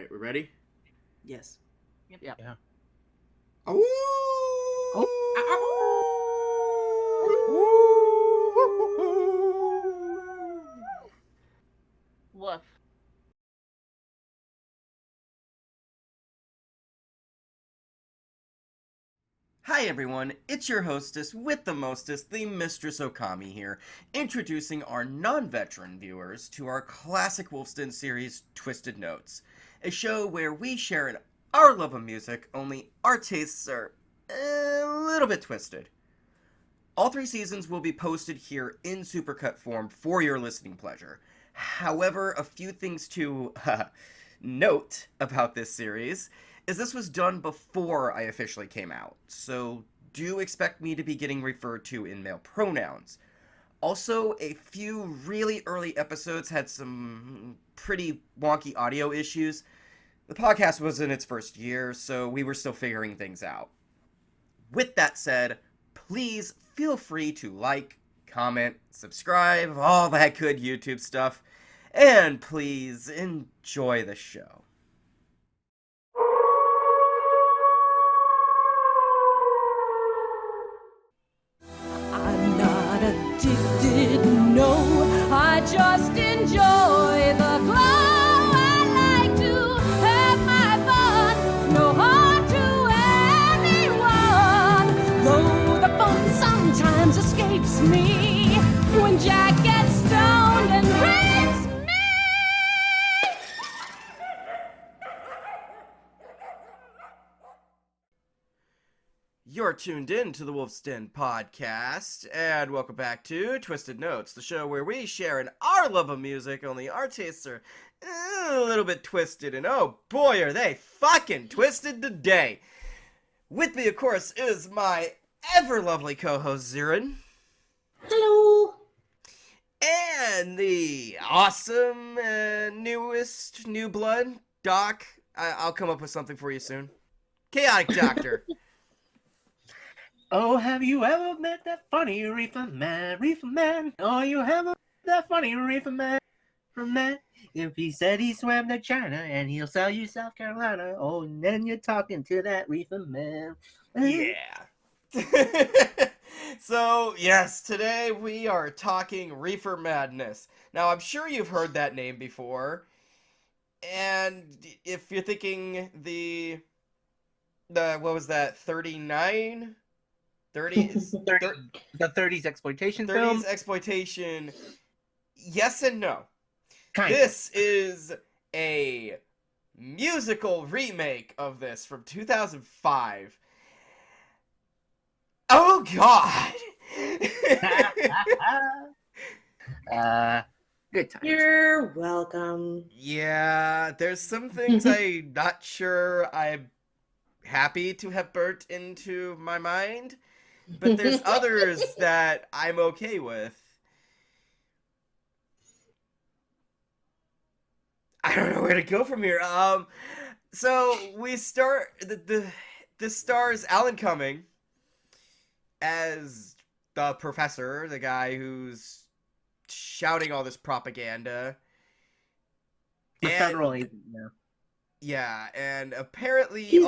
Alright, we ready? Yes. Yep. Yeah. Oh! Woof. Hi everyone, it's your hostess with the mostest, the Mistress Ookami here, introducing our non-veteran viewers to our classic Wolfston series, Twisted Notes, a show where we share our love of music, only our tastes are a little bit twisted. All 3 seasons will be posted here in supercut form for your listening pleasure. However, a few things to note about this series is this was done before I officially came out, so do expect me to be getting referred to in male pronouns. Also, a few really early episodes had some pretty wonky audio issues. The podcast was in its first year, so we were still figuring things out. With that said, please feel free to like, comment, subscribe, all that good YouTube stuff, and please enjoy the show. I'm not addicted, no, I just enjoy the glow. I like to have my fun, no harm to anyone. Though the fun sometimes escapes me when Jack gets stoned and rapes me. You're tuned in to the Wolf's Den podcast, and welcome back to Twisted Notes, the show where we share in our love of music, only our tastes are a little bit twisted, and oh boy are they fucking twisted today. With me, of course, is my ever-lovely co-host, Xeiren. Hello. And the awesome newest new blood, Doc. I'll come up with something for you soon. Chaotic Doctor. Oh, have you ever met that funny Reefer man? Reefer man. Oh, you have met that funny Reefer man. From that, if he said he swam to China and he'll sell you South Carolina, oh, and then you're talking to that Reefer man. Yeah. So, yes, today we are talking Reefer Madness. Now, I'm sure you've heard that name before. And if you're thinking the what was that, 39? 30s? The 30s exploitation 30s film? exploitation. Yes and no. Kind of. This is a musical remake of this from 2005. Oh god! Good times. You're welcome. Yeah, there's some things I'm not sure I'm happy to have burnt into my mind, but there's others that I'm okay with. I don't know where to go from here. So we start this stars Alan Cumming as the professor, the guy who's shouting all this propaganda. The And- federal agent, yeah. Yeah, and apparently He's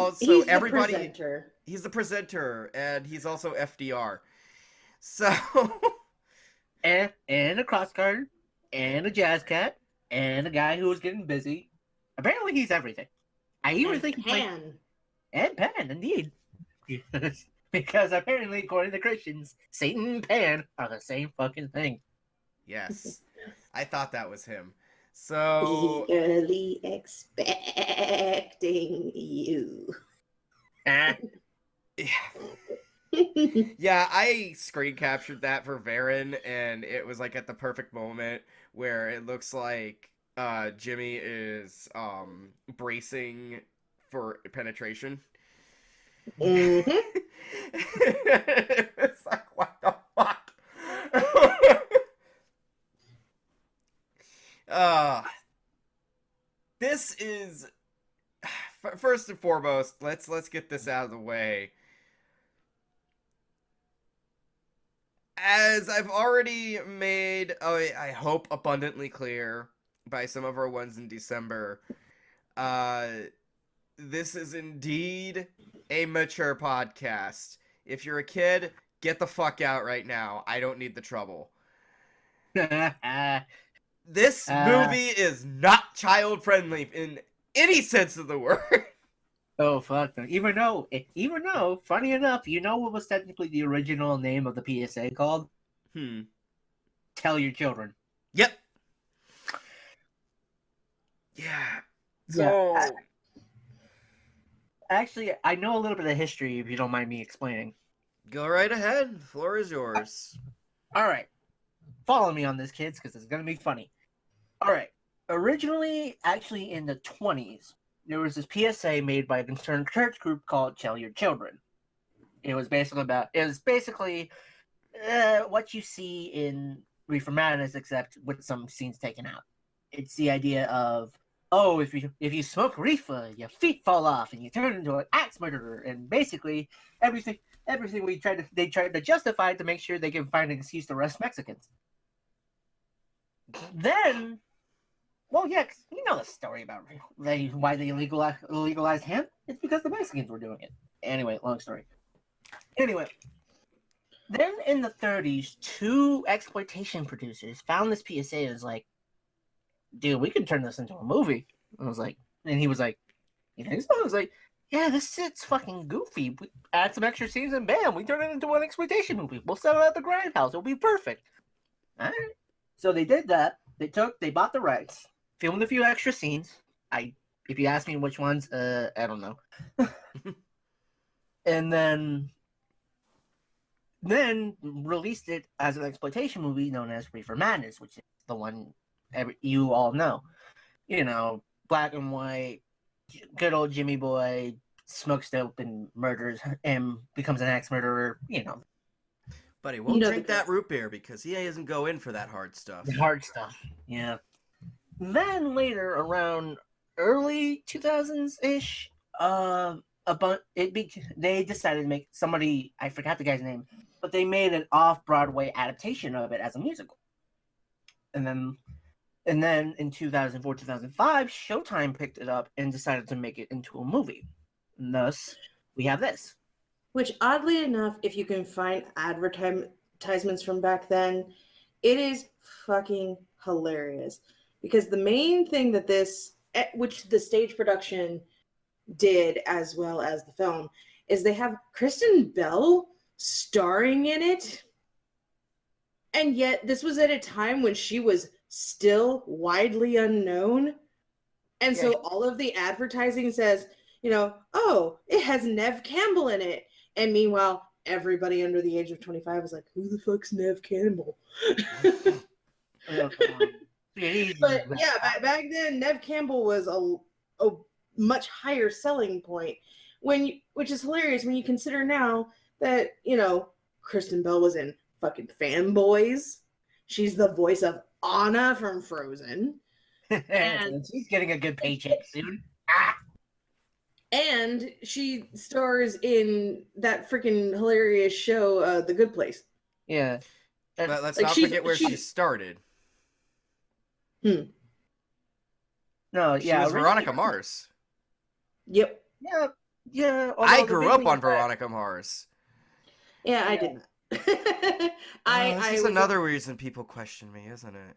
everybody. the presenter. He's the presenter, and he's also FDR. So. And a cross guard, and a jazz cat, and a guy who was getting busy. Apparently, he's everything. I even think he's like, Pan. and Pan, indeed. Because apparently, according to Christians, Satan and Pan are the same fucking thing. Yes. I thought that was him. So. Eagerly expecting you. Ah, Yeah, I screen captured that for Varren, and it was like at the perfect moment where it looks like Jimmy is bracing for penetration. Mhm. It's like, what the fuck? This is first and foremost. Let's get this out of the way. As I've already made, I hope abundantly clear by some of our ones in December, This is indeed a mature podcast. If you're a kid, get the fuck out right now. I don't need the trouble. This movie is not child friendly in any sense of the word. Oh fuck! Even though, funny enough, you know what was technically the original name of the PSA called? Tell your children. Yep. Yeah. So, actually, I know a little bit of history. If you don't mind me explaining. Go right ahead. The floor is yours. All right, follow me on this, kids, because it's gonna be funny. All right. Originally, actually, in the 20s, there was this PSA made by a concerned church group called Tell Your Children. It was basically what you see in Reefer Madness, except with some scenes taken out. It's the idea of, oh, if you smoke reefer, your feet fall off and you turn into an axe murderer, and basically everything they tried to justify to make sure they can find an excuse to arrest Mexicans. Then, well, yeah, 'cause you know the story about why they legalized hemp. It's because the Mexicans were doing it. Anyway, long story. Anyway, then in the 30s, two exploitation producers found this PSA and was like, dude, we can turn this into a movie. And he was like, you think so? I was like, yeah, this shit's fucking goofy. We add some extra scenes and bam, we turn it into an exploitation movie. We'll sell it at the Grindhouse. It'll be perfect. All right. So they did that. They bought the rights, filmed a few extra scenes. If you ask me which ones, I don't know. And then released it as an exploitation movie known as Reefer Madness, which is the one you all know. You know, black and white, good old Jimmy Boy smokes dope and murders and becomes an axe murderer, you know. But he won't drink that root beer because he doesn't go in for that hard stuff. Hard stuff, yeah. Then later, around early 2000s-ish, they decided to make somebody, I forgot the guy's name, but they made an off-Broadway adaptation of it as a musical. And then in 2004, 2005, Showtime picked it up and decided to make it into a movie. And thus, we have this. Which, oddly enough, if you can find advertisements from back then, it is fucking hilarious. Because the main thing that which the stage production did as well as the film, is they have Kristen Bell starring in it. And yet, this was at a time when she was still widely unknown. And so all of the advertising says, you know, oh, it has Neve Campbell in it. And meanwhile, everybody under the age of 25 was like, who the fuck's Neve Campbell? But yeah, back then, Neve Campbell was a much higher selling point, which is hilarious when you consider now that, you know, Kristen Bell was in fucking Fanboys. She's the voice of Anna from Frozen. And she's getting a good paycheck soon. And she stars in that freaking hilarious show, The Good Place. Yeah. But let's not forget where she started. No, yeah. She was Veronica Mars. Yep. Yeah. I grew up on Veronica Mars. Yeah, I did not. This is another reason people question me, isn't it?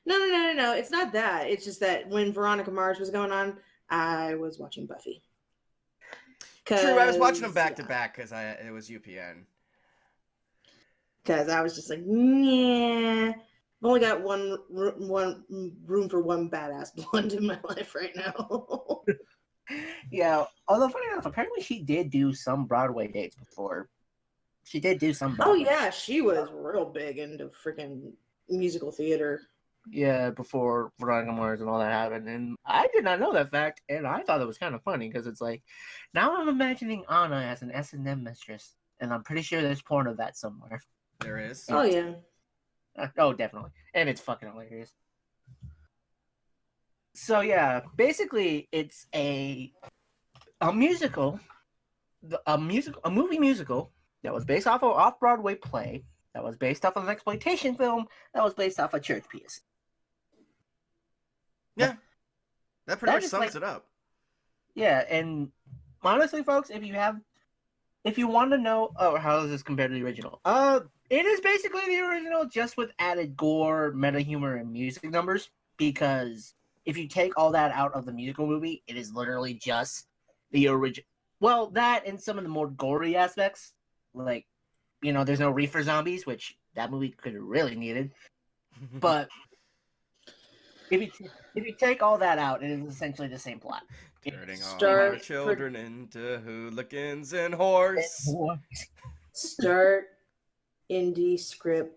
No. It's not that. It's just that when Veronica Mars was going on, I was watching Buffy. True, I was watching them back to back because it was UPN. Because I was just like, yeah, I've only got one room for one badass blonde in my life right now. Yeah, although funny enough, apparently she did do some Broadway dates before. She did do some Broadway. Oh yeah, she was real big into freaking musical theater. Yeah, before Veronica Mars and all that happened. And I did not know that fact, and I thought it was kind of funny, because it's like, now I'm imagining Anna as an S&M mistress, and I'm pretty sure there's porn of that somewhere. There is. Oh, yeah. Oh, definitely. And it's fucking hilarious. So, yeah, basically, it's a musical, a movie musical that was based off of an off-Broadway play, that was based off of an exploitation film, that was based off a church piece. Yeah. That pretty That much is, sums like- it up. Yeah, and honestly, folks, if you want to know, oh, how does this compare to the original? It is basically the original, just with added gore, meta humor, and music numbers. Because if you take all that out of the musical movie, it is literally just the original. Well, that and some of the more gory aspects, like, there's no Reefer zombies, which that movie could have really needed. But if you take all that out, it is essentially the same plot. Turning all Start our children into hooligans and whores. Start indie script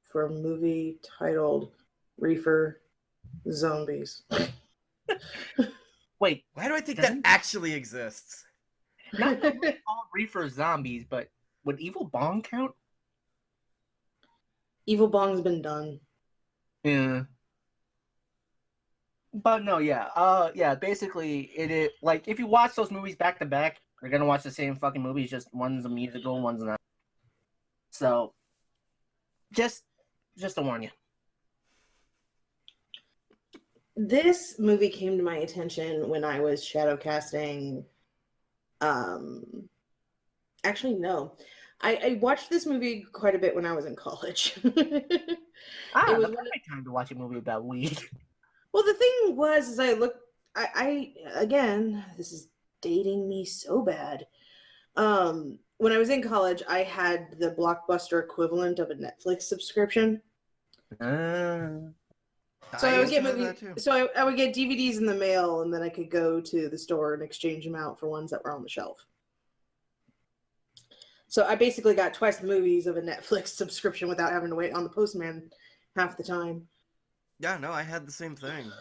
for a movie titled Reefer Zombies. Wait, Why do I think that Doesn't- actually exists? not all Reefer zombies, but would Evil Bong count? Evil Bong's been done. Yeah. But no, yeah, basically it is like if you watch those movies back to back, you're gonna watch the same fucking movies, just one's a musical, one's not. So just to warn you. This movie came to my attention when I was shadow casting. Actually, no. I watched this movie quite a bit when I was in college. It was The one of- perfect time to watch a movie about weed. Well, the thing was, is I looked. I again, this is dating me so bad. When I was in college, I had the Blockbuster equivalent of a Netflix subscription. So I would used get to have movies. that too. So I would get DVDs in the mail, and then I could go to the store and exchange them out for ones that were on the shelf. So I basically got twice the movies of a Netflix subscription without having to wait on the postman half the time. Yeah, no, I had the same thing.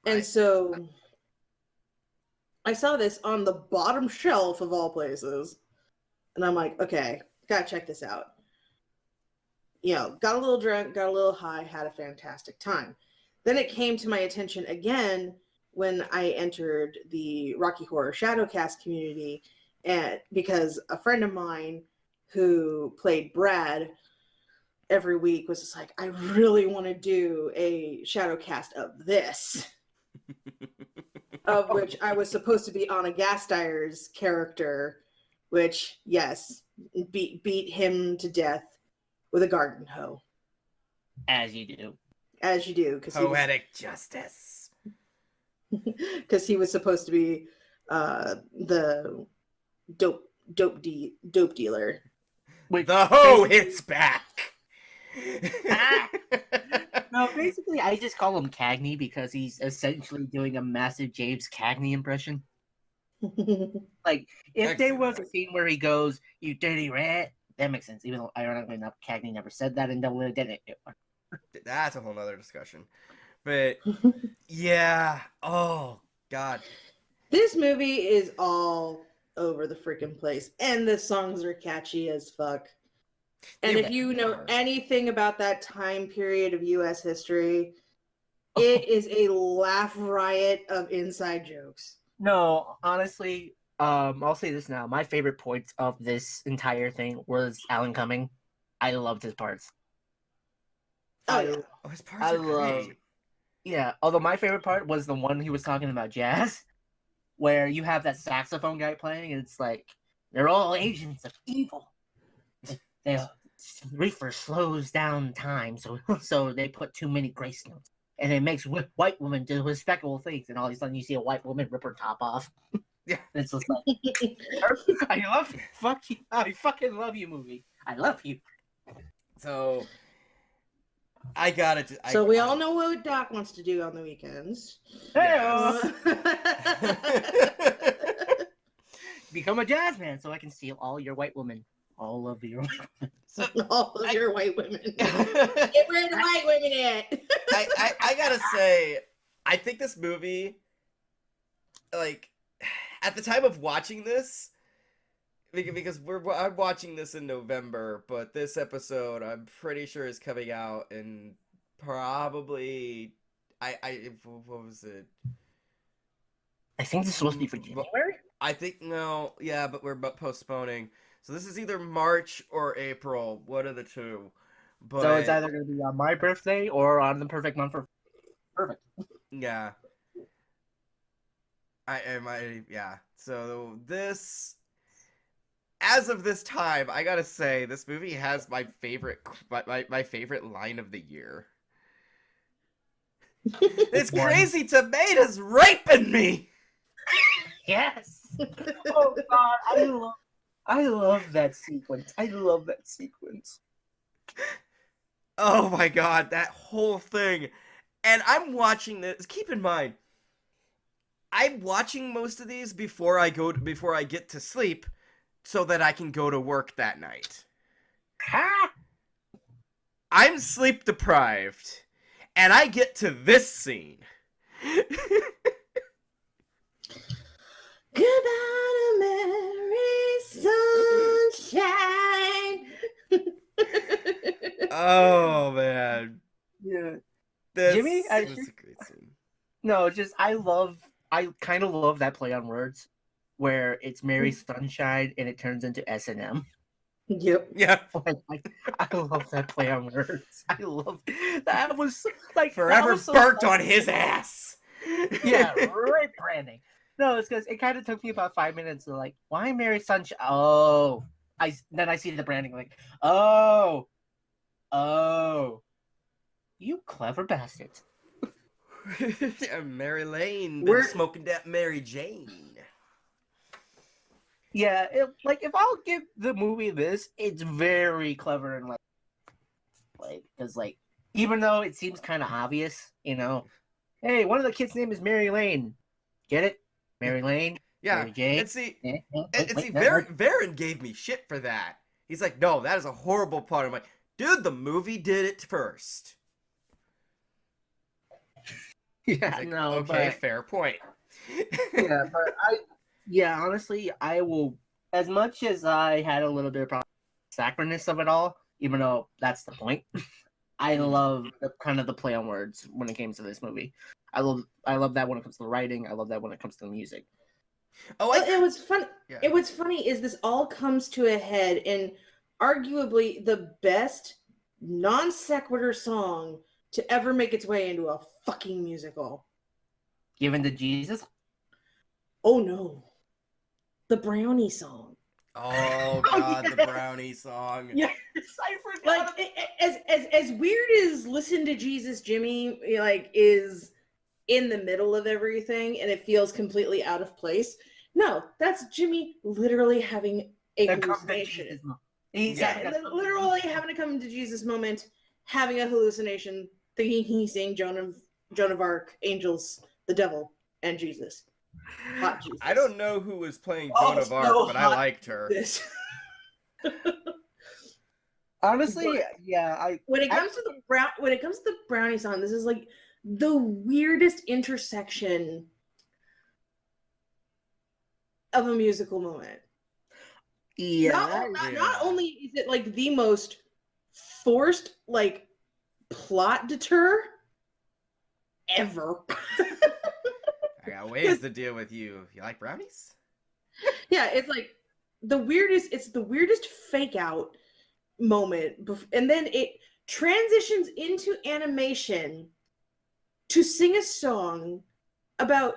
And so I saw this on the bottom shelf of all places. And I'm like, okay, gotta check this out. Got a little drunk, got a little high, had a fantastic time. Then it came to my attention again when I entered the Rocky Horror Shadowcast community, and because a friend of mine who played Brad every week was just like, I really want to do a Shadowcast of this. Of which I was supposed to be Anna Gasteir's character, which, yes, beat him to death with a garden hoe. As you do. As you do. Poetic justice. Because he was supposed to be the dope dealer. Wait, The hoe hits back. No, basically, I just call him Cagney because he's essentially doing a massive James Cagney impression. Like, if there was a scene where he goes, "You dirty rat," that makes sense. Even though, ironically enough, Cagney never said that in Double It, didn't it? That's a whole nother discussion. But, yeah. Oh, God. This movie is all over the freaking place. And the songs are catchy as fuck. And if you know anything about that time period of U.S. history, it is a laugh riot of inside jokes. No, honestly, I'll say this now. My favorite point of this entire thing was Alan Cumming. I loved his parts. Oh, yeah. Oh, his parts I are love- great. Yeah, although my favorite part was the one he was talking about jazz, where you have that saxophone guy playing, and it's like, they're all agents of evil. Reefer slows down time, so they put too many grace notes. And it makes white women do respectable things, and all of a sudden you see a white woman rip her top off. Yeah. And it's just like, I love you. Fuck you. I fucking love you, movie. I love you. So, I got it. So we all know what Doc wants to do on the weekends. Hey-o. Become a jazz man so I can steal all your white women. All of your All of your white women. Get where the white women at. I gotta say, I think this movie, like, at the time of watching this, because I'm watching this in November, but this episode I'm pretty sure is coming out in probably what was it? I think this is supposed to be for January? I think no, yeah, but we're postponing. So this is either March or April, one of the two. But So it's either going to be on my birthday or on the perfect month for perfect. yeah. Yeah. So this, as of this time, I gotta say this movie has my favorite, my favorite line of the year. It's One. crazy tomatoes raping me. Yes. Oh God, I love that sequence. I love that sequence. Oh my god, that whole thing. And I'm watching this. Keep in mind, I'm watching most of these before I get to sleep, so that I can go to work that night. Ha! I'm sleep deprived, and I get to this scene. Goodbye to Mary Sunshine. Oh man, Yeah. this Jimmy, was a great scene. No, just I kind of love that play on words, where it's Mary Sunshine and it turns into S&M. Yep. Yeah, I love that play on words. I love that was like forever that was so burnt funny. on his ass. Yeah, right branding. No, it's because it kind of took me about 5 minutes to like, why Mary Sunshine? Oh, then I see the branding like, oh, you clever bastard. Yeah, Mary Lane been We're- smoking that Mary Jane. Yeah, if I'll give the movie this, it's very clever and like because like even though it seems kind of obvious, hey, one of the kids' name is Mary Lane. Get it? Mary Lane. Yeah, Mary Jane. and see, Wait, Varren gave me shit for that. He's like, no, that is a horrible part. I'm like, dude, the movie did it first. yeah, Like, no, okay, but fair point. honestly, I will. As much as I had a little bit of sacredness of it all, even though that's the point, I love the play on words when it came to this movie. I love that when it comes to the writing. I love that when it comes to the music. Oh, It was fun. Yeah. It was funny is this all comes to a head in arguably the best non sequitur song to ever make its way into a fucking musical. Given to Jesus. Oh no, the Brownie song. Oh god, the Brownie song. Yes, I forgot. Like as weird as "Listen to Jesus, Jimmy" like is in the middle of everything and it feels completely out of place. No, that's Jimmy literally having a hallucination. He's Yeah. Literally having a come to Jesus moment, having a hallucination, thinking he's seeing Joan of Arc, angels, the devil, and Jesus. Hot Jesus. I don't know who was playing Oh, Joan of Arc, so but I hot. liked her. This. Honestly, yeah. When it comes to the Brownie song, this is like the weirdest intersection of a musical moment. Not only is it like the most forced like plot deter ever. I got ways to deal with you. You like brownies? Yeah, it's like it's the weirdest fake out moment, and then it transitions into animation to sing a song about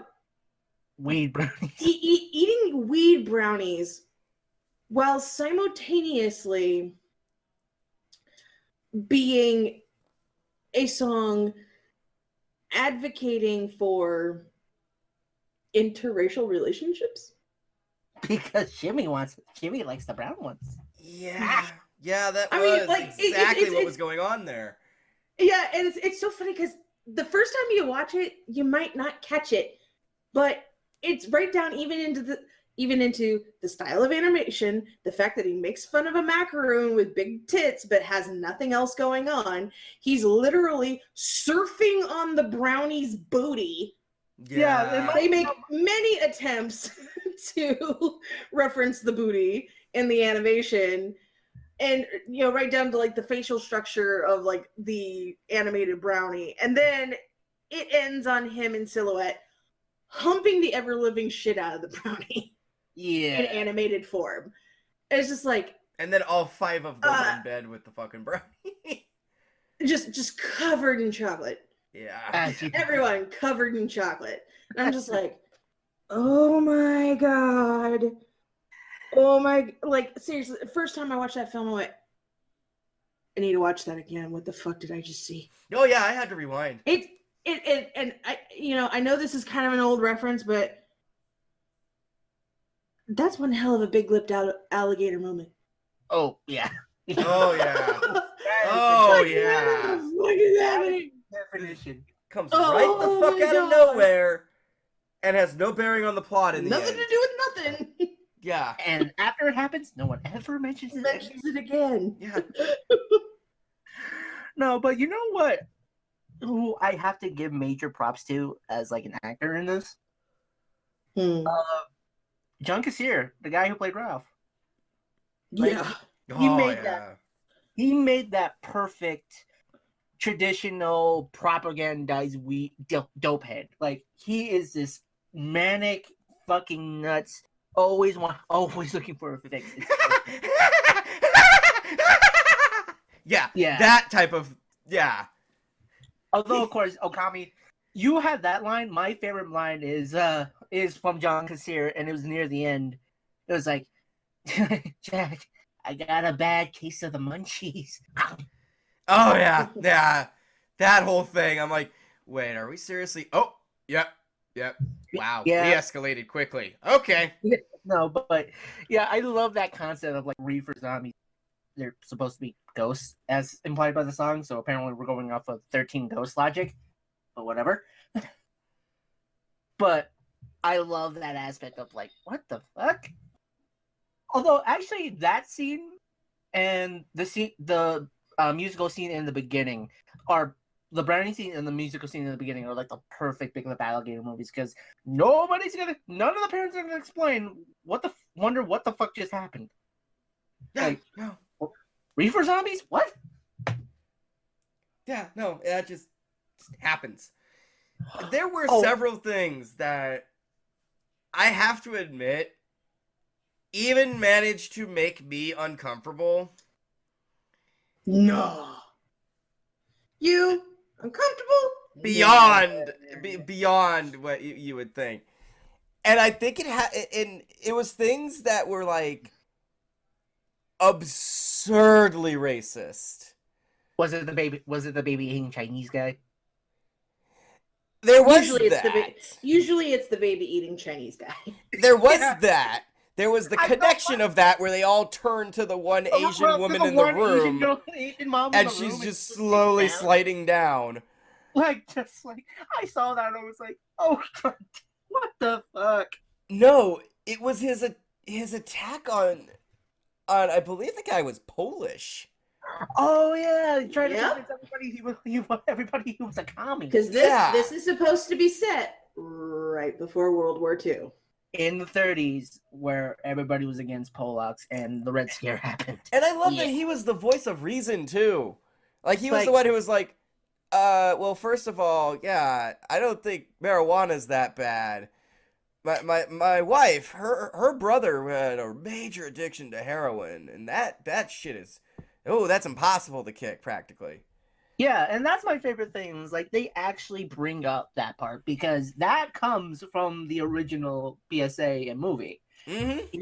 weed brownies. eating weed brownies while simultaneously being a song advocating for interracial relationships. Because Jimmy likes the brown ones. Yeah. Yeah, that I was mean, like, exactly what it's- was going on there. Yeah, and it's so funny because the first time you watch it, you might not catch it, but it's right down even into the style of animation, the fact that he makes fun of a macaroon with big tits but has nothing else going on. He's literally surfing on the brownie's booty. Yeah, They make many attempts to reference the booty in the animation. And right down to like the facial structure of like the animated brownie, and then it ends on him in silhouette, humping the ever living shit out of the brownie in animated form. And it's just like, and then all 5 of them in bed with the fucking brownie. just covered in chocolate. Yeah. Everyone covered in chocolate. And I'm just like, Oh my god. Oh my, like, seriously, the first time I watched that film, I went, I need to watch that again. What the fuck did I just see? Oh yeah, I had to rewind. And I know this is kind of an old reference, but that's one hell of a big lipped alligator moment. Oh yeah. Oh yeah. Oh yeah. What the fuck is happening? Definition. Comes Oh right the fuck my out of God. nowhere and has no bearing on the plot in the Nothing end. to do with nothing. Yeah. And after it happens, no one ever mentions it. Mentions it again. Yeah. No, but you know what? Who I have to give major props to as like an actor in this? Hmm. John Cassier, the guy who played Ralph. Like, Yeah. He Oh, made yeah. that. He made that perfect traditional propagandized dope head. Like he is this manic fucking nuts. Always looking for a fix. Yeah. Yeah. That type of Although of course, Ookami, you had that line. My favorite line is from John Cassier, and it was near the end. It was like, Jack, I got a bad case of the munchies. Oh yeah. Yeah. That whole thing. I'm like, wait, are we seriously? Oh, yep. Wow. Yeah. We escalated quickly. Okay. No, but yeah, I love that concept of like Reefer zombies. They're supposed to be ghosts, as implied by the song. So apparently, we're going off of 13 Ghost logic, but whatever. But I love that aspect of like, what the fuck? Although, actually, that scene and the musical scene in the beginning are the branding scene and the musical scene in the beginning are like the perfect Big Lip Alligator movies because none of the parents are gonna explain what the fuck just happened. Yeah. Like, No. Reefer zombies? What? Yeah. No. That just happens. There were Oh. several things that I have to admit even managed to make me uncomfortable. No. You uncomfortable? Beyond what you would think. And I think it was things that were like absurdly racist. Was it the baby eating Chinese guy? There was Usually that. Usually it's the baby eating Chinese guy. There was Yeah. that. There was the I know connection of that where they all turned to the one Asian woman in the room, Asian mom and in the she's room just and slowly down. sliding down. Just like I saw that and I was like, oh God, what the fuck? No, it was his attack on I believe the guy was Polish. Oh yeah, he tried to Yep. convince everybody he was a commie. Because Yeah. this is supposed to be set right before World War II. In the 30s, where everybody was against Polacks and the Red Scare happened. And I love Yeah. that he was the voice of reason too. Like he was Like- the one who was like, well, first of all, yeah, I don't think marijuana's that bad. My wife, her brother had a major addiction to heroin, and that shit is, that's impossible to kick practically. Yeah, and that's my favorite thing. Is like they actually bring up that part because that comes from the original PSA and movie, Mm-hmm.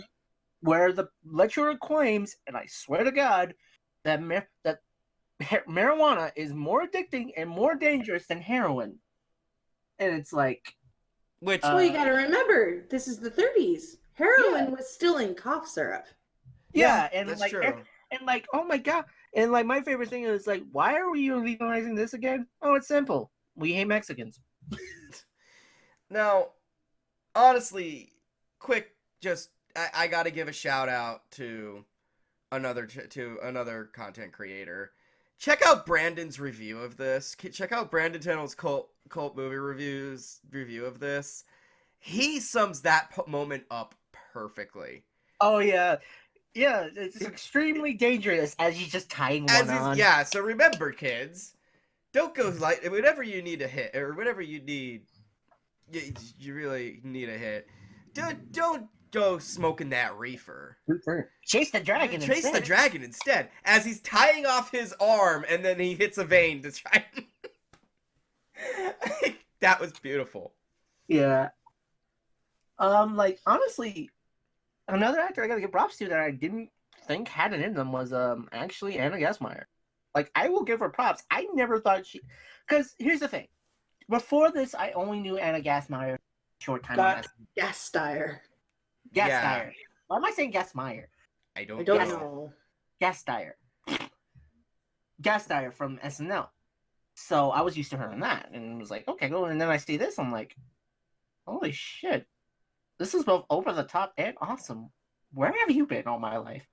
where the lecturer claims, and I swear to God, that marijuana is more addicting and more dangerous than heroin. And it's like, Which Well, you got to remember, this is the 30s. Heroin was still in cough syrup. yeah, and that's like, true. and like, oh my God. And like, my favorite thing is like, why are we legalizing this again? Oh, it's simple. We hate Mexicans. Now, honestly, quick, just I got to give a shout out to another content creator. Check out Brandon's review of this. Check out Brandon Tennell's cult movie review of this. He sums that moment up perfectly. Oh yeah, yeah. It's extremely dangerous as he's just tying one on. Yeah, so remember, kids, don't go light. Whatever you need to hit, or whatever you need, you really need a hit. Don't go smoking that reefer. Chase the dragon. Chase the instead. dragon instead, as he's tying off his arm, and then he hits a vein to try. That was beautiful. Yeah. Like honestly, another actor I gotta give props to that I didn't think had it in them was actually Anna Gasteyer. Like I will give her props. I never thought she, because here's the thing. Before this, I only knew Anna Gasteyer short time. Got Gasteyer. Gasteyer. Why am I saying Gasteyer? I I don't don't know. know. Gasteyer. Gasteyer from SNL. So I was used to her in that, and was like, okay, go. And then I see this, I'm like, holy shit, this is both over the top and awesome. Where have you been all my life?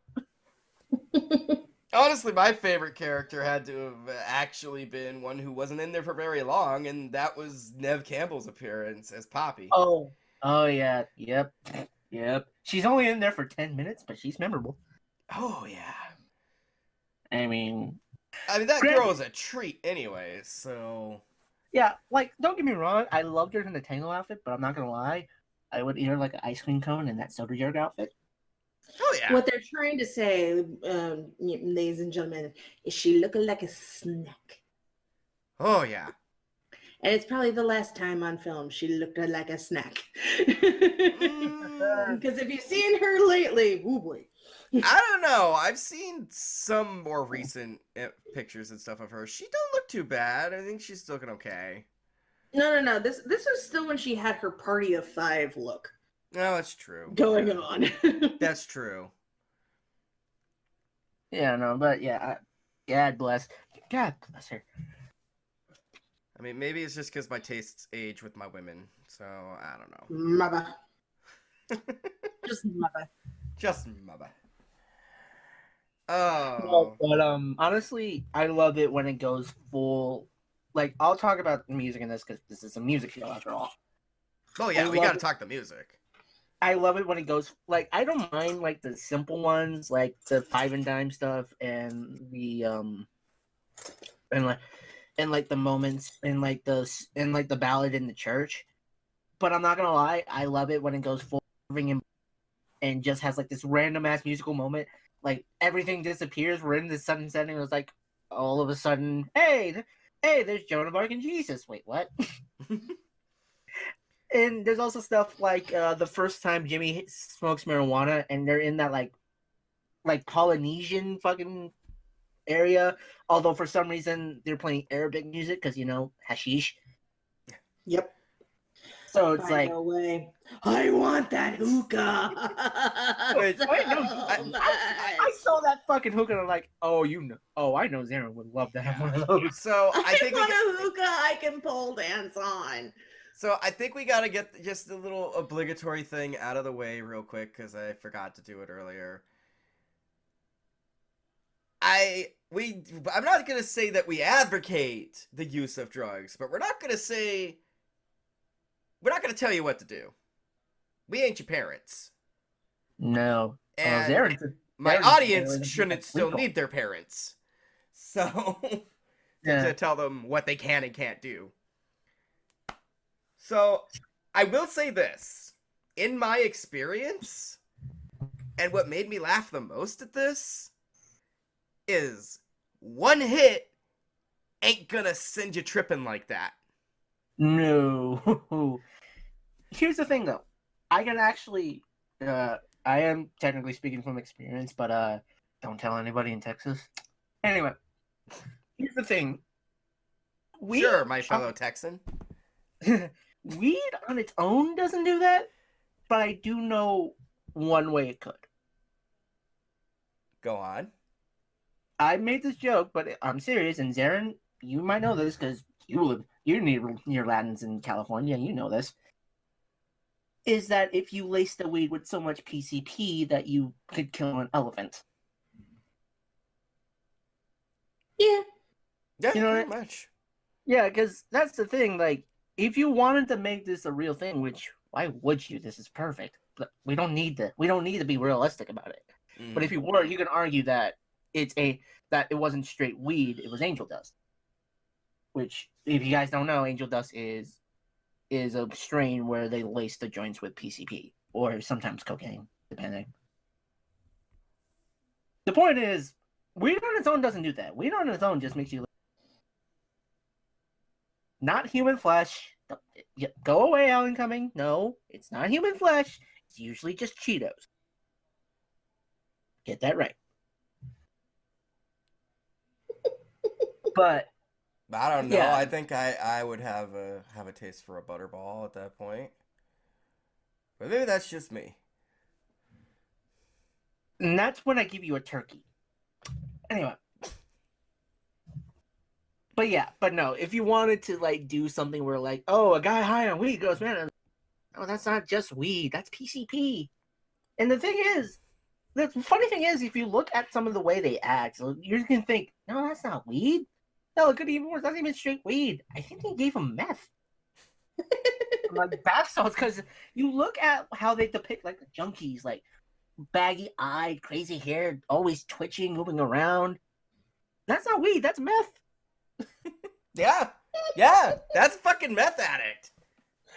Honestly, my favorite character had to have actually been one who wasn't in there for very long, and that was Nev Campbell's appearance as Poppy. Oh yeah, yep. She's only in there for 10 minutes, but she's memorable. Oh, yeah. I mean, that Grant- girl is a treat anyway, so... yeah, like, don't get me wrong, I loved her in the Tango outfit, but I'm not gonna lie, I would eat her like an ice cream cone in that soda jerk outfit. Oh, yeah. What they're trying to say, ladies and gentlemen, is she looking like a snack. Oh, yeah. And it's probably the last time on film she looked like a snack. Because if you've seen her lately, oh boy. I don't know. I've seen some more recent pictures and stuff of her. She don't look too bad. I think she's looking okay. No. This is still when she had her party of 5 look No, that's true. going on. That's true. Yeah, no, but yeah, God bless her. I mean, maybe it's just because my tastes age with my women, so I don't know. Mother. Just mother. Just mother. No, Oh. but honestly, I love it when it goes full. Like, I'll talk about the music in this because this is a music show after all. Oh, yeah, I we love gotta it. talk the music. I love it when it goes like I don't mind like the simple ones, like the five and dime stuff and the and like the moments and like the ballad in the church. But I'm not gonna lie, I love it when it goes full and just has like this random ass musical moment. Like everything disappears. We're in this sudden setting. It was like all of a sudden, hey, there's Joan of Arc and Jesus. Wait, what? And there's also stuff like the first time Jimmy smokes marijuana, and they're in that like Polynesian fucking area. Although for some reason they're playing Arabic music because hashish. Yep. So it's By like the way, I want that hookah. Wait, So I saw that fucking hookah and I'm like, oh, I know Xeiren would love to have one of those. So I I think want a hookah I can pole dance on. So I think we gotta get just a little obligatory thing out of the way real quick because I forgot to do it earlier. I'm not gonna say that we advocate the use of drugs, but we're not gonna tell you what to do. We ain't your parents. No. And Xeiren- my Xeiren's audience Xeiren- shouldn't still legal. need their parents. So Yeah. to tell them what they can and can't do. So, I will say this. In my experience, and what made me laugh the most at this, is one hit ain't gonna send you tripping like that. No. Here's the thing, though. I can actually, I am technically speaking from experience, but don't tell anybody in Texas. Anyway, here's the thing. Sure, my fellow Texan. Weed on its own doesn't do that, but I do know one way it could. Go on. I made this joke, but I'm serious, and Xeiren, you might know this because you're near Latins in California, you know this. Is that if you lace the weed with so much PCP that you could kill an elephant? Yeah. Yeah, You know pretty what? much. Yeah, because that's the thing. Like, if you wanted to make this a real thing, which why would you? This is perfect. But we don't need to be realistic about it. Mm. But if you were, you can argue that that it wasn't straight weed; it was angel dust. Which, if you guys don't know, angel dust is a strain where they lace the joints with PCP or sometimes cocaine, depending. The point is, weed on its own doesn't do that. Weed on its own just makes you not human flesh, Go away, Alan Cumming. No, it's not human flesh. It's usually just Cheetos. Get that right. But I don't know. Yeah. I think I would have a taste for a butterball at that point. But maybe that's just me. and that's when I give you a turkey. Anyway. But yeah, but no, if you wanted to like do something where like, oh, a guy high on weed goes, man, oh, that's not just weed, that's PCP. And the funny thing is, if you look at some of the way they act, you're gonna think, no, that's not weed. No, it could be even worse. That's even straight weed. I think they gave him meth. Like bath salts, because you look at how they depict like the junkies, like baggy-eyed, crazy hair, always twitching, moving around. That's not weed. That's meth. Yeah, that's fucking meth addict.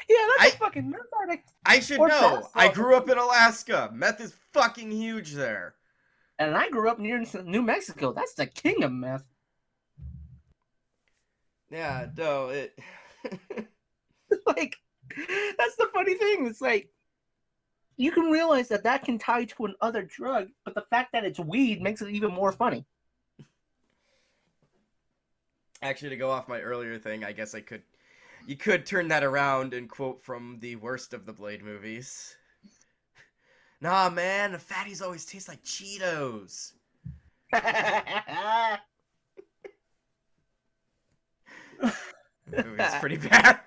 Yeah, that's a fucking meth addict. I should Or know. bath I salts. grew up in Alaska. Meth is fucking huge there. And I grew up near New Mexico. That's the king of meth. Yeah, no, it. Like, that's the funny thing. It's like, you can realize that can tie to another drug, but the fact that it's weed makes it even more funny. Actually, to go off my earlier thing, I guess you could turn that around and quote from the worst of the Blade movies. Nah, man, the fatties always taste like Cheetos. The movie's pretty bad.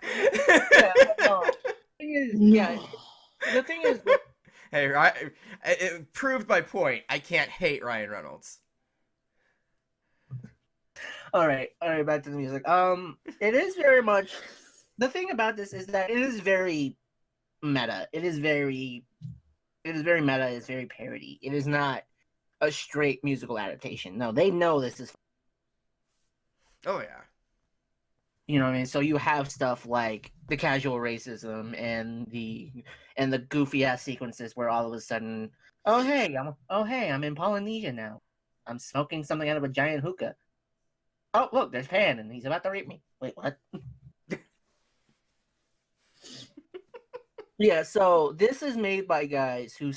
The thing is, Hey, it proved my point. I can't hate Ryan Reynolds. all right, back to the music. It is very much, the thing about this is that it is very meta. It is very meta. It's very parody. It is not a straight musical adaptation. No, they know this is. Oh yeah. You know what I mean? So you have stuff like the casual racism and the goofy ass sequences where all of a sudden, oh hey, I'm in Polynesia now. I'm smoking something out of a giant hookah. Oh look, there's Pan and he's about to rape me. Wait, what? Yeah, so this is made by guys who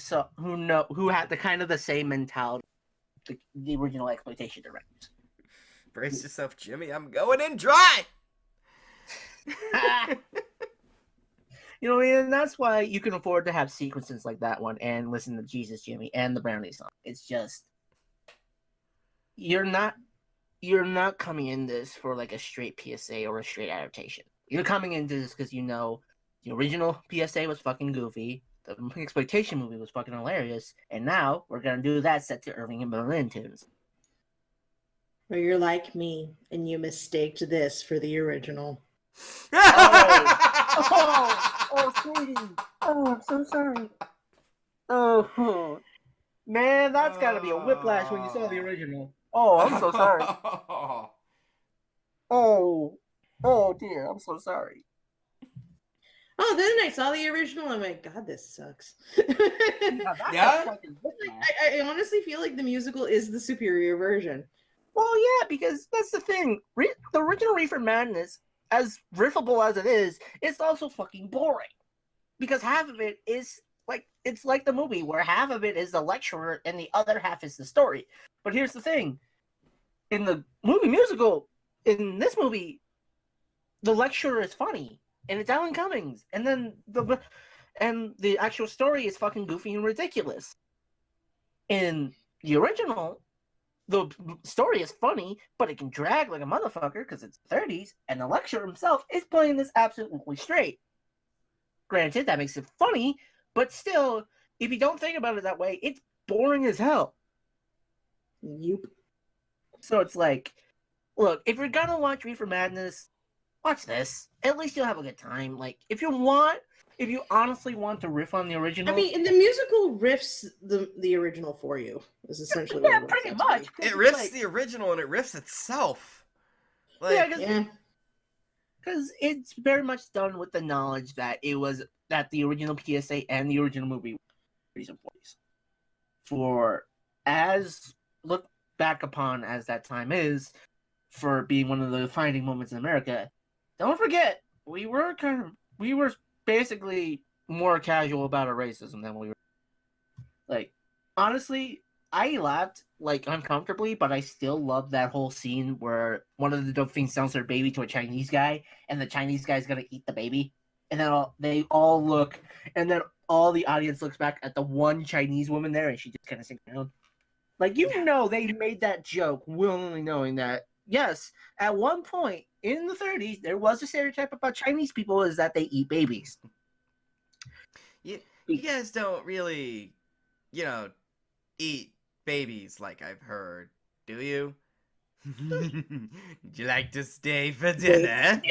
had the kind of the same mentality the original exploitation directors. Brace yourself, Jimmy. I'm going in dry. You know, and that's why you can afford to have sequences like that one and listen to Jesus Jimmy and the Brownie song. It's just you're not coming in this for like a straight PSA or a straight adaptation. You're coming into this because you know the original PSA was fucking goofy, the exploitation movie was fucking hilarious, and now we're gonna do that set to Irving and Berlin tunes. Or you're like me and you mistaked this for the original. Oh, sweetie. Oh, I'm so sorry. Oh, man, that's got to be a whiplash when you saw the original. Oh, I'm so sorry. Oh dear, I'm so sorry. Oh, then I saw the original. I'm like, God, this sucks. Yeah? I honestly feel like the musical is the superior version. Well, yeah, because that's the thing. The original Reefer Madness, as riffable as it is, it's also fucking boring. Because half of it is like, it's like the movie where half of it is the lecturer and the other half is the story. But here's the thing. In the movie musical, in this movie, the lecturer is funny. And it's Alan Cummings. And then the actual story is fucking goofy and ridiculous. In the original, the story is funny, but it can drag like a motherfucker because it's the 30s, and the lecturer himself is playing this absolutely straight. Granted, that makes it funny, but still, if you don't think about it that way, it's boring as hell. Yep. So it's like, look, if you're gonna watch Reefer Madness, watch this. At least you'll have a good time. Like, if you honestly want to riff on the original, I mean, and the musical riffs the original for you. Is essentially what it works pretty out to much. be. It riffs the original and it riffs itself. Like, Yeah, because it's very much done with the knowledge that the original PSA and the original movie were reason for as looked back upon as that time is for being one of the defining moments in America. Don't forget we were basically more casual about our racism than we were. Like, honestly, I laughed like uncomfortably, but I still love that whole scene where one of the dolphins sells their baby to a Chinese guy, and the Chinese guy's gonna eat the baby, and then they all look, and then all the audience looks back at the one Chinese woman there, and she just kind of sits down. Like, they made that joke willingly knowing that, yes, at one point in the 30s, there was a stereotype about Chinese people is that they eat babies. You guys don't really, eat babies like I've heard, do you? Would you like to stay for dinner?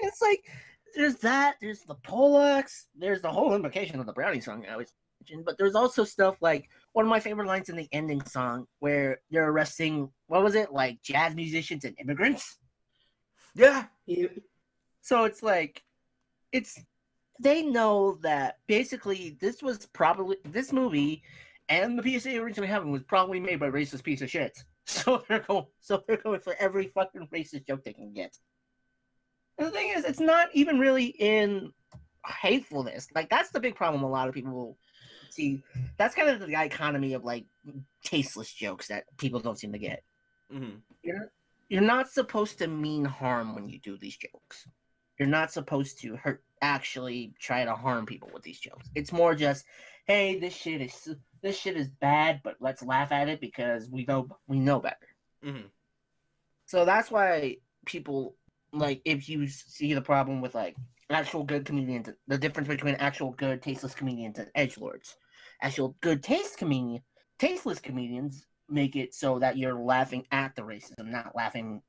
It's like, there's that, there's the Polacks, there's the whole implication of the Brownie song I was mentioned, but there's also stuff like one of my favorite lines in the ending song where they're arresting, what was it, like jazz musicians and immigrants? Yeah. So it's like, they know that basically this movie and the piece they originally having was probably made by racist piece of shit. So they're going for every fucking racist joke they can get. And the thing is, it's not even really in hatefulness. Like, that's the big problem a lot of people see. That's kind of the dichotomy of, like, tasteless jokes that people don't seem to get. Mm-hmm. You're not supposed to mean harm when you do these jokes. You're not supposed to actually try to harm people with these jokes. It's more just, hey, this shit is bad, but let's laugh at it because we know better. Mm-hmm. So that's why people, like, if you see the problem with, like, actual good comedians, the difference between actual good tasteless comedians and edgelords. Actual good tasteless comedians make it so that you're laughing at the racism, not laughing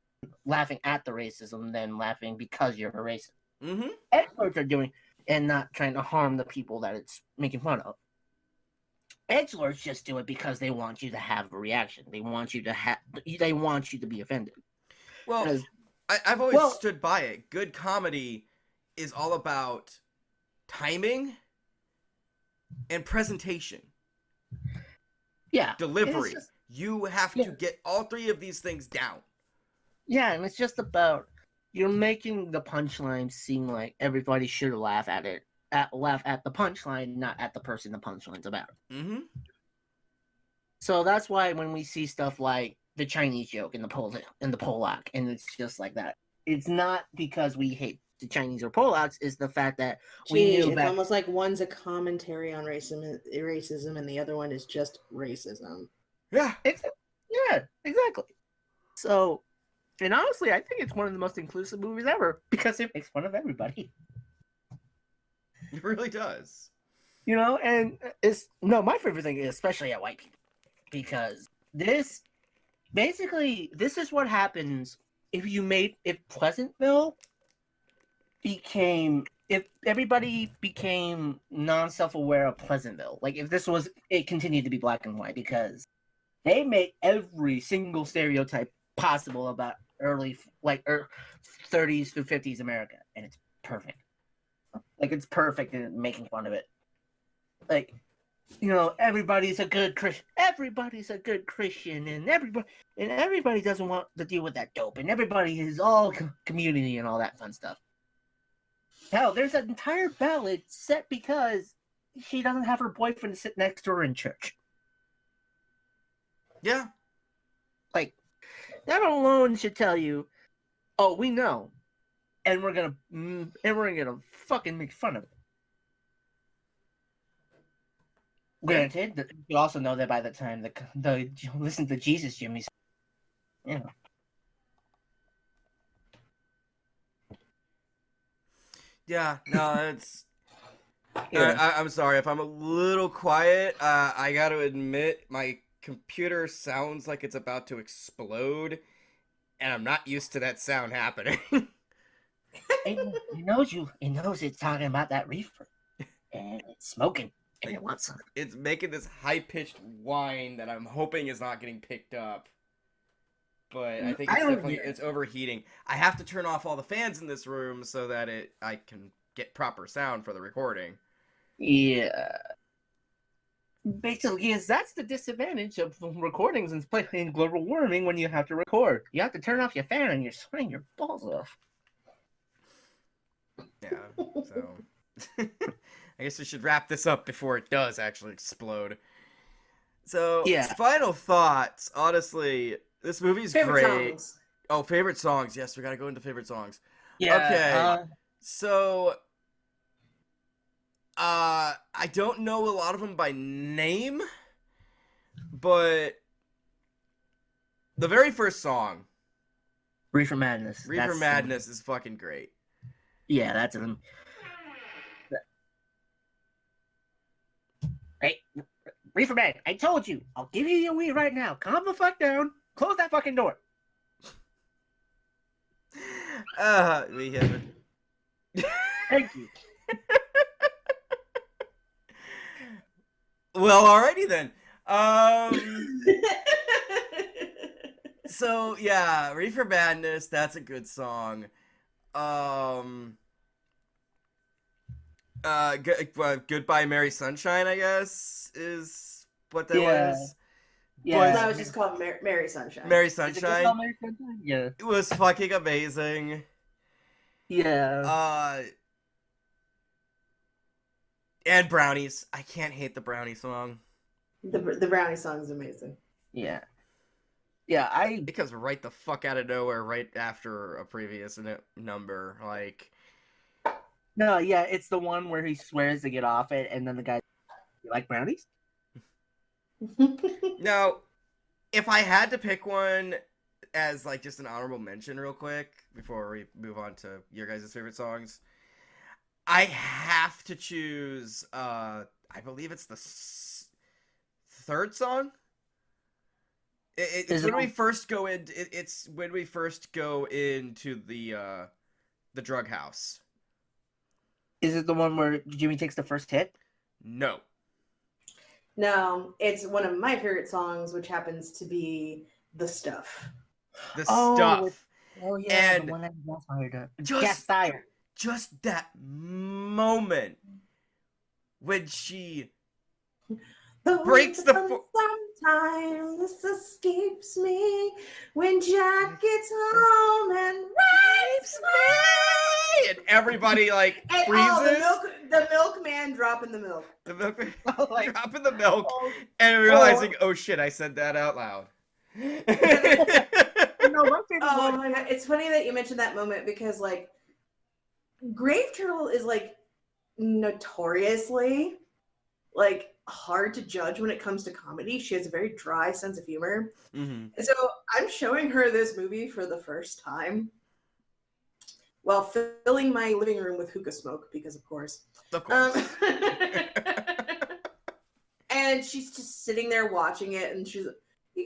at the racism, then laughing because you're a racist. Mm-hmm. Edgelords are doing, and not trying to harm the people that it's making fun of. Edgelords just do it because they want you to have a reaction. They want you to be offended. Well, I've always stood by it. Good comedy is all about timing and presentation. Yeah. Delivery. You have to get all three of these things down. Yeah, and it's just about, you're making the punchline seem like everybody should laugh at it. Laugh at the punchline, not at the person the punchline's about. Mm-hmm. So that's why when we see stuff like the Chinese joke in the Polak, and it's just like that. It's not because we hate the Chinese or Polacks, it's the fact that it's almost like one's a commentary on racism and the other one is just racism. Yeah. Yeah, exactly. So, and honestly, I think it's one of the most inclusive movies ever because it makes fun of everybody. It really does. And my favorite thing is especially at white people, because this is what happens if Pleasantville if everybody became non-self-aware of Pleasantville, like if it continued to be black and white, because they make every single stereotype possible about early 30s through 50s America, and it's perfect. Like, it's perfect in making fun of it. Like, everybody's a good Christian. Everybody's a good Christian, and everybody doesn't want to deal with that dope, and everybody is all community and all that fun stuff. Hell, there's an entire ballad set because she doesn't have her boyfriend sit next to her in church. Yeah. Like, that alone should tell you, oh, we know, and we're gonna fucking make fun of it. Granted, you also know that by the time the listen to Jesus, Jimmy's, Yeah, no, it's. I'm sorry if I'm a little quiet. I got to admit, my computer sounds like it's about to explode, and I'm not used to that sound happening. It knows it's talking about that reefer, and it's smoking, and it wants some. It's making this high-pitched whine that I'm hoping is not getting picked up. But I think it's overheating. I have to turn off all the fans in this room so that I can get proper sound for the recording. Yeah. Basically, that's the disadvantage of recordings and global warming when you have to record. You have to turn off your fan and you're sweating your balls off. Yeah, so I guess we should wrap this up before it does actually explode. So, Yeah. final thoughts. Honestly, this movie's Favorite great. songs. Oh, favorite songs. Yes, we gotta go into favorite songs. Yeah. Okay. So, I don't know a lot of them by name, but the very first song, Reefer Madness. Reefer That's Madness, is fucking great. Yeah, that's him. Hey, Reefer Man, I told you. I'll give you your weed right now. Calm the fuck down. Close that fucking door. We have it. Thank you. Well, alrighty then. So yeah, Reefer Madness, that's a good song. Goodbye Mary Sunshine, I guess, is what that Yeah. was. Yeah. That was just called Mary Sunshine. Mary Is it just Sunshine. called Mary Sunshine? Yeah. It was fucking amazing. Yeah. And Brownies. I can't hate the Brownie song. The Brownie song is amazing. Yeah. Yeah, It comes right the fuck out of nowhere right after a previous number. Like, No, yeah, it's the one where he swears to get off it, and then the guy, you like brownies? now, if I had to pick one as like just an honorable mention real quick before we move on to your guys' favorite songs, I have to choose, I believe it's the third song? It's when we first go in. It's when we first go into the drug house. Is it the one where Jimmy takes the first hit? No. No, it's one of my favorite songs, which happens to be The Stuff. The Oh, stuff. Oh yeah, And the one that gas fired. just- Gas fire. Just that moment when she breaks the Sometimes this escapes me when Jack gets home and rapes me. and everybody like And freezes. the milkman dropping the milk. The milk Like, dropping the milk oh, and realizing, oh shit, I said that out loud. no, my favorite Oh one. my god, it's funny that you mentioned that moment because like Graveturtle is like notoriously like hard to judge when it comes to comedy. She has a very dry sense of humor. Mm-hmm. And so I'm showing her this movie for the first time while filling my living room with hookah smoke because of course. Of course. And she's just sitting there watching it and you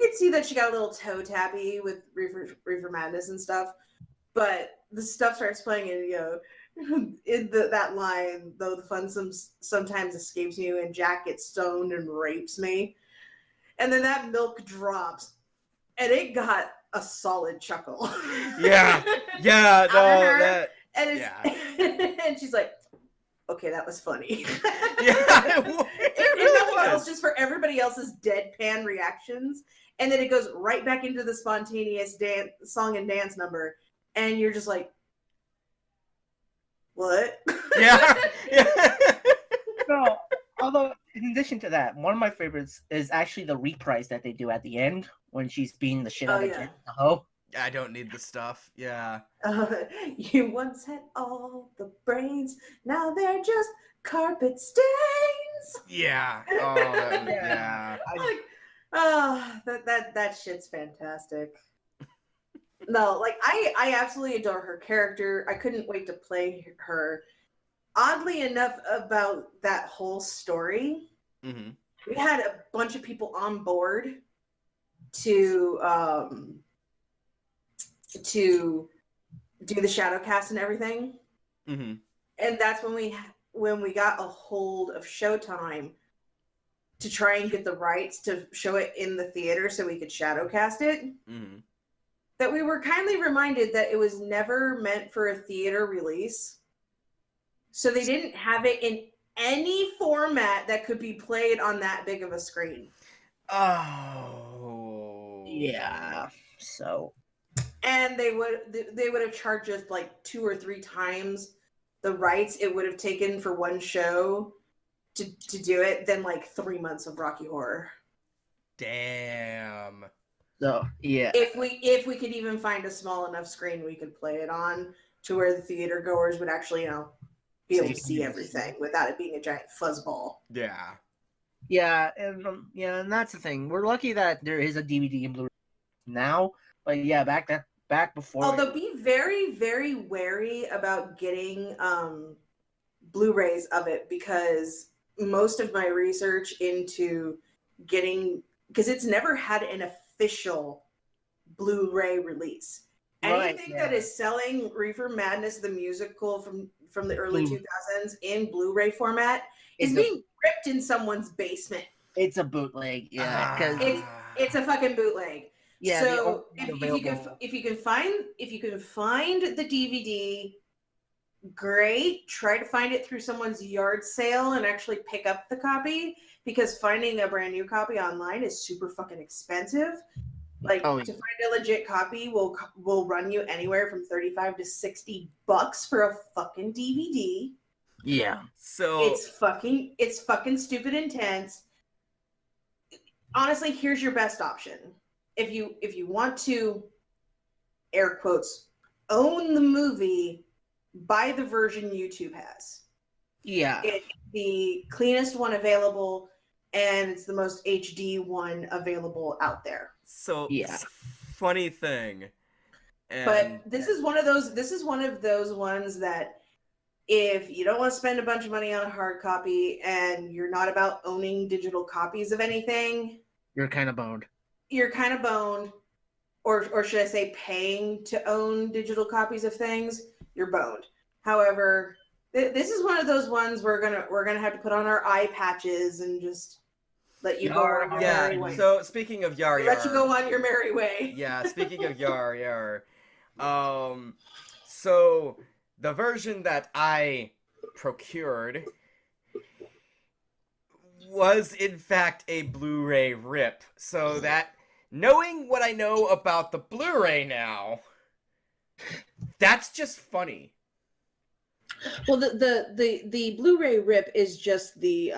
can see that she got a little toe tappy with Reefer Madness and stuff, but the stuff starts playing and in that line, though the fun sometimes escapes me and Jack gets stoned and rapes me, and then that milk drops and it got a solid chuckle. Yeah, no, that. And it's, Yeah. and she's like, okay, that was funny. Yeah, it If nothing else, was. just for everybody else's deadpan reactions, and then it goes right back into the spontaneous song and dance number, and you're just like, what? Yeah. No, although in addition to that, one of my favorites is actually the reprise that they do at the end when she's beating the shit out of yeah. Kid. Oh, I don't need the stuff. Yeah. You once had all the brains, now they're just carpet stains. Yeah. Oh, yeah. Like, oh, that shit's fantastic. No, like I absolutely adore her character. I couldn't wait to play her. Oddly enough, about that whole story, Mm-hmm. we had a bunch of people on board to do the shadow cast and everything, Mm-hmm. and that's when we got a hold of Showtime to try and get the rights to show it in the theater so we could shadow cast it. Mm-hmm. That we were kindly reminded that it was never meant for a theater release. So they didn't have it in any format that could be played on that big of a screen. Oh. yeah. So And they would have charged us like 2 or 3 times the rights it would have taken for one show to do it than like 3 months of Rocky Horror. Damn. So yeah, If we could even find a small enough screen we could play it on to where the theater goers would actually, be able to see everything without it being a giant fuzzball. Yeah. yeah, and that's the thing. We're lucky that there is a DVD and Blu-ray now, but yeah, back before. Although be very, very wary about getting Blu-rays of it, because most of my research into getting, because it's never had an official Blu-ray release. Anything that is selling Reefer Madness the musical from the early 2000s in Blu-ray format is being ripped in someone's basement. It's a bootleg, yeah, because It's a fucking bootleg. yeah. So if you can find the DVD, great. Try to find it through someone's yard sale and actually pick up the copy, because finding a brand new copy online is super fucking expensive. Like, to find a legit copy will run you anywhere from $35 to $60 for a fucking DVD. Yeah. So It's fucking stupid intense. Honestly, here's your best option. If you want to, air quotes, own the movie, buy the version YouTube has. Yeah. It's the cleanest one available, and it's the most HD one available out there. So yeah. Funny thing. But this is one of those ones that, if you don't want to spend a bunch of money on a hard copy and you're not about owning digital copies of anything, You're kind of boned. Or should I say paying to own digital copies of things, you're boned. However, this is one of those ones we're gonna have to put on our eye patches and just let you go on your merry way. So speaking of yar yar, let you go on your merry way. Yeah, speaking of yar yar, so the version that I procured was in fact a Blu-ray rip. So that, knowing what I know about the Blu-ray now, that's just funny. Well, the Blu-ray rip is just the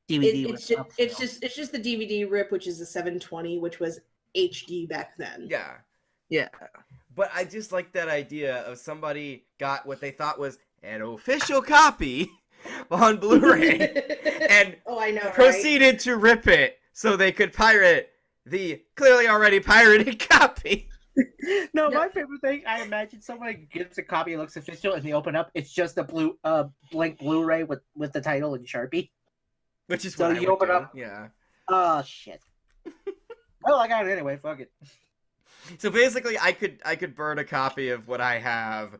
DVD. it's just the DVD rip, which is the 720, which was HD back then. Yeah. Yeah. But I just like that idea of somebody got what they thought was an official copy on Blu-ray and I know, proceeded to rip it so they could pirate the clearly already pirated copy. No, my favorite thing, I imagine somebody gets a copy, it looks official, and they open up, it's just a blank Blu-ray with the title in Sharpie. Which is so what you I would open do. up. Yeah. Oh shit. Well, I got it anyway. Fuck it. So basically, I could burn a copy of what I have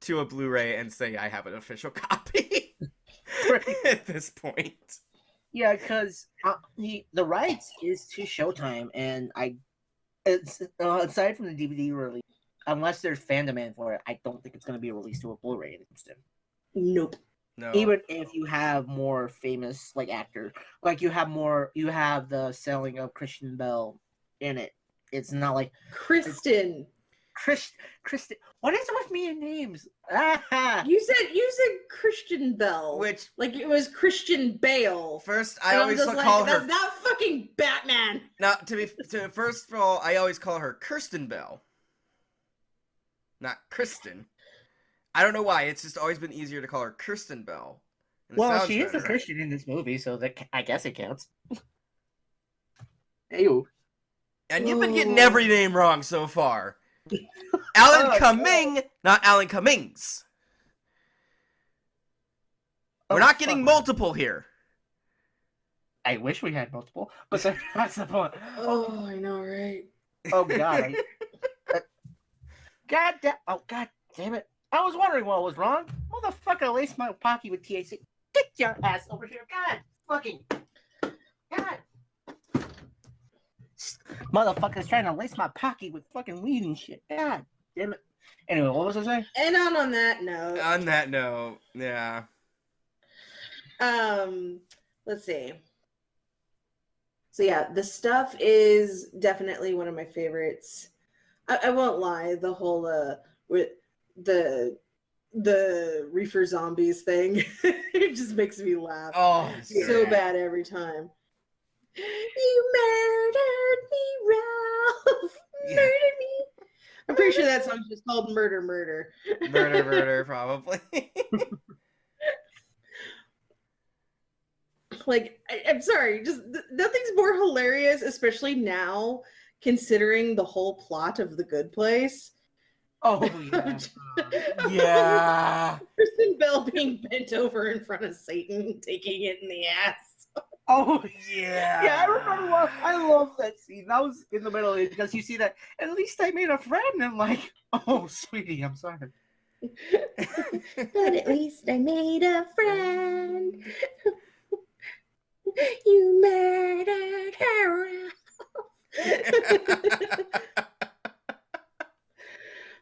to a Blu-ray and say I have an official copy at this point. Yeah, because the rights is to Showtime, and it's aside from the DVD release, unless there's fan demand for it, I don't think it's going to be released to a Blu-ray instant. Nope. No. Even if you have more famous actor, like you have the selling of Christian Bale in it. It's not like Kristen. What is it with me and names? You said Christian Bell, Which, like it was Christian Bale. First, I always call her. That's not fucking Batman. Now, first of all, I always call her Kirsten Bell, not Kristen. I don't know why. It's just always been easier to call her Kirsten Bell. Well, she is a Christian in this movie, so I guess it counts. Ew. And you've been getting every name wrong so far. Alan Cumming, not Alan Cummings. We're not getting multiple here. I wish we had multiple, but that's the point. Oh, I know, right? Oh god. God damn it. I was wondering what was wrong. Motherfucker, I laced my pocket with THC. Get your ass over here. God. Motherfucker's trying to lace my pocket with fucking weed and shit. God damn it. Anyway, what was I saying? And on that note. Yeah. Let's see. So yeah, the stuff is definitely one of my favorites. I won't lie, the whole with the the Reefer Zombies thing. It just makes me laugh Oh, so yeah. bad every time. You murdered me, Ralph. Yeah. Murdered me. I'm pretty sure that song's just called Murder Murder. Murder, probably. Like, I'm sorry, just nothing's more hilarious, especially now, considering the whole plot of The Good Place. Oh yeah. Yeah. Kristen Bell being bent over in front of Satan, taking it in the ass. Oh Yeah. yeah, I remember. I love that scene. That was in the middle because you see that. At least I made a friend, and like, oh sweetie, I'm sorry. But at least I made a friend. You murdered her.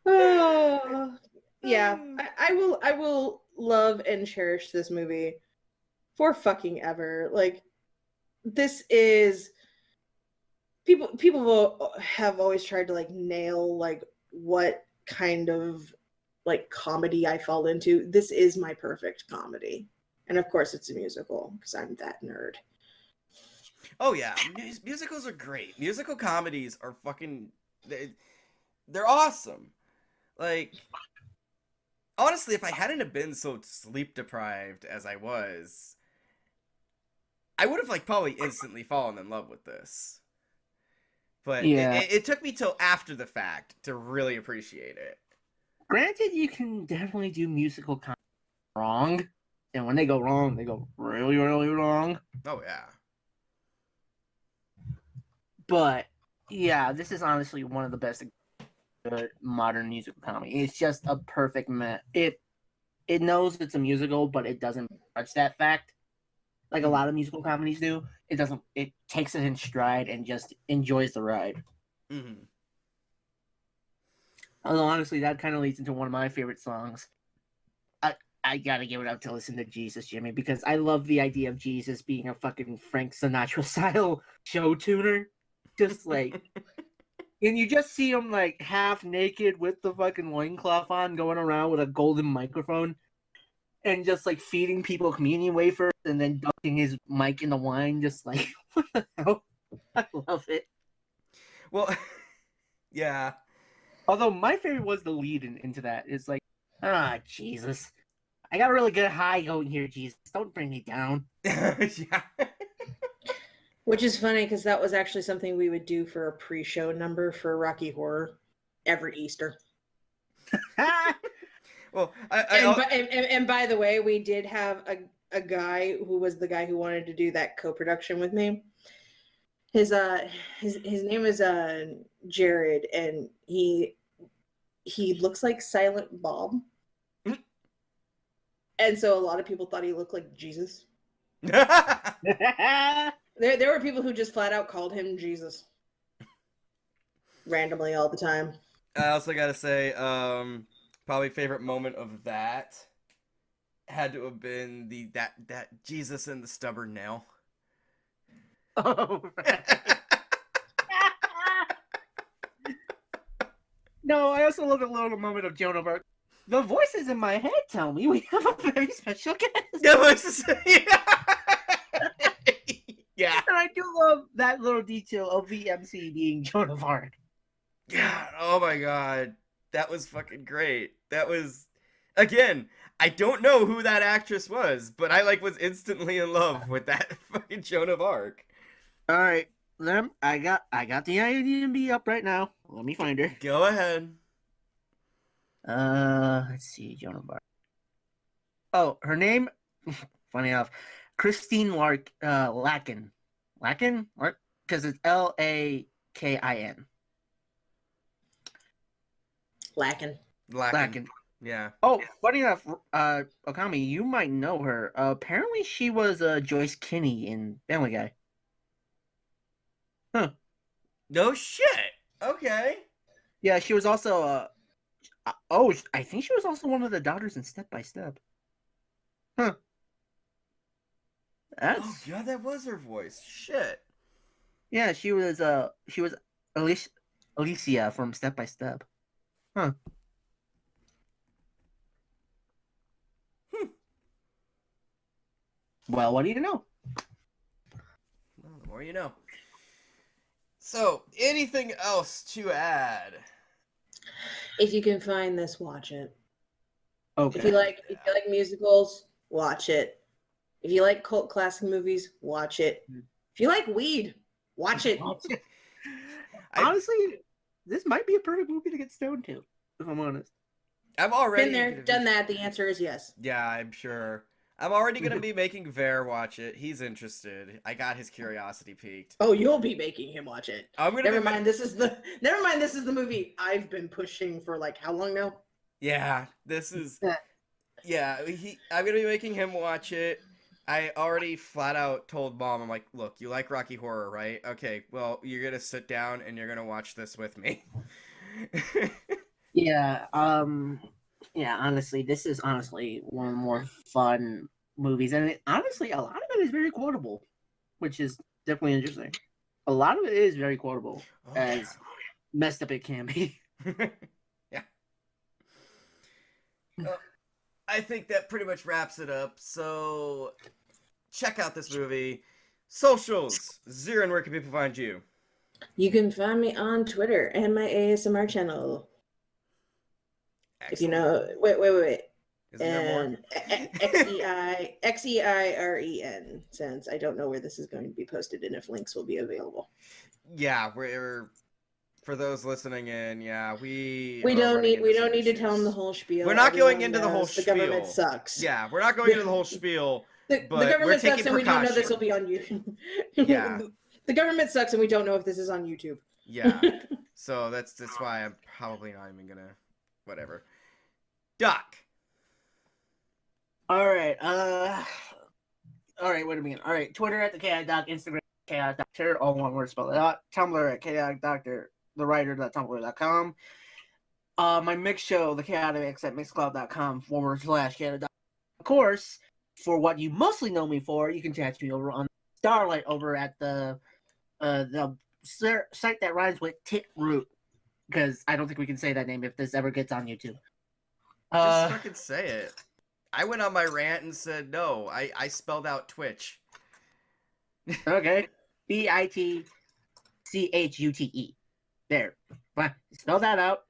Oh, yeah. I will love and cherish this movie for fucking ever. Like, this is people have always tried to like nail like what kind of like comedy I fall into. This is my perfect comedy. And of course it's a musical because I'm that nerd. Oh yeah, musicals are great. Musical comedies are fucking they're awesome. Like, honestly, if I hadn't have been so sleep deprived as I was, I would have like probably instantly fallen in love with this. But Yeah. it took me till after the fact to really appreciate it. Granted, you can definitely do musical comedy wrong, and when they go wrong, they go really, really wrong. Oh yeah. But yeah, this is honestly one of the best modern musical comedy. It's just a perfect match. It knows it's a musical, but it doesn't touch that fact like a lot of musical comedies do. It doesn't. It takes it in stride and just enjoys the ride. Mm-hmm. Although honestly, that kind of leads into one of my favorite songs. I gotta give it up to Listen to Jesus, Jimmy, because I love the idea of Jesus being a fucking Frank Sinatra style show tuner. Just like, and you just see him like half naked with the fucking loincloth on, going around with a golden microphone, and just like feeding people communion wafers, and then dunking his mic in the wine. Just like, what the hell? I love it. Well, yeah. Although my favorite was the lead into that. It's like, Jesus, I got a really good high going here, Jesus. Don't bring me down. Yeah. Which is funny because that was actually something we would do for a pre-show number for Rocky Horror every Easter. Well, and by the way, we did have a guy who was the guy who wanted to do that co-production with me. His name is Jared, and he looks like Silent Bob. And so a lot of people thought he looked like Jesus. There were people who just flat out called him Jesus. Randomly all the time. I also gotta say, probably favorite moment of that had to have been that Jesus and the stubborn nail. Oh, right. No, I also love the little moment of Joan of Arc. The voices in my head tell me we have a very special guest. Yeah. And I do love that little detail of the MC being Joan of Arc. Yeah. Oh my god. That was fucking great. That was, again, I don't know who that actress was, but I was instantly in love with that fucking Joan of Arc. All right, Lem, I got the IMDb up right now. Let me find her. Go ahead. Let's see, Joan of Arc. Oh, her name, funny enough, Christine Lakin. Lakin? Because it's Lakin. Lakin. Yeah. Oh, funny enough, Ookami, you might know her. Apparently, she was Joyce Kinney in Family Guy. Huh. No shit. Okay. Yeah, she was also. I think she was also one of the daughters in Step by Step. Huh. That's. Oh god, that was her voice. Shit. Yeah, she was Alicia from Step by Step. Huh. Well, what do you know? Well, the more you know. So, anything else to add? If you can find this, watch it. Okay. If you like musicals, watch it. If you like cult classic movies, watch it. If you like weed, watch it. Honestly, this might be a perfect movie to get stoned to, if I'm honest. I'm already Been there, done that. The answer is yes. Yeah, I'm sure. I'm already gonna be making Ver watch it. He's interested. I got his curiosity piqued. Oh, you'll be making him watch it. I'm gonna Never be mind. This is the movie I've been pushing for like how long now? Yeah, this is. Yeah, I'm gonna be making him watch it. I already flat out told Mom, I'm like, look, you like Rocky Horror, right? Okay, well, you're gonna sit down and you're gonna watch this with me. Yeah, honestly, this is honestly one of the more fun movies, and honestly, a lot of it is very quotable, which is definitely interesting. A lot of it is very quotable, as messed up it can be. Yeah. Well, I think that pretty much wraps it up. So, check out this movie. Socials. Xeiren, where can people find you? You can find me on Twitter and my ASMR channel. Excellent. If you know, wait. Isn't there more? And Xeiren, since I don't know where this is going to be posted and if links will be available. Yeah, we're for those listening in. Yeah, we don't need to tell them the whole spiel. We're not going Everyone into the whole knows spiel. The government sucks. Yeah, we're not going into the whole spiel. The but government we're sucks, taking and we don't know this precaution. will be on YouTube. Yeah. The government sucks, and we don't know if this is on YouTube. Yeah, so that's why I'm probably not even gonna whatever. Doc. All right, wait a minute. All right, Twitter at the Chaotic Doc, Instagram Chaotic Doctor, all one word spelled out. Tumblr at Chaotic Doctor, the writer.tumblr.com. My mix show, the Chaotic Mix at mixcloud.com/Chaotic Doctor. Of course, for what you mostly know me for, you can catch me over on Starlight over at the site that rhymes with Tit Root, because I don't think we can say that name if this ever gets on YouTube. Just fucking say it. I went on my rant and said no. I spelled out Twitch. Okay. BITCHUTE. There. Spell that out.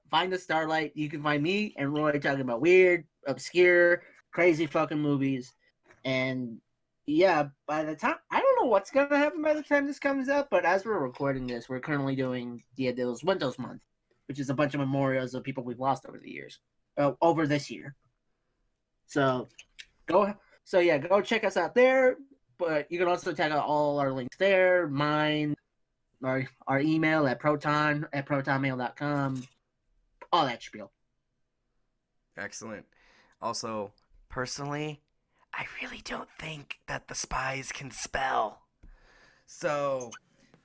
Find the Starlight. You can find me and Roy talking about weird, obscure, crazy fucking movies. And yeah, by the time, I don't know what's going to happen by the time this comes up, but as we're recording this, we're currently doing Dia de los Muertos month, which is a bunch of memorials of people we've lost over the years, over this year. So go check us out there. But you can also check out all our links there. Mine, our email at protonmail.com, all that spiel. Excellent. Also, personally, I really don't think that the spies can spell. So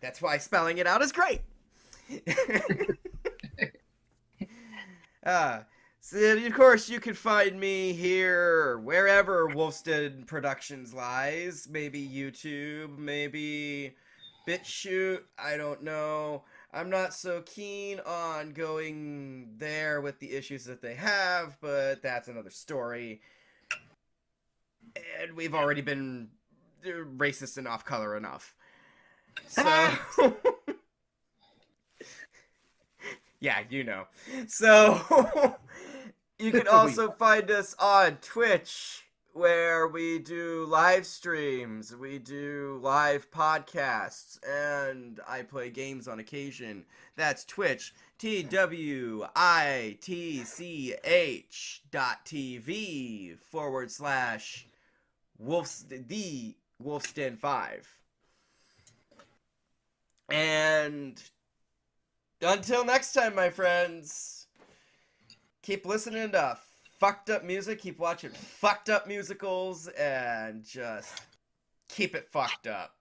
that's why spelling it out is great. So of course you can find me here, wherever Wolfstead Productions lies. Maybe YouTube, maybe BitChute, I don't know. I'm not so keen on going there with the issues that they have, but that's another story. And we've already been racist and off-color enough. So... yeah, you know. So... You can also find us on Twitch, where we do live streams, we do live podcasts, and I play games on occasion. That's Twitch, twitch.tv/Wolfsden5. And until next time, my friends. Keep listening to fucked up music, keep watching fucked up musicals, and just keep it fucked up.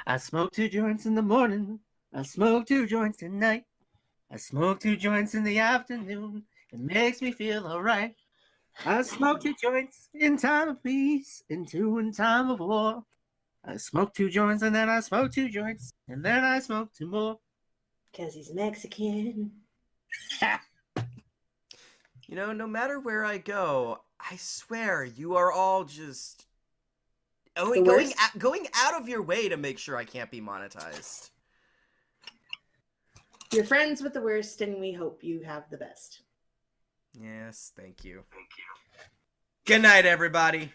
I smoke 2 joints in the morning. I smoke 2 joints at night. I smoke 2 joints in the afternoon. It makes me feel alright. I smoke 2 joints in time of peace and 2 in time of war. I smoke 2 joints and then I smoke 2 joints and then I smoke 2 more. Because he's Mexican. You know, no matter where I go, I swear you are all just going out of your way to make sure I can't be monetized. You're friends with the worst, and we hope you have the best. Yes, thank you. Good night, everybody.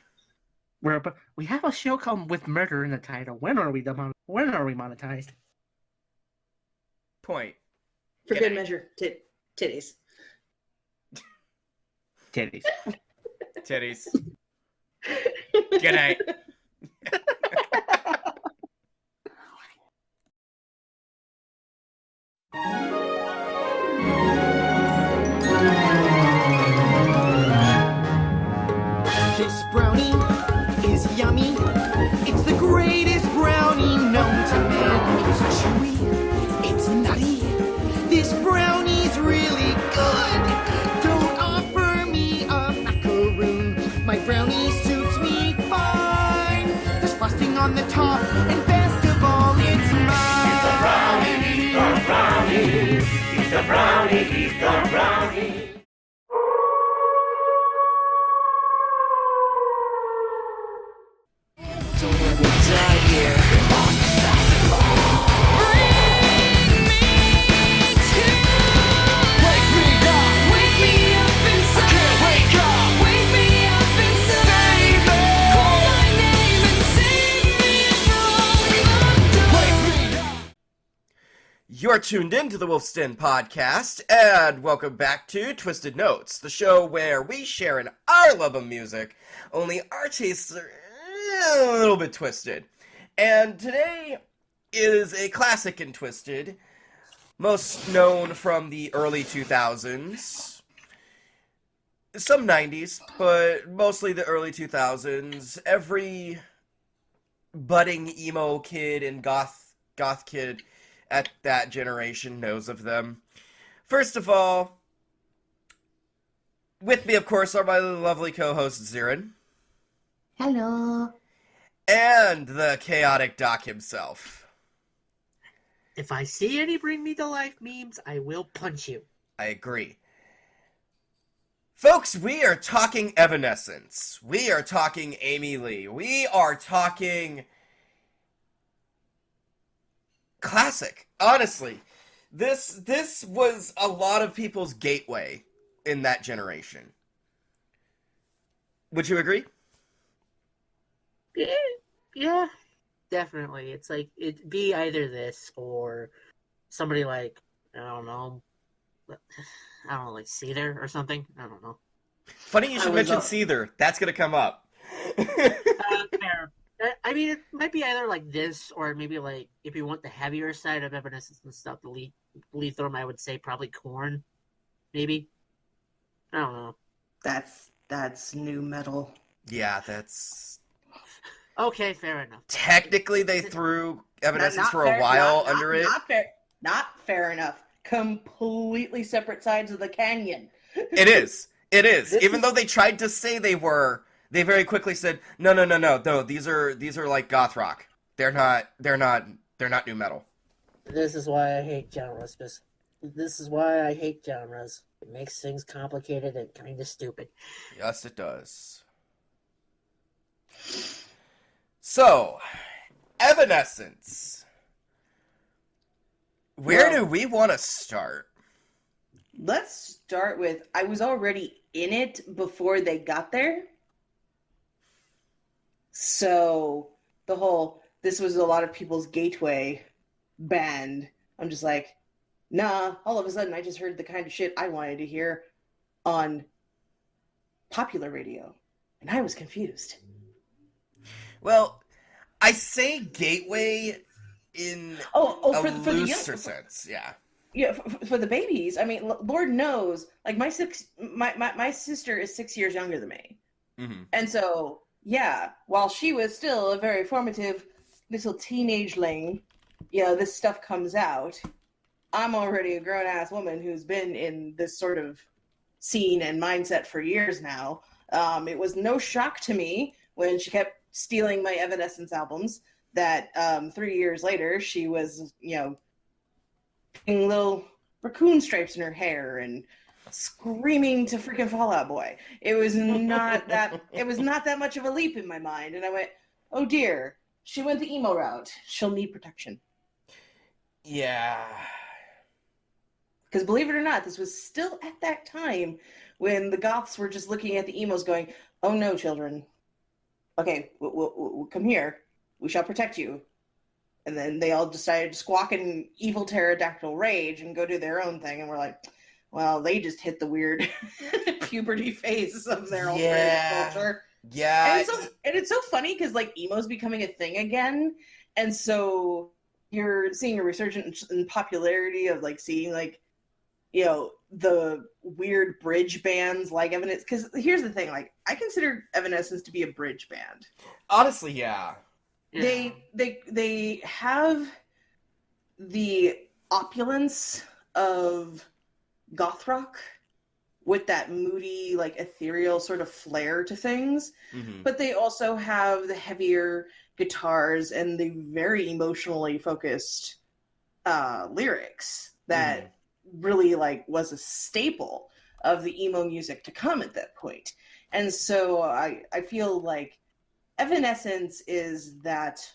We have a show called With Murder in the title. When are we monetized? Point. For good measure, titties. Titties. Titties. Good night. This brownie is yummy. It's the greatest brownie known to man. It's chewy. It's nutty. This brownie's really good. Don't offer me a macaroon. My brownie suits me fine. There's frosting on the top, and best of all, it's mine. He's the brownie. He's the brownie. He's the brownie. He's the brownie. You're tuned into the Wolf's Den podcast, and welcome back to Twisted Notes, the show where we share in our love of music, only our tastes are a little bit twisted. And today is a classic in Twisted, most known from the early 2000s, some 90s, but mostly the early 2000s. Every budding emo kid and goth kid at that generation knows of them. First of all, with me, of course, are my lovely co-hosts, Xeiren. Hello. And the chaotic Doc himself. If I see any Bring Me to Life memes, I will punch you. I agree. Folks, we are talking Evanescence. We are talking Amy Lee. We are talking classic. Honestly, this was a lot of people's gateway in that generation. Would you agree? Yeah, definitely. It's like it'd be either this or somebody like I don't know, like Seether or something. I don't know. Funny you should mention Seether. That's gonna come up. Fair. I mean, it might be either like this or maybe like if you want the heavier side of Evanescence and stuff, the Lethrum, I would say probably Korn, maybe. I don't know. That's new metal. Yeah, that's... Okay, fair enough. Technically, they threw Evanescence for a while under it. Not fair enough. Completely separate sides of the canyon. It is. Even though they tried to say they were, they very quickly said, no, these are like goth rock. They're not new metal. This is why I hate genres. This is why I hate genres. It makes things complicated and kind of stupid. Yes, it does. So, Evanescence. Where do we want to start? Let's start with, I was already in it before they got there. So, this was a lot of people's gateway band. I'm just like, nah, all of a sudden I just heard the kind of shit I wanted to hear on popular radio. And I was confused. Well, I say gateway in for the looser sense, yeah. Yeah, for the babies, I mean, Lord knows, like my sister is 6 years younger than me. Mm-hmm. And so, yeah, while she was still a very formative little teenageling, this stuff comes out. I'm already a grown-ass woman who's been in this sort of scene and mindset for years now. It was no shock to me when she kept stealing my Evanescence albums that 3 years later she was, little raccoon stripes in her hair and screaming to freaking Fall Out Boy. It was not that much of a leap in my mind. And I went, oh dear, she went the emo route. She'll need protection. Yeah. Because believe it or not, this was still at that time when the goths were just looking at the emos going, oh no, children. Okay, we'll come here. We shall protect you. And then they all decided to squawk in evil pterodactyl rage and go do their own thing. And we're like, well, they just hit the weird puberty phase of their alternative culture. Yeah. And it's so funny because, like, emo's becoming a thing again. And so you're seeing a resurgence in popularity of, like, seeing, like, you know, the weird bridge bands like Evanescence. Because here's the thing, like, I consider Evanescence to be a bridge band. Honestly, yeah. They have the opulence of goth rock with that moody, like, ethereal sort of flair to things, but they also have the heavier guitars and the very emotionally focused lyrics that really, like, was a staple of the emo music to come at that point. And so I feel like Evanescence is that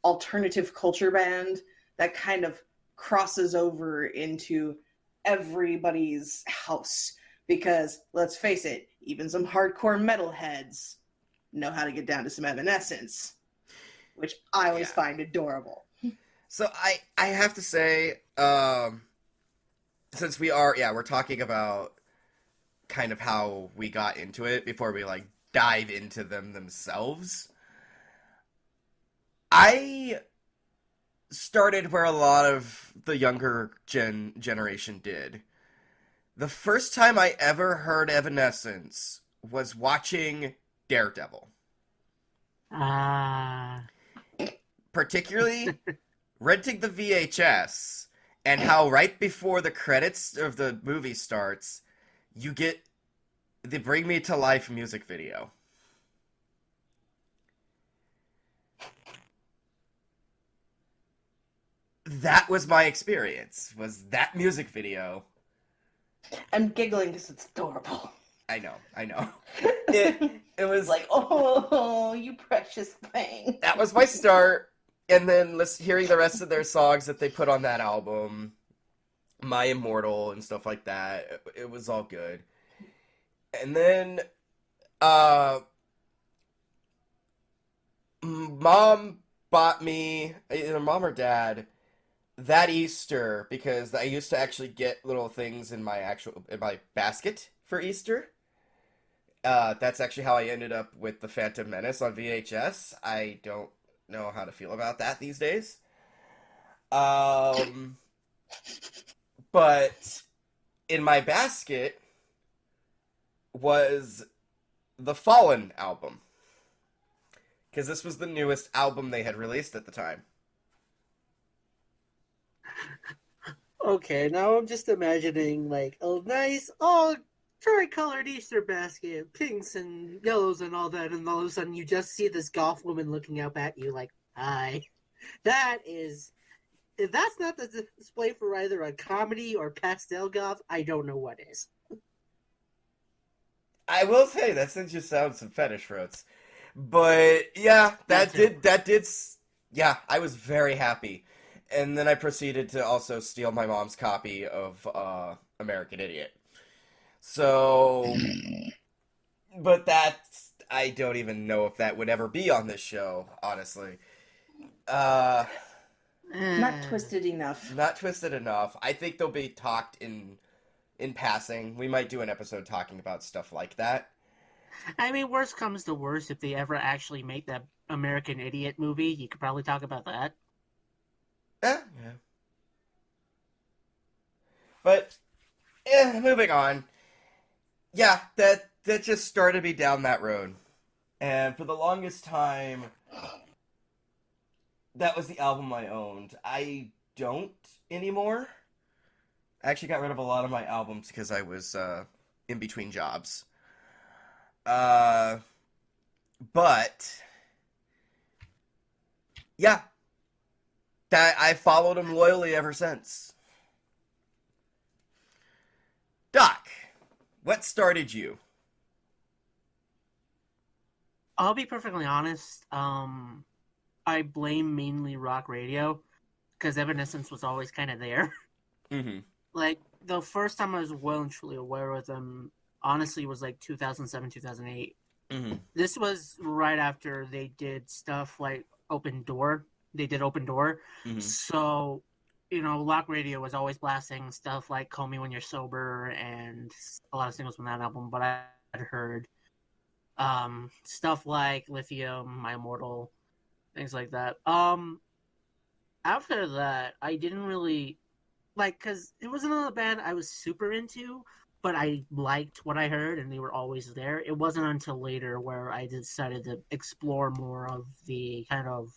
alternative culture band that kind of crosses over into everybody's house. Because, let's face it, even some hardcore metalheads know how to get down to some Evanescence, which I always find adorable. So I have to say, since we're talking about kind of how we got into it before we, like, dive into them themselves, I started where a lot of the younger generation did. The first time I ever heard Evanescence was watching Daredevil. Particularly renting the VHS, and how right before the credits of the movie starts, you get the Bring Me to Life music video. That was my experience, was that music video. I'm giggling because it's adorable. I know. It was like, oh, you precious thing. That was my start, and then hearing the rest of their songs that they put on that album, My Immortal and stuff like that, it was all good. And then, Mom bought me, either Mom or Dad, that Easter, because I used to actually get little things in my basket for Easter. That's actually how I ended up with The Phantom Menace on VHS. I don't know how to feel about that these days. But in my basket was the Fallen album, because this was the newest album they had released at the time. Okay, now I'm just imagining, like, a nice, tri-colored Easter basket, pinks and yellows and all that, and all of a sudden you just see this goth woman looking up at you like, hi. If that's not the display for either a comedy or pastel goth, I don't know what is. I will say, that sends you sound some fetish roads. But, yeah, I was very happy. And then I proceeded to also steal my mom's copy of American Idiot. So, but I don't even know if that would ever be on this show, honestly. Not twisted enough. Not twisted enough. I think they'll be talked in passing. We might do an episode talking about stuff like that. I mean, worst comes to worst, if they ever actually make that American Idiot movie, you could probably talk about that. Yeah. But, moving on. Yeah, that just started me down that road. And for the longest time, that was the album I owned. I don't anymore. I actually got rid of a lot of my albums because I was in between jobs. But, yeah. I followed him loyally ever since. What started you? I'll be perfectly honest. I blame mainly rock radio because Evanescence was always kind of there. Mm-hmm. Like the first time I was well and truly aware of them, honestly, was like 2007, 2008. Mm-hmm. This was right after they did stuff like Open Door. They did Open Door. Mm-hmm. So, rock radio was always blasting stuff like Call Me When You're Sober and a lot of singles from that album. But I had heard stuff like Lithium, My Immortal, things like that. After that, I didn't really because it wasn't a band I was super into, but I liked what I heard and they were always there. It wasn't until later where I decided to explore more of the kind of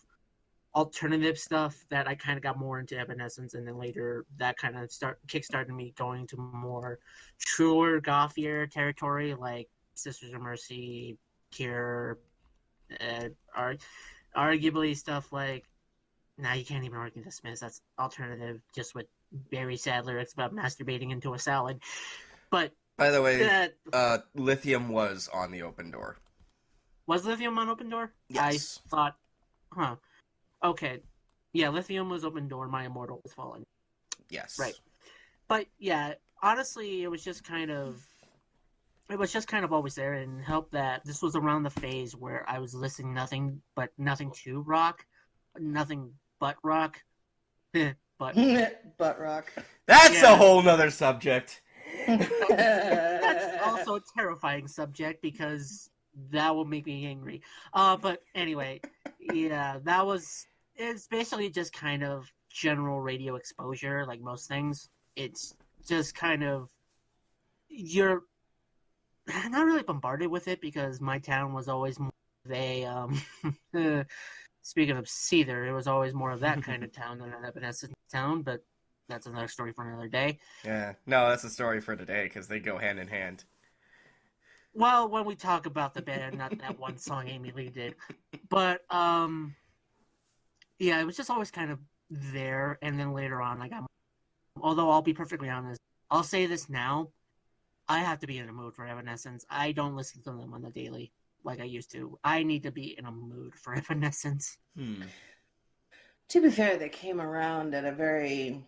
alternative stuff that I kind of got more into Evanescence, and then later that kind of kickstarted me going to more truer, gothier territory like Sisters of Mercy, Cure, arguably stuff like. Now you can't even argue the Smiths. That's alternative, just with very sad lyrics about masturbating into a salad. But by the way, Lithium was on the Open Door. Was Lithium on Open Door? Yes. I thought, okay. Yeah, Lithium was Open Door. My Immortal was Fallen. Yes. Right. But yeah, honestly, it was just kind of always there, and helped that this was around the phase where I was listening nothing to rock, nothing but rock. Butt rock. That's a whole nother subject. That's also a terrifying subject because that will make me angry. But anyway, yeah, it's basically just kind of general radio exposure, like most things. It's just kind of, you're not really bombarded with it because my town was always more of a, speaking of Seether, it was always more of that kind of town than an Evanescence town, but that's another story for another day. Yeah, no, that's a story for today because they go hand in hand. Well, when we talk about the band, not that one song Amy Lee did. But, yeah, it was just always kind of there, and then later on I got more. Although I'll be perfectly honest, I'll say this now, I have to be in a mood for Evanescence. I don't listen to them on the daily like I used to. I need to be in a mood for Evanescence. To be fair, they came around at a very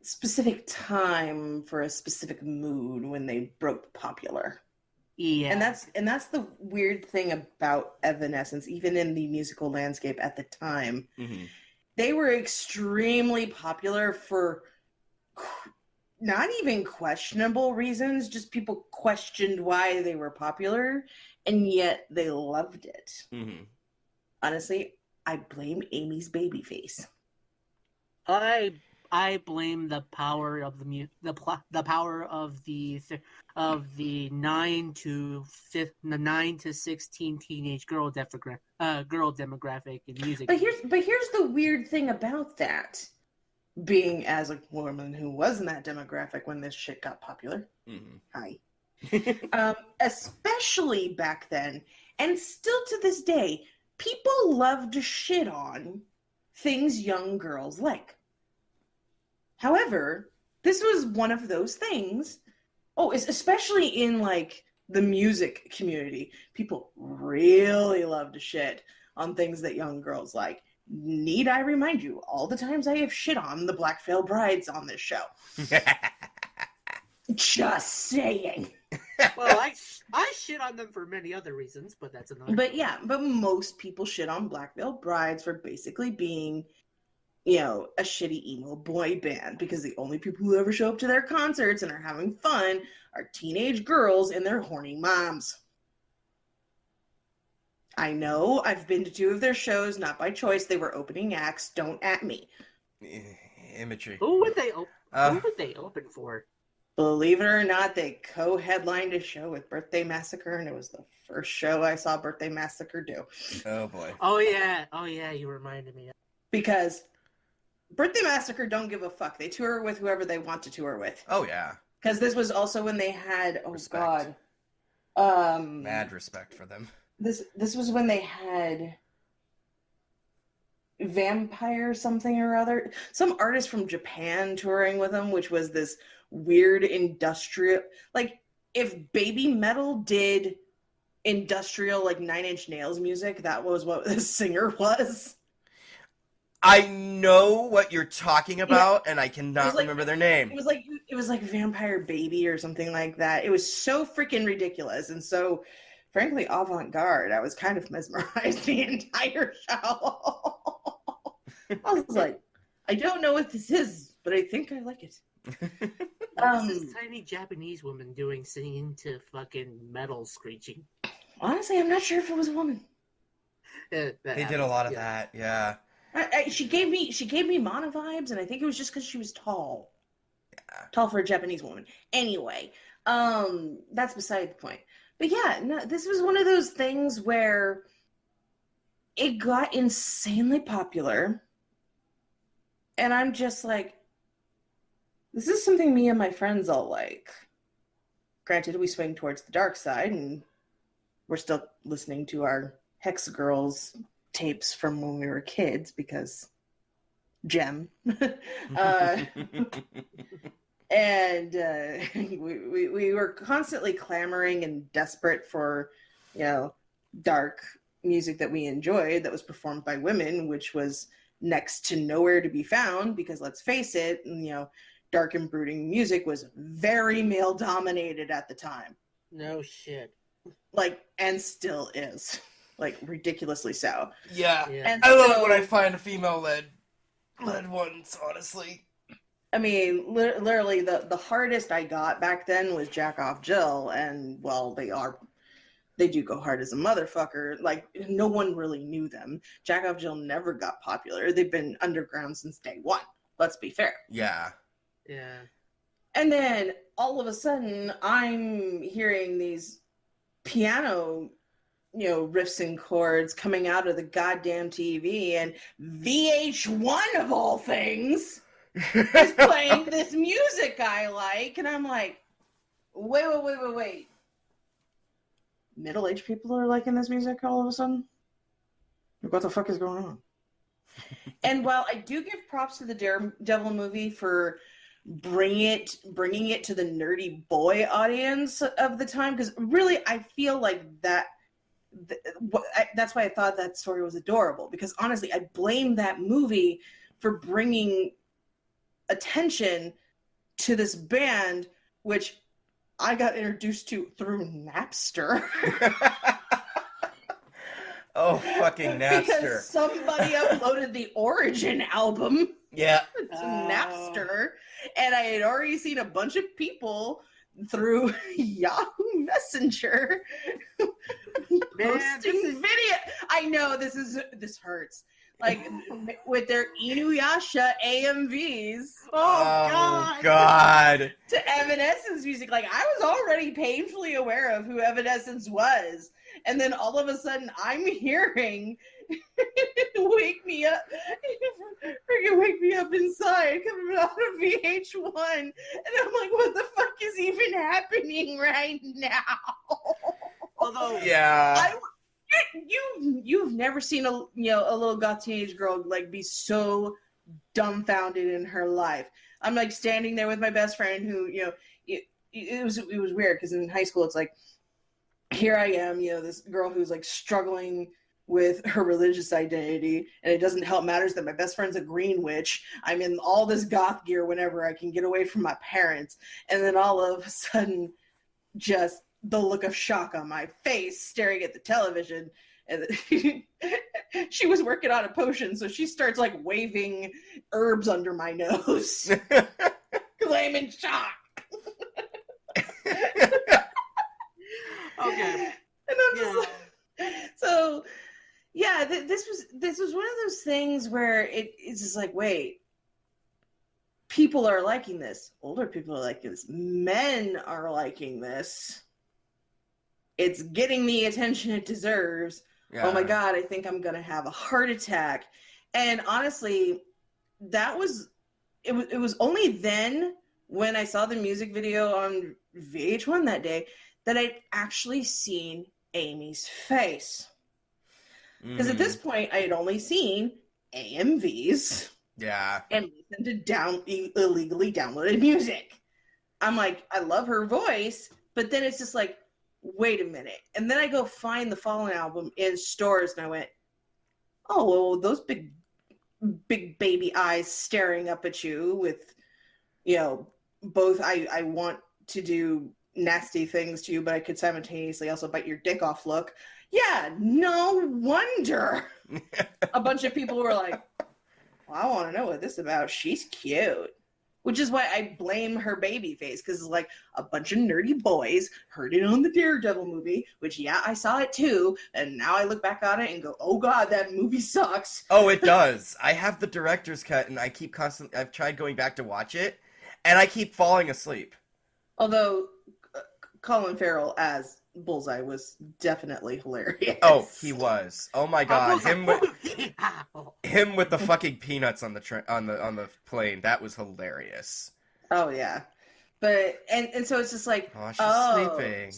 specific time for a specific mood when they broke popular. Yeah. And that's the weird thing about Evanescence, even in the musical landscape at the time. Mm-hmm. They were extremely popular for not even questionable reasons, just people questioned why they were popular, and yet they loved it. Mm-hmm. Honestly, I blame Amy's baby face. I blame the power of the power of the 9 to 16 teenage girl demographic in music. But here's the weird thing about that. Being as a woman who was in that demographic when this shit got popular. Mm-hmm. Hi. Especially back then, and still to this day, people love to shit on things young girls like. However, this was one of those things. Oh, especially in like the music community, people really love to shit on things that young girls like. Need I remind you all the times I have shit on the Black Veil Brides on this show? Just saying. Well, I shit on them for many other reasons, but that's another. But most people shit on Black Veil Brides for basically being, a shitty emo boy band, because the only people who ever show up to their concerts and are having fun are teenage girls and their horny moms. I know, I've been to 2 of their shows, not by choice. They were opening acts. Don't at me. Imagery. Who would they open for? Believe it or not, they co-headlined a show with Birthday Massacre, and it was the first show I saw Birthday Massacre do. Oh, boy. Oh, yeah, you reminded me. Because Birthday Massacre don't give a fuck. They tour with whoever they want to tour with. Oh, yeah. Because this was also when they had, Respect. God. Mad respect for them. This was when they had Vampire something or other. Some artist from Japan touring with them, which was this weird industrial, like, if Baby Metal did industrial, like, Nine Inch Nails music, that was what the singer was. I know what you're talking about, and I cannot like- remember their name. It was like Vampire Baby or something like that. It was so freaking ridiculous and so, frankly, avant-garde. I was kind of mesmerized the entire show. I was like, I don't know what this is, but I think I like it. This tiny Japanese woman singing to fucking metal screeching. Honestly, I'm not sure if it was a woman. They did a lot of that, yeah. She gave me Mana vibes, and I think it was just because she was tall. Yeah. Tall for a Japanese woman. Anyway, that's beside the point. But yeah, no, this was one of those things where it got insanely popular, and I'm just like, this is something me and my friends all like. Granted, we swing towards the dark side, and we're still listening to our Hex Girls tapes from when we were kids because Gem. And we were constantly clamoring and desperate for, dark music that we enjoyed that was performed by women, which was next to nowhere to be found because, let's face it, dark and brooding music was very male dominated at the time. No shit. And still is. Ridiculously so. Yeah. And I love it when I find a female-led ones, honestly. I mean, literally, the hardest I got back then was Jack Off Jill, and, well, they do go hard as a motherfucker. No one really knew them. Jack Off Jill never got popular. They've been underground since day one. Let's be fair. Yeah. Yeah. And then, all of a sudden, I'm hearing these piano riffs and chords coming out of the goddamn TV, and VH1 of all things is playing this music I like, and I'm like, wait. Middle-aged people are liking this music all of a sudden? What the fuck is going on? And while I do give props to the Daredevil movie for bringing it to the nerdy boy audience of the time, because really I feel like that's why I thought that story was adorable, because honestly I blame that movie for bringing attention to this band, which I got introduced to through Napster. Oh, fucking Napster. Because somebody uploaded the Origin album to Napster, and I had already seen a bunch of people through Yahoo Messenger posting video. I know this hurts. With their Inuyasha AMVs. Oh God. To Evanescence music. I was already painfully aware of who Evanescence was. And then all of a sudden I'm hearing Wake Me Up. Freaking Wake Me Up Inside coming out of VH1. And I'm like, what the fuck is even happening right now? Although, yeah. You've never seen a little goth teenage girl be so dumbfounded in her life. I'm standing there with my best friend who it was weird because in high school it's here I am, this girl who's struggling with her religious identity, and it doesn't help matters that my best friend's a green witch. I'm in all this goth gear whenever I can get away from my parents, and then all of a sudden just the look of shock on my face staring at the television, and she was working on a potion, so she starts waving herbs under my nose because I'm in shock. Okay. And I'm just so yeah, this was one of those things where it's just wait, people are liking this, older people are liking this, men are liking this. It's getting the attention it deserves. Yeah. Oh my God, I think I'm going to have a heart attack. And honestly, it was only then when I saw the music video on VH1 that day that I'd actually seen Amy's face. Because at this point, I had only seen AMVs. Yeah. And listened to illegally downloaded music. I'm like, I love her voice, But then it's just like, wait a minute. And then I go find the Fallen album in stores, and I went, oh, well, those big baby eyes staring up at you with, both I want to do nasty things to you, but I could simultaneously also bite your dick off look. Yeah, no wonder a bunch of people were like, well, I want to know what this is about. She's cute. Which is why I blame her baby face, because it's like a bunch of nerdy boys heard it on the Daredevil movie, which, yeah, I saw it too, and now I look back on it and go, oh god, that movie sucks. Oh, it does. I have the director's cut, and I've tried going back to watch it, and I keep falling asleep. Although, Colin Farrell as Bullseye was definitely hilarious. Oh, he was. Oh my god, him with the fucking peanuts on the plane. That was hilarious. Oh yeah, but and so it's just like, she's sleeping.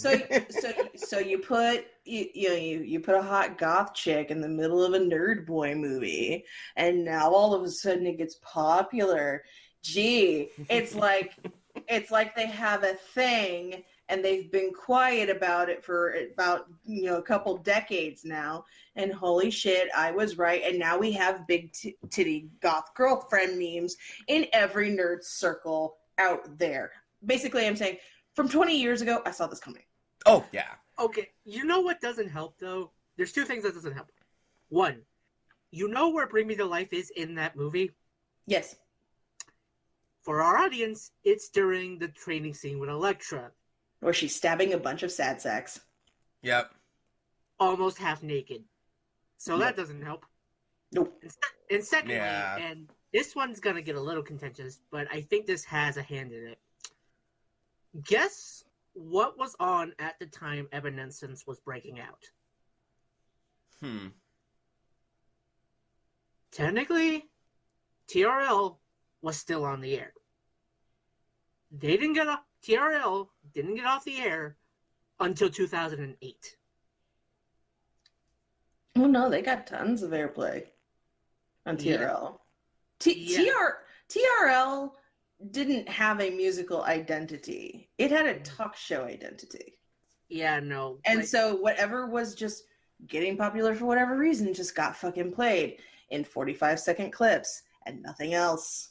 So you put you put a hot goth chick in the middle of a nerd boy movie, and now all of a sudden it gets popular. Gee, it's like they have a thing. And they've been quiet about it for about, a couple decades now. And holy shit, I was right. And now we have big titty goth girlfriend memes in every nerd circle out there. Basically, I'm saying from 20 years ago, I saw this coming. Oh, yeah. Okay, you know what doesn't help, though? There's two things that doesn't help. One, you know where Bring Me to Life is in that movie? Yes. For our audience, it's during the training scene with Elektra. Where she's stabbing a bunch of sad sacks. Yep. Almost half naked. So that doesn't help. Nope. And secondly, and this one's going to get a little contentious, but I think this has a hand in it. Guess what was on at the time Evanescence was breaking out? Technically, TRL was still on the air. TRL didn't get off the air until 2008. Oh no, they got tons of airplay on TRL. TRL didn't have a musical identity. It had a talk show identity. Yeah, no. And so whatever was just getting popular for whatever reason just got fucking played in 45-second clips and nothing else.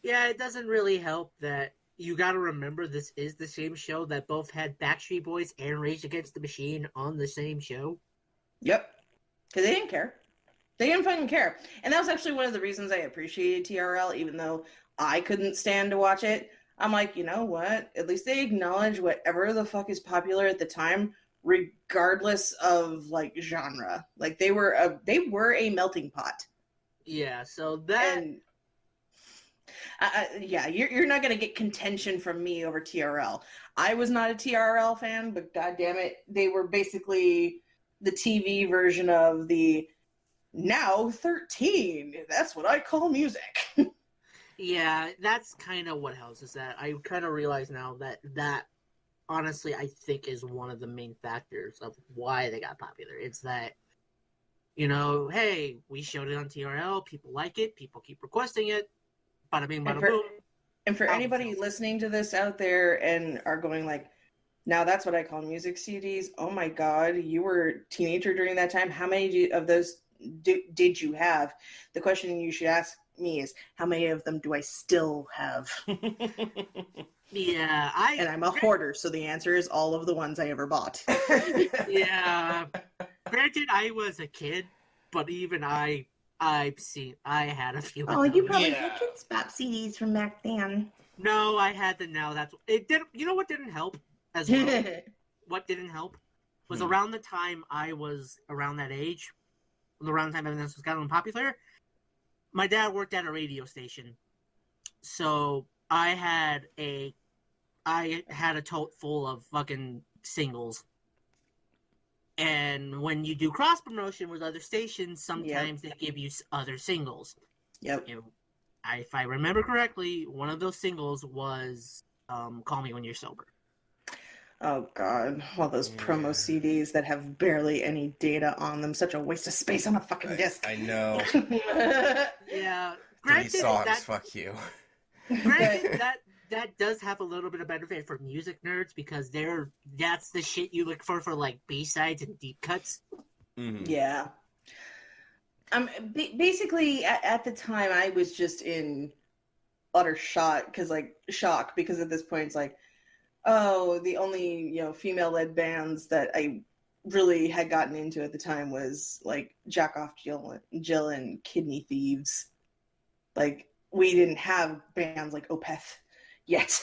Yeah, it doesn't really help that you gotta remember this is the same show that both had Backstreet Boys and Rage Against the Machine on the same show. Yep. Because they didn't care. They didn't fucking care. And that was actually one of the reasons I appreciated TRL, even though I couldn't stand to watch it. I'm like, you know what? At least they acknowledge whatever the fuck is popular at the time, regardless of, genre. Like, they were a melting pot. Yeah, so that... And... you're not going to get contention from me over TRL. I was not a TRL fan, but goddammit, they were basically the TV version of the now 13. That's what I call music. Yeah, that's kind of what houses that. I kind of realize now that honestly, I think is one of the main factors of why they got popular. It's that, hey, we showed it on TRL, people like it, people keep requesting it. Bada bing, bada boom. And for anybody listening to this out there and are going like, now that's what I call music CDs. Oh my God, you were a teenager during that time. How many of those did you have? The question you should ask me is, how many of them do I still have? Yeah, and I'm a hoarder, so the answer is all of the ones I ever bought. Yeah. Granted, I was a kid, but even I had a few. Oh, you probably had Kids Bop CDs from back then. No, I had the now. That's it. Did you know what didn't help as well? What didn't help was around the time I was around that age, around the time Evanescence was gotten popular. My dad worked at a radio station, so I had a tote full of fucking singles. And when you do cross promotion with other stations, sometimes they give you other singles. Yep. If I remember correctly, one of those singles was "Call Me When You're Sober." Oh God, all those promo CDs that have barely any data on them. Such a waste of space on a fucking disc. I know. Yeah. Granted, songs, fuck you. Granted, that does have a little bit of benefit for music nerds because that's the shit you look for like B-sides and deep cuts. Mhm. Yeah. Basically, at the time, I was just in utter shock because at this point, it's like, oh, the only female-led bands that I really had gotten into at the time was like Jack Off Jill and Kidney Thieves. Like, we didn't have bands like Opeth yet.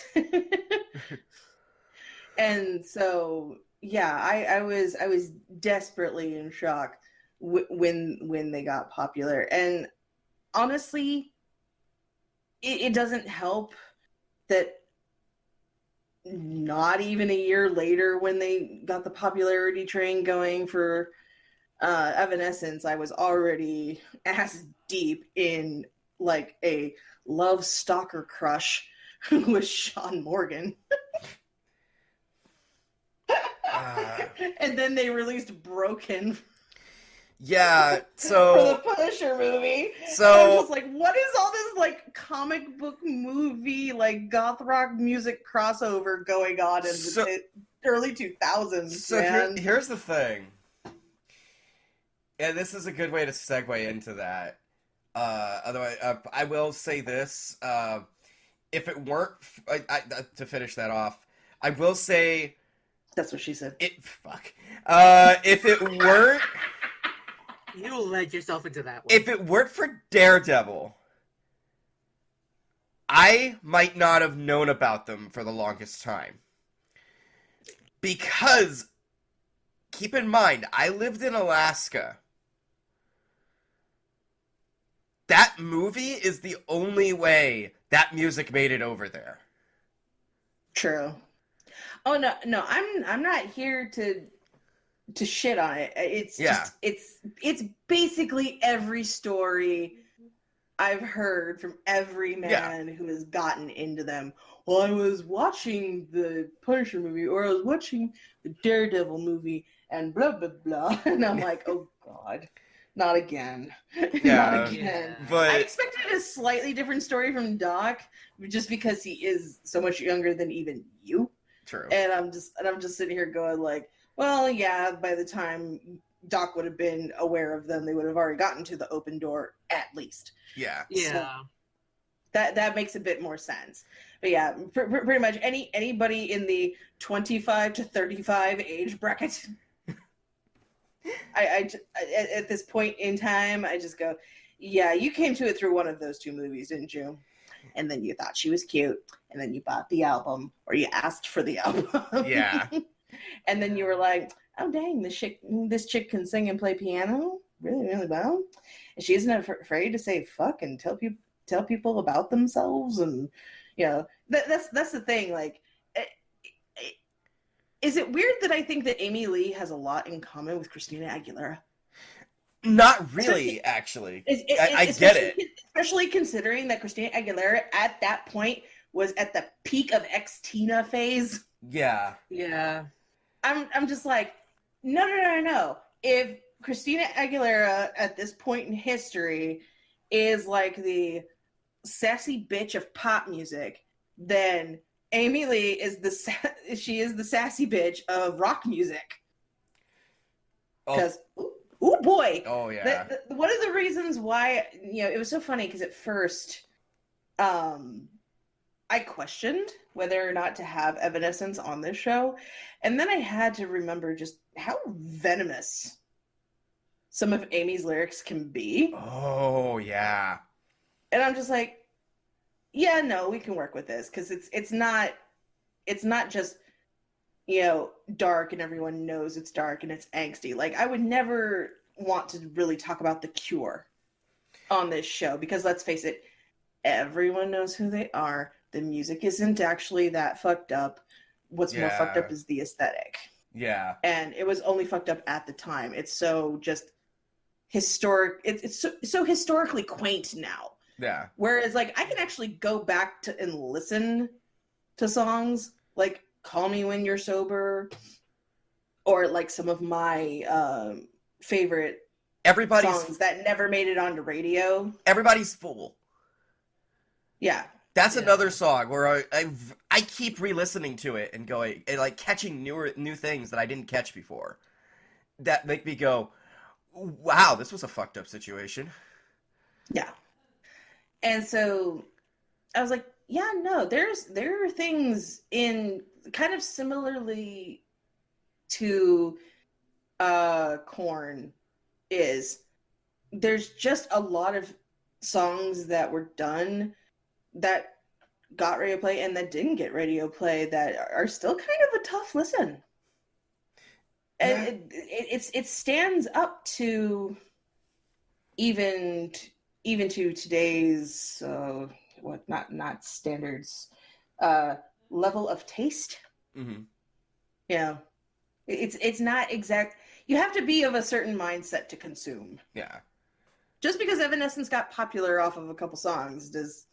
And so, yeah, I was desperately in shock when they got popular. And honestly, it doesn't help that not even a year later, when they got the popularity train going for Evanescence, I was already ass deep in like a love stalker crush with Sean Morgan. And then they released Broken Yeah, for the so Punisher movie. So- And I was just like, what is all this like comic book movie, like goth rock music crossover going on in the early 2000s, so man? here's the thing. And this is a good way to segue into that. Otherwise, I will say this. If it weren't... to finish that off, I will say... That's what she said. Fuck. If it weren't... You led yourself into that one. If it weren't for Daredevil, I might not have known about them for the longest time. Because, keep in mind, I lived in Alaska. That movie is the only way that music made it over there. True. Oh no, I'm not here to shit on it. It's just it's basically every story I've heard from every man who has gotten into them. Well, I was watching the Punisher movie, or I was watching the Daredevil movie, and blah blah blah, and I'm like, oh god, not again, not again. But I expected a slightly different story from Doc, just because he is so much younger than even you. True. And I'm just sitting here going like, well, yeah, by the time Doc would have been aware of them, they would have already gotten to the open door at least. Yeah. Yeah. So that makes a bit more sense. But yeah, pretty much anybody in the 25 to 35 age bracket, I at this point in time, I just go, yeah, you came to it through one of those two movies, didn't you? And then you thought she was cute, and then you bought the album, or you asked for the album. Yeah. And then you were like, oh dang, this chick can sing and play piano really, really well. And she isn't afraid to say fuck and tell people about themselves. And that's the thing. Like, is it weird that I think that Amy Lee has a lot in common with Christina Aguilera? Not really, actually. I get it. Especially considering that Christina Aguilera at that point was at the peak of ex-Tina phase. Yeah. Yeah. I'm just like, no. If Christina Aguilera at this point in history is like the sassy bitch of pop music, then Amy Lee is the sassy bitch of rock music. Because oh boy. Oh yeah. One of the reasons why it was so funny, because at first I questioned whether or not to have Evanescence on this show, and then I had to remember just how venomous some of Amy's lyrics can be. Oh yeah. And I'm just like, yeah, no, we can work with this, because it's not just dark and everyone knows it's dark and it's angsty. Like, I would never want to really talk about The Cure on this show, because let's face it, everyone knows who they are. The music isn't actually that fucked up. What's more fucked up is the aesthetic. Yeah. And it was only fucked up at the time. It's so just historic. It's so historically quaint now. Yeah. Whereas, like, I can actually go back and listen to songs like Call Me When You're Sober, or like some of my favorite songs that never made it onto radio. Everybody's Fool. Yeah. That's Yeah. another song where I keep re-listening to it and going and like catching new things that I didn't catch before. That make me go, wow, this was a fucked up situation. Yeah. And so I was like, yeah, no, there are things in kind of similarly to Korn is there's just a lot of songs that were done that got radio play and that didn't get radio play that are still kind of a tough listen. And it stands up to even to today's not standards level of taste. Mm-hmm. Yeah, it's not exact. You have to be of a certain mindset to consume. Yeah. Just because Evanescence got popular off of a couple songs does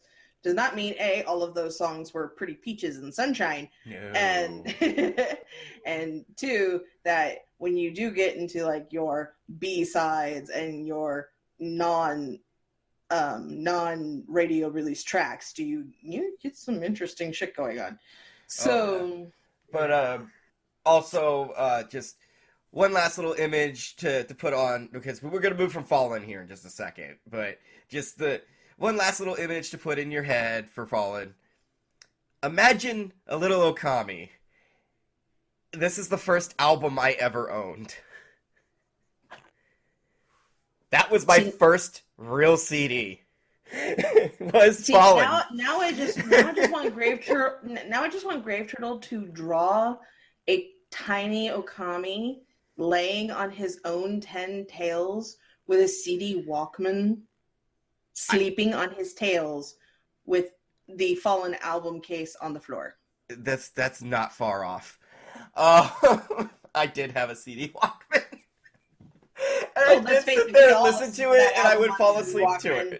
not mean all of those songs were pretty peaches and sunshine. No. And two, that when you do get into like your B-sides and your non radio release tracks, you get some interesting shit going on. So But also just one last little image to put on, because we're going to move from Fallen here in just a second, but just the one last little image to put in your head for Fallen. Imagine a little Ookami. This is the first album I ever owned. That was my first real CD. Was Fallen. Now I just want Graveturtle to draw a tiny Ookami laying on his own 10 tails with a CD Walkman, sleeping on his tails with the Fallen album case on the floor. That's not far off. I did have a CD Walkman. And I did sit there and listen to it, and I would fall asleep to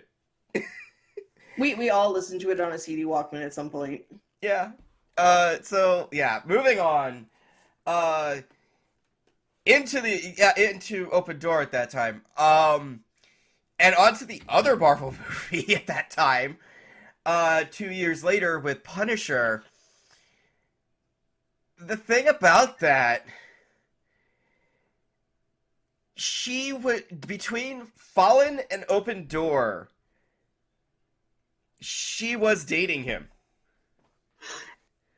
it. We all listened to it on a CD Walkman at some point. Yeah. So yeah, moving on. Into Open Door at that time. And onto the other Marvel movie at that time. 2 years later with Punisher. The thing about that, she would, between Fallen and Open Door, she was dating him.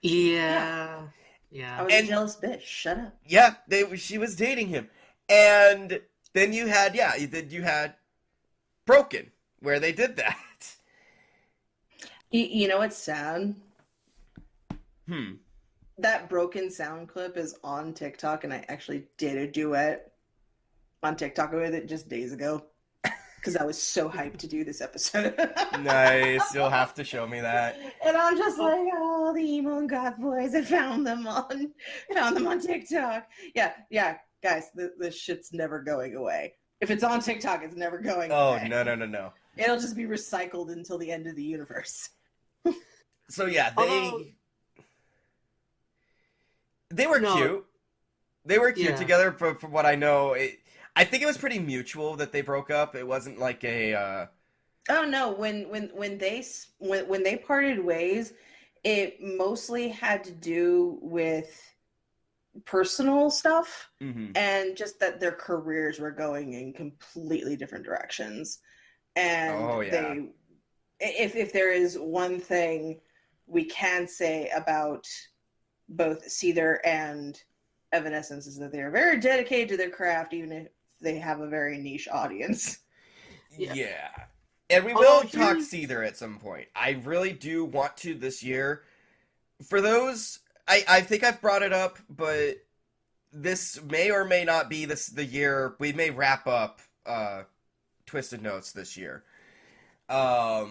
Yeah. I was a jealous bitch. Shut up. Yeah, she was dating him. And then you had Broken, where they did that. You know what's sad? Hmm. That Broken sound clip is on TikTok, and I actually did a duet on TikTok with it just days ago because I was so hyped to do this episode. Nice. You'll have to show me that. And I'm just like, oh, the emo and goth boys. I found them on TikTok. Yeah, guys, this shit's never going away. If it's on TikTok, it's never going away. Oh, no. It'll just be recycled until the end of the universe. So yeah, they were cute. They were cute together, from what I know. I think it was pretty mutual that they broke up. It wasn't like a. Oh no! When they parted ways, it mostly had to do with personal stuff, and just that their careers were going in completely different directions. And if there is one thing we can say about both Seether and Evanescence, is that they are very dedicated to their craft, even if they have a very niche audience. Yeah. And we will talk Seether at some point. I really do want to this year. For those, I think I've brought it up, but this may or may not be the year we may wrap up Twisted Notes this year. Most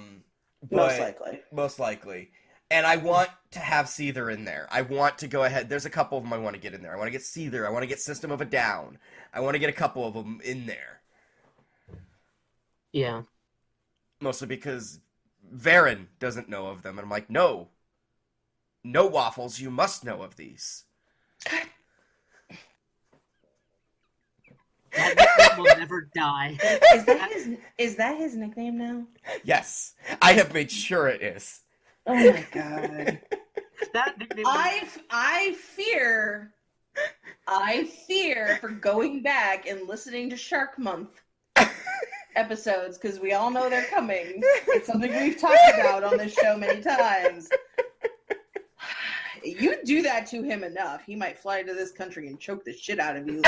likely. And I want to have Seether in there. I want to go ahead. There's a couple of them I want to get in there. I want to get Seether. I want to get System of a Down. I want to get a couple of them in there. Yeah. Mostly because Varren doesn't know of them. And I'm like, no. No, Waffles, you must know of these. That will never die. Is that his nickname now? Yes. I have made sure it is. Oh my god. That nickname. I fear for going back and listening to Shark Month episodes because we all know they're coming. It's something we've talked about on this show many times. You do that to him enough, he might fly to this country and choke the shit out of you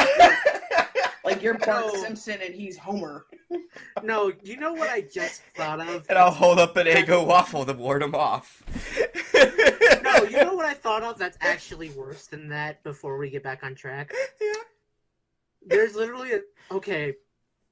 like you're Bart Simpson and he's Homer. No, you know what I just thought of? And I'll hold up an Eggo waffle to ward him off. No, you know what I thought of that's actually worse than that before we get back on track? Yeah. There's literally okay,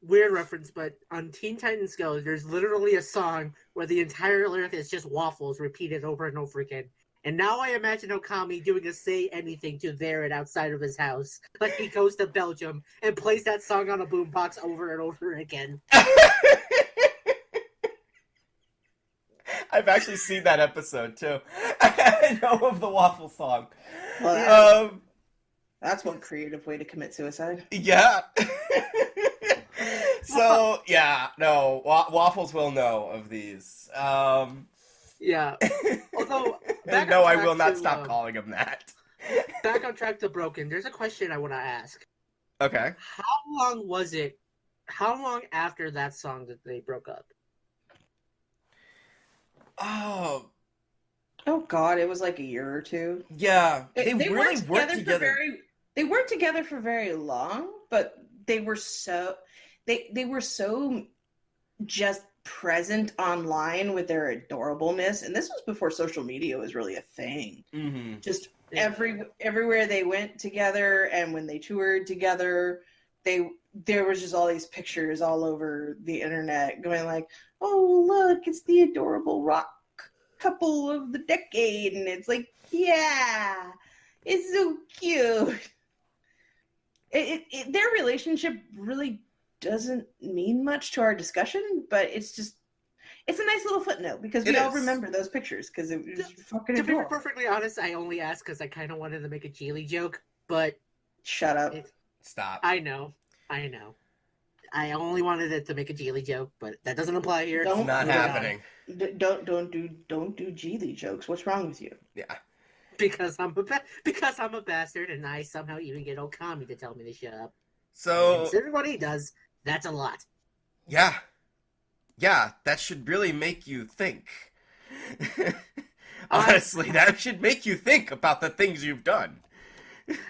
weird reference, but on Teen Titans Go, there's literally a song where the entire lyric is just waffles repeated over and over again. And now I imagine Ookami doing a Say Anything to Varren outside of his house. Like he goes to Belgium and plays that song on a boombox over and over again. I've actually seen that episode, too. I know of the waffle song. Well, that's one creative way to commit suicide. Yeah. So, yeah, no, Waffles will know of these. Yeah. Although, no, I will not stop calling him that. Back on track to Broken, there's a question I want to ask. Okay. How long was it? How long after that song that they broke up? Oh God, it was like a year or two. yeah. They really weren't worked together. They weren't together for very long, but they were so they were so just present online with their adorableness, and this was before social media was really a thing. Mm-hmm. Just everywhere they went together, and when they toured together, there was just all these pictures all over the internet going like, oh look, it's the adorable rock couple of the decade, and it's like, yeah, it's so cute. Their relationship really doesn't mean much to our discussion, but it's a nice little footnote because we all remember those pictures because it was fucking To be adorable. perfectly honest, I only asked because I kind of wanted to make a Geely joke, but Shut up. Stop. I know. I only wanted it to make a Geely joke, but that doesn't apply here. It's not happening. Don't do Geely jokes. What's wrong with you? Yeah. Because I'm a bastard, and I somehow even get Ookami to tell me to shut up. So Considering what he does, that's a lot. yeah, that should really make you think. Honestly, that should make you think about the things you've done.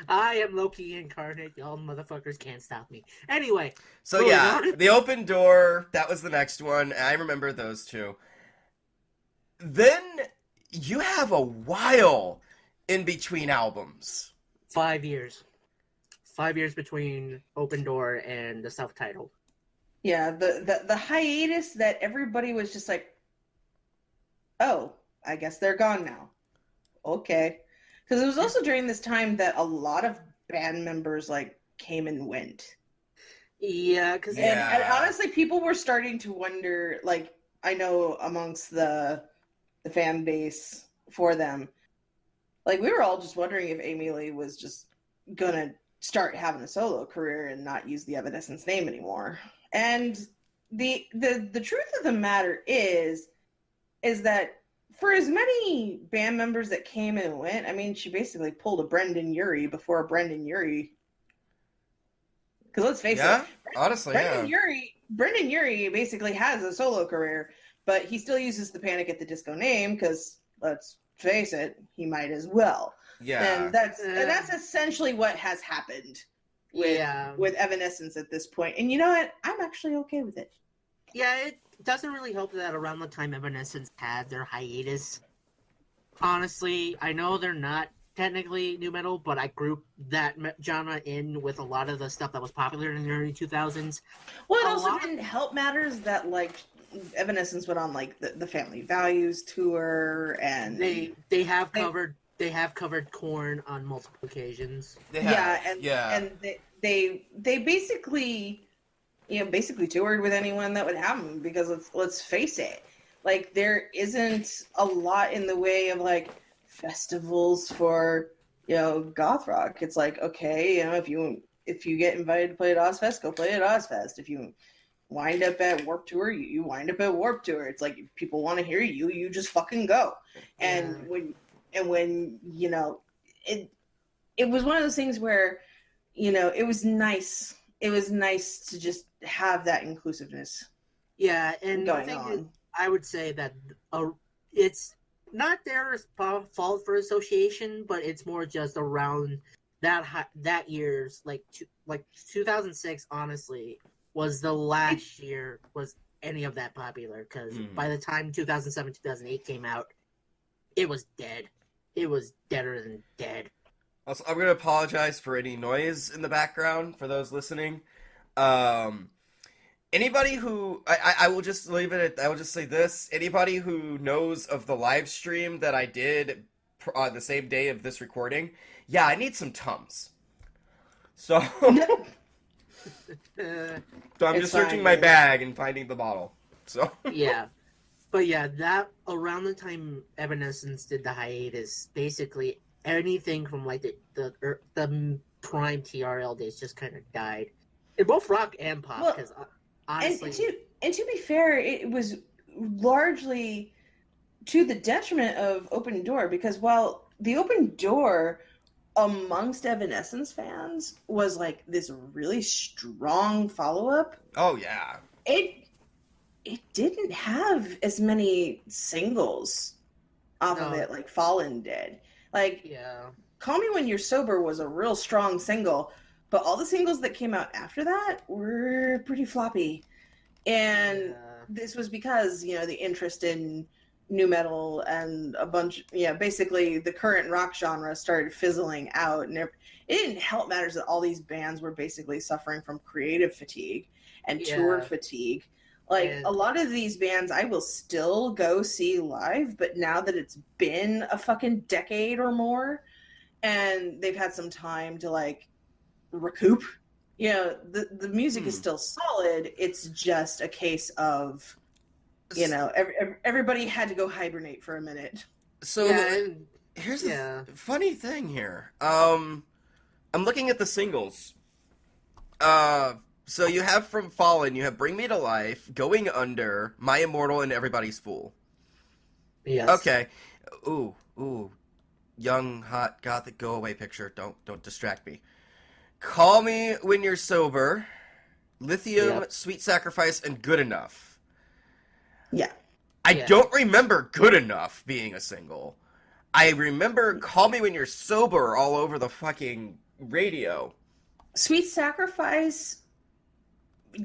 I am Loki incarnate. Y'all motherfuckers can't stop me. Anyway. So yeah, The Open Door, that was the next one. I remember those two. Then you have a while in between albums. 5 years. 5 years between Open Door and the self-titled. Yeah, the hiatus that everybody was just like, oh, I guess they're gone now. Okay. Because it was also during this time that a lot of band members like came and went. Yeah, because And honestly, people were starting to wonder, like, I know amongst the fan base for them, like, we were all just wondering if Amy Lee was just gonna start having a solo career and not use the Evanescence name anymore. And the truth of the matter is that for as many band members that came and went, I mean, she basically pulled a Brendan Urie before Brendan Urie. Because let's face it, honestly, Brendan Urie basically has a solo career, but he still uses the Panic at the Disco name because, let's face it, he might as well. Yeah. And that's essentially what has happened with Evanescence at this point. And you know what? I'm actually okay with it. Yeah, it doesn't really help that around the time Evanescence had their hiatus. Honestly, I know they're not technically new metal, but I grouped that genre in with a lot of the stuff that was popular in the early 2000s. Well, it also didn't help matters that, like, Evanescence went on, like, the Family Values tour, and they have covered Korn on multiple occasions. And they basically, basically toured with anyone that would have them, because let's face it, like, there isn't a lot in the way of, like, festivals for, goth rock. It's like, okay, if you get invited to play at Ozfest, go play at Ozfest. If you wind up at Warped Tour, you wind up at Warped Tour. It's like, if people want to hear you, you just fucking go. And when you know, it was one of those things where, you know, it was nice. It was nice to just have that inclusiveness. Yeah, and going on. I would say that it's not their fault for association, but it's more just around that year's like 2006. Honestly, was the last year was any of that popular, because by the time 2007 2008 came out, it was dead. It was deader than dead. Also, I'm going to apologize for any noise in the background for those listening. Anybody who... I will just leave it at... I will just say this. Anybody who knows of the live stream that I did on the same day of this recording, yeah, I need some Tums. So... So I'm just searching my bag and finding the bottle. So... Yeah. But yeah, that... Around the time Evanescence did the hiatus, basically anything from like the prime TRL days just kind of died. In both rock and pop, because honestly... And to be fair, it was largely to the detriment of Open Door, because while the Open Door amongst Evanescence fans was like this really strong follow-up. Oh, yeah. It didn't have as many singles off of it like Fallen did. Like, yeah. Call Me When You're Sober was a real strong single, but all the singles that came out after that were pretty floppy. And this was because, you know, the interest in nu metal and a bunch, basically the current rock genre started fizzling out. And it didn't help matters that all these bands were basically suffering from creative fatigue and tour fatigue. Like, a lot of these bands I will still go see live, but now that it's been a fucking decade or more, and they've had some time to, like, recoup, you know, the music is still solid. It's just a case of, you know, everybody had to go hibernate for a minute. So, here's the funny thing here. I'm looking at the singles. So you have from Fallen, you have Bring Me to Life, Going Under, My Immortal, and Everybody's Fool. Yes. Okay. Ooh. Young, hot, gothic, go away picture. Don't distract me. Call Me When You're Sober, Lithium, Sweet Sacrifice, and Good Enough. Yeah. I don't remember Good Enough being a single. I remember Call Me When You're Sober all over the fucking radio. Sweet Sacrifice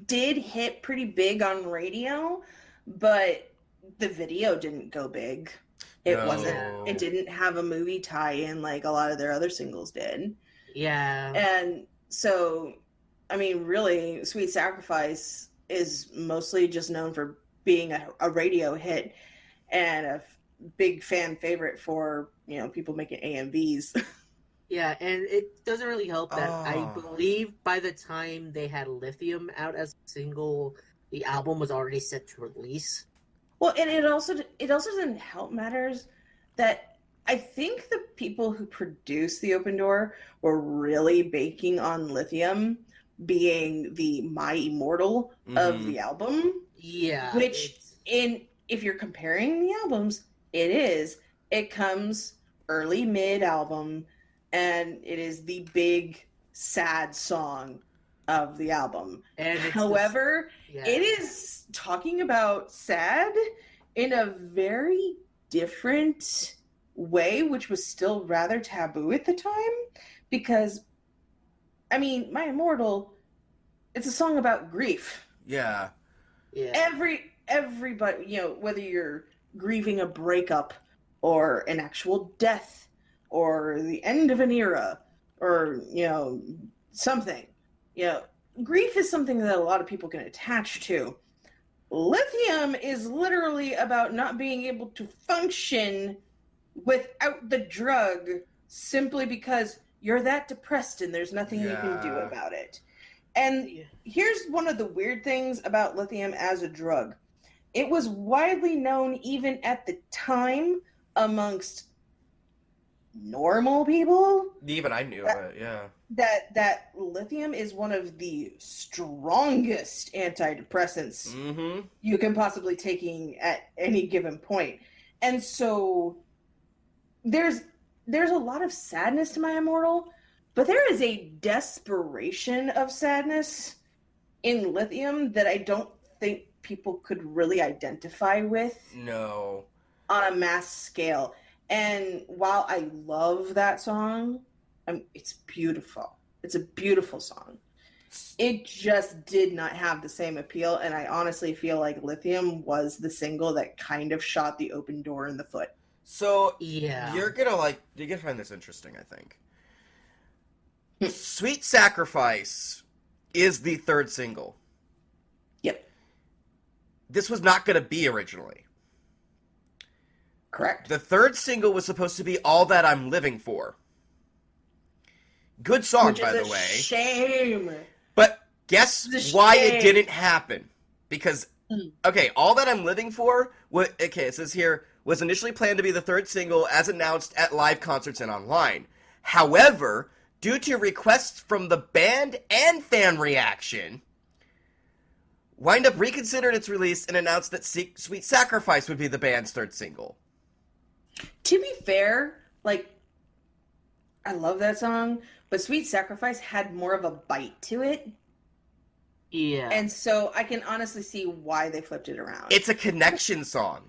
did hit pretty big on radio, but the video didn't go big. It didn't have a movie tie-in like a lot of their other singles did. Yeah. And so, I mean, really, Sweet Sacrifice is mostly just known for being a radio hit and a big fan favorite for, you know, people making AMVs. Yeah, and it doesn't really help that I believe by the time they had Lithium out as a single, the album was already set to release. Well, and it also doesn't help matters that I think the people who produced the Open Door were really banking on Lithium being the My Immortal of the album. Yeah. Which, if you're comparing the albums, it comes early mid-album, and it is the big sad song of the album. And however, it is talking about sad in a very different way, which was still rather taboo at the time, because, I mean, My Immortal, it's a song about grief. Yeah. Everybody, you know, whether you're grieving a breakup or an actual death or the end of an era or, you know, something, you know, grief is something that a lot of people can attach to. Lithium is literally about not being able to function without the drug simply because you're that depressed and there's nothing you can do about it. And here's one of the weird things about lithium as a drug. It was widely known even at the time amongst normal people Even I knew it, yeah. that lithium is one of the strongest antidepressants Mm-hmm. you can possibly taking at any given point. And so there's a lot of sadness to My Immortal, but there is a desperation of sadness in lithium that I don't think people could really identify with No. on a mass scale. And while I love that song, it's beautiful. It's a beautiful song. It just did not have the same appeal, and I honestly feel like Lithium was the single that kind of shot the open door in the foot. So Yeah. you're gonna find this interesting, I think. Sweet Sacrifice is the third single. Yep, This was not gonna be originally. correct. The third single was supposed to be All That I'm Living For. Good song, Which by is the a way. shame. But guess It's a why shame. it didn't happen? Because, okay, All That I'm Living For, it says here, was initially planned to be the third single as announced at live concerts and online. However, due to requests from the band and fan reaction, Wind Up reconsidered its release and announced that Sweet Sacrifice would be the band's third single. To be fair, like, I love that song, but Sweet Sacrifice had more of a bite to it. Yeah. And so I can honestly see why they flipped it around. It's a connection song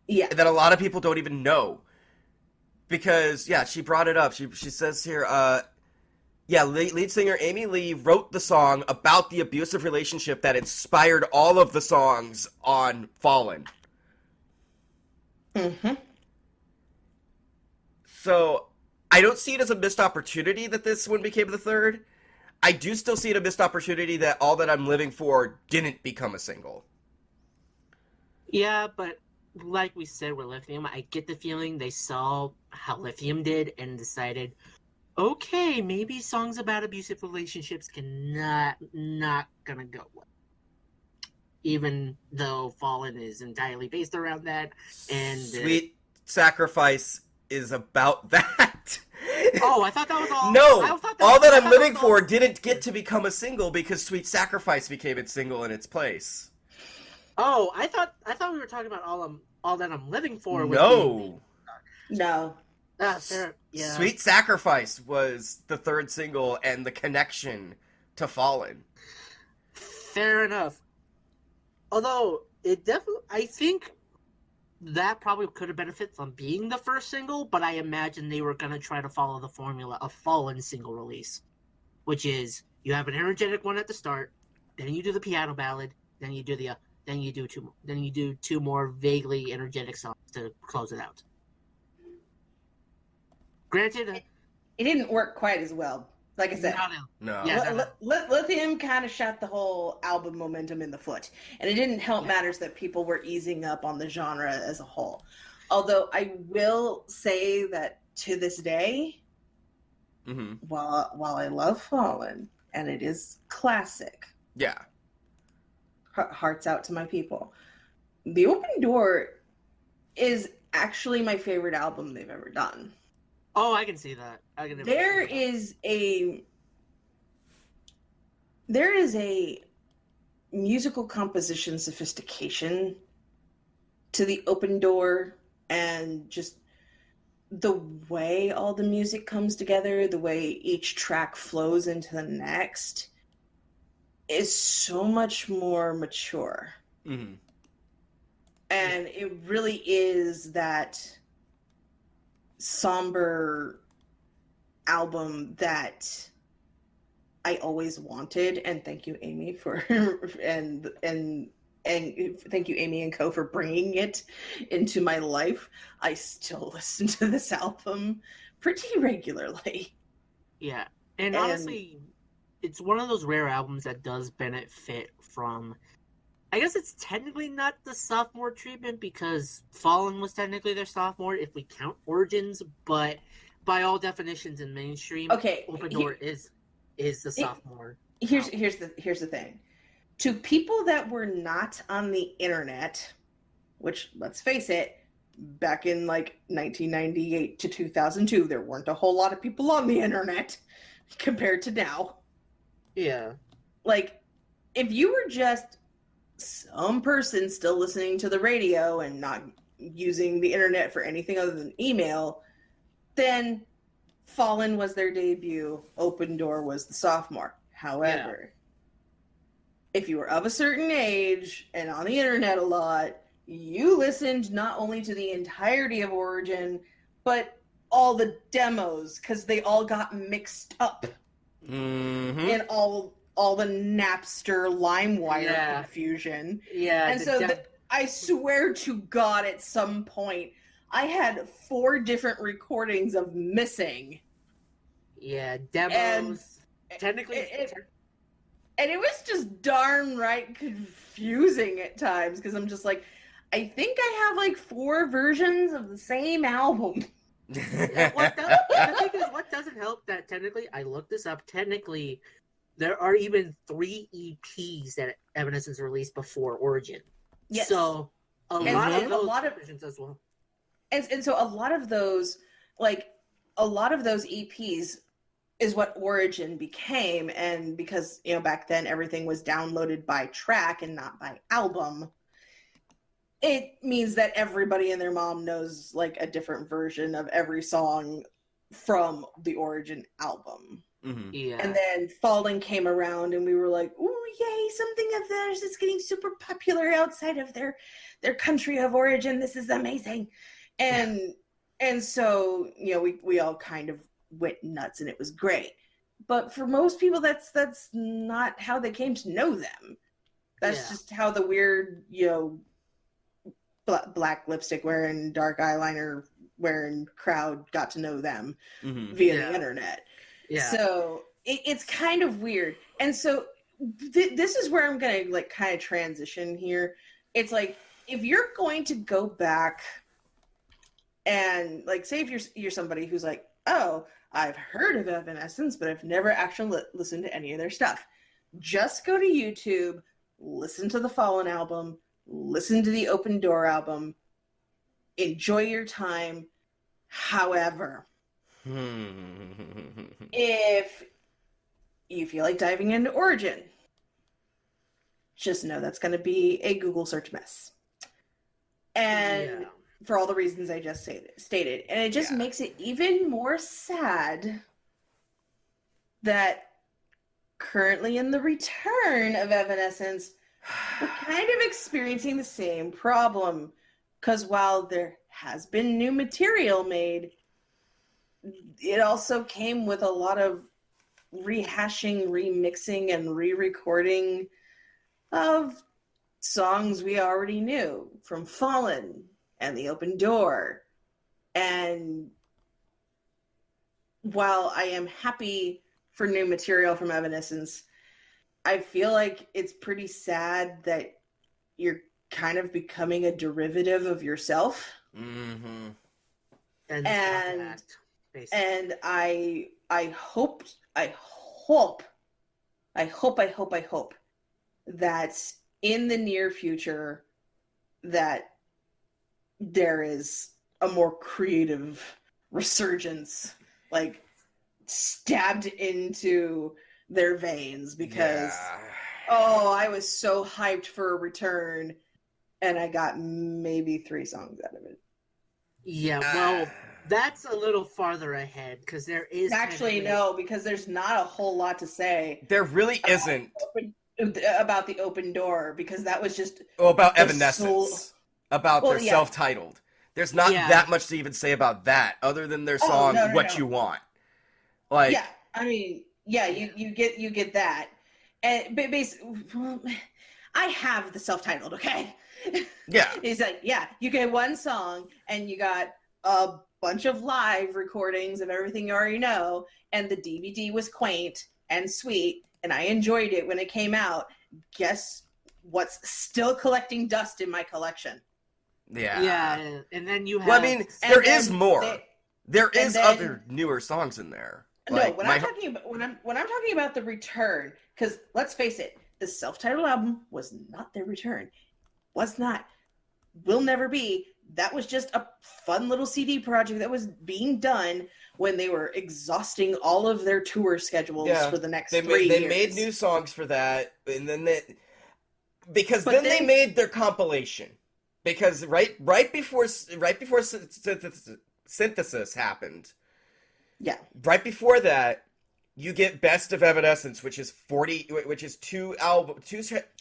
Yeah. that a lot of people don't even know. Because, yeah, she brought it up. She says here, lead singer Amy Lee wrote the song about the abusive relationship that inspired all of the songs on Fallen. Mm-hmm. So, I don't see it as a missed opportunity that this one became the third. I do still see it a missed opportunity that All That I'm Living For didn't become a single. Yeah, but like we said with Lithium, I get the feeling they saw how Lithium did and decided, okay, maybe songs about abusive relationships not gonna go well. Even though Fallen is entirely based around that, and Sweet Sacrifice is about that. oh, I thought that was all. No, I thought All That I I'm thought Living was all- For didn't get to become a single because Sweet Sacrifice became its single in its place. Oh, I thought we were talking about all that I'm living for. No. No. Yeah. Sweet Sacrifice was the third single and the connection to Fallen. Fair enough. Although it definitely, I think that probably could have benefited from being the first single, but I imagine they were gonna try to follow the formula of Fallen single release, which is you have an energetic one at the start, then you do the piano ballad, then you do two more vaguely energetic songs to close it out. Granted, It didn't work quite as well. Like I said, No. Yeah. Lithium kind of shot the whole album momentum in the foot. And it didn't help matters that people were easing up on the genre as a whole. Although I will say that to this day, Mm-hmm. while I love Fallen, and it is classic, Yeah. hearts out to my people, The Open Door is actually my favorite album they've ever done. oh, I can see that. There is a musical composition sophistication to The Open Door, and just the way all the music comes together, the way each track flows into the next, is so much more mature. Mm-hmm. And it really is that somber album that I always wanted. And thank you, Amy, for and thank you, Amy and Co, for bringing it into my life. I still listen to this album pretty regularly. Yeah, and honestly, it's one of those rare albums that does benefit from, I guess it's technically not the sophomore treatment because Fallen was technically their sophomore if we count Origins, but by all definitions in mainstream, Okay, Open Door is the sophomore. Here's the thing. To people that were not on the internet, which, let's face it, back in like 1998 to 2002, there weren't a whole lot of people on the internet compared to now. Yeah. Like, if you were just some person still listening to the radio and not using the internet for anything other than email, then Fallen was their debut, Open Door was the sophomore. However, if you were of a certain age and on the internet a lot, you listened not only to the entirety of Origin, but all the demos, because they all got mixed up in all the Napster LimeWire confusion. Yeah. And so I swear to God, at some point, I had 4 different recordings of Missing. Yeah, demos. And technically, and it was just darn right confusing at times, because I'm just like, I think I have like 4 versions of the same album. the thing is, what doesn't help that technically, I looked this up, technically, there are even 3 EPs that Evanescence released before Origin. Yes. So, a lot of versions as well. And so a lot of those EPs is what Origin became, and because, you know, back then everything was downloaded by track and not by album, it means that everybody and their mom knows like a different version of every song from the Origin album. Mm-hmm. Yeah. And then Fallen came around and we were like, ooh, yay, something of theirs is getting super popular outside of their country of origin. This is amazing. And so, you know, we all kind of went nuts and it was great. But for most people, that's not how they came to know them. That's just how the weird, you know, black lipstick wearing, dark eyeliner wearing crowd got to know them via the internet. Yeah. So it's kind of weird. And so this is where I'm going to like kind of transition here. It's like, if you're going to go back and like, say if you're somebody who's like, oh, I've heard of Evanescence, but I've never actually listened to any of their stuff. Just go to YouTube, listen to the Fallen album, listen to the Open Door album, enjoy your time. However, if you feel like diving into Origin, just know that's going to be a Google search mess. And for all the reasons I just stated. And it just makes it even more sad that currently in the return of Evanescence, we're kind of experiencing the same problem. Because while there has been new material made, it also came with a lot of rehashing, remixing, and re-recording of songs we already knew from Fallen and the Open Door. And while I am happy for new material from Evanescence, I feel like it's pretty sad that you're kind of becoming a derivative of yourself. Mm-hmm. And I hope that in the near future that there is a more creative resurgence, like stabbed into their veins, because I was so hyped for a return and I got maybe 3 songs out of it. Yeah, well, that's a little farther ahead, because there is actually no, because there's not a whole lot to say. There really isn't about the Open Door, because that was just about Evanescence, about their self-titled. There's not that much to even say about that, other than their song "What You Want." Like, I mean, you get that, and basically, I have the self-titled. Okay. Yeah. He's like, you get one song and you got a bunch of live recordings of everything you already know, and the DVD was quaint and sweet, and I enjoyed it when it came out. Guess what's still collecting dust in my collection? Yeah, and then you have... Well, I mean, there is more. There is other newer songs in there. No, when I'm talking about the return, because let's face it, the self-titled album was not their return. Was not. Will never be. that was just a fun little CD project that was being done when they were exhausting all of their tour schedules for the next 3 years. They made new songs for that, and then they Then made their compilation. Because right before Synthesis happened, yeah, right before that, you get Best of Evanescence, which is 2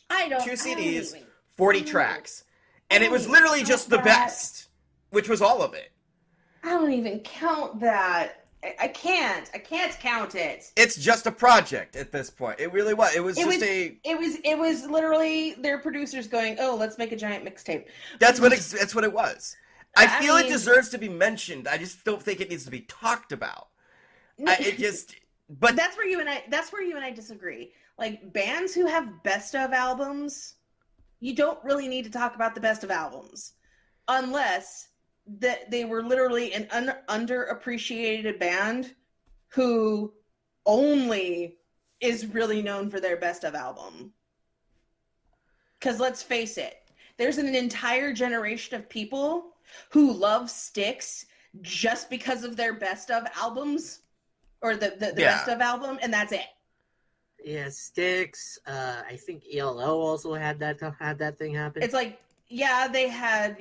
CDs, 40 tracks. And it was literally just the best, which was all of it. I don't even count that. I can't count it. It's just a project at this point. It really was. It was literally their producers going, "Oh, let's make a giant mixtape." That's what it was. I feel it deserves to be mentioned. I just don't think it needs to be talked about. But that's where you and I disagree. Like, bands who have best of albums, you don't really need to talk about the best of albums unless that they were literally an underappreciated band who only is really known for their best of album. Because let's face it, there's an entire generation of people who love Styx just because of their best of albums, or the best of album, and that's it. Yeah, Styx. I think ELO also had that thing happen. It's like, yeah, they had,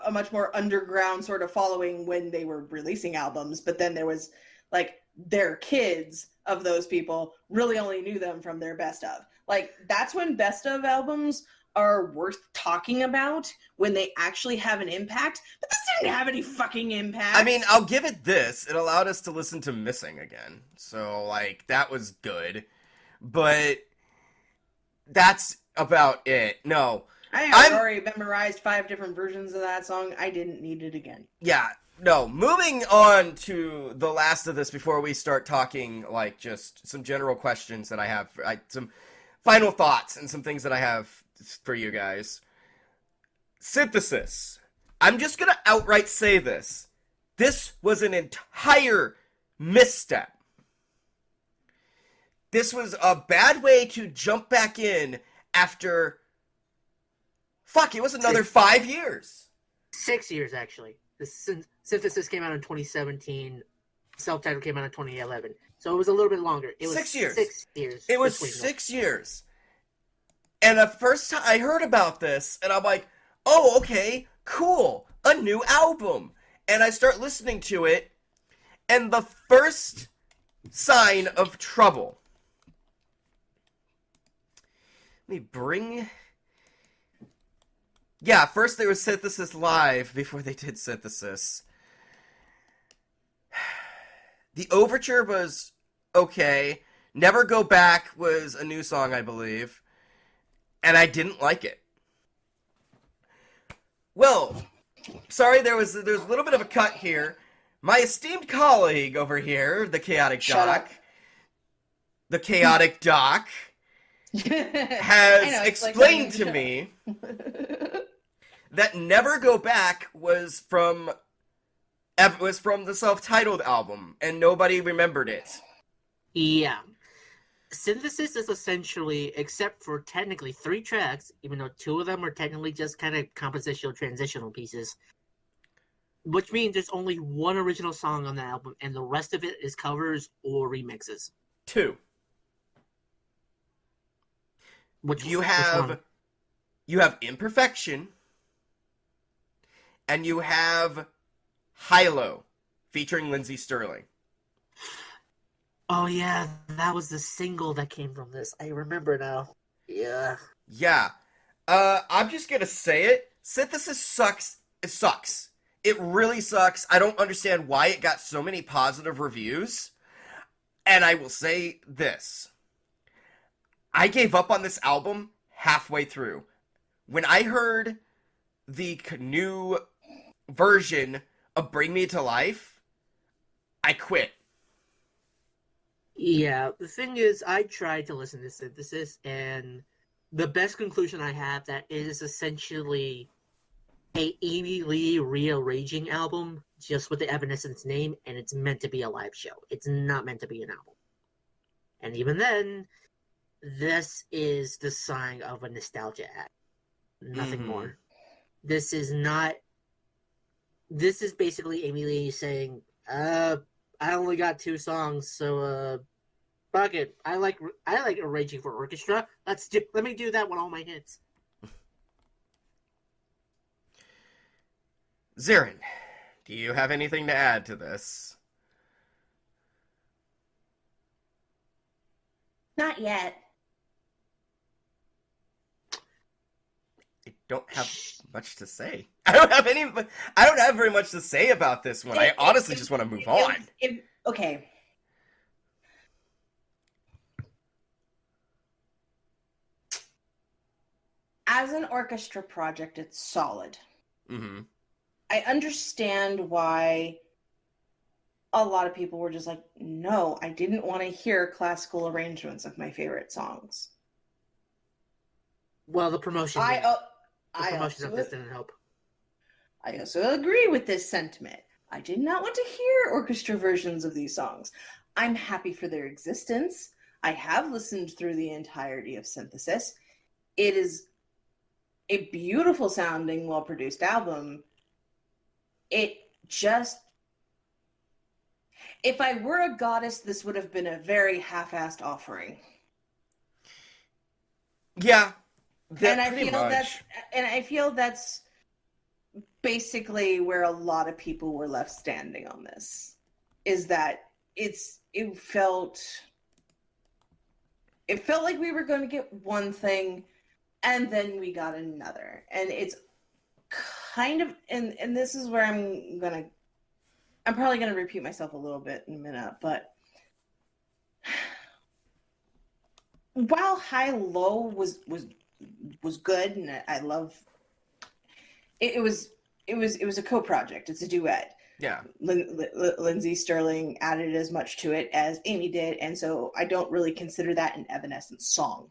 a much more underground sort of following when they were releasing albums, but then there was like their kids of those people really only knew them from their best of. Like, that's when best of albums are worth talking about, when they actually have an impact. But this didn't have any fucking impact. I mean, I'll give it this. It allowed us to listen to Missing again. So, like, that was good. But that's about it. No. I've already memorized 5 different versions of that song. I didn't need it again. Yeah. No. Moving on to the last of this before we start talking, like, just some general questions that I have. Some final thoughts and some things that I have for you guys. Synthesis. I'm just gonna outright say this. This was an entire misstep. This was a bad way to jump back in after... Fuck, it was another 5 years. 6 years, actually. The Synthesis came out in 2017. Self-titled came out in 2011. So it was a little bit longer. It was 6 years. 6 years. It was 6 years. And the first time I heard about this, and I'm like, oh, okay, cool, a new album. And I start listening to it, and the first sign of trouble. Let me bring... Yeah, first there was Synthesis Live before they did Synthesis. The Overture was okay. Never Go Back was a new song, I believe. And I didn't like it. Well, sorry, there's a little bit of a cut here. My esteemed colleague over here, the Chaotic Doc, has explained to me that Never Go Back was from the self-titled album, and nobody remembered it. Yeah. Synthesis is essentially, except for technically 3 tracks, even though 2 of them are technically just kind of compositional transitional pieces, which means there's only 1 original song on the album, and the rest of it is covers or remixes. 2. You have Imperfection, and you have Hilo, featuring Lindsey Sterling. Oh yeah, that was the single that came from this. I remember now. Yeah. Yeah. I'm just gonna say it. Synthesis sucks. It sucks. It really sucks. I don't understand why it got so many positive reviews. And I will say this. I gave up on this album halfway through. When I heard the new version of Bring Me to Life, I quit. Yeah, the thing is, I tried to listen to Synthesis, and the best conclusion I have that it is essentially a Amy Lee rearranging album, just with the Evanescence name, and it's meant to be a live show. It's not meant to be an album. And even then, this is the sign of a nostalgia act. Nothing more. This is not This is basically Amy Lee saying, I only got 2 songs, so fuck it. I like arranging for orchestra. Let me do that with all my hits. Xeiren, do you have anything to add to this? Not yet. I don't have much to say. I don't have very much to say about this one. I honestly just want to move on. Okay. As an orchestra project, it's solid. Mm-hmm. I understand why a lot of people were just like, no, I didn't want to hear classical arrangements of my favorite songs. Well, the promotion. I promotion of this didn't help. I also agree with this sentiment. I did not want to hear orchestra versions of these songs. I'm happy for their existence. I have listened through the entirety of Synthesis. It is a beautiful sounding, well-produced album. It just... If I were a goddess, this would have been a very half-assed offering. Yeah. And I feel that's basically where a lot of people were left standing on this. Is that it felt like we were going to get one thing and then we got another. And it's kind of, and this is where I'm probably going to repeat myself a little bit in a minute, but while High Low was good, and I love it was a co-project. It's a duet. Yeah. Lindsay Sterling added as much to it as Amy did, and so I don't really consider that an Evanescence song.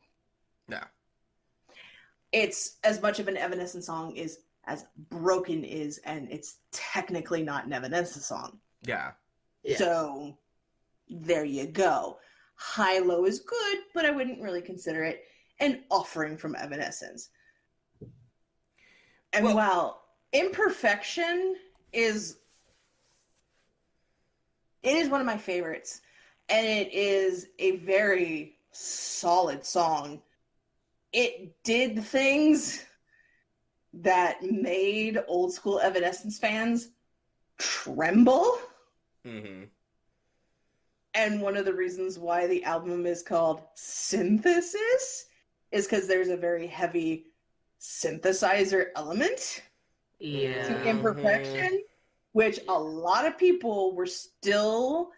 No. It's as much of an Evanescence song as Broken is, and it's technically not an Evanescence song. Yeah. So there you go. High Low is good, but I wouldn't really consider it an offering from Evanescence. And while Imperfection is one of my favorites, and it is a very solid song, it did things that made old school Evanescence fans tremble. Mm-hmm. And one of the reasons why the album is called Synthesis is because there's a very heavy synthesizer element to Imperfection, which a lot of people were still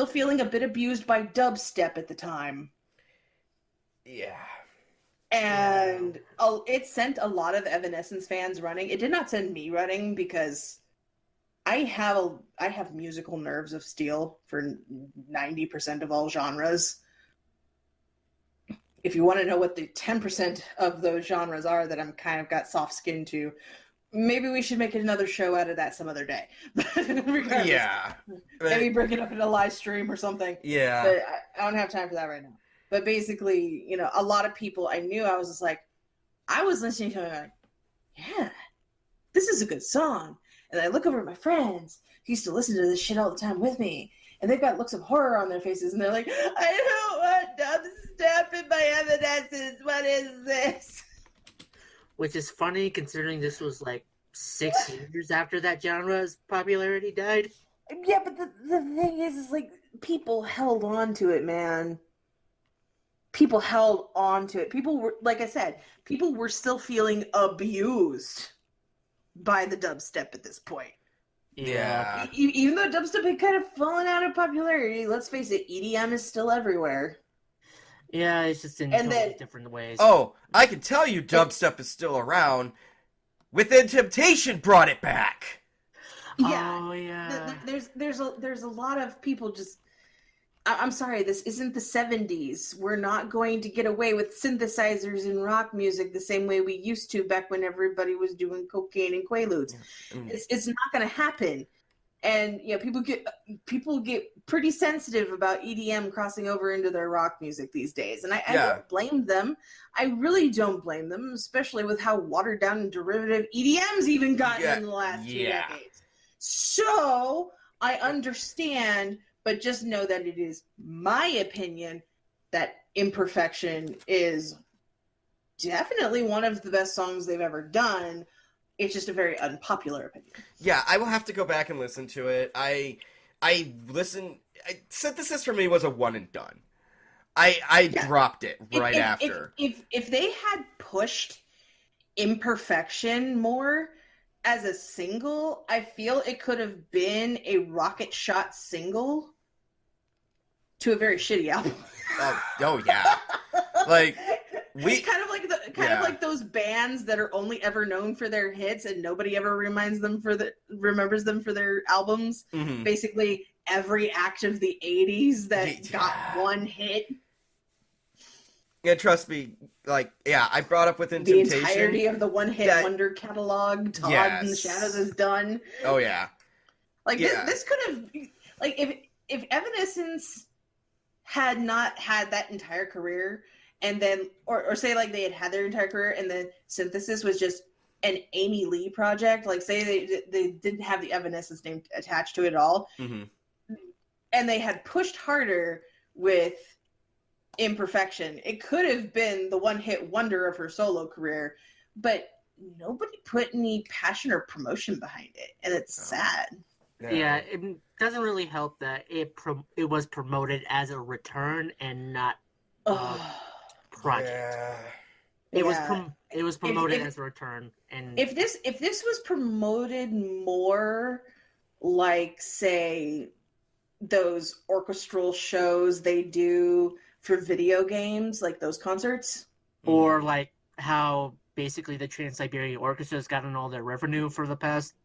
feeling a bit abused by dubstep at the time. Yeah. And it sent a lot of Evanescence fans running. It did not send me running because I have musical nerves of steel for 90% of all genres. If you want to know what the 10% of those genres are that I'm kind of got soft skin to, maybe we should make another show out of that some other day. Yeah. Maybe break it up in a live stream or something. Yeah. But I don't have time for that right now. But basically, a lot of people I knew, I was just like, I was listening to it like, yeah, this is a good song. And I look over at my friends who used to listen to this shit all the time with me, and they've got looks of horror on their faces, and they're like, I don't want dubstep in my Evanescence. What is this? Which is funny considering this was like 6 years after that genre's popularity died. Yeah, but the thing is like, people held on to it, man. People held on to it. People were, like I said, people were still feeling abused by the dubstep at this point. Yeah. Even though dubstep had kind of fallen out of popularity, let's face it, EDM is still everywhere. Yeah, it's just in different ways. Oh, I can tell you dubstep is still around. Within Temptation brought it back. Yeah. Oh, yeah. There's a lot of people just... I'm sorry, this isn't the 70s. We're not going to get away with synthesizers in rock music the same way we used to back when everybody was doing cocaine and quaaludes. Yeah. It's not going to happen. And people get pretty sensitive about EDM crossing over into their rock music these days, and I don't blame them. I really don't blame them, especially with how watered down and derivative EDM's even gotten in the last 2 decades. So I understand, but just know that it is my opinion that Imperfection is definitely one of the best songs they've ever done. It's just a very unpopular opinion. Yeah, I will have to go back and listen to it. Synthesis for me was a one and done. I dropped it after. If they had pushed Imperfection more as a single, I feel it could have been a rocket shot single to a very shitty album. Oh yeah. Like it's kind of like those bands that are only ever known for their hits and nobody ever remembers them for their albums. Mm-hmm. Basically, every act of the 80s that got one hit. Yeah, trust me. I brought up Within the Temptation. The entirety of the one-hit wonder catalog, Todd and the Shadows is done. Oh yeah. This could have if Evanescence had not had that entire career, and then, or say they had their entire career, and then Synthesis was just an Amy Lee project, say they didn't have the Evanescence name attached to it at all, mm-hmm. and they had pushed harder with Imperfection, it could have been the one-hit wonder of her solo career, but nobody put any passion or promotion behind it, and it's sad. Yeah, it doesn't really help that it was promoted as a return and not project. Yeah. It was promoted as a return, and if this was promoted more say those orchestral shows they do for video games, those concerts, or how basically the Trans-Siberian Orchestra has gotten all their revenue for the past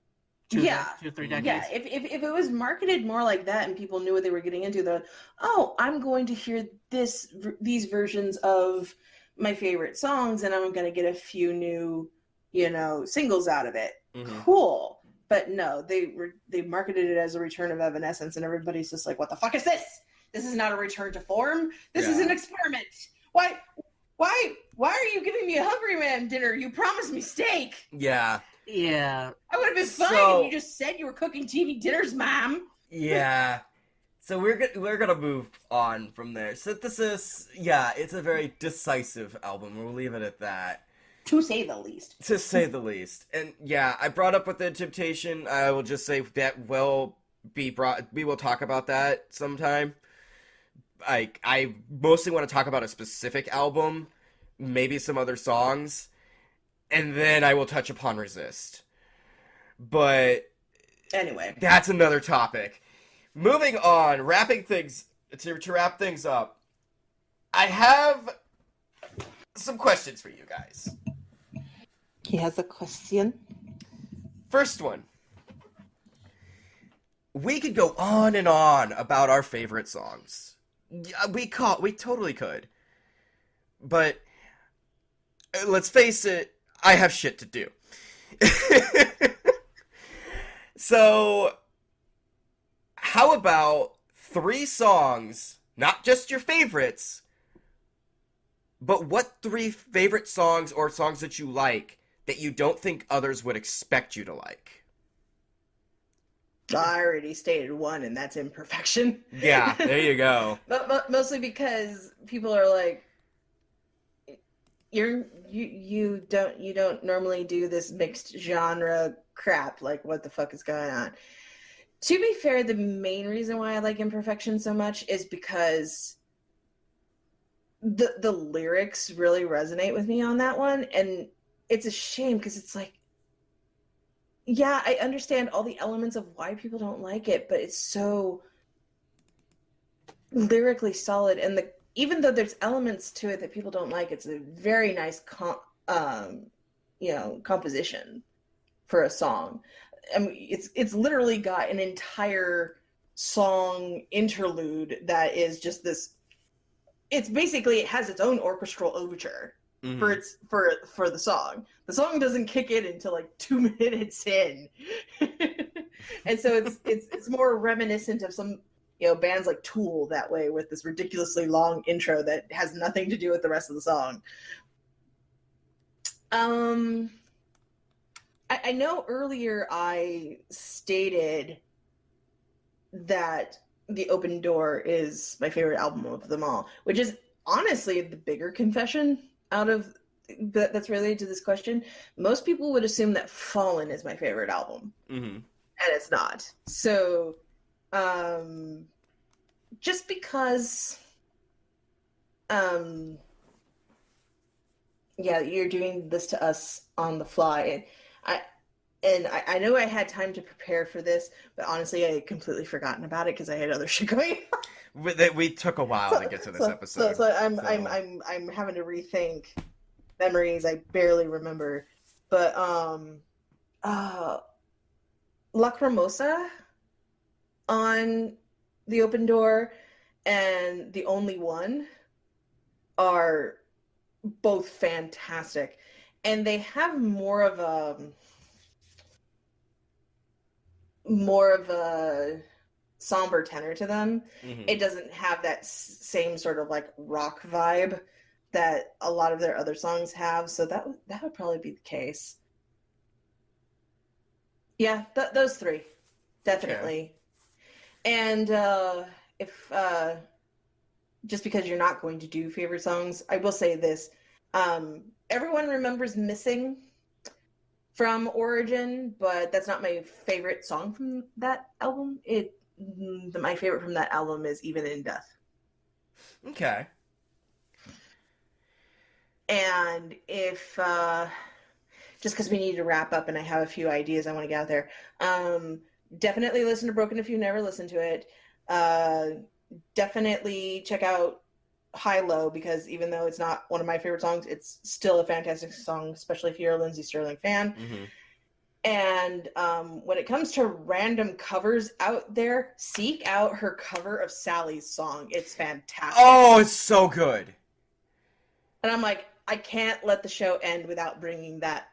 2 or 3 decades. Yeah, if it was marketed more like that and people knew what they were getting into, they're I'm going to hear these versions of my favorite songs, and I'm going to get a few new, singles out of it. Mm-hmm. Cool. But no, they marketed it as a return of Evanescence, and everybody's just like, what the fuck is this? This is not a return to form. This is an experiment. Why are you giving me a Hungry Man dinner? You promised me steak. Yeah. Yeah. I would have been fine if you just said you were cooking TV dinners, Mom. Yeah. So we're gonna move on from there. Synthesis, it's a very decisive album. We'll leave it at that. To say the least. To say the least. And I brought up Within Temptation. I will just say that we will talk about that sometime. I mostly want to talk about a specific album, maybe some other songs, and then I will touch upon Resist. But anyway, that's another topic. Moving on, to wrap things up, I have some questions for you guys. He has a question. First one. We could go on and on about our favorite songs. We totally could. But let's face it, I have shit to do. So, how about 3 songs, not just your favorites, but what 3 favorite songs or songs that you like that you don't think others would expect you to like? I already stated one, and that's Imperfection. Yeah, there you go. But mostly because people are like, you don't normally do this mixed genre crap. What the fuck is going on? To be fair, the main reason why I like Imperfection so much is because the lyrics really resonate with me on that one, and it's a shame because it's I understand all the elements of why people don't like it, but it's so lyrically solid, and even though there's elements to it that people don't like, it's a very nice composition for a song. I mean, it's literally got an entire song interlude that is just this. It's basically, it has its own orchestral overture. Mm-hmm. for the song. The song doesn't kick in until 2 minutes in. And so it's more reminiscent of some bands like Tool that way, with this ridiculously long intro that has nothing to do with the rest of the song. I know earlier I stated that The Open Door is my favorite album of them all, which is honestly the bigger confession out of that's related to this question. Most people would assume that Fallen is my favorite album, and it's not. So, just because, yeah, you're doing this to us on the fly, and I know I had time to prepare for this, but honestly, I had completely forgotten about it because I had other shit going on. We took a while to get to this episode. So I'm having to rethink memories I barely remember. But Lacrimosa on The Open Door and The Only One are both fantastic, and they have more of a somber tenor to them. It doesn't have that same sort of like rock vibe that a lot of their other songs have, so that would probably be the case. Yeah, those three, definitely. Okay. And if just because you're not going to do favorite songs, I will say this: everyone remembers Missing from Origin, but that's not my favorite song from that album. My favorite from that album is Even in Death. Okay. And if just because we need to wrap up and I have a few ideas I want to get out there, definitely listen to Broken if you've never listened to it. Definitely check out High Low, because even though it's not one of my favorite songs, it's still a fantastic song, especially if you're a Lindsey Sterling fan. And when it comes to random covers out there, seek out her cover of Sally's song. It's fantastic. Oh, it's so good. And I'm like, I can't let the show end without bringing that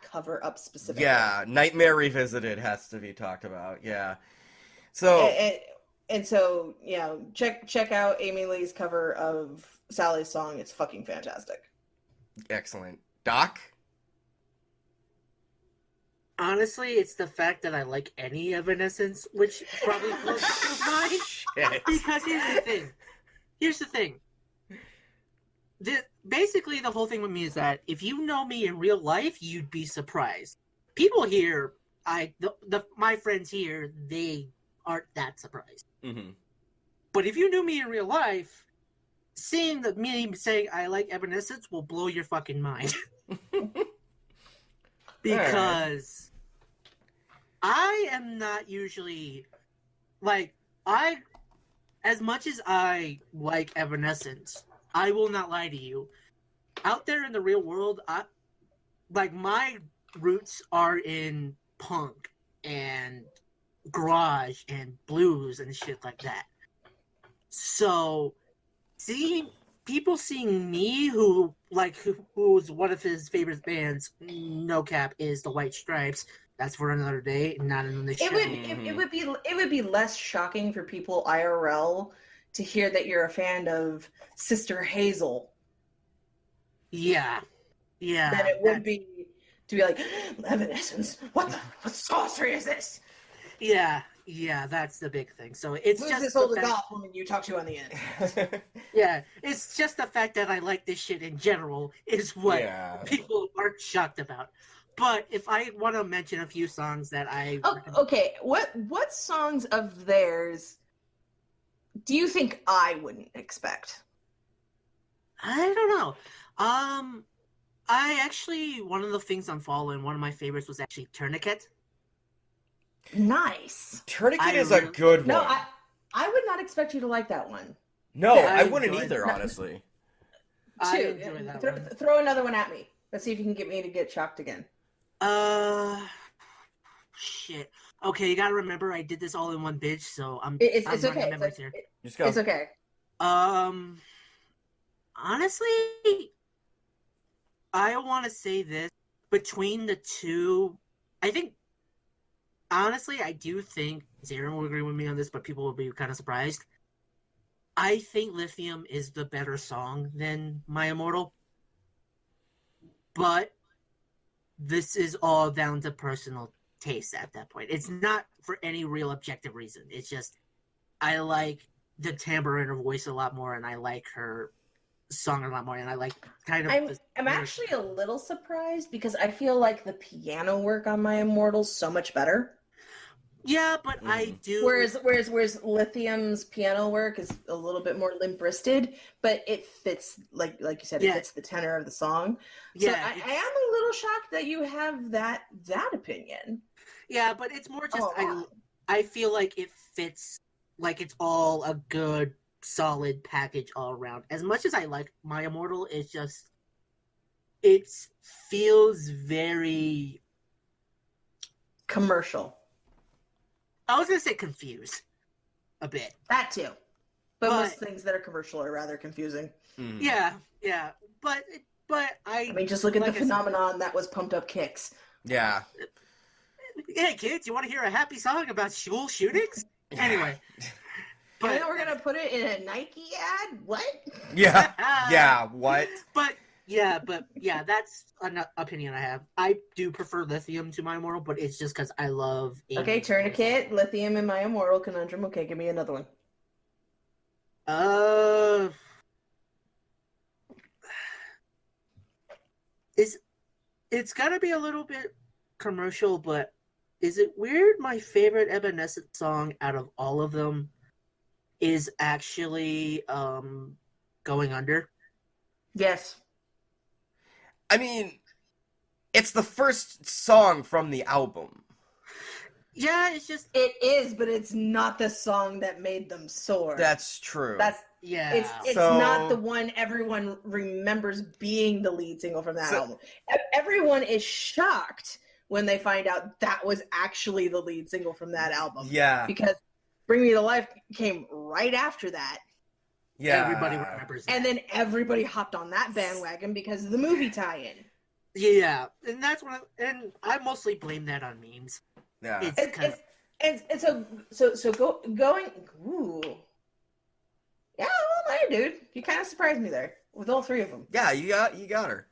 cover up specifically. Yeah, Nightmare Revisited has to be talked about. Yeah. So and so, check out Amy Lee's cover of Sally's song. It's fucking fantastic. Excellent. Doc? Honestly, it's the fact that I like any Evanescence, which probably blows mine. Shit. Because here's the thing. Basically, the whole thing with me is that if you know me in real life, you'd be surprised. People here, my friends here, they aren't that surprised. But if you knew me in real life, seeing me saying I like Evanescence will blow your fucking mind. Because I am not usually as much as I like Evanescence, I will not lie to you. Out there in the real world, my roots are in punk and garage and blues and shit like that. So, seeing me who's one of his favorite bands, no cap, is the White Stripes. That's for another day, not in the show. It would be less shocking for people IRL to hear that you're a fan of Sister Hazel. Yeah. Than it would be to be like, Evanescence, what sorcery is this? Yeah, that's the big thing. So it's Who's just this older goth woman you talk to on the end? Yeah, it's just the fact that I like this shit in general is what people aren't shocked about. But if I want to mention a few songs that okay, what songs of theirs do you think I wouldn't expect? I don't know. I actually, one of the things on Fallen, one of my favorites was actually Tourniquet. Nice. Tourniquet is a good one. No, I would not expect you to like that one. No, I wouldn't either, honestly. Throw another one at me. Let's see if you can get me to get shocked again. Shit. Okay, you gotta remember I did this all in one bitch, so it's okay. It's okay. Honestly, I want to say this. Between the two, I think honestly, I do think Xeiren will agree with me on this, but people will be kind of surprised. I think Lithium is the better song than My Immortal. But this is all down to personal taste at that point. It's not for any real objective reason. It's just I like the timbre in her voice a lot more, and I like her song a lot more, and I like kind of. I'm actually a little surprised because I feel like the piano work on My Immortal's so much better. Yeah, but I do. Whereas Lithium's piano work is a little bit more limp-wristed, but it fits like you said, it fits the tenor of the song. So Yeah, I am a little shocked that you have that opinion. Yeah, but it's more just I feel like it fits, like it's all a good solid package all around. As much as I like My Immortal, it's just it feels very commercial. I was gonna say confused a bit. That too. But most things that are commercial are rather confusing. Mm. Yeah. But I mean, just look at the phenomenon that was Pumped Up Kicks. Yeah. Hey kids, you want to hear a happy song about school shootings? Anyway. But and then we're gonna put it in a Nike ad? What? Yeah. Yeah, what? But yeah, that's an opinion I have. I do prefer Lithium to My Immortal, but it's just because I love Amy's Okay, Tourniquet, Lithium, and My Immortal Conundrum. Okay, give me another one. It's gotta be a little bit commercial, but is it weird my favorite Evanescence song out of all of them is actually Going Under? Yes. I mean, it's the first song from the album. Yeah, it's just it is, but it's not the song that made them soar. That's true. It's not the one everyone remembers being the lead single from that album. Everyone is shocked when they find out that was actually the lead single from that album. Yeah. Because Bring Me to Life came right after that. Yeah. Everybody remembers that. And then everybody hopped on that bandwagon because of the movie tie-in. Yeah, and that's what I mostly blame that on memes. Yeah. Going. Ooh. Yeah, well, there, dude. You kind of surprised me there with all three of them. Yeah, you got her.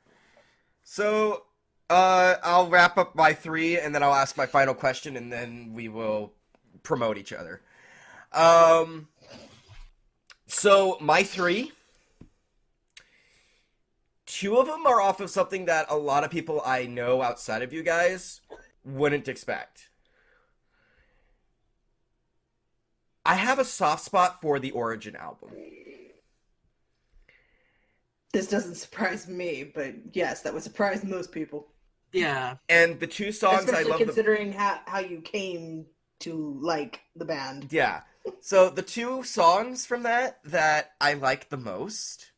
So, I'll wrap up my 3, and then I'll ask my final question, and then we will promote each other. So my 3, 2 of them are off of something that a lot of people I know outside of you guys wouldn't expect. I have a soft spot for the Origin album. This doesn't surprise me, but yes, that would surprise most people. Yeah. And the 2 songs especially I love, considering how you came to like the band. Yeah. So the 2 songs from that I like the most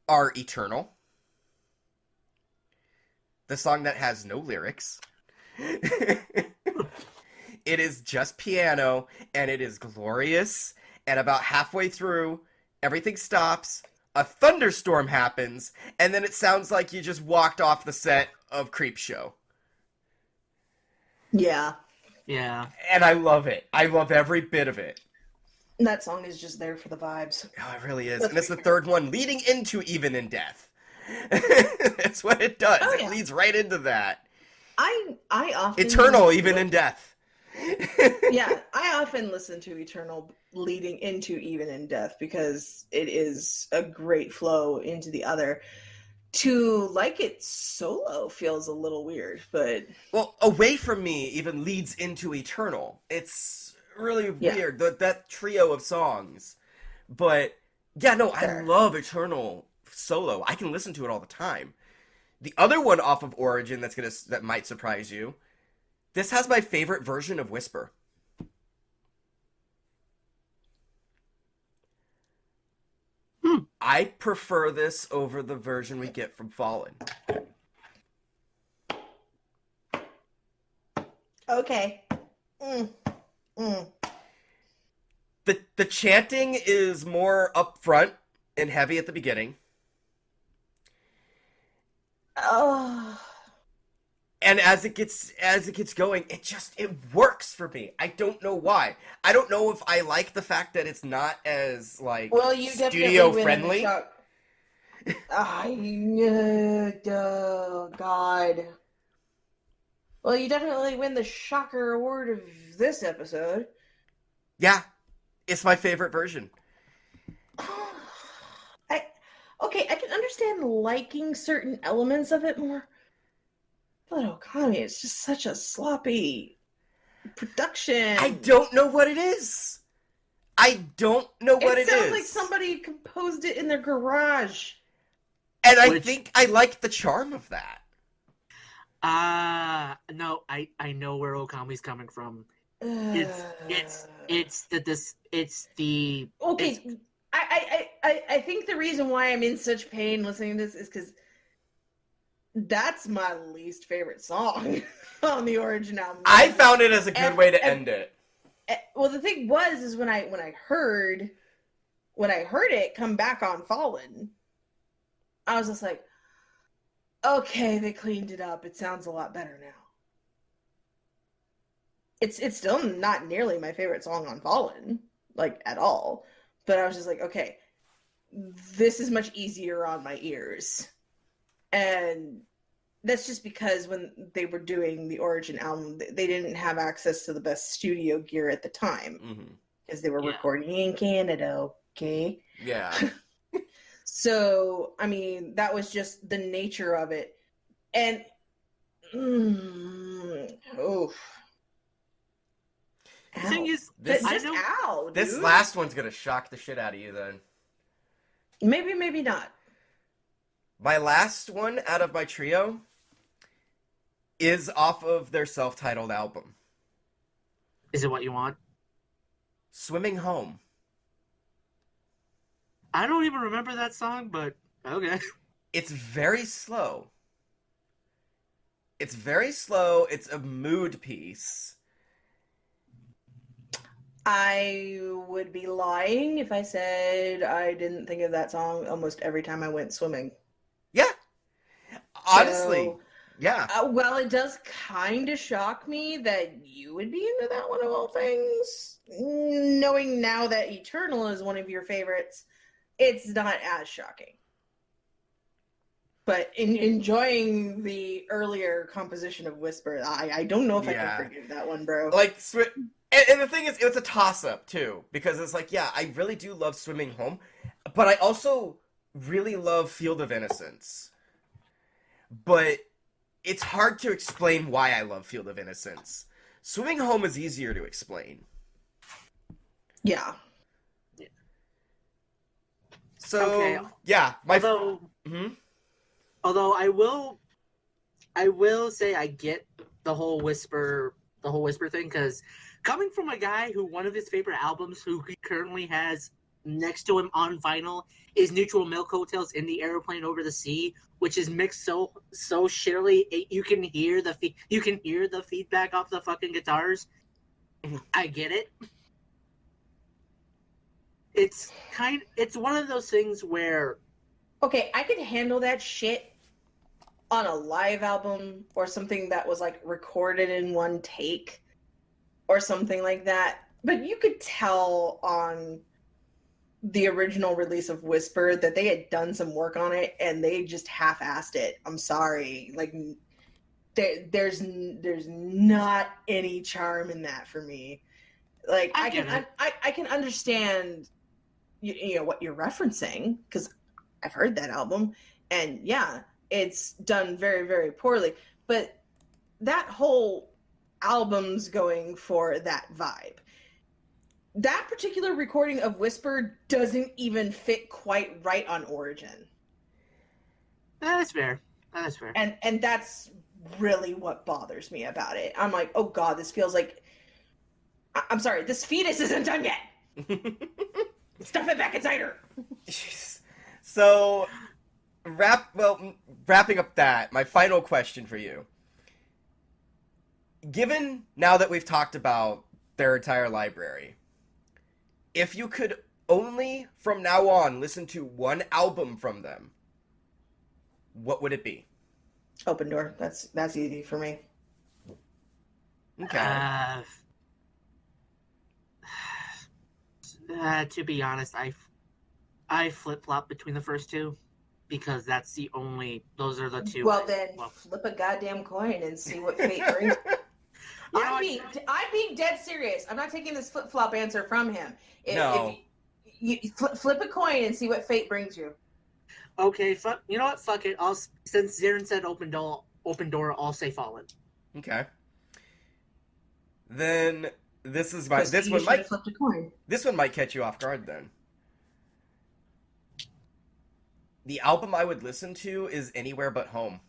are Eternal, the song that has no lyrics. It is just piano, and it is glorious, and about halfway through, everything stops, a thunderstorm happens, and then it sounds like you just walked off the set of Creepshow. Yeah. Yeah. And I love it. I love every bit of it. That song is just there for the vibes. Oh, it really is. And it's the third one leading into Even in Death. That's what it does. Oh, yeah. It leads right into that. I often Eternal, Even in Death. Yeah, I often listen to Eternal leading into Even in Death because it is a great flow into the other. To like it solo feels a little weird, but... Well, Away From Me even leads into Eternal. It's really weird, that trio of songs. But, yeah, no, I love Eternal solo. I can listen to it all the time. The other one off of Origin that might surprise you, this has my favorite version of Whisper. I prefer this over the version we get from Fallen. Okay. The chanting is more upfront and heavy at the beginning. Oh. And as it gets going, it works for me. I don't know why. I don't know if I like the fact that it's not as like Well, you studio definitely win in the friendly. shock. Oh God. Well, you definitely win the shocker award of this episode. Yeah, it's my favorite version. I can understand liking certain elements of it more, but Ookami is just such a sloppy production. I don't know what it is. I don't know what it is. It sounds like somebody composed it in their garage. And I think I like the charm of that. No, I know where Okami's coming from. It's the okay. I think the reason why I'm in such pain listening to this is because that's my least favorite song on the Origin album. I found it as a good way to end it. Well, the thing is when I heard it come back on Fallen, I was just like, okay, they cleaned it up. It sounds a lot better now. It's still not nearly my favorite song on Fallen, like at all. But I was just like, okay, this is much easier on my ears. And that's just because when they were doing the Origin album, they didn't have access to the best studio gear at the time. Because they were recording in Canada, okay? Yeah. So, I mean, that was just the nature of it. And, oof. The thing is, this last one's gonna shock the shit out of you then. Maybe, maybe not. My last one out of my trio is off of their self-titled album. Is it what you want? Swimming Home. I don't even remember that song, but okay. It's very slow. It's a mood piece. I would be lying if I said I didn't think of that song almost every time I went swimming. Yeah. Honestly. So, yeah. Well, it does kind of shock me that you would be into that one of all things. Knowing now that Eternal is one of your favorites, it's not as shocking. But in enjoying the earlier composition of Whisper, I don't know if I can forgive that one, bro. Like, and the thing is, it's a toss-up, too. Because it's like, yeah, I really do love Swimming Home. But I also really love Field of Innocence. But it's hard to explain why I love Field of Innocence. Swimming Home is easier to explain. Yeah. So, okay. Yeah. Although I will say I get the whole Whisper thing, because coming from a guy who one of his favorite albums who he currently has next to him on vinyl is Neutral Milk Hotels in the Aeroplane Over the Sea, which is mixed so shittily you can hear the feedback off the fucking guitars. I get it. It's one of those things where, okay, I could handle that shit on a live album or something that was like recorded in one take or something like that. But you could tell on the original release of Whisper that they had done some work on it and they just half-assed it. I'm sorry. Like, there's not any charm in that for me. Like, I can understand you know what you're referencing, because I've heard that album, and yeah, it's done very, very poorly. But that whole album's going for that vibe. That particular recording of Whisper doesn't even fit quite right on Origin. That's fair. And that's really what bothers me about it. I'm like, oh god, this feels like... I'm sorry, this fetus isn't done yet! Stuff it back inside her! So, wrapping up that, my final question for you. Given now that we've talked about their entire library, if you could only from now on listen to one album from them, what would it be? Open Door. That's easy for me. Okay. To be honest, I flip flop between the first two because those are the two. Well, then flip a goddamn coin and see what fate brings. I'm being dead serious. I'm not taking this flip flop answer from him. No. If you flip a coin and see what fate brings you. Okay, you know what? Fuck it. Since Xeiren said open door, I'll say Fallen. Okay. Then this is This one might flip a coin. This one might catch you off guard then. The album I would listen to is Anywhere But Home.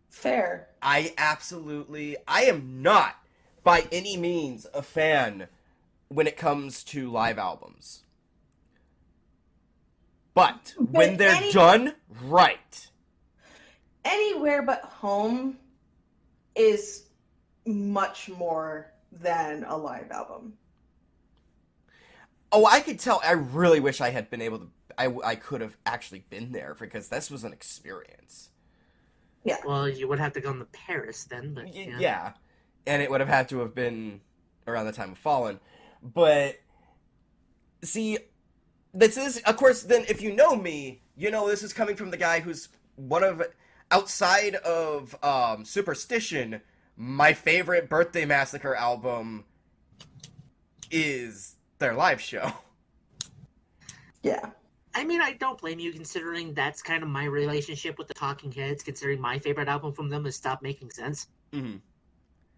Fair. I am not by any means a fan when it comes to live albums. But when they're done right. Anywhere But Home is much more than a live album. Oh, I could tell. I really wish I had been able to. I could have actually been there because this was an experience. Yeah. Well, you would have to go to Paris then, but yeah. And it would have had to have been around the time of Fallen. But see, this is, of course, then if you know me, you know this is coming from the guy who's outside of Superstition, my favorite Birthday Massacre album is their live show. Yeah. I mean, I don't blame you considering that's kind of my relationship with the Talking Heads, considering my favorite album from them is Stop Making Sense. Mm-hmm.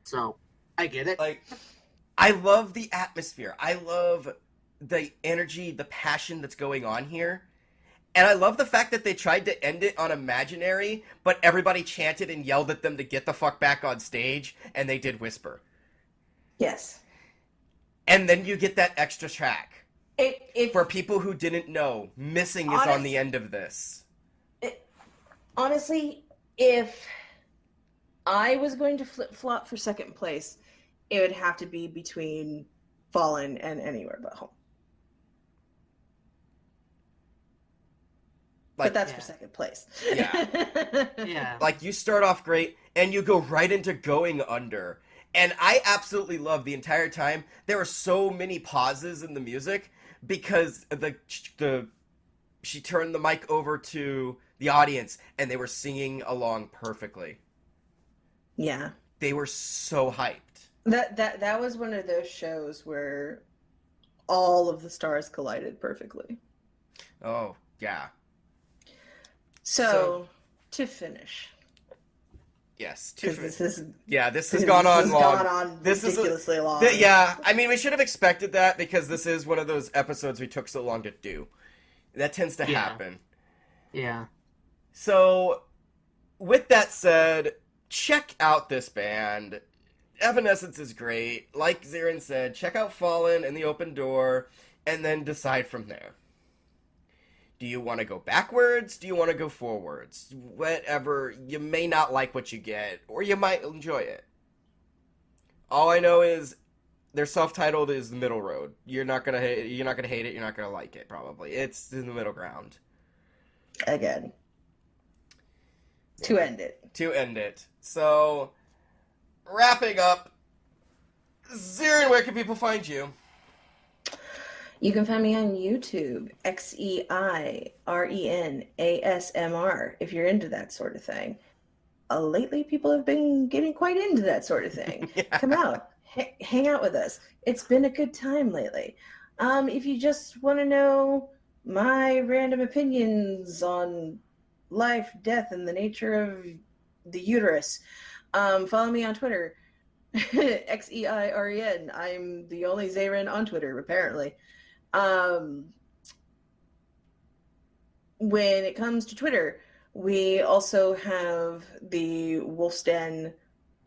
So, I get it. Like, I love the atmosphere. I love the energy, the passion that's going on here. And I love the fact that they tried to end it on Imaginary, but everybody chanted and yelled at them to get the fuck back on stage, and they did Whisper. Yes. And then you get that extra track. For people who didn't know, Missing is on the end of this. Honestly, if I was going to flip-flop for second place, it would have to be between Fallen and Anywhere But Home. But that's for second place. Yeah. Yeah. Like, you start off great, and you go right into Going Under. And I absolutely love the entire time. There are so many pauses in the music because she turned the mic over to the audience and they were singing along perfectly. Yeah. They were so hyped. That was one of those shows where all of the stars collided perfectly. Oh, yeah. So to finish. Yes. This has gone on long. Gone on ridiculously long. Yeah, I mean, we should have expected that because this is one of those episodes we took so long to do. That tends to happen. Yeah. So, with that said, check out this band. Evanescence is great. Like Xeiren said, check out Fallen and The Open Door, and then decide from there. Do you want to go backwards? Do you want to go forwards? Whatever. You may not like what you get, or you might enjoy it. All I know is their self-titled is the middle road. You're not gonna hate it. You're not gonna like it. Probably it's in the middle ground. Again. To end it. So, wrapping up. Xeiren, where can people find you? You can find me on YouTube, XeirenASMR, if you're into that sort of thing. Lately, people have been getting quite into that sort of thing. Yeah. Come out, hang out with us. It's been a good time lately. If you just want to know my random opinions on life, death, and the nature of the uterus, follow me on Twitter, XEIREN. I'm the only Xeiren on Twitter, apparently. When it comes to Twitter, we also have the Wolf's Den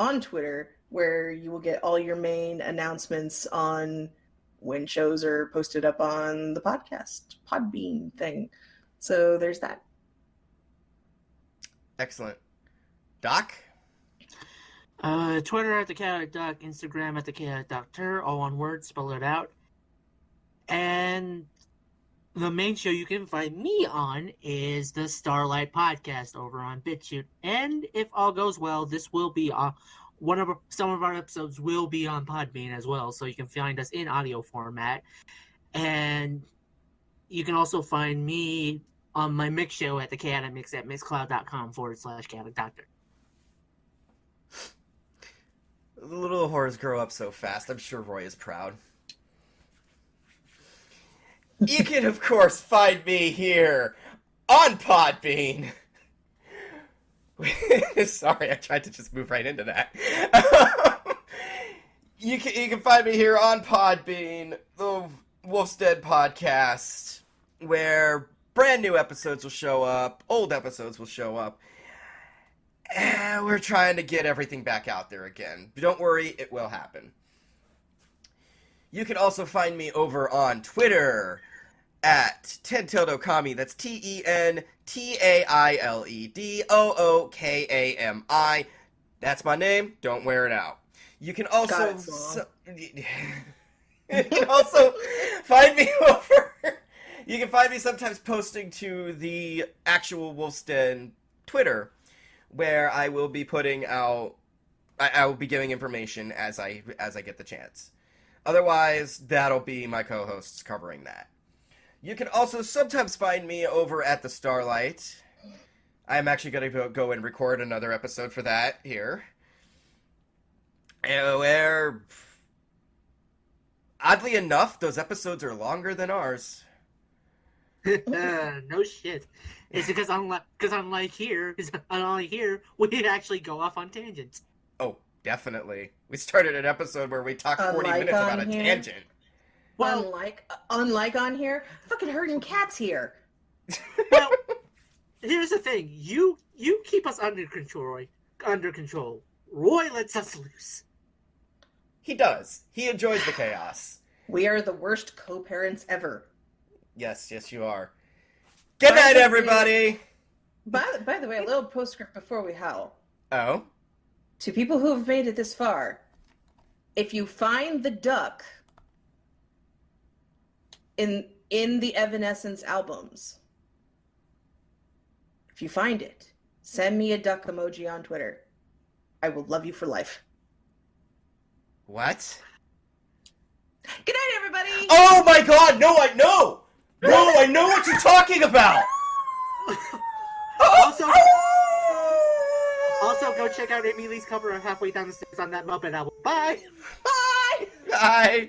on Twitter, where you will get all your main announcements on when shows are posted up on the podcast Podbean thing. So there's that. Excellent. Doc? Twitter at the Chaotic Doc, Instagram at the Chaotic Doctor, all one word, spell it out. And The main show you can find me on is the Starlight Podcast over on BitChute. And if all goes well, this will be some of our episodes will be on Podbean as well, so you can find us in audio format. And you can also find me on my mix show at the Chaotic Mix at mixcloud.com/Chaotic Doctor. The little whores grow up so fast. I'm sure Roy is proud. You can, of course, find me here on Podbean. Sorry, I tried to just move right into that. You can find me here on Podbean, the Wolf's Den podcast, where brand new episodes will show up, old episodes will show up. And we're trying to get everything back out there again. Don't worry, it will happen. You can also find me over on Twitter at Tentailed Ookami. That's TENTAILEDOOKAMI. That's my name. Don't wear it out. You can also you can also find me over. You can find me sometimes posting to the actual Wolf's Den Twitter, where I will be putting out. I will be giving information as I get the chance. Otherwise, that'll be my co-hosts covering that. You can also sometimes find me over at the Starlight. I'm actually going to go and record another episode for that here. Where, oddly enough, those episodes are longer than ours. No shit. It's because unlike here, we actually go off on tangents. Oh, definitely. We started an episode where we talked 40 minutes about a tangent. Well, unlike on here, fucking herding cats here. Well, here's the thing: you keep us under control, Roy. Under control. Roy lets us loose. He does. He enjoys the chaos. We are the worst co-parents ever. Yes, you are. Good night, everybody. By the way, a little postscript before we howl. Oh? To people who have made it this far, if you find the duck in the Evanescence albums, if you find it, send me a duck emoji on Twitter. I will love you for life. What? Good night, everybody! Oh my god, no, I know what you're talking about! Also, go check out Amy Lee's cover of Halfway Down the Stairs on that Muppet album. Bye! Bye! Bye!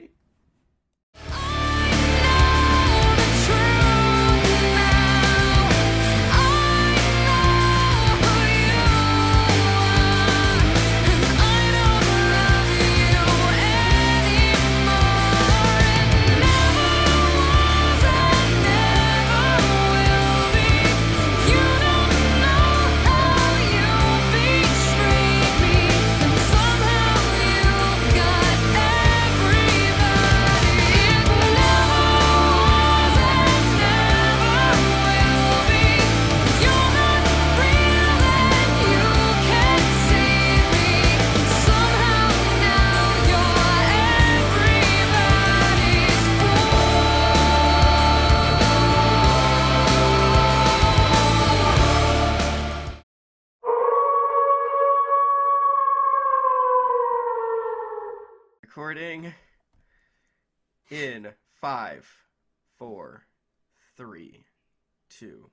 Recording in 5, 4, 3, 2.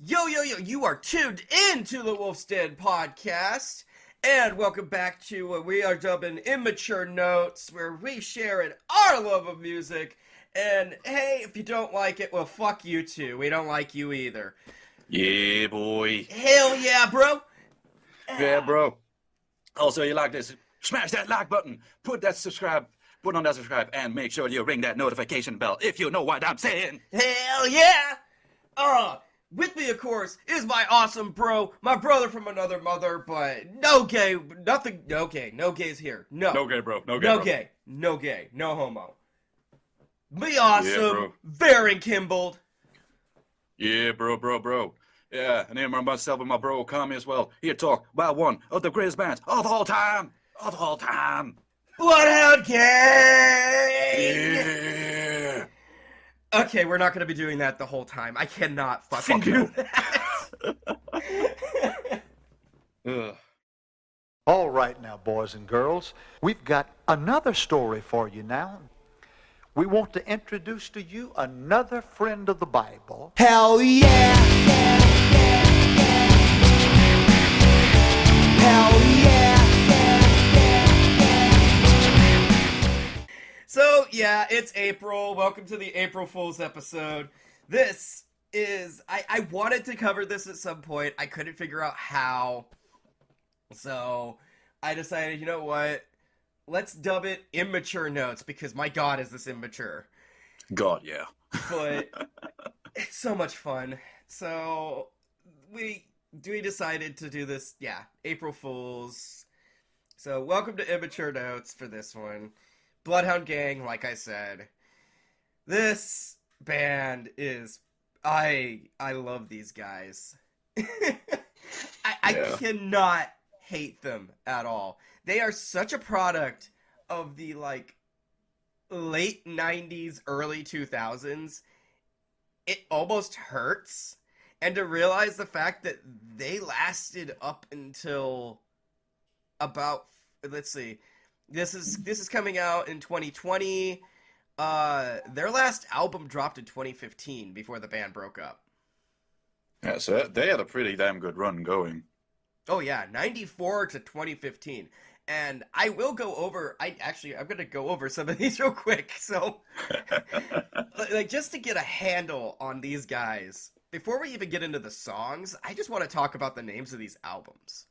Yo, you are tuned into the Wolf's Den podcast, and welcome back to what we are dubbing Immature Notes, where we share our love of music, and hey, if you don't like it, well, fuck you too. We don't like you either. Yeah, boy. Hell yeah, bro! Yeah, bro. Also, you like this, smash that like button, put on that subscribe, and make sure you ring that notification bell if you know what I'm saying. Hell yeah! With me, of course, is my awesome bro, my brother from another mother, but no gays here. No gay, bro. No gay, no homo. Be awesome, Yeah, bro. Varren Kimball. Yeah, bro. Yeah, and then myself and my bro Ookami as well. Here talk about one of the greatest bands of all time. Bloodhound Gang! Yeah. Okay, we're not going to be doing that the whole time. I cannot fucking Fuck do no. that. Ugh. All right now, boys and girls, we've got another story for you now. We want to introduce to you another friend of the Bible. Hell yeah! Hell yeah! So, yeah, it's April. Welcome to the April Fool's episode. This is... I wanted to cover this at some point. I couldn't figure out how. So, I decided, you know what? Let's dub it Immature Notes, because my god is this immature. God, yeah. But it's so much fun. So, we decided to do this, April Fools. So, welcome to Immature Notes for this one. Bloodhound Gang, like I said. This band is... I love these guys. I cannot hate them at all. They are such a product of the, like, late 90s, early 2000s. It almost hurts. And to realize the fact that they lasted up until about... Let's see... This is coming out in 2020. Their last album dropped in 2015 before the band broke up. Yeah, so they had a pretty damn good run going. Oh yeah, 94 to 2015. And I will go over, I'm going to go over some of these real quick. So, like, just to get a handle on these guys, before we even get into the songs, I just want to talk about the names of these albums.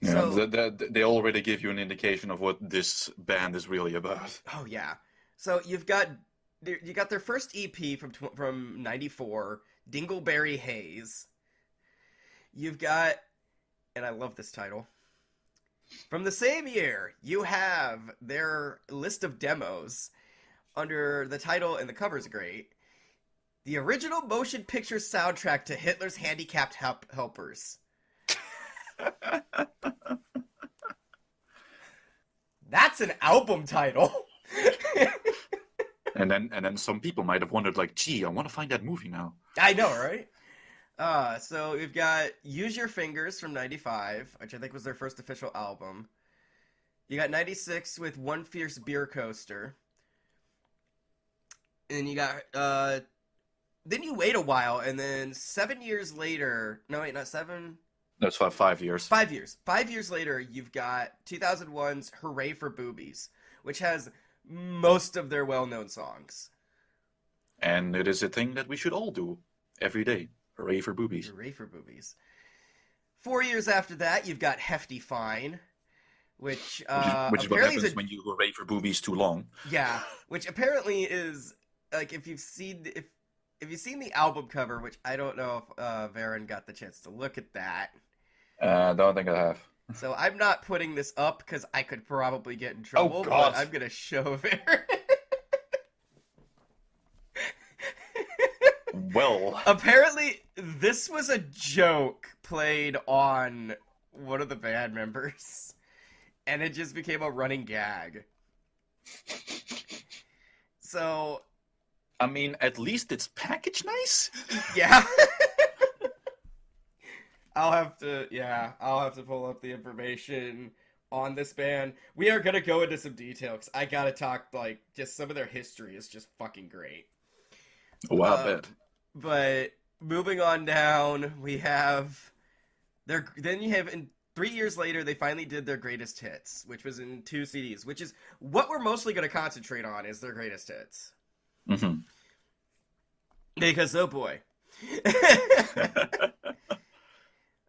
Yeah, So- they already give you an indication of what this band is really about. Oh yeah. So you got their first EP from 94, Dingleberry Haze. You've got, and I love this title. From the same year, you have their list of demos under the title, and the cover's great. The original motion picture soundtrack to Hitler's Handicapped Helpers. That's an album title. And then some people might have wondered, like, gee, I want to find that movie now. I know, right? So we've got Use Your Fingers from 95, which I think was their first official album. You got 96 with One Fierce Beer Coaster. And you got, then you wait a while, and then 7 years later, no wait, not 7... That's 5 years. 5 years. 5 years later, you've got 2001's Hooray for Boobies, which has most of their well-known songs. And it is a thing that we should all do every day. Hooray for boobies. Hooray for Boobies. 4 years after that, you've got Hefty Fine, which Which is what apparently happens is when you hooray for boobies too long. yeah, which apparently is like if you've seen the album cover, which I don't know if Varren got the chance to look at that. Don't think I have. So I'm not putting this up because I could probably get in trouble, God. but I'm gonna show Varren. Well, Apparently, this was a joke played on one of the band members, and it just became a running gag. So, I mean, at least it's packaged nice. yeah. I'll have to pull up the information on this band. We are gonna go into some detail, because I gotta talk, like, just some of their history is just fucking great. Wow, I bet. But moving on down, we have then you have in 3 years later they finally did their greatest hits, which was in 2 CDs, which is what we're mostly going to concentrate on is their greatest hits. Mm-hmm. Because oh boy.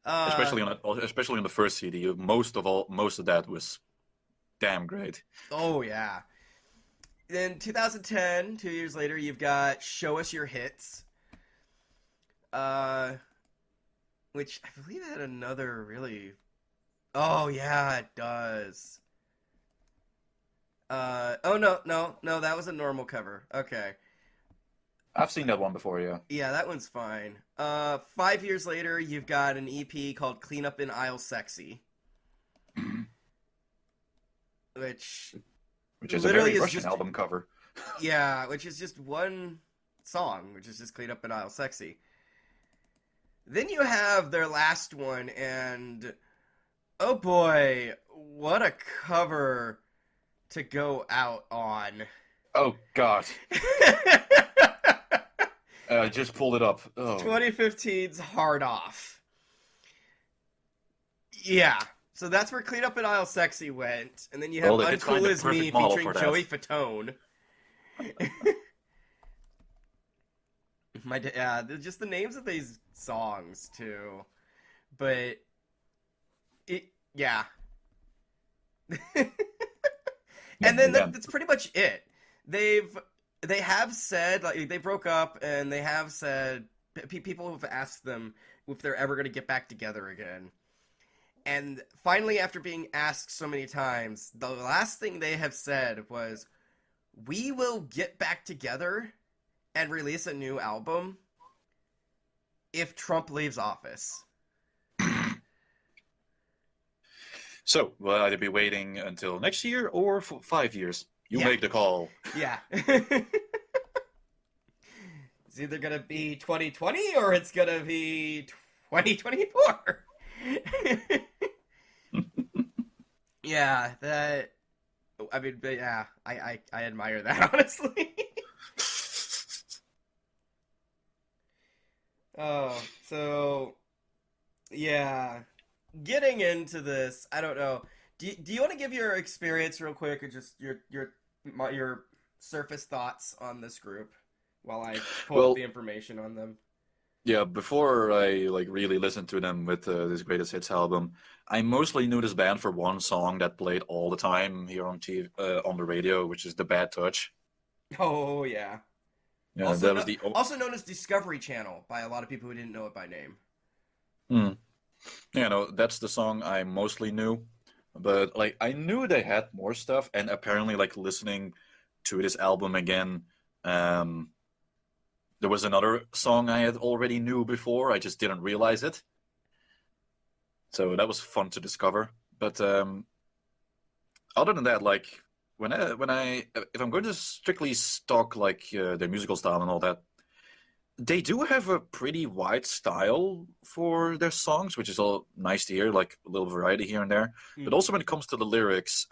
especially on the first CD, most of that was damn great. Oh yeah. Then 2010, 2 years later, you've got Show Us Your Hits. Which I believe had another really... Oh, yeah, it does. Oh, no, that was a normal cover. Okay. I've seen that one before, yeah. Yeah, that one's fine. 5 years later, you've got an EP called Clean Up in Aisle Sexy. which is a literally very is Russian just album cover. yeah, which is just one song, which is just Clean Up and Isle Sexy. Then you have their last one, and oh boy, what a cover to go out on. Oh God. I just pulled it up. Oh. 2015's Hard Off. Yeah. So that's where Clean Up and Isle Sexy went. And then you have Well, they did find Uncool the As Me perfect model featuring for that. Joey Fatone. Just the names of these songs too. But yeah. And then that's pretty much it. They have said, like, they broke up, and they have said people have asked them if they're ever going to get back together again. And finally, after being asked so many times, the last thing they have said was, "We will get back together and release a new album if Trump leaves office." So, will I either be waiting until next year or for 5 years? You Yeah. make the call. Yeah. It's either going to be 2020 or it's going to be 2024. Yeah, I admire that, honestly. Oh, so, yeah. Getting into this, I don't know. Do you want to give your experience real quick, or just your surface thoughts on this group while I pull up the information on them? Yeah, before I really listened to them with this Greatest Hits album, I mostly knew this band for one song that played all the time here on TV, on the radio, which is "The Bad Touch." Oh yeah. Yeah, also, that was also known as Discovery Channel by a lot of people who didn't know it by name. Yeah, no, that's the song I mostly knew. But I knew they had more stuff, and apparently listening to this album again, there was another song I had already knew before. I just didn't realize it. So that was fun to discover. But other than that, if I'm going to strictly stalk their musical style and all that, they do have a pretty wide style for their songs, which is all nice to hear, like a little variety here and there. But also when it comes to the lyrics,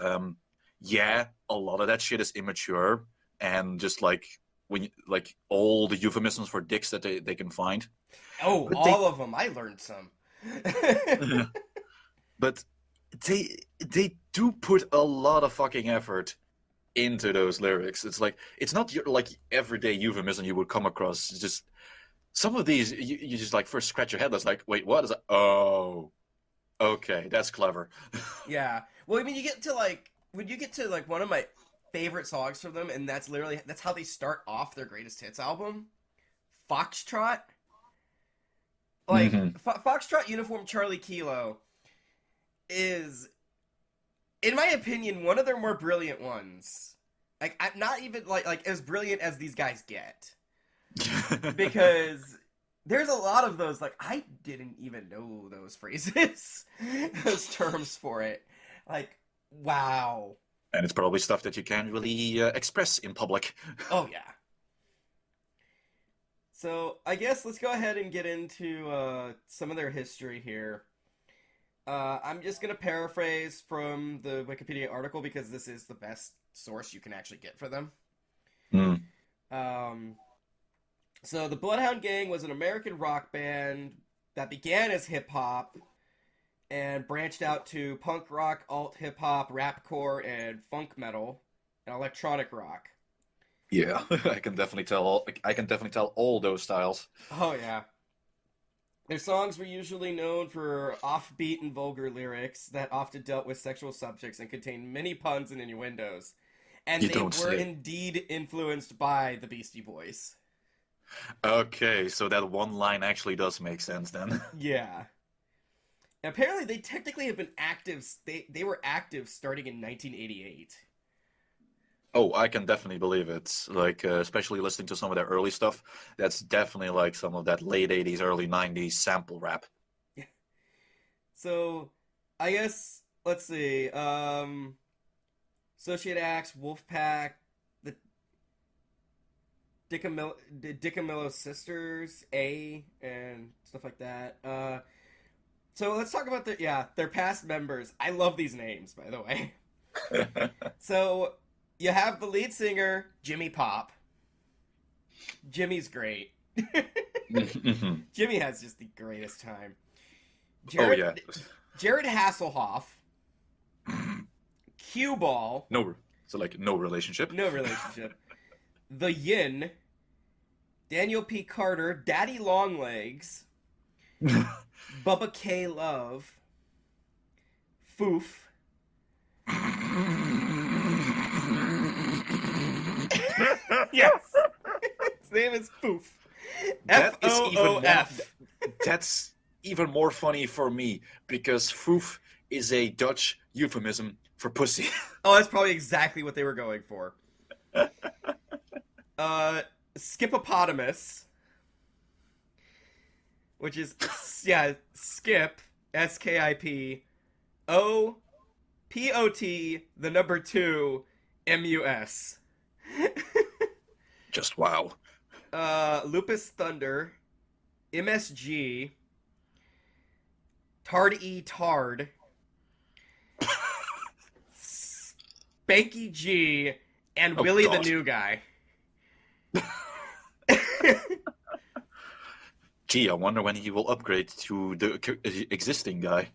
yeah, a lot of that shit is immature and just all the euphemisms for dicks that they can find. Oh, but all of them. I learned some. But they do put a lot of fucking effort into those lyrics. It's not your everyday euphemism you would come across. It's just some of these you just first scratch your head. That's wait, what is that? Oh, okay, that's clever. Yeah. Well, I mean, you get to when you get to one of my favorite songs from them, and that's how they start off their Greatest Hits album, Foxtrot. Foxtrot Uniform Charlie Kilo is, in my opinion, one of their more brilliant ones. I'm not even as brilliant as these guys get, because there's a lot of those I didn't even know those phrases, those terms for it. Wow. And it's probably stuff that you can't really express in public. Oh yeah. So I guess let's go ahead and get into some of their history here. I'm just going to paraphrase from the Wikipedia article because this is the best source you can actually get for them. So the Bloodhound Gang was an American rock band that began as hip-hop and branched out to punk rock, alt-hip-hop, rapcore, and funk metal, and electronic rock. Yeah, I can definitely tell all those styles. Oh, yeah. Their songs were usually known for offbeat and vulgar lyrics that often dealt with sexual subjects and contained many puns and innuendos. And they were indeed influenced by the Beastie Boys. Okay, so that one line actually does make sense then. Yeah. And apparently they technically have been active, they were active starting in 1988. Oh, I can definitely believe it. Especially listening to some of their early stuff, that's definitely some of that late 80s, early 90s sample rap. Yeah. So, I guess, let's see, Associate acts, Wolfpack, the Dicamillo Sisters, A, and stuff like that. So let's talk about their past members. I love these names, by the way. So you have the lead singer, Jimmy Pop. Jimmy's great. Jimmy has just the greatest time. Jared Hasselhoff. Cue Ball. No relationship. No relationship. The Yin. Daniel P. Carter. Daddy Longlegs. Bubba K. Love. Foof. Yes. His name is Foof. F-O-O-F. That's even more funny for me, because Foof is a Dutch euphemism for pussy. Oh, that's probably exactly what they were going for. Skipopotamus. Which is, Skip, S-K-I-P, O-P-O-T, the number 2, M-U-S. Just wow. Lupus Thunder, MSG, Tard E Tard, Spanky G, and Willie the New Guy. Gee, I wonder when he will upgrade to the existing guy.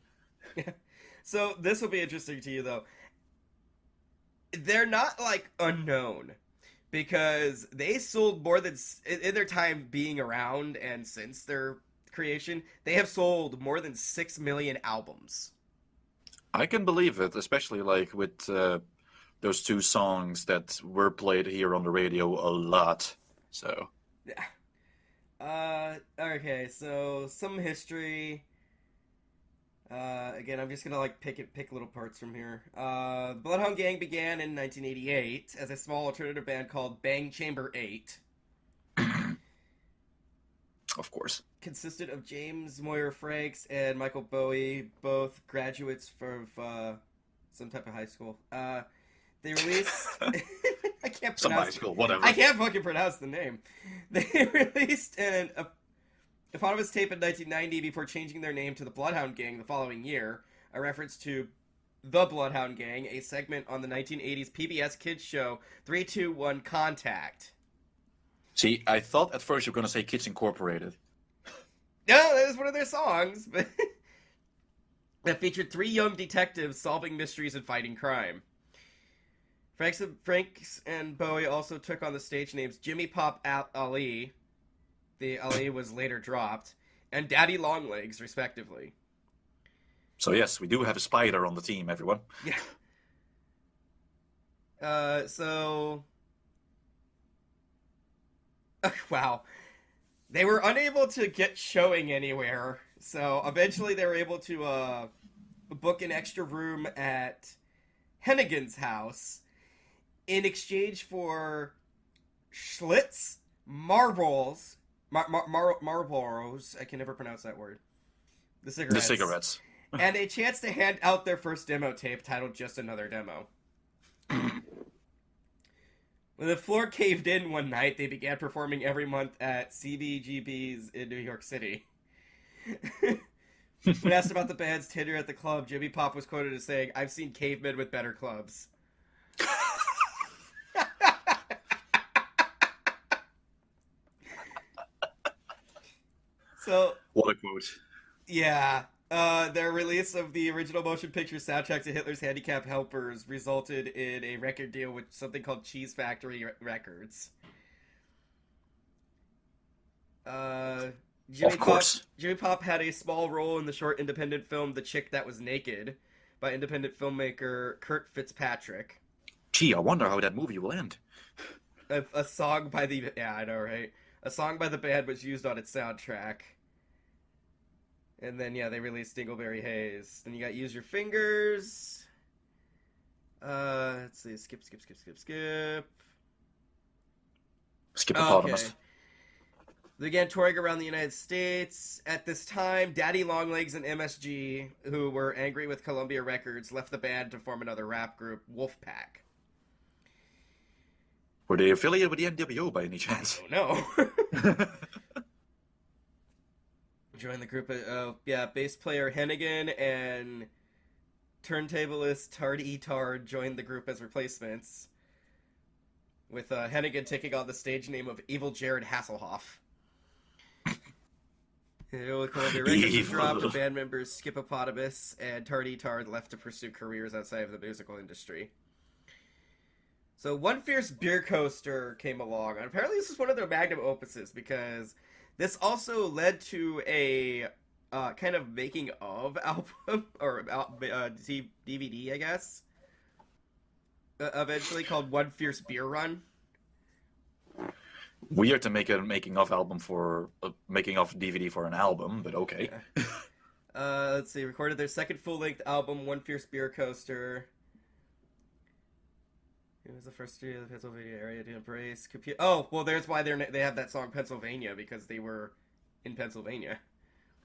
So this will be interesting to you, though. They're not, like, unknown, because they sold more than, in their time being around and since their creation, they have sold more than 6 million albums. I can believe it, especially, like, with those 2 songs that were played here on the radio a lot, so... Yeah. Okay, so some history. Again, I'm just gonna like pick little parts from here. The Bloodhound Gang began in 1988 as a small alternative band called Bang Chamber 8. Of course. Consisted of James Moyer Franks and Michael Bowie, both graduates from some type of high school. They released... I can't pronounce... Some high school, whatever. I can't fucking pronounce the name. They released an eponymous tape in 1990 before changing their name to the Bloodhound Gang the following year, a reference to The Bloodhound Gang, a segment on the 1980s PBS kids show 321 Contact. See, I thought at first you were going to say Kids Incorporated. No, that was one of their songs, but that featured 3 young detectives solving mysteries and fighting crime. Franks and Bowie also took on the stage names Jimmy Pop Ali, the Ali was later dropped, and Daddy Longlegs, respectively. So yes, we do have a spider on the team, everyone. Yeah. Wow. They were unable to get showing anywhere, so eventually they were able to book an extra room at Hennigan's house in exchange for Schlitz, Marlboros, I can never pronounce that word. The cigarettes. And a chance to hand out their first demo tape titled Just Another Demo. When the floor caved in one night, they began performing every month at CBGB's in New York City. When asked about the band's tenure at the club, Jimmy Pop was quoted as saying, "I've seen cavemen with better clubs." So, what a quote. Yeah. Their release of the original motion picture soundtrack to Hitler's Handicapped Helpers resulted in a record deal with something called Cheese Factory Records. Jimmy Pop had a small role in the short independent film The Chick That Was Naked by independent filmmaker Kurt Fitzpatrick. Gee, I wonder how that movie will end. A song by the... Yeah, I know, right? A song by the band was used on its soundtrack. And then, yeah, they released Dingleberry Haze. Then you got Use Your Fingers. Let's see. Skip. Skipopotamus. Okay. They began touring around the United States. At this time, Daddy Longlegs and MSG, who were angry with Columbia Records, left the band to form another rap group, Wolfpack. Were they affiliated with the NWO by any chance? No. Joined the group of bass player Hennigan and turntablist Tardy Tard joined the group as replacements, with Hennigan taking on the stage name of Evil Jared Hasselhoff. The records dropped, the band members Skippopotamus and Tardy Tard left to pursue careers outside of the musical industry. So One Fierce Beer Coaster came along, and apparently this is one of their magnum opuses, because this also led to a kind of making of album, or DVD, I guess, eventually called One Fierce Beer Run. Weird to make a making of album for making of DVD for an album, but okay. Yeah. Let's see. Recorded their second full-length album, One Fierce Beer Coaster. It was the first studio in the Pennsylvania area to embrace computer. Oh, well, there's why they have that song Pennsylvania, because they were in Pennsylvania.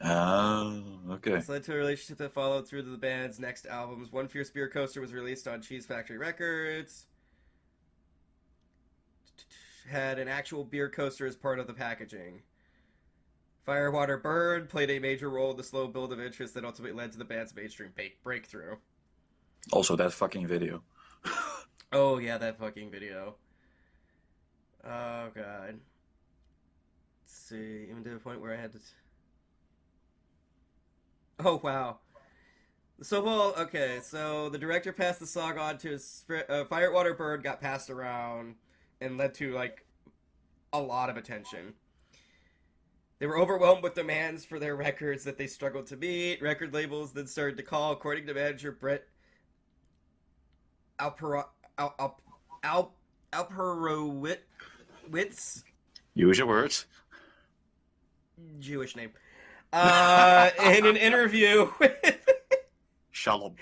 Oh, okay. This led to a relationship that followed through to the band's next albums. One Fierce Beer Coaster was released on Cheese Factory Records. Had an actual beer coaster as part of the packaging. Firewater Bird played a major role in the slow build of interest that ultimately led to the band's mainstream breakthrough. Also, that fucking video. Oh, yeah, that fucking video. Oh, God. Let's see. Even to the point where I had to... Oh, wow. So, well, okay. So, the director passed the song on to his... Firewater Bird got passed around and led to, like, a lot of attention. They were overwhelmed with demands for their records that they struggled to meet. Record labels then started to call, according to manager Brett Alperowitz. Use your words. Jewish name. In an interview with... Shalom.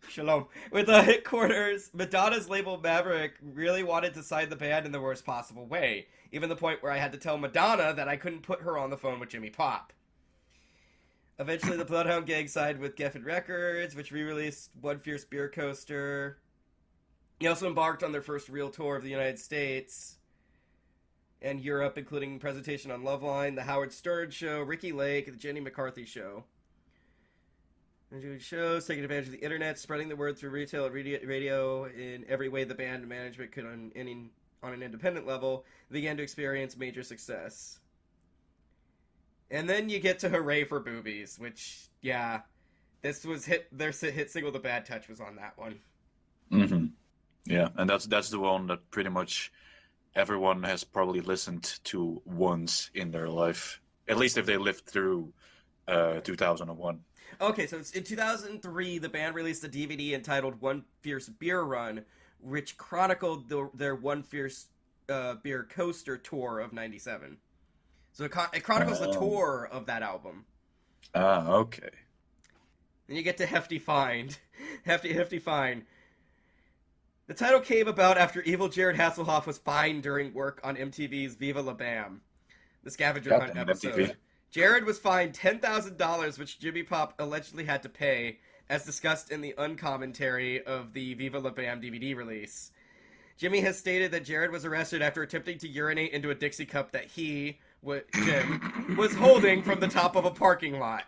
Shalom. With the Hit Quarters, Madonna's label Maverick really wanted to sign the band in the worst possible way. Even the point where I had to tell Madonna that I couldn't put her on the phone with Jimmy Pop. Eventually, the Bloodhound gang signed with Geffen Records, which re-released One Fierce Beer Coaster. He also embarked on their first real tour of the United States and Europe, including presentation on Loveline, The Howard Stern Show, Ricky Lake, The Jenny McCarthy Show. And doing shows, taking advantage of the internet, spreading the word through retail and radio in every way the band and management could on an independent level, began to experience major success. And then you get to Hooray for Boobies, which, yeah, this was their hit single, The Bad Touch, was on that one. Mm-hmm. Yeah, and that's the one that pretty much everyone has probably listened to once in their life, at least if they lived through 2001. Okay, so in 2003, the band released a DVD entitled One Fierce Beer Run, which chronicled their One Fierce Beer Coaster tour of 97. So it chronicles the tour of that album. Ah, okay. Then you get to Hefty Find. Hefty Find. The title came about after Evil Jared Hasselhoff was fined during work on MTV's Viva La Bam, the scavenger hunt episode. MTV. Jared was fined $10,000, which Jimmy Pop allegedly had to pay, as discussed in the uncommentary of the Viva La Bam DVD release. Jimmy has stated that Jared was arrested after attempting to urinate into a Dixie cup that he, Jim, was holding from the top of a parking lot.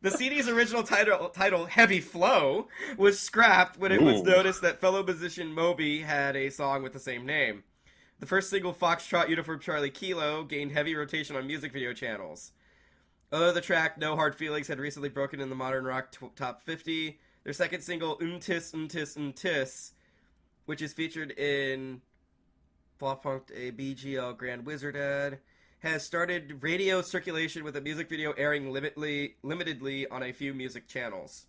The CD's original title, Heavy Flow, was scrapped when it was noticed that fellow musician Moby had a song with the same name. The first single, Foxtrot Uniform Charlie Kilo, gained heavy rotation on music video channels. Although the track No Hard Feelings had recently broken in the modern rock top 50, their second single, Untis, which is featured in Floppunked a BGL Grand Wizard ad, has started radio circulation with a music video airing limitedly on a few music channels.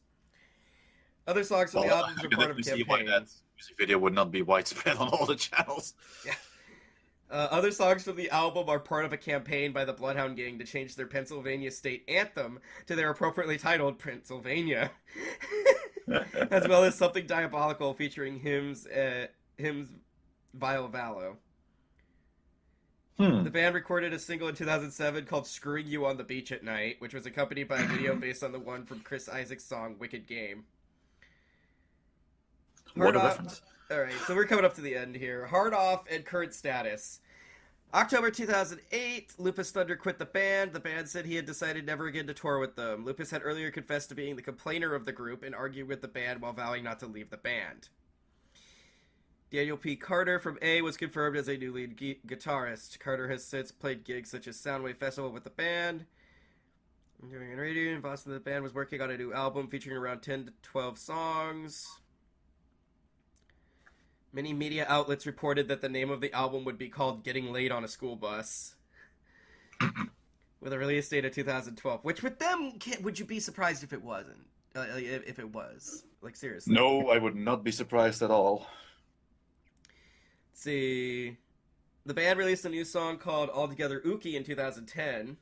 Other songs from the albums are part of campaigns. Why that music video would not be widespread on all the channels. Yeah. Other songs from the album are part of a campaign by the Bloodhound gang to change their Pennsylvania state anthem to their appropriately titled Pennsylvania, as well as Something Diabolical featuring hymns Vile Vallo. The band recorded a single in 2007 called Screwing You on the Beach at Night, which was accompanied by a video based on the one from Chris Isaac's song Wicked Game. What a reference. Alright, so we're coming up to the end here. Hard Off and current status. October 2008, Lupus Thunder quit the band. The band said he had decided never again to tour with them. Lupus had earlier confessed to being the complainer of the group and argued with the band while vowing not to leave the band. Daniel P. Carter from A was confirmed as a new lead guitarist. Carter has since played gigs such as Soundwave Festival with the band. During an radio in Boston, the band was working on a new album featuring around 10 to 12 songs. Many media outlets reported that the name of the album would be called Getting Laid on a School Bus. With a release date of 2012. Which with them, would you be surprised if it wasn't? If it was? Like, seriously. No, I would not be surprised at all. Let's see. The band released a new song called Altogether Ookie in 2010.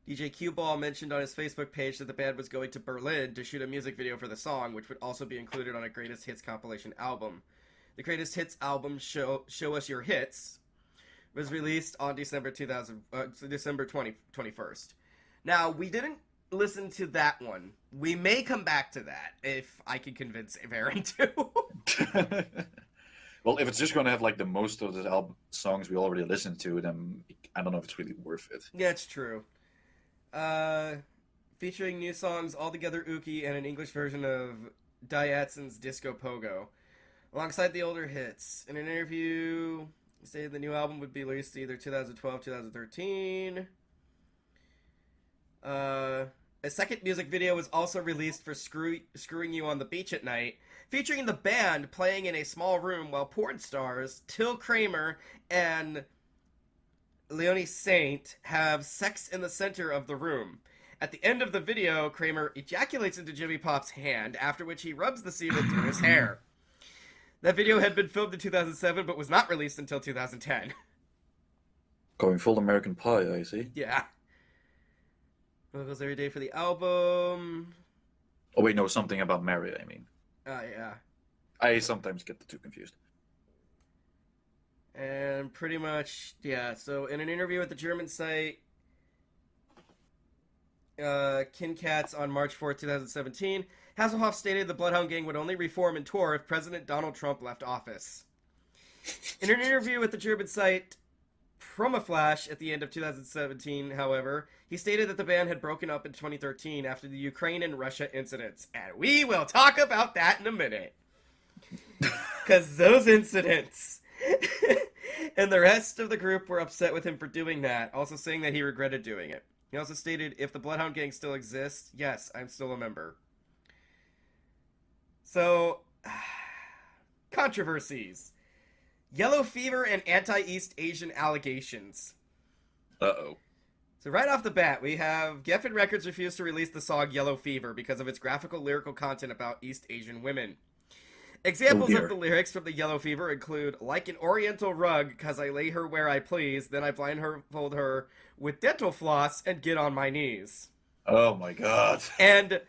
DJ Q-Ball mentioned on his Facebook page that the band was going to Berlin to shoot a music video for the song, which would also be included on a Greatest Hits compilation album. The Greatest Hits album, Show Us Your Hits, was released on December 21st. Now, we didn't listen to that one. We may come back to that if I can convince Varren to. Well, if it's just going to have like the most of the album songs we already listened to, then I don't know if it's really worth it. Yeah, it's true. Featuring new songs Altogether Ookie and an English version of Diatson's Disco Pogo, alongside the older hits. In an interview, he stated the new album would be released either 2012, 2013. A second music video was also released for Screwing You on the Beach at Night, featuring the band playing in a small room while porn stars Till Kramer and Leonie Saint have sex in the center of the room. At the end of the video, Kramer ejaculates into Jimmy Pop's hand, after which he rubs the semen through his hair. That video had been filmed in 2007, but was not released until 2010. Going full American Pie, I see. Yeah. Vocals every day for the album. Oh wait, no, something about Mary, I mean. Yeah. I sometimes get the two confused. And pretty much, yeah, so in an interview with the German site, Kincats on March 4th, 2017, Hasselhoff stated the Bloodhound Gang would only reform and tour if President Donald Trump left office. In an interview with the German site Promaflash at the end of 2017, however, he stated that the band had broken up in 2013 after the Ukraine and Russia incidents. And we will talk about that in a minute. Because those incidents... And the rest of the group were upset with him for doing that, also saying that he regretted doing it. He also stated, if the Bloodhound Gang still exists, yes, I'm still a member. So, controversies. Yellow fever and anti-East Asian allegations. Uh-oh. So right off the bat, we have Geffen Records refused to release the song Yellow Fever because of its graphical lyrical content about East Asian women. Examples of the lyrics from the Yellow Fever include, like an oriental rug, 'cause I lay her where I please, then I blindfold her with dental floss and get on my knees. Oh my god. And,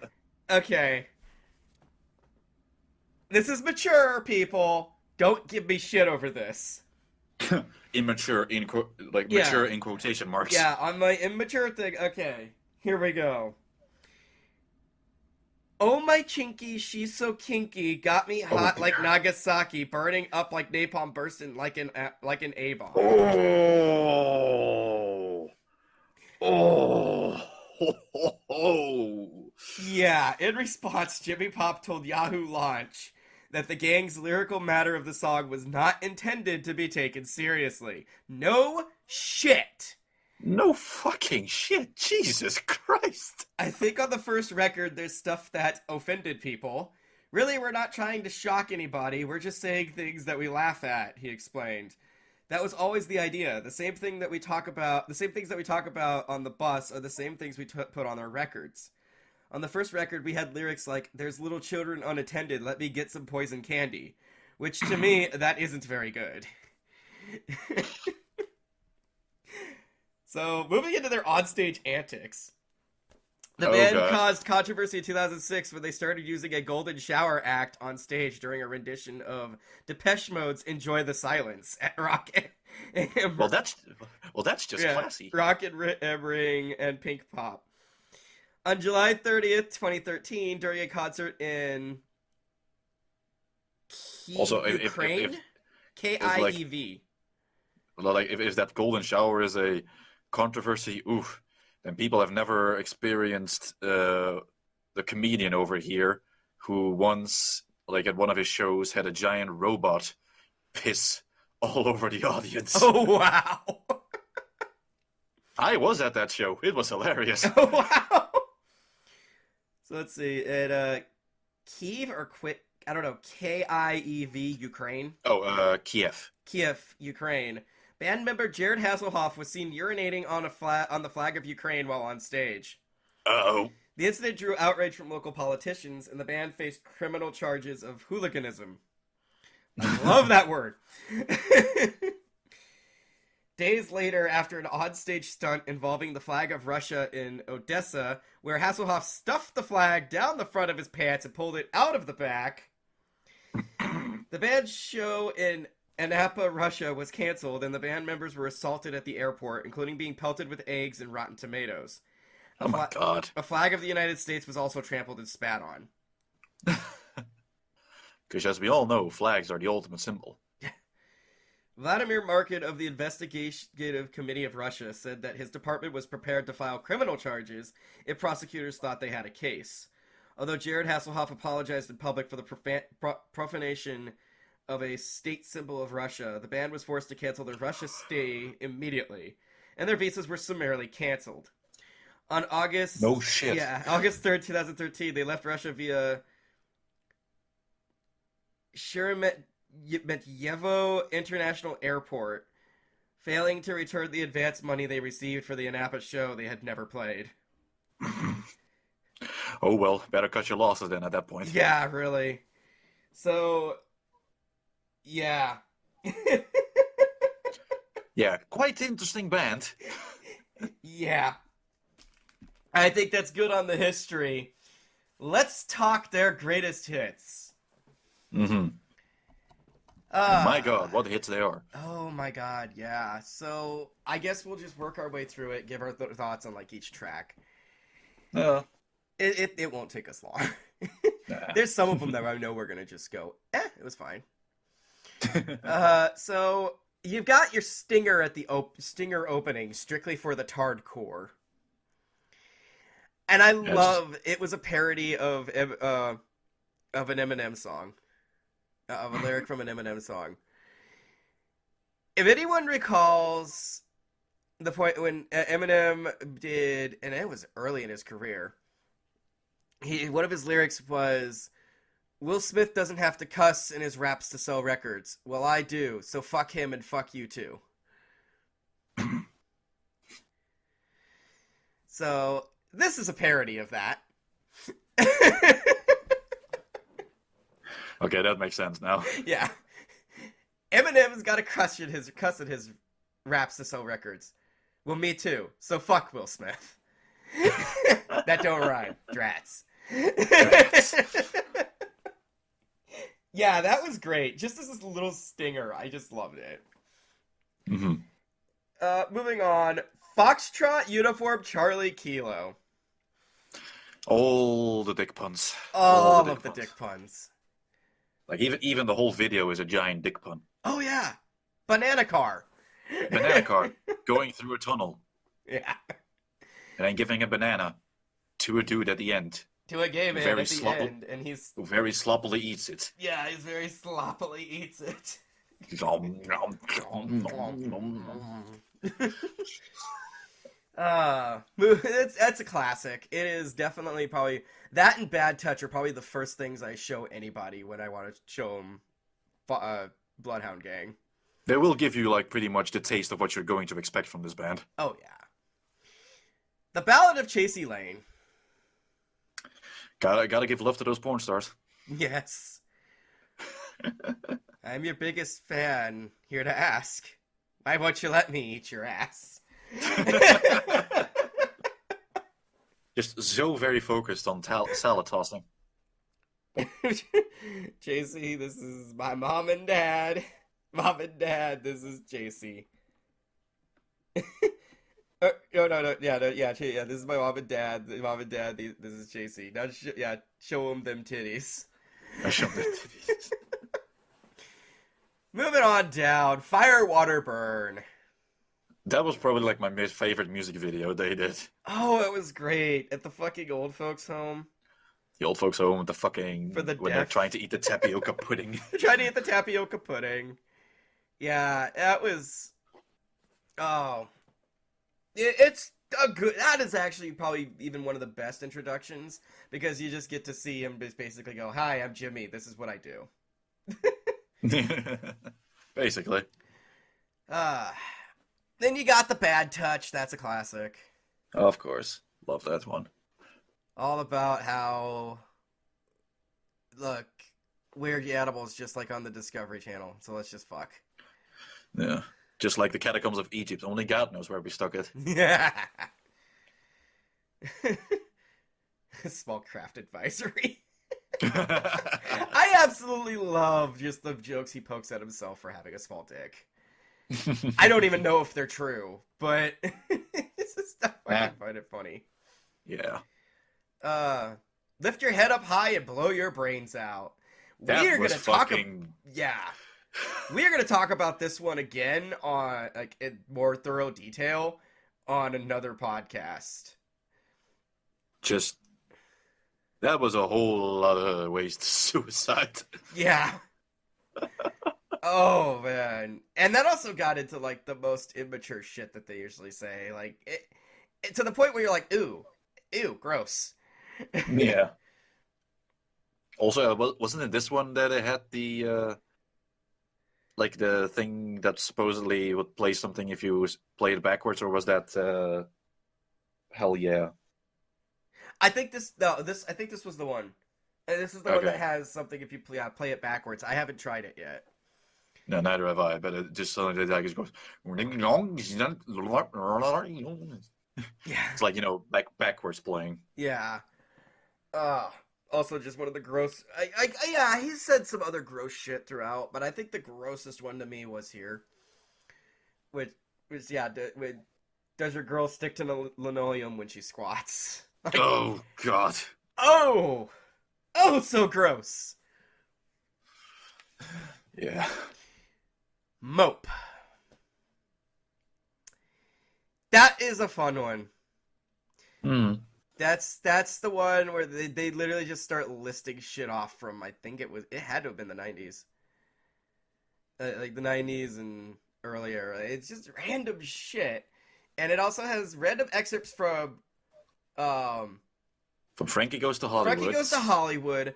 okay. This is mature, people. Don't give me shit over this. Immature, mature in quotation marks. Yeah, on my immature thing. Okay, here we go. Oh my chinky, she's so kinky, got me hot like Nagasaki, burning up like napalm, bursting like an A-bomb. Oh. Yeah, in response, Jimmy Pop told Yahoo Launch that the gang's lyrical matter of the song was not intended to be taken seriously. No shit. No fucking shit. Jesus Christ. I think on the first record, there's stuff that offended people. Really, we're not trying to shock anybody. We're just saying things that we laugh at, he explained. That was always the idea. The same things that we talk about on the bus are the same things we put on our records. On the first record, we had lyrics like, there's little children unattended, let me get some poison candy. Which, to me, that isn't very good. So, moving into their onstage antics. The band caused controversy in 2006 when they started using a golden shower act on stage during a rendition of Depeche Mode's Enjoy the Silence at Rock and Well, that's just classy. Rock and Ring and Pink Pop. On July 30th, 2013, during a concert in Also, if Ukraine? like- Kiev. like if that golden shower is a controversy, oof, then people have never experienced the comedian over here who once, like at one of his shows, had a giant robot piss all over the audience. Oh, wow. I was at that show. It was hilarious. Oh, wow. So let's see. At Kiev or I don't know. Kiev, Ukraine. Oh, Kiev. Kiev, Ukraine. Band member Jared Hasselhoff was seen urinating on the flag of Ukraine while on stage. Uh-oh. The incident drew outrage from local politicians, and the band faced criminal charges of hooliganism. I love that word. Days later, after an on-stage stunt involving the flag of Russia in Odessa, where Hasselhoff stuffed the flag down the front of his pants and pulled it out of the back, the band's show in Anapa, Russia was canceled, and the band members were assaulted at the airport, including being pelted with eggs and rotten tomatoes. Oh my god. A flag of the United States was also trampled and spat on. Because as we all know, flags are the ultimate symbol. Vladimir Markin of the Investigative Committee of Russia said that his department was prepared to file criminal charges if prosecutors thought they had a case. Although Jared Hasselhoff apologized in public for the profanation of a state symbol of Russia, the band was forced to cancel their Russia stay immediately, and their visas were summarily canceled. On August... No shit. Yeah, August 3rd, 2013, they left Russia via Sheremetyevo International Airport, failing to return the advance money they received for the Anapa show they had never played. Oh well, better cut your losses then at that point. Yeah, really. So, yeah. Yeah, quite interesting band. Yeah. I think that's good on the history. Let's talk their greatest hits. Mm-hmm. My god, what hits they are. Oh my god, yeah. So, I guess we'll just work our way through it, give our thoughts on, like, each track. It won't take us long. Nah. There's some of them that I know we're going to just go, it was fine. So, you've got your stinger at the stinger opening, strictly for the Tardcore. And I love, it was a parody of an Eminem song. Of a lyric from an Eminem song. If anyone recalls the point when Eminem did, and it was early in his career, one of his lyrics was, Will Smith doesn't have to cuss in his raps to sell records. Well, I do, so fuck him and fuck you too. So, this is a parody of that. Okay, that makes sense now. Yeah. Eminem's got a cuss in his raps to sell records. Well, me too. So fuck Will Smith. That don't rhyme. Drats. Yeah, that was great. Just as this little stinger, I just loved it. Mm-hmm. Moving on. Foxtrot Uniform Charlie Kilo. All the dick puns. All of the dick puns. Like even the whole video is a giant dick pun. Oh yeah, banana car. Banana car going through a tunnel. Yeah. And then giving a banana to a dude at the end. To a gay man Very at the sloppy. end, and he's Who very sloppily eats it. yeah, he's very sloppily eats it. Nom, nom, nom, nom, nom. That's a classic. It is definitely probably that and Bad Touch are probably the first things I show anybody when I want to show them Bloodhound Gang. They will give you like pretty much the taste of what you're going to expect from this band. Oh yeah. The Ballad of Chasey Lane. Gotta give love to those porn stars. Yes. I'm your biggest fan. Here to ask, why won't you let me eat your ass? Just so very focused on salad tossing. JC, this is my mom and dad. Mom and dad, this is JC. No, yeah, this is my mom and dad. Mom and dad, this is JC. Now, show them them titties. I show them titties. Moving on down. Fire, Water, Burn. That was probably like my favorite music video they did. Oh, it was great. At the fucking old folks' home. The old folks home with the fucking For the when they're deaf. trying to eat the tapioca pudding. They're trying to eat the tapioca pudding. Yeah, that was... Oh. It's a good... That is actually probably even one of the best introductions, because you just get to see him just basically go, "Hi, I'm Jimmy. This is what I do." Basically. Then you got the Bad Touch. That's a classic. Of course. Love that one. All about how... Look, weird animals just like on the Discovery Channel, so let's just fuck. Yeah. Just like the catacombs of Egypt. Only God knows where we stuck it. Yeah. Small craft advisory. I absolutely love just the jokes he pokes at himself for having a small dick. I don't even know if they're true, but it's just stuff I find it funny. Yeah. Lift your head up high and blow your brains out. That We are was gonna talk. fucking... Yeah. We are going to talk about this one again on in more thorough detail on another podcast. Just... That was a whole lot of ways to suicide. Yeah. Oh, man. And that also got into, like, the most immature shit that they usually say. Like, it to the point where you're like, ew, gross. Yeah. Also, wasn't it this one that it had the... like the thing that supposedly would play something if you play it backwards, or was that Hell Yeah? I think this was the one. This is the one that has something if you play it backwards. I haven't tried it yet. No, neither have I, but it just suddenly just goes... Yeah. It's like, backwards playing. Yeah. Also just one of the gross... yeah, he said some other gross shit throughout, but I think the grossest one to me was here. Which yeah, does your girl stick to the linoleum when she squats? Oh, God. Oh, so gross. Yeah. Mope. That is a fun one. Mm. That's the one where they literally just start listing shit off from, I think it had to have been the 90s. Like the 90s and earlier. It's just random shit. And it also has random excerpts from Frankie Goes to Hollywood. Frankie Goes to Hollywood,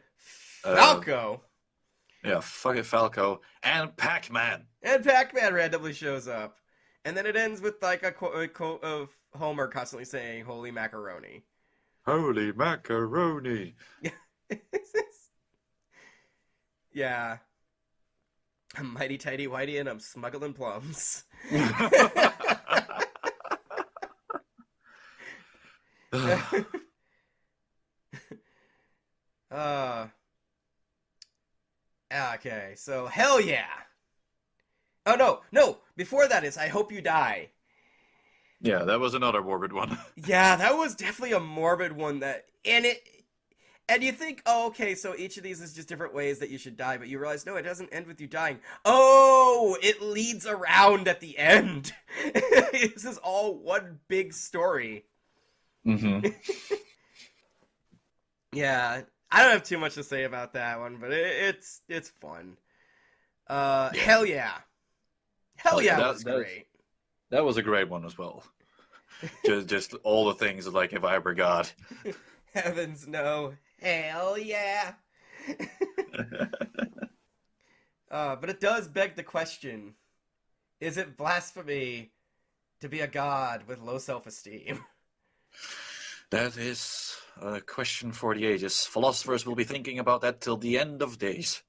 Falco. Yeah, fuck it, Falco. And Pac-Man. And Pac-Man randomly shows up. And then it ends with like a quote of Homer constantly saying, "Holy macaroni." Holy macaroni. Yeah. I'm mighty tighty whitey and I'm smuggling plums. Okay, so Hell Yeah. Oh no, before that is I Hope You Die. Yeah, that was another morbid one. Yeah, that was definitely a morbid one and you think, oh, okay, so each of these is just different ways that you should die, but you realize, no, it doesn't end with you dying. Oh, it leads around at the end. This is all one big story. Mm-hmm. Yeah, I don't have too much to say about that one, but it's fun. Hell Yeah. Hell Yeah was great. That was a great one as well. just all the things like if I ever got. Heavens no. Hell yeah. But it does beg the question, is it blasphemy to be a god with low self-esteem? That is a question for the ages. Philosophers will be thinking about that till the end of days.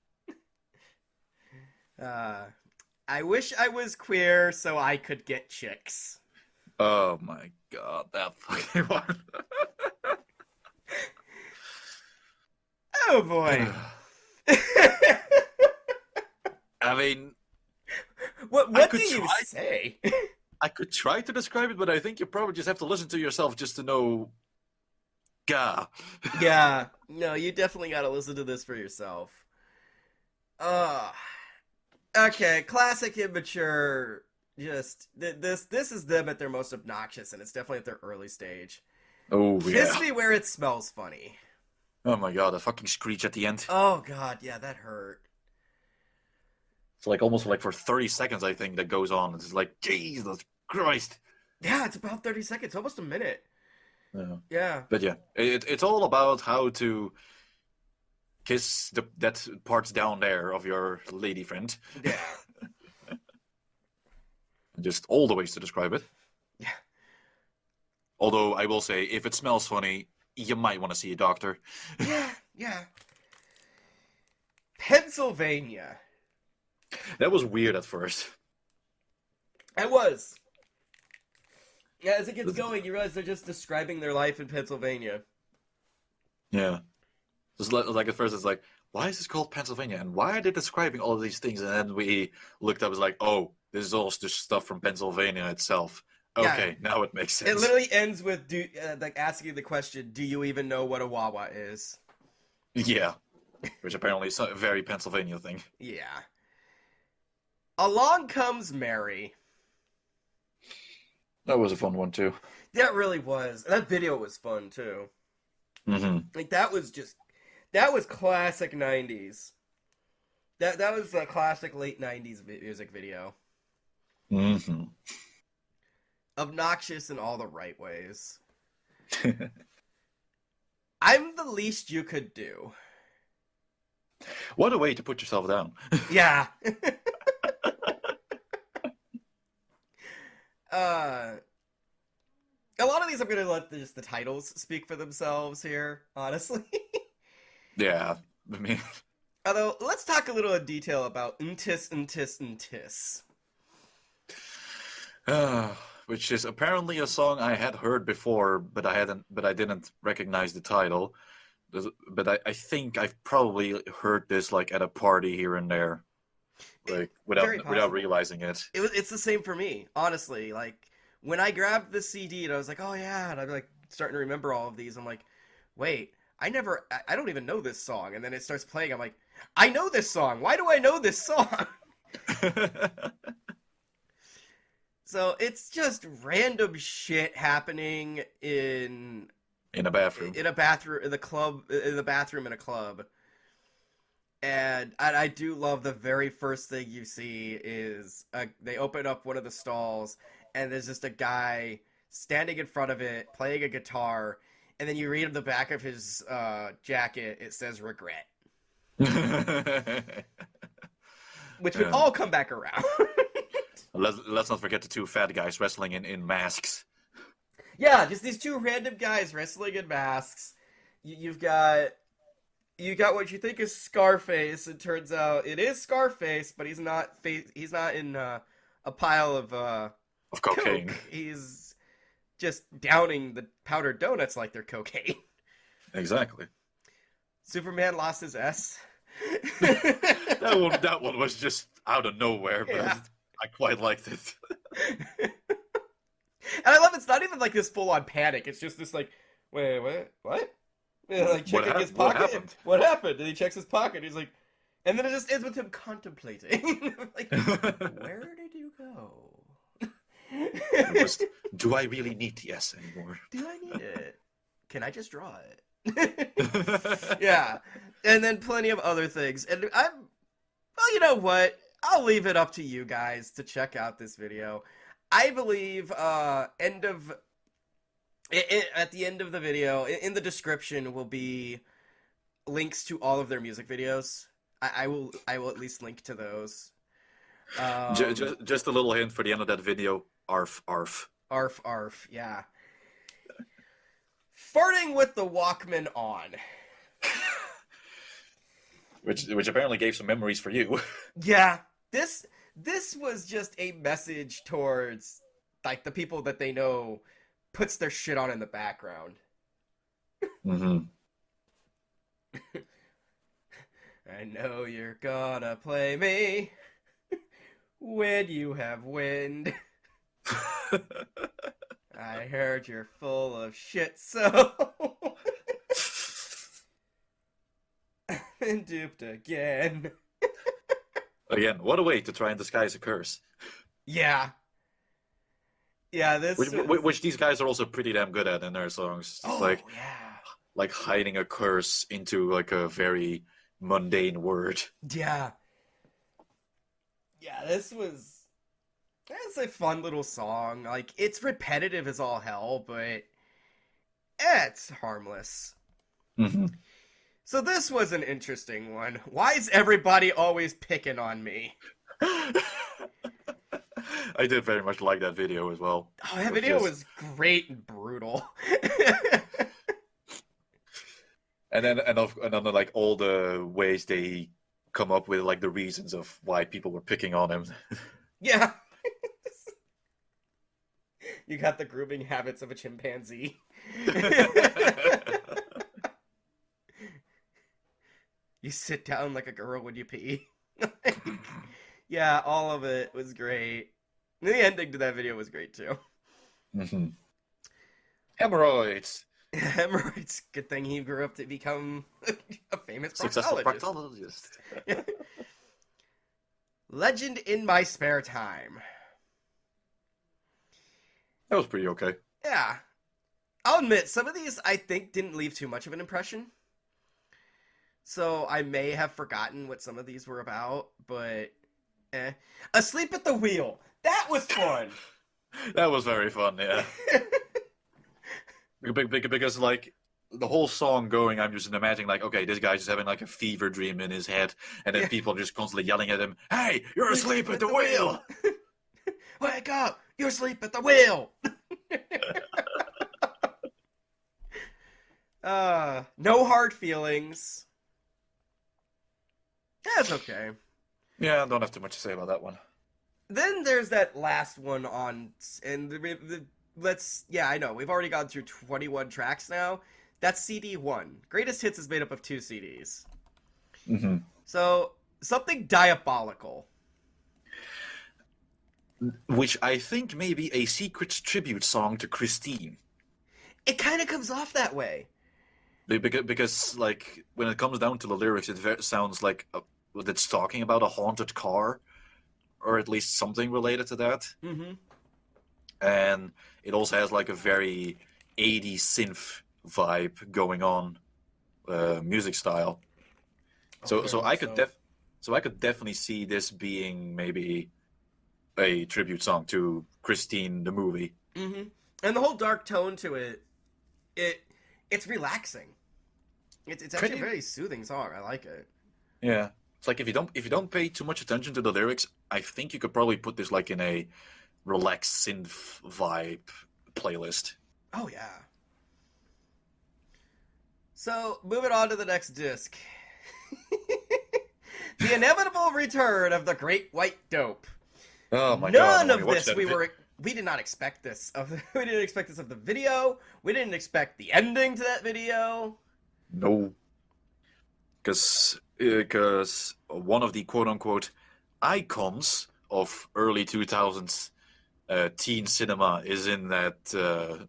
I wish I was queer so I could get chicks. Oh my god, that fucking one. Oh boy. I mean, what do you say? I could try to describe it, but I think you probably just have to listen to yourself just to know. Gah. Yeah. No, you definitely gotta listen to this for yourself. Okay, classic immature. Just this is them at their most obnoxious, and it's definitely at their early stage. Oh Kiss yeah. me where it smells funny. Oh my god, the fucking screech at the end. Oh god, yeah, that hurt. It's like almost like for 30 seconds, I think, that goes on. It's like, Jesus Christ. Yeah, it's about 30 seconds, almost a minute. Yeah. Yeah. But yeah, it's all about how to kiss that parts down there of your lady friend. Yeah. Just all the ways to describe it. Yeah. Although I will say, if it smells funny, you might want to see a doctor. Yeah, yeah. Pennsylvania. That was weird at first. It was. Yeah, as it gets going, you realize they're just describing their life in Pennsylvania. Yeah. Just like at first, it's like, why is this called Pennsylvania? And why are they describing all of these things? And then we looked up, it's like, oh, this is all just stuff from Pennsylvania itself. Okay, now it makes sense. It literally ends with like asking the question, do you even know what a Wawa is? Yeah. Which apparently is a very Pennsylvania thing. Yeah. Along Comes Mary. That was a fun one, too. That really was. That video was fun, too. Mm-hmm. Like, that was classic 90s. That was a classic late 90s music video. Mm-hmm. Obnoxious in all the right ways. I'm the least you could do. What a way to put yourself down. Yeah. A lot of these I'm gonna let just the titles speak for themselves here, honestly. Yeah, I mean... Although, let's talk a little in detail about Ntis. Which is apparently a song I had heard before, but I didn't recognize the title. But I think I've probably heard this like at a party here and there, like without realizing it. It's the same for me, honestly. Like when I grabbed the CD and I was like, oh yeah, and I'm like starting to remember all of these. I'm like, wait, I don't even know this song. And then it starts playing. I'm like, I know this song. Why do I know this song? So it's just random shit happening in a bathroom. In a bathroom, in the bathroom in a club. And I do love the very first thing you see is they open up one of the stalls and there's just a guy standing in front of it playing a guitar, and then you read on the back of his jacket it says regret. Which would all come back around. Let's not forget the two fat guys wrestling in masks. Yeah, just these two random guys wrestling in masks. You got what you think is Scarface. It turns out it is Scarface, but he's not in a pile of cocaine. Coke. He's just downing the powdered donuts like they're cocaine. Exactly. Superman lost his S. that one was just out of nowhere, but Yeah. I quite liked it. And I love it's not even like this full on panic. It's just this like, wait, what? Yeah, like checking his What pocket. happened? What happened? And he checks his pocket. He's like, and then it just ends with him contemplating. Like, where did you go? Do I really need the S anymore? Do I need it? Can I just draw it? Yeah. And then plenty of other things. And well, you know what? I'll leave it up to you guys to check out this video. I believe at the end of the video, in the description will be links to all of their music videos. I will at least link to those. Just a little hint for the end of that video. Arf, arf. Arf, arf, yeah. Farting with the Walkman on. Which apparently gave some memories for you. Yeah, this was just a message towards like the people that they know puts their shit on in the background. Mm-hmm. I know you're gonna play me when you have wind. I heard you're full of shit, so I've been duped again. Again, what a way to try and disguise a curse. Yeah. Yeah, this Which these guys are also pretty damn good at in their songs. Just yeah. like hiding a curse into like a very mundane word. Yeah. Yeah, that's a fun little song. Like, it's repetitive as all hell, but it's harmless. Mm-hmm. So this was an interesting one. Why is everybody always picking on me? I did very much like that video as well. Oh, that video was great and brutal. and then like all the ways they come up with like the reasons of why people were picking on him. Yeah. You got the grooming habits of a chimpanzee. You sit down like a girl when you pee. Yeah, all of it was great. And the ending to that video was great too. Mm-hmm. Hemorrhoids. Hemorrhoids. Good thing he grew up to become a famous Successful proctologist. proctologist. Legend in My Spare Time. That was pretty okay. Yeah. I'll admit, some of these I think didn't leave too much of an impression. So I may have forgotten what some of these were about, but Asleep at the Wheel. That was fun. That was very fun, yeah. Because like the whole song going, I'm just imagining like, okay, this guy's just having like a fever dream in his head, and then people are just constantly yelling at him, "Hey, you're asleep at the wheel! Wake up! You're asleep at the wheel!" No hard feelings. That's okay. Yeah, I don't have too much to say about that one. Then there's that last one and I know, we've already gone through 21 tracks now. That's CD 1. Greatest Hits is made up of 2 CDs. Mm-hmm. So, Something Diabolical. Which I think may be a secret tribute song to Christine. It kind of comes off that way. Because, like, when it comes down to the lyrics, it sounds like it's talking about a haunted car, or at least something related to that. Mm-hmm. And it also has, like, a very 80s synth vibe going on, music style. So I could definitely see this being maybe a tribute song to Christine the movie. Mm-hmm. And the whole dark tone to it's relaxing. It's actually a very soothing song. I like it. Yeah, it's like if you don't pay too much attention to the lyrics, I think you could probably put this like in a relaxed synth vibe playlist. Oh yeah. So moving on to the next disc, The Inevitable Return of the Great White Dope. Oh my god! None of this we did not expect this. We didn't expect this of the video. We didn't expect the ending to that video. No. Because one of the quote-unquote icons of early 2000s teen cinema is in that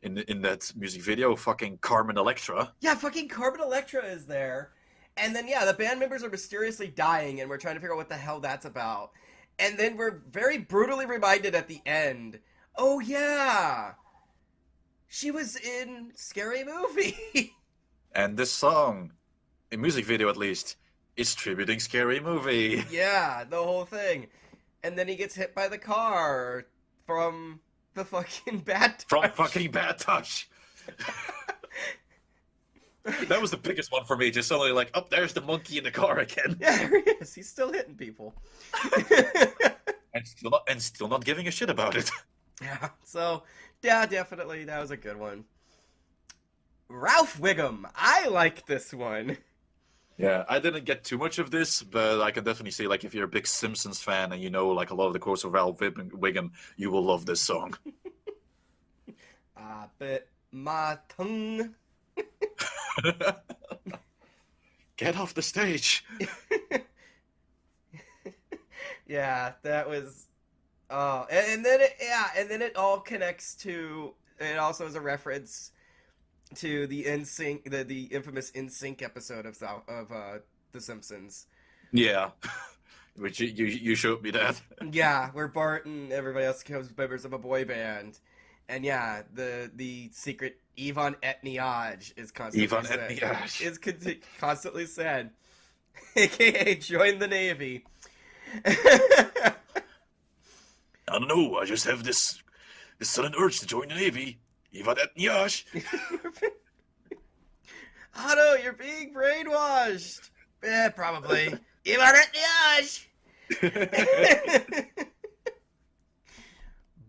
in that music video, fucking Carmen Electra. Yeah, fucking Carmen Electra is there. And then, yeah, the band members are mysteriously dying, and we're trying to figure out what the hell that's about. And then we're very brutally reminded at the end, oh yeah, she was in Scary Movie. And this song, in music video at least, is tributing Scary Movie. Yeah, the whole thing. And then he gets hit by the car from the fucking Bad Touch. From fucking Bad Touch. That was the biggest one for me. Just suddenly like, oh, there's the monkey in the car again. Yeah, there he is. He's still hitting people. and still not giving a shit about it. Yeah, so, yeah, definitely, that was a good one. Ralph Wiggum. I like this one. Yeah, I didn't get too much of this, but I can definitely say, like, if you're a big Simpsons fan and you know, like, a lot of the quotes of Ralph Wiggum, you will love this song. I bit my tongue. Get off the stage. Yeah, that was. Oh, and then it all connects to. It also is a reference to the NSYNC, the infamous NSYNC episode of The Simpsons. Yeah, Which you showed me that. Yeah, where Bart and everybody else becomes members of a boy band. And yeah, the secret Ivan Etniage is constantly Ivan said. Etniage. Is constantly said. AKA join the Navy. I don't know, I just have this sudden urge to join the Navy. Ivan Etniage. Otto, you're being brainwashed. Yeah, probably. Ivan Etniage.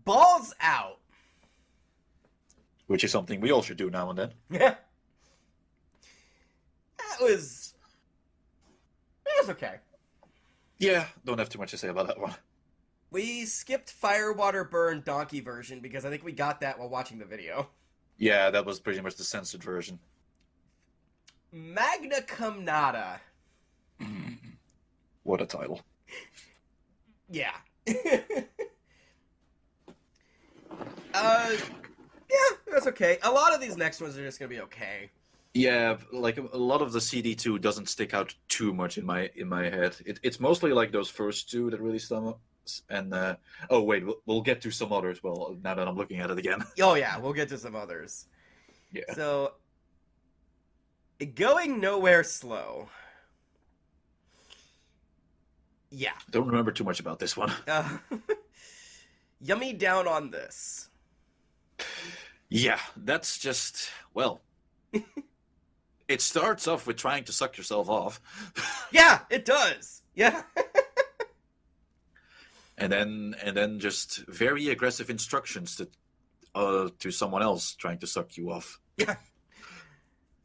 Balls out. Which is something we all should do now and then. Yeah. It was okay. Yeah, don't have too much to say about that one. We skipped Firewater Burn Donkey version because I think we got that while watching the video. Yeah, that was pretty much the censored version. Magna Cum Nada. What a title. Yeah. Yeah, that's okay. A lot of these next ones are just gonna be okay. Yeah, like a lot of the CD2 doesn't stick out too much in my head. It's mostly like those first two that really stum up. And oh wait, we'll get to some others. Well, now that I'm looking at it again. Oh yeah, we'll get to some others. Yeah. So, Going Nowhere Slow. Yeah. Don't remember too much about this one. Yummy down on this. Yeah, that's just, well, it starts off with trying to suck yourself off. Yeah, it does. Yeah. and then just very aggressive instructions to someone else trying to suck you off. Yeah.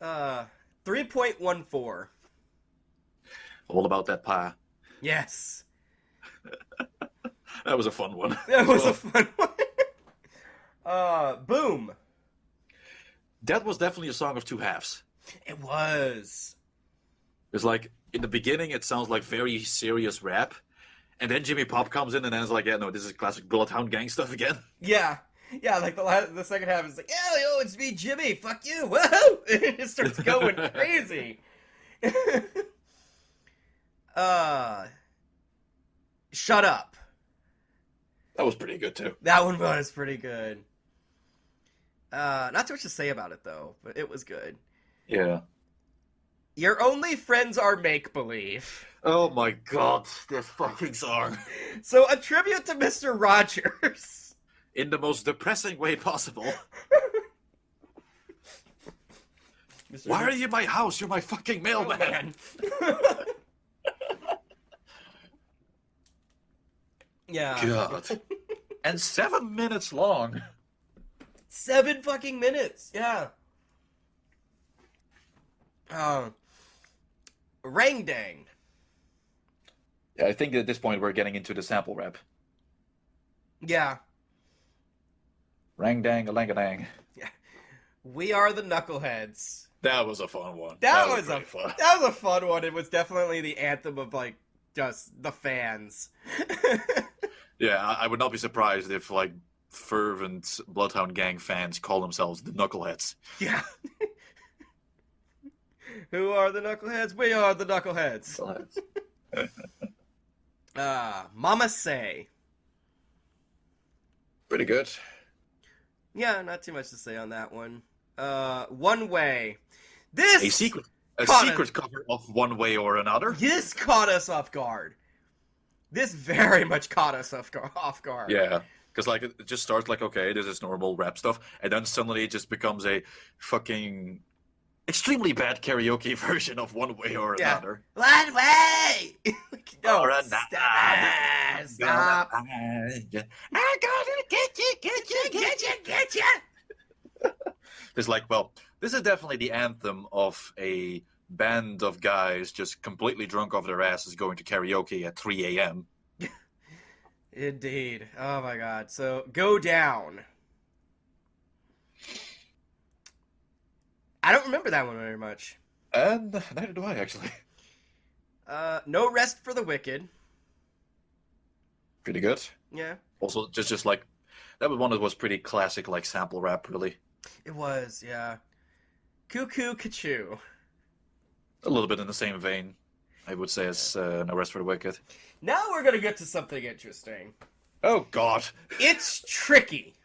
3.14. All about that pie. Yes. That was a fun one. That was a fun one. Boom. That was definitely a song of two halves. It was. It's like, in the beginning, it sounds like very serious rap. And then Jimmy Pop comes in and then it's like, yeah, no, this is classic Bloodhound gang stuff again. Yeah. Yeah, like the second half is like, yo, it's me, Jimmy, fuck you, whoa! It just starts going crazy. Shut up. That was pretty good, too. That one was pretty good. Not too much to say about it, though, but it was good. Yeah. Your only friends are make-believe. Oh my god, this fucking song. So, a tribute to Mr. Rogers. In the most depressing way possible. Why are you in my house? You're my fucking mailman. Yeah. God. And 7 minutes long. 7 fucking minutes. Yeah. Rang Dang. Yeah, I think at this point we're getting into the sample rap. Yeah. Rang dang a lang a dang. Yeah. We Are the Knuckleheads. That was a fun one. That was fun. That was a fun one. It was definitely the anthem of like just the fans. Yeah, I would not be surprised if like fervent Bloodhound gang fans call themselves the Knuckleheads. Yeah. Who are the Knuckleheads? We are the Knuckleheads. Mama Say. Pretty good. Yeah, not too much to say on that one. One Way. This A secret cover of One Way or Another. This caught us off guard. This very much caught us off guard. Yeah, because like it just starts like, okay, this is normal rap stuff, and then suddenly it just becomes a fucking extremely bad karaoke version of One Way or Another. One way. No, Or another. stop. I'm gonna get you. It's like, well, this is definitely the anthem of a band of guys just completely drunk off their asses going to karaoke at 3 a.m. Indeed. Oh my god. So, Go Down. I don't remember that one very much. And neither do I, actually. No Rest for the Wicked. Pretty good. Yeah. Also, just like, that was one that was pretty classic, like, sample rap, really. It was, yeah. Cuckoo Cachoo. A little bit in the same vein. I would say, as No Rest for the Wicked. Now we're gonna get to something interesting. Oh God! It's tricky.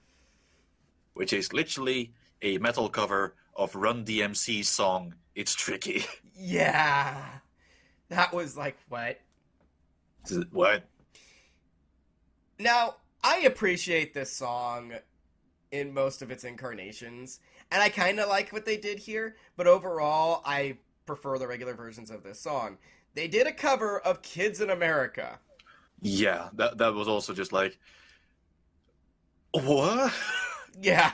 Which is literally a metal cover of Run DMC's song "It's Tricky." Yeah, that was like what? What? Now I appreciate this song in most of its incarnations, and I kind of like what they did here. But overall, I prefer the regular versions of this song. They did a cover of "Kids in America." Yeah, that was also just like, what? Yeah.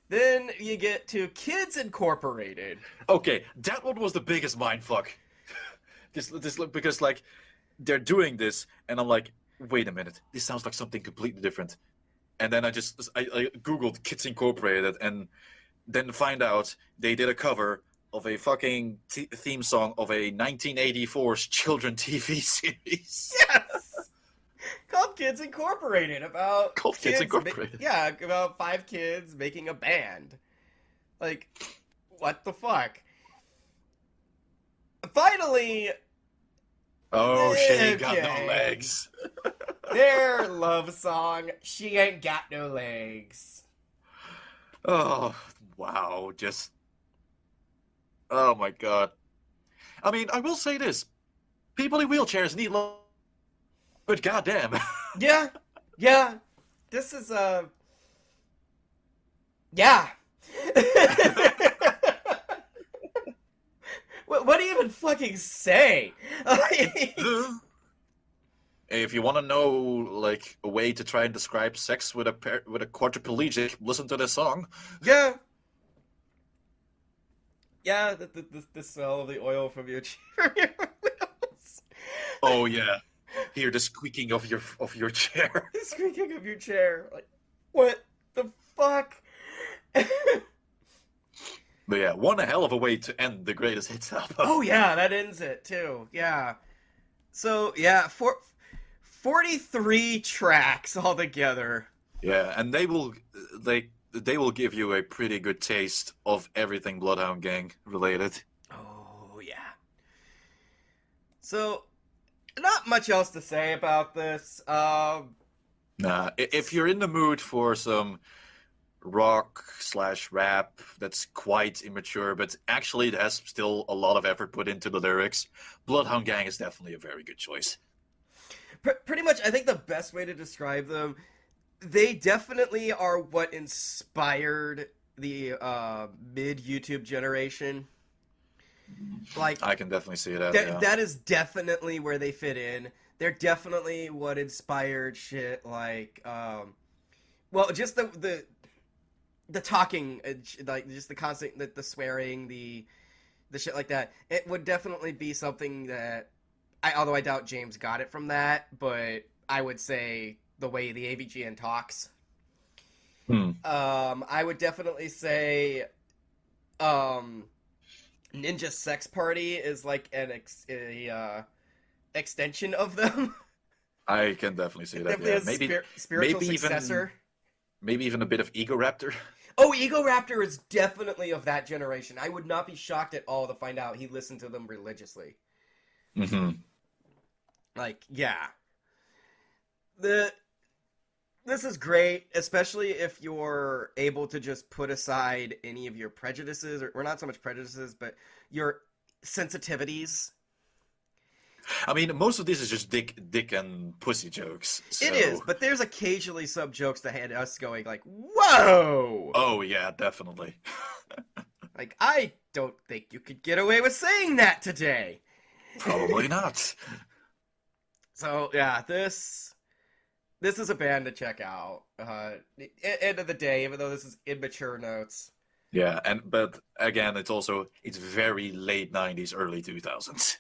Then you get to Kids Incorporated. Okay, that one was the biggest mindfuck. This because like they're doing this, and I'm like, wait a minute, this sounds like something completely different. And then I googled Kids Incorporated, and then find out they did a cover of a fucking theme song of a 1984's children TV series. Yes! Called Kids Incorporated, about Kids Incorporated. Yeah, about 5 kids making a band. Like, what the fuck? Finally, Oh, she ain't got no Okay. legs. their love song, "She Ain't Got No Legs." Oh, wow, just... Oh my god. I mean, I will say this. People in wheelchairs need love. But goddamn. Yeah, yeah. This is, yeah. What do you even fucking say? If you want to know, like, a way to try and describe sex with a quadriplegic, listen to this song. Yeah. Yeah, the smell of the oil from your wheels. Oh yeah. Hear the squeaking of your chair. The squeaking of your chair. Like, what the fuck? But yeah, one hell of a way to end the greatest hits album. Oh yeah, that ends it too. Yeah. So yeah, 43 tracks altogether. Yeah, and they will give you a pretty good taste of everything Bloodhound Gang related. Oh yeah. So, not much else to say about this. Nah, if you're in the mood for some rock/rap that's quite immature, but actually it has still a lot of effort put into the lyrics, Bloodhound Gang is definitely a very good choice. Pretty much, I think the best way to describe them, they definitely are what inspired the mid-YouTube generation. Like, I can definitely see that. That, Yeah. that is definitely where they fit in. They're definitely what inspired shit like, well, just the talking, like just the constant, the swearing, the shit like that. It would definitely be something that although I doubt James got it from that, but I would say the way the AVGN talks. I would definitely say, Ninja Sex Party is like an extension of them. I can definitely see that. Definitely Yeah. a spiritual maybe successor. Maybe even a bit of Ego Raptor. Oh, Ego Raptor is definitely of that generation. I would not be shocked at all to find out he listened to them religiously. Mm-hmm. Like, yeah. This is great, especially if you're able to just put aside any of your prejudices, or not so much prejudices, but your sensitivities. I mean, most of this is just dick and pussy jokes. So... It is, but there's occasionally some jokes that had us going like, whoa! Oh, yeah, definitely. Like, I don't think you could get away with saying that today. Probably not. So, yeah, this is a band to check out. End of the day, even though this is immature notes. Yeah, but again, it's very late 90s, early 2000s.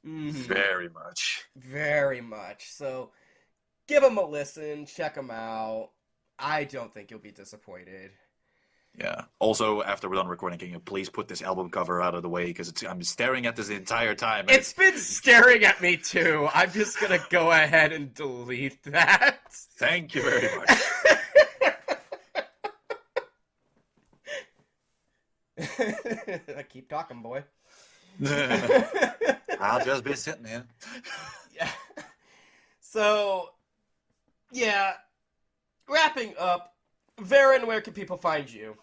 Mm-hmm. Very much. Very much. So, give them a listen, check them out. I don't think you'll be disappointed. Yeah. Also, after we're done recording, can you please put this album cover out of the way? Because I'm staring at this the entire time. And It's been staring at me too. I'm just gonna go ahead and delete that. Thank you very much. Keep talking, boy. I'll just be sitting here. Yeah. So, yeah. Wrapping up, Varren, where can people find you?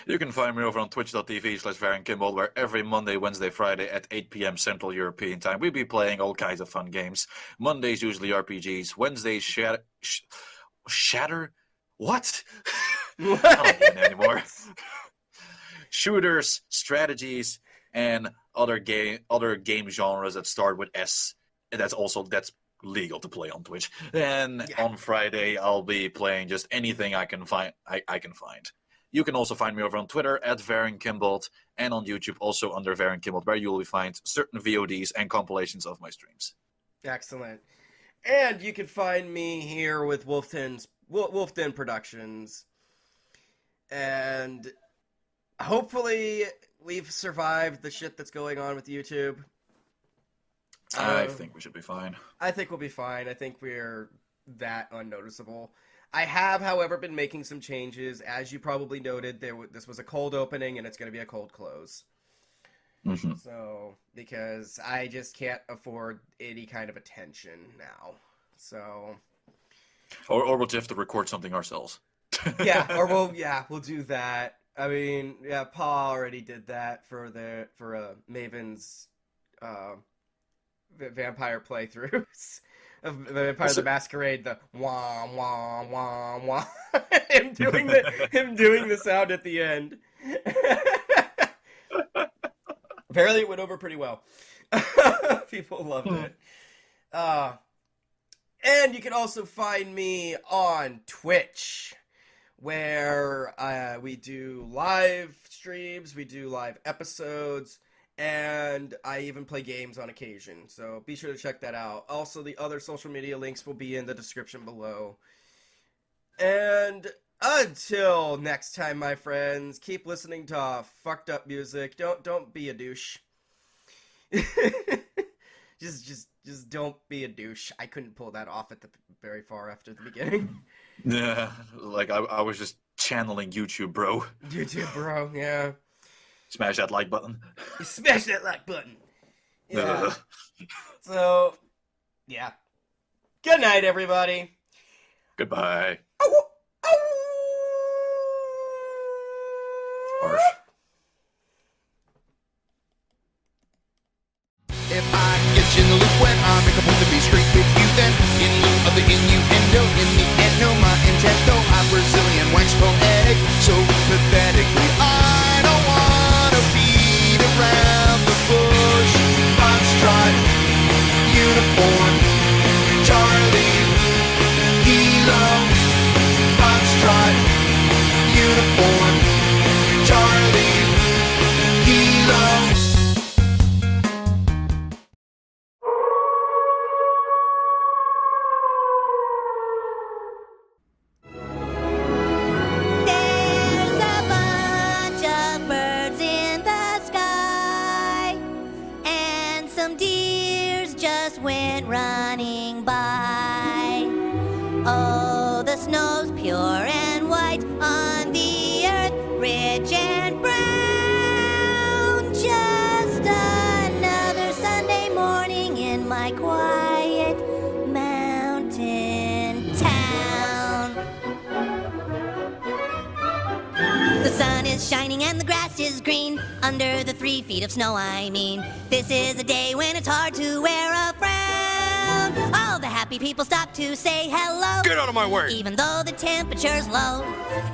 You can find me over on twitch.tv/VarrenKimball, where every Monday, Wednesday, Friday at 8 p.m. Central European Time, we'll be playing all kinds of fun games. Mondays, usually RPGs. Wednesdays, Shatter? What? I don't get it anymore. Shooters, strategies, and other game genres that start with S. And that's legal to play on Twitch. And on Friday, I'll be playing just anything I can find. You can also find me over on Twitter at VarrenKimball, and on YouTube also under VarrenKimball, where you will find certain VODs and compilations of my streams. Excellent. And you can find me here with Wolf Den Productions. And hopefully we've survived the shit that's going on with YouTube. I think we should be fine. I think we'll be fine. I think we're that unnoticeable. I have, however, been making some changes. As you probably noted, this was a cold opening, and it's going to be a cold close. Mm-hmm. So, because I just can't afford any kind of attention now. So... Or we'll just have to record something ourselves. we'll do that. I mean, yeah, Paul already did that for Maven's vampire playthroughs of Vampire the Masquerade. The wah wah wah wah. him doing the sound at the end. Apparently, it went over pretty well. People loved it. And you can also find me on Twitch, where we do live streams, we do live episodes, and I even play games on occasion. So be sure to check that out. Also, the other social media links will be in the description below. And until next time, my friends, keep listening to fucked up music. Don't be a douche. Just don't be a douche. I couldn't pull that off at the very far after the beginning. Yeah, like I was just channeling YouTube, bro. YouTube, bro, yeah. Smash that like button. Smash that like button. Yeah. So, yeah. Good night, everybody. Goodbye. Arf. If I get you in the loop when I make a point to be straight with you, then in lieu of the innuendo, in the end, no, my intent, though I'm Brazilian, wax poetic, so pathetically, I don't wanna beat around the bush. Foxtrot, uniform, Charlie, Kilo. Foxtrot, uniform, Charlie, Kilo. There's a bunch of birds in the sky, and some deers just went running by. Oh, the snow's pure and white on the earth, rich and brown. Just another Sunday morning in my quiet mountain town. The sun is shining and the grass is green under the 3 feet of snow, I mean. This is a day when it's hard to wear a frown. All the happy people stop to say hello. Get out of my way! Even though the temperature's low.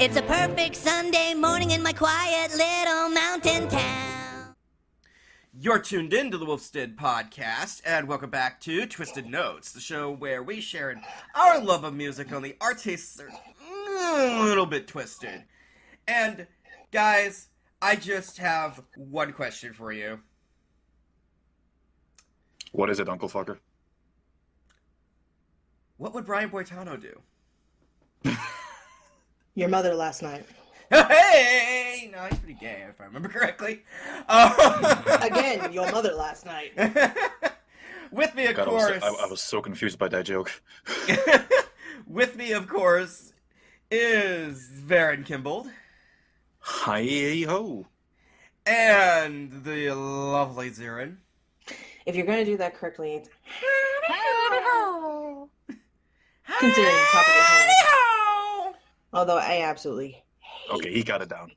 It's a perfect Sunday morning in my quiet little mountain town. You're tuned in to the Wolf's Den podcast, and welcome back to Twisted Notes, the show where we share our love of music, only our tastes are a little bit twisted. And, guys, I just have one question for you. What is it, Uncle Fucker? What would Brian Boitano do? Your mother last night. Hey! No, he's pretty gay, if I remember correctly. Again, your mother last night. With me, of God, course. I was so confused by that joke. With me, of course, is Varren Kimball. Hi-ho. And the lovely Xeiren. If you're going to do that correctly, it's considering the top of the head. Although I absolutely hate Okay, he got it down.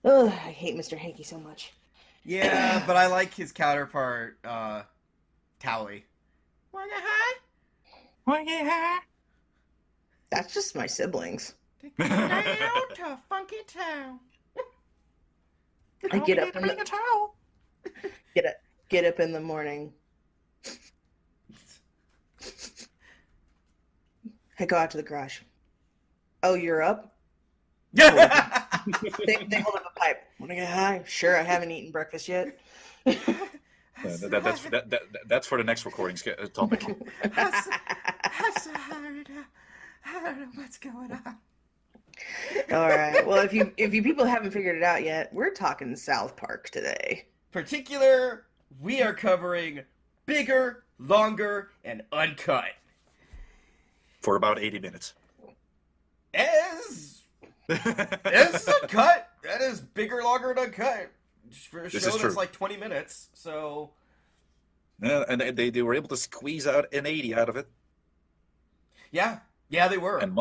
Ugh, I hate Mr. Hanky so much. Yeah, but I like his counterpart, Towley. That's just my siblings. Down to Funky Town. I get up in the get up in the morning. I go out to the garage. Oh, you're up? Yeah. They hold up a pipe. Want to get high? Sure, I haven't eaten breakfast yet. That's for the next recording topic. I'm so hard. I don't know what's going on. All right. Well, if you people haven't figured it out yet, we're talking South Park today. Particular, we are covering bigger, longer, and uncut. For about 80 minutes. It's uncut. That is bigger, longer, and uncut. For a show that's like 20 minutes, so... Yeah, and they were able to squeeze out an 80 out of it. Yeah, they were. And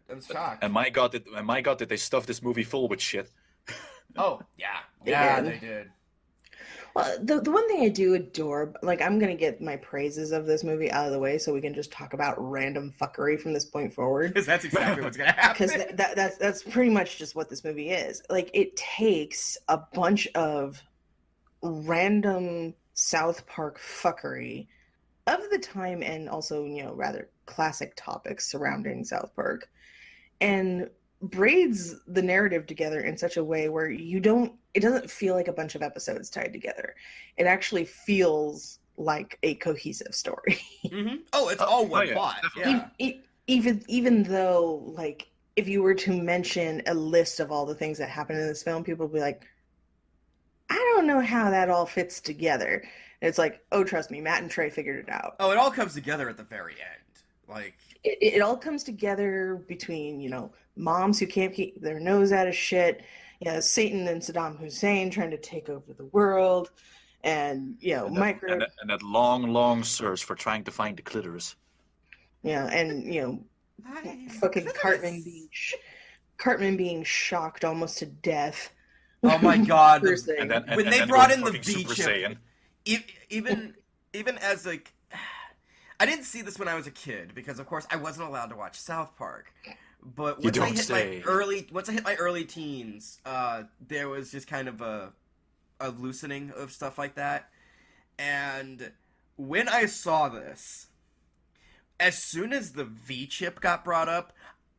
I'm shocked. And my god, did they stuff this movie full with shit. Oh, yeah. They did. Well, the one thing I do adore, like, I'm going to get my praises of this movie out of the way so we can just talk about random fuckery from this point forward. Because that's exactly what's going to happen. Because that's pretty much just what this movie is. Like, it takes a bunch of random South Park fuckery of the time and also, rather classic topics surrounding South Park and braids the narrative together in such a way where it doesn't feel like a bunch of episodes tied together. It actually feels like a cohesive story. Mm-hmm. Oh, it's all one plot. Yeah. Even though, like, if you were to mention a list of all the things that happen in this film, people would be like, I don't know how that all fits together. And it's like, oh, trust me, Matt and Trey figured it out. Oh, it all comes together at the very end. Like, it all comes together between, moms who can't keep their nose out of shit, Satan and Saddam Hussein trying to take over the world, and micro and that long search for trying to find the clitoris. Yeah, and fucking Cartman being shocked almost to death. Oh my god! When they brought in the V chip, even as like. I didn't see this when I was a kid because, of course, I wasn't allowed to watch South Park. But once I hit my early teens, there was just kind of a loosening of stuff like that. And when I saw this, as soon as the V chip got brought up,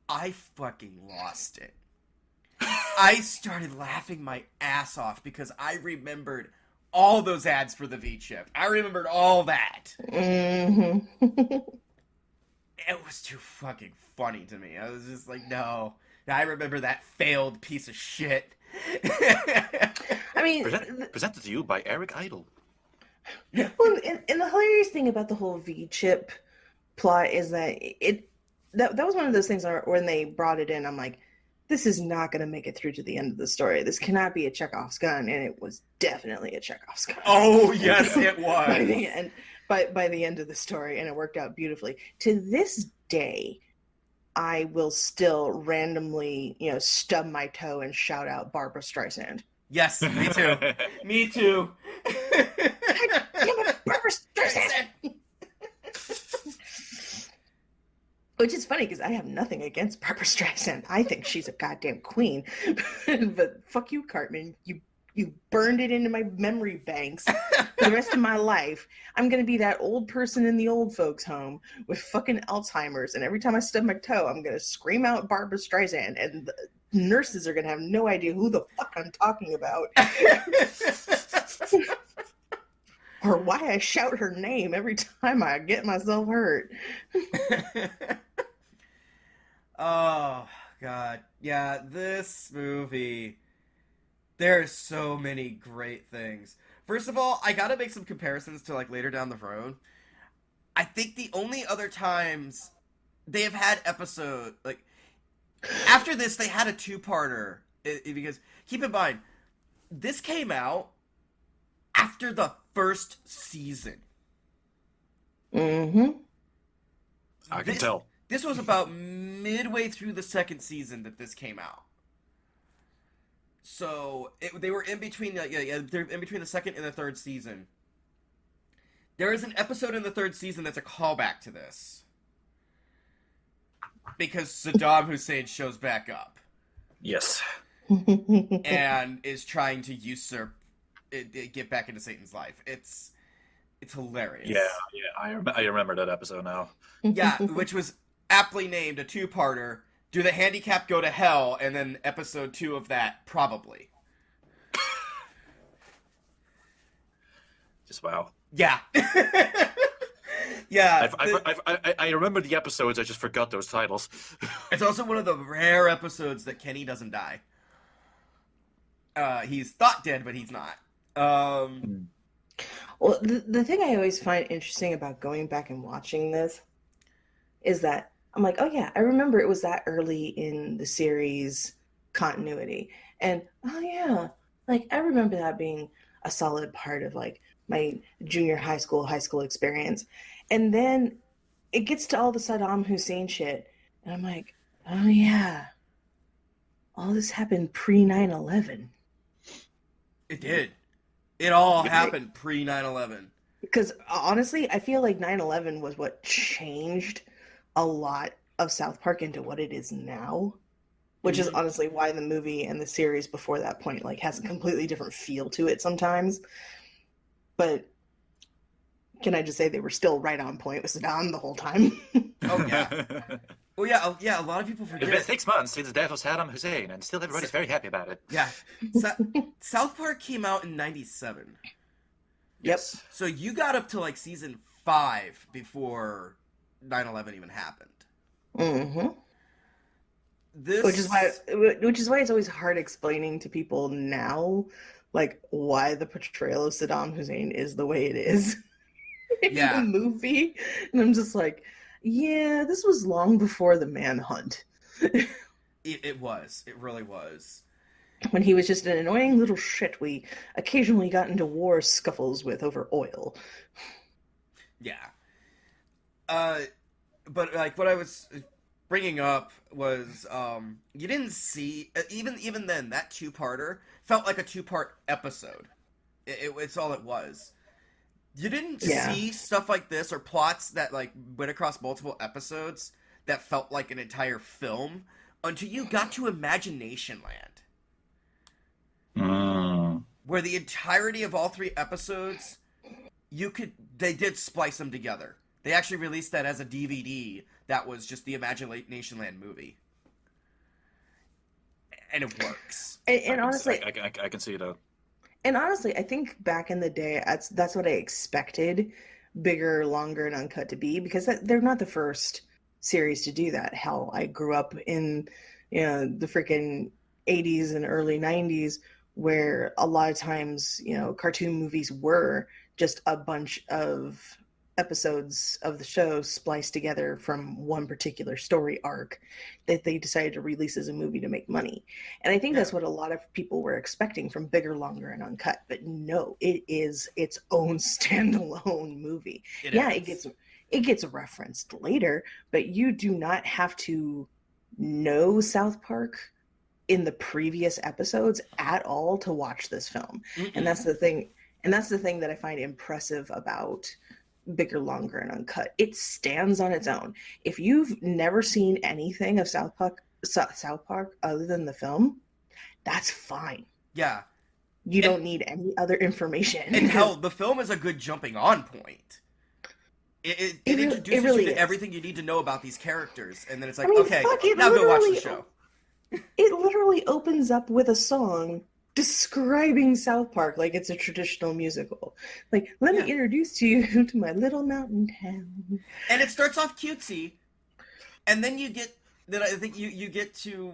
I fucking lost it. I started laughing my ass off because I remembered all those ads for the V-chip. I remembered all that. Mm-hmm. It was too fucking funny to me. I was just like, no. I remember that failed piece of shit. I mean... Presented to you by Eric Idle. Well, and the hilarious thing about the whole V-chip plot is that that was one of those things where when they brought it in, I'm like, this is not going to make it through to the end of the story. This cannot be a Chekhov's gun, and it was definitely a Chekhov's gun. Oh, yes, it was. by the end of the story, and it worked out beautifully. To this day, I will still randomly, stub my toe and shout out Barbra Streisand. Yes, me too. Me too. Barbra Streisand! Which is funny because I have nothing against Barbra Streisand. I think she's a goddamn queen. But fuck you, Cartman. You burned it into my memory banks for the rest of my life. I'm going to be that old person in the old folks' home with fucking Alzheimer's. And every time I stub my toe, I'm going to scream out Barbra Streisand. And the nurses are going to have no idea who the fuck I'm talking about. Or why I shout her name every time I get myself hurt. Oh, God. Yeah, this movie, there's so many great things. First of all, I gotta make some comparisons to, like, later down the road. I think the only other times they have had episode, like, after this, they had a two-parter Because keep in mind, this came out after the first season. Mm-hmm. I can tell. This was about midway through the second season that this came out. So they were in between. They're in between the second and the third season. There is an episode in the third season that's a callback to this, because Saddam Hussein shows back up. Yes. And is trying to usurp, get back into Satan's life. It's hilarious. Yeah, I remember that episode now. Yeah, which was aptly named a two-parter. Do the handicap go to hell? And then episode 2 of that, probably. Just wow. Yeah. Yeah. I remember the episodes, I just forgot those titles. It's also one of the rare episodes that Kenny doesn't die. He's thought dead, but he's not. Well, the thing I always find interesting about going back and watching this is that I'm like, oh yeah, I remember it was that early in the series continuity. And oh yeah, like I remember that being a solid part of like my junior high school experience. And then it gets to all the Saddam Hussein shit. And I'm like, oh yeah, all this happened pre 9/11. It did. It all happened pre 9/11. Because honestly, I feel like 9/11 was what changed a lot of South Park into what it is now, which is honestly why the movie and the series before that point like has a completely different feel to it sometimes. But can I just say they were still right on point with Saddam the whole time? Oh yeah. Well, yeah. A lot of people forget. It's been 6 months since the death of Saddam Hussein, and still everybody's very happy about it. Yeah. South Park came out in 97. Yep. So you got up to like season 5 before 9/11 even happened. Mm-hmm. This, which is why it's always hard explaining to people now, like why the portrayal of Saddam Hussein is the way it is in the movie. And I'm just like, yeah, this was long before the manhunt. It was. It really was. When he was just an annoying little shit we occasionally got into war scuffles with over oil. Yeah. But like what I was bringing up was you didn't see even then that two-parter felt like a two-part episode. It's all it was. You didn't see stuff like this or plots that like went across multiple episodes that felt like an entire film until you got to Imagination Land. Where the entirety of all 3 episodes, they did splice them together. They actually released that as a DVD that was just the Imagination Land movie. And it works. And honestly... I can see that. And honestly, I think back in the day, that's what I expected Bigger, Longer, and Uncut to be, because they're not the first series to do that. Hell, I grew up in the freaking 80s and early 90s, where a lot of times, cartoon movies were just a bunch of episodes of the show spliced together from one particular story arc that they decided to release as a movie to make money. And I think that's what a lot of people were expecting from Bigger, Longer, and Uncut. But no, it is its own standalone movie. It gets referenced later, but you do not have to know South Park in the previous episodes at all to watch this film. And that's the thing. And that's the thing that I find impressive about Bigger, Longer, and Uncut. It stands on its own. If you've never seen anything of South Park other than the film, that's fine. Yeah. You don't need any other information. And hell, the film is a good jumping on point. It introduces you to everything you need to know about these characters, and then it's like, now go watch the show. It literally opens up with a song describing South Park like it's a traditional musical. Like, let me introduce you to my little mountain town. And it starts off cutesy, and then I think you get to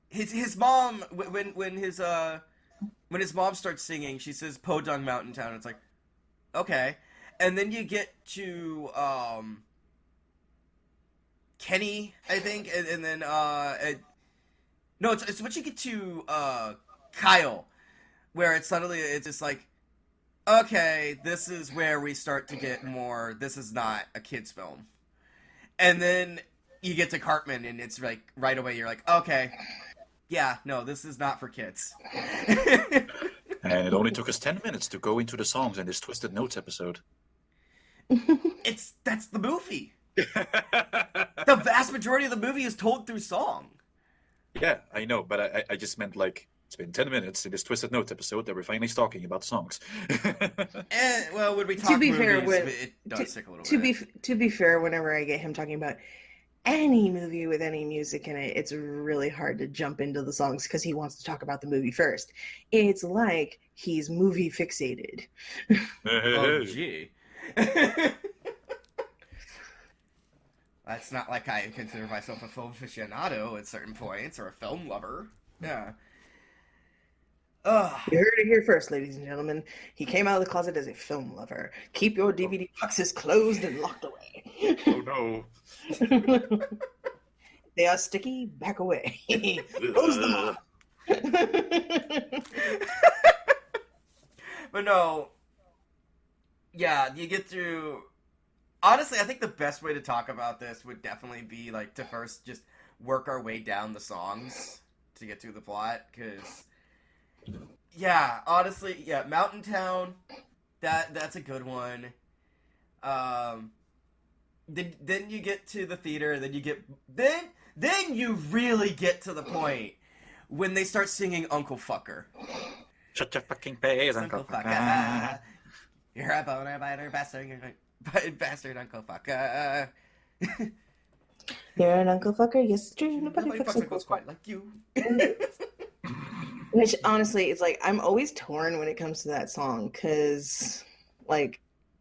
his mom when his mom starts singing, she says Podunk Mountain Town. It's like, okay. And then you get to Kenny, I think, and then No, it's once you get to Kyle, where it's just like, okay, this is where we start to get more. This is not a kids' film, and then you get to Cartman, and it's like right away you're like, okay, yeah, no, this is not for kids. And it only took us 10 minutes to go into the songs in this Twisted Notes episode. That's the movie. The vast majority of the movie is told through song. Yeah, I know, but I just meant like it's been 10 minutes in this Twisted Notes episode that we're finally talking about songs. And well, when we talk To be movies, fair, it does take a little bit. To be fair, whenever I get him talking about any movie with any music in it, it's really hard to jump into the songs because he wants to talk about the movie first. It's like he's movie fixated. Oh, gee. That's not like I consider myself a film aficionado at certain points, or a film lover. Yeah. You heard it here first, ladies and gentlemen. He came out of the closet as a film lover. Keep your DVD boxes closed and locked away. Oh no. They are sticky, back away. Close them up. But no. Yeah, you get through... Honestly, I think the best way to talk about this would definitely be like to first just work our way down the songs to get through the plot, because yeah, honestly, yeah, Mountain Town, that's a good one. Then you get to the theater, then you really get to the point when they start singing Uncle Fucker. Shut your fucking face, Uncle Uncle Fucker. You're a boner biter bastard. Bastard Uncle Fucker. You're an Uncle Fucker, yes, true. Nobody fucks Uncle quite like you. Which, honestly, it's like, I'm always torn when it comes to that song, because, like,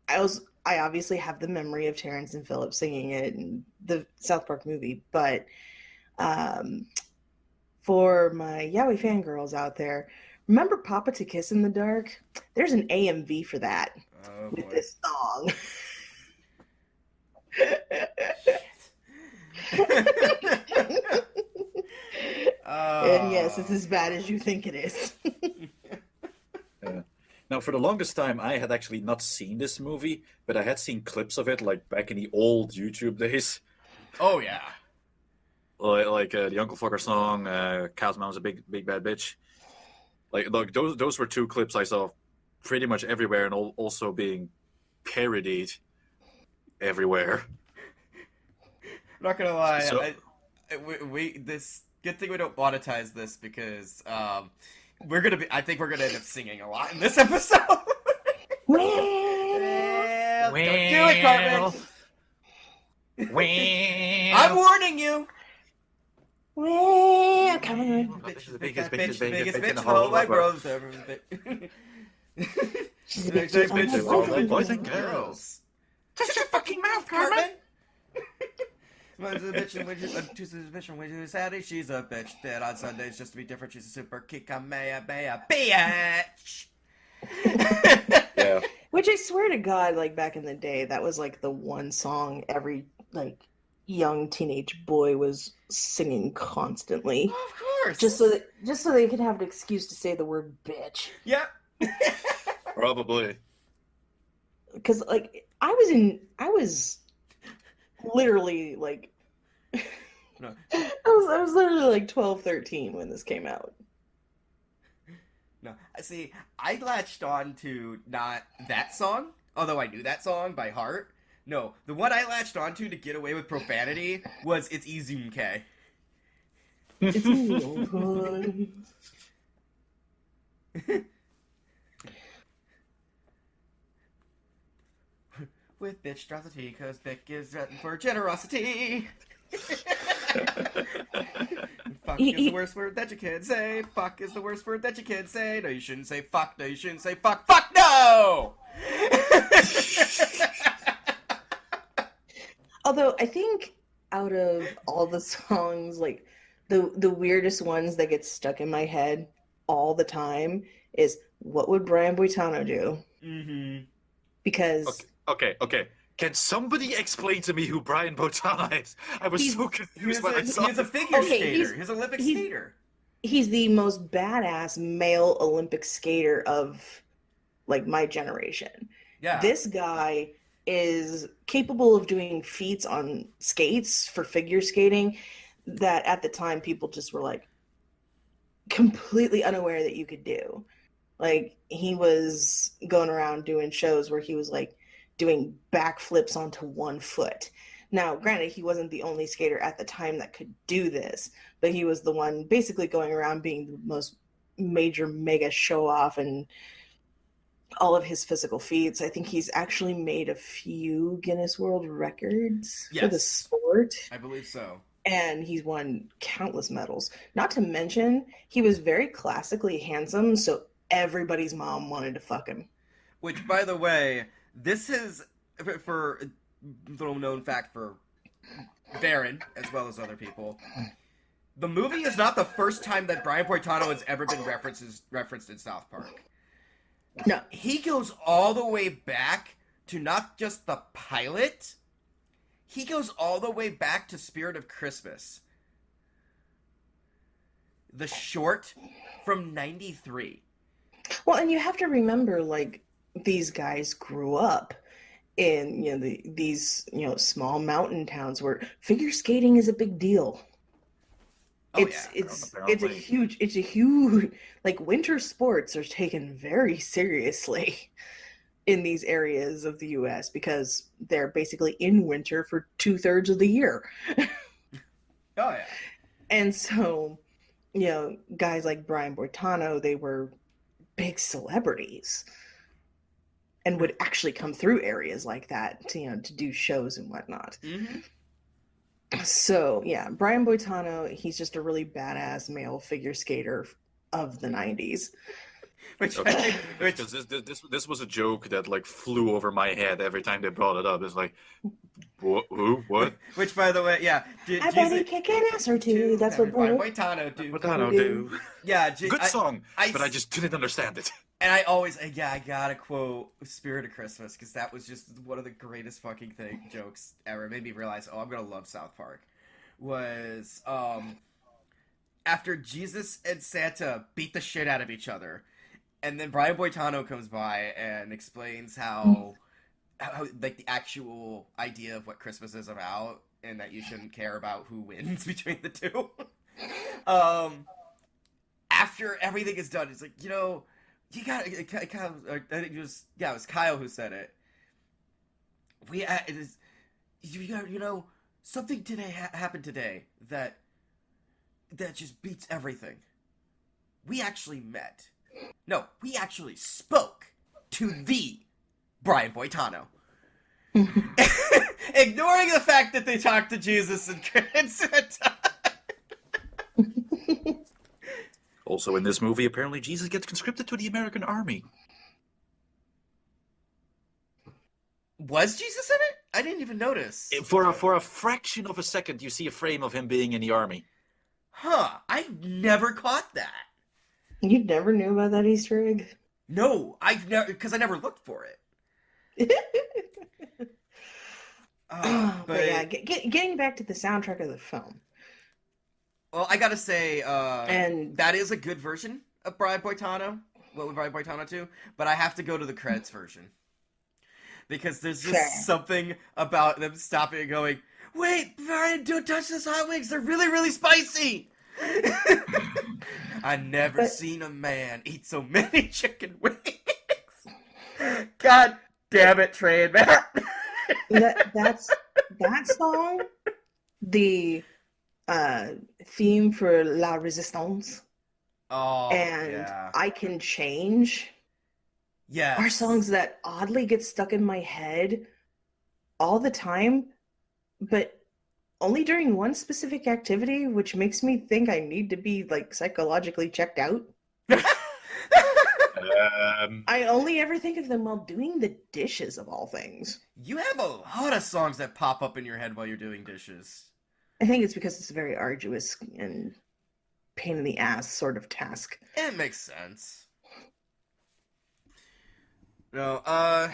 I obviously have the memory of Terrence and Phillip singing it in the South Park movie, but for my Yaoi fangirls out there, remember Papa to Kiss in the Dark? There's an AMV for that with this song. And yes, it's as bad as you think it is. Now, for the longest time, I had actually not seen this movie, but I had seen clips of it, like back in the old YouTube days. Oh yeah, Like the Uncle Fucker song, Cow's Mom's a big bad bitch. Like those were two clips I saw pretty much everywhere, and also being parodied everywhere. I'm not gonna lie. So- This good thing we don't monetize this, because I think we're gonna end up singing a lot in this episode. Well, don't do it, Cartman. I'm warning you. Well, come on. Biggest bitch in all my bros ever. She's a bitch. Bitch, all the boys and girls. Shut your fucking mouth, Cartman. She's a bitch, and when she's Saturday, she's a bitch. Then on Sundays, just to be different, she's a super kikamea bitch. Yeah. Which I swear to God, like back in the day, that was like the one song every like young teenage boy was singing constantly. Of course. Just so they could have an excuse to say the word bitch. Yep. Probably. Because like I was literally like No. I was literally like 12, 13 when this came out. No, see, I latched on to not that song, although I knew that song by heart. No, the one I latched onto to get away with profanity was It's Easy K. It's me. With bitch drops the tea, cause Vic is threatened for generosity. Fuck is the worst word that you can say. Fuck is the worst word that you can say. No, you shouldn't say fuck. No, you shouldn't say fuck. Fuck no! Although I think out of all the songs, like the weirdest ones that get stuck in my head all the time is "What Would Brian Boitano Do?" Mm-hmm. Because Okay. Can somebody explain to me who Brian Boitano is? I was so confused when I saw He's a it. figure Okay, skater. He's an Olympic skater. he's the most badass male Olympic skater of like my generation. Yeah. This guy is capable of doing feats on skates for figure skating that at the time people just were like completely unaware that you could do. Like he was going around doing shows where he was like doing backflips onto one foot. Now, granted, he wasn't the only skater at the time that could do this, but he was the one basically going around being the most major mega show off and all of his physical feats. I think he's actually made a few Guinness World Records for the Yes. sport. I believe so. And he's won countless medals. Not to mention, he was very classically handsome, so everybody's mom wanted to fuck him. Which, by the way, this is, for little known fact for Varren, as well as other people, the movie is not the first time that Brian Boitano has ever been referenced in South Park. No. He goes all the way back to not just the pilot, he goes all the way back to Spirit of Christmas. The short from 93. Well, and you have to remember, like, these guys grew up in, these, small mountain towns where figure skating is a big deal. Oh, It's a huge, like, winter sports are taken very seriously in these areas of the U.S. because they're basically in winter for 2/3 of the year. Oh, yeah. And so, guys like Brian Boitano, they were big celebrities and would actually come through areas like that to do shows and whatnot. Mm-hmm. So yeah, Brian Boitano, he's just a really badass male figure skater of the 90s. Because this was a joke that like flew over my head every time they brought it up. It's like, who, what? Which, by the way, yeah. I bet he kick an ass or two. That's what Brian Brian Boitano do. Boitano do. Yeah, Good song, but I just didn't understand it. And I always, I gotta quote Spirit of Christmas, because that was just one of the greatest fucking jokes ever. It made me realize, I'm gonna love South Park. Was, after Jesus and Santa beat the shit out of each other, and then Brian Boitano comes by and explains how like, the actual idea of what Christmas is about, and that you shouldn't care about who wins between the two. After everything is done, it's like, you gotta, Kyle, I think it was Kyle who said it. Something today happened today that just beats everything. We actually met. No, we actually spoke to the Brian Boitano. Ignoring the fact that they talked to Jesus and Santa. Also, in this movie, apparently Jesus gets conscripted to the American Army. Was Jesus in it? I didn't even notice. For a fraction of a second, you see a frame of him being in the army. Huh, I never caught that. You never knew about that Easter egg? No, because I never looked for it. But yeah, getting back to the soundtrack of the film. Well, I gotta say, and that is a good version of Brian Boitano. What would Brian Boitano do? But I have to go to the credits version. Because there's just something about them stopping and going, wait, Varren, don't touch those hot wings. They're really, really spicy. I never seen a man eat so many chicken wings. God damn it, Trey, man. that song, the theme for La Resistance, and I Can Change, are songs that oddly get stuck in my head all the time, but only during one specific activity, which makes me think I need to be like psychologically checked out. I only ever think of them while doing the dishes, of all things. You have a lot of songs that pop up in your head while you're doing dishes. I think it's because it's a very arduous and pain in the ass sort of task. It makes sense. No,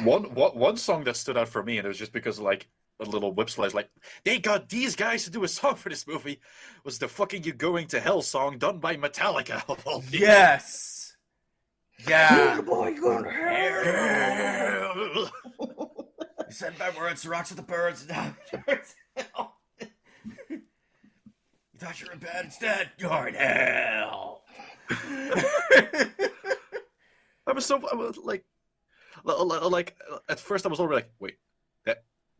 one song that stood out for me, and it was just because like a little whip slash, like, they got these guys to do a song for this movie, was the fucking You Going to Hell song done by Metallica. Yes. Yeah. boy, you going to Hell. You said bad words to rocks with the birds. You thought you were in bed, instead you're in hell. I was like, at first I was already like, wait,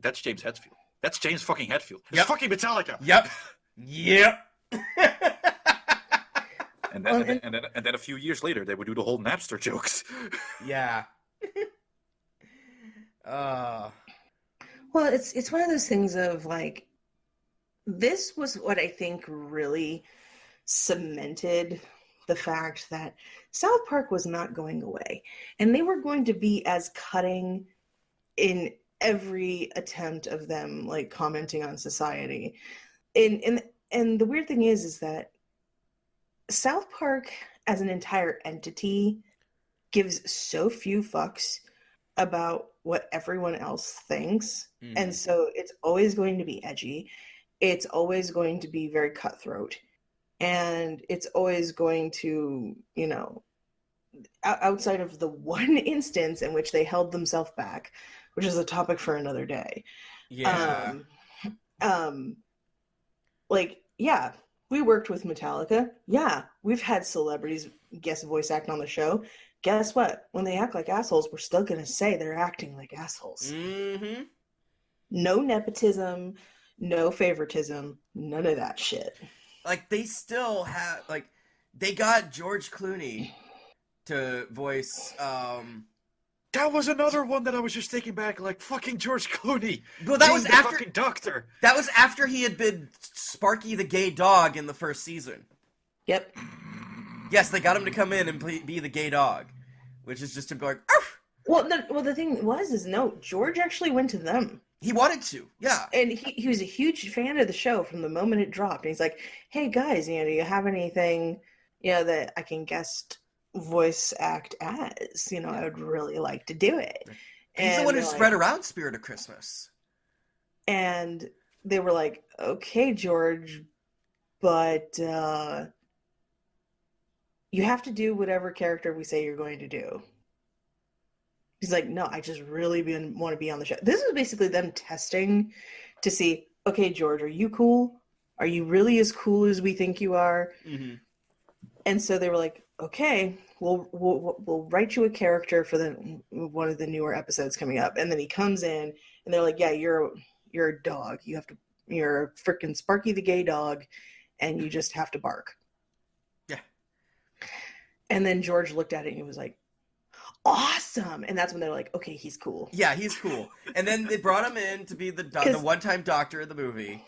that's James Hetfield. That's James fucking Hetfield. It's Yep. fucking Metallica. Yep. And then a few years later, they would do the whole Napster jokes. Yeah. Well, it's one of those things of like, this was what I think really cemented the fact that South Park was not going away, and they were going to be as cutting in every attempt of them like commenting on society. And the weird thing is that South Park as an entire entity gives so few fucks about what everyone else thinks. And so it's always going to be edgy. It's always going to be very cutthroat. And it's always going to, you know, outside of the one instance in which they held themselves back, which is a topic for another day. Yeah. Like, yeah, we worked with Metallica. Yeah, we've had celebrities guest voice act on the show. Guess what? When they act like assholes, we're still going to say they're acting like assholes. Mm-hmm. No nepotism, no favoritism, none of that shit. Like, they still have, like, they got George Clooney to voice, That was another one that I was just taking back, like, fucking George Clooney. Well, that being was the after fucking doctor. That was after he had been Sparky the gay dog in the first season. Yep. Yes, they got him to come in and be the gay dog, which is just him going, arf! Well, the thing is, no, George actually went to them. He wanted to, yeah. And he was a huge fan of the show from the moment it dropped. And he's like, hey, guys, you know, do you have anything, you know, that I can guest voice act as? You know, I would really like to do it. He's the one who spread around Spirit of Christmas. And they were like, okay, George, but you have to do whatever character we say you're going to do. He's like, no, I just really want to be on the show. This is basically them testing to see, okay, George, are you cool? Are you really as cool as we think you are? Mm-hmm. And so they were like, okay, we'll write you a character for one of the newer episodes coming up. And then he comes in, and they're like, yeah, you're a dog. You're a freaking Sparky the gay dog, and you just have to bark. Yeah. And then George looked at it and he was like, awesome. And that's when they're like, okay, he's cool. Yeah, he's cool. And then they brought him in to be the one-time doctor of the movie.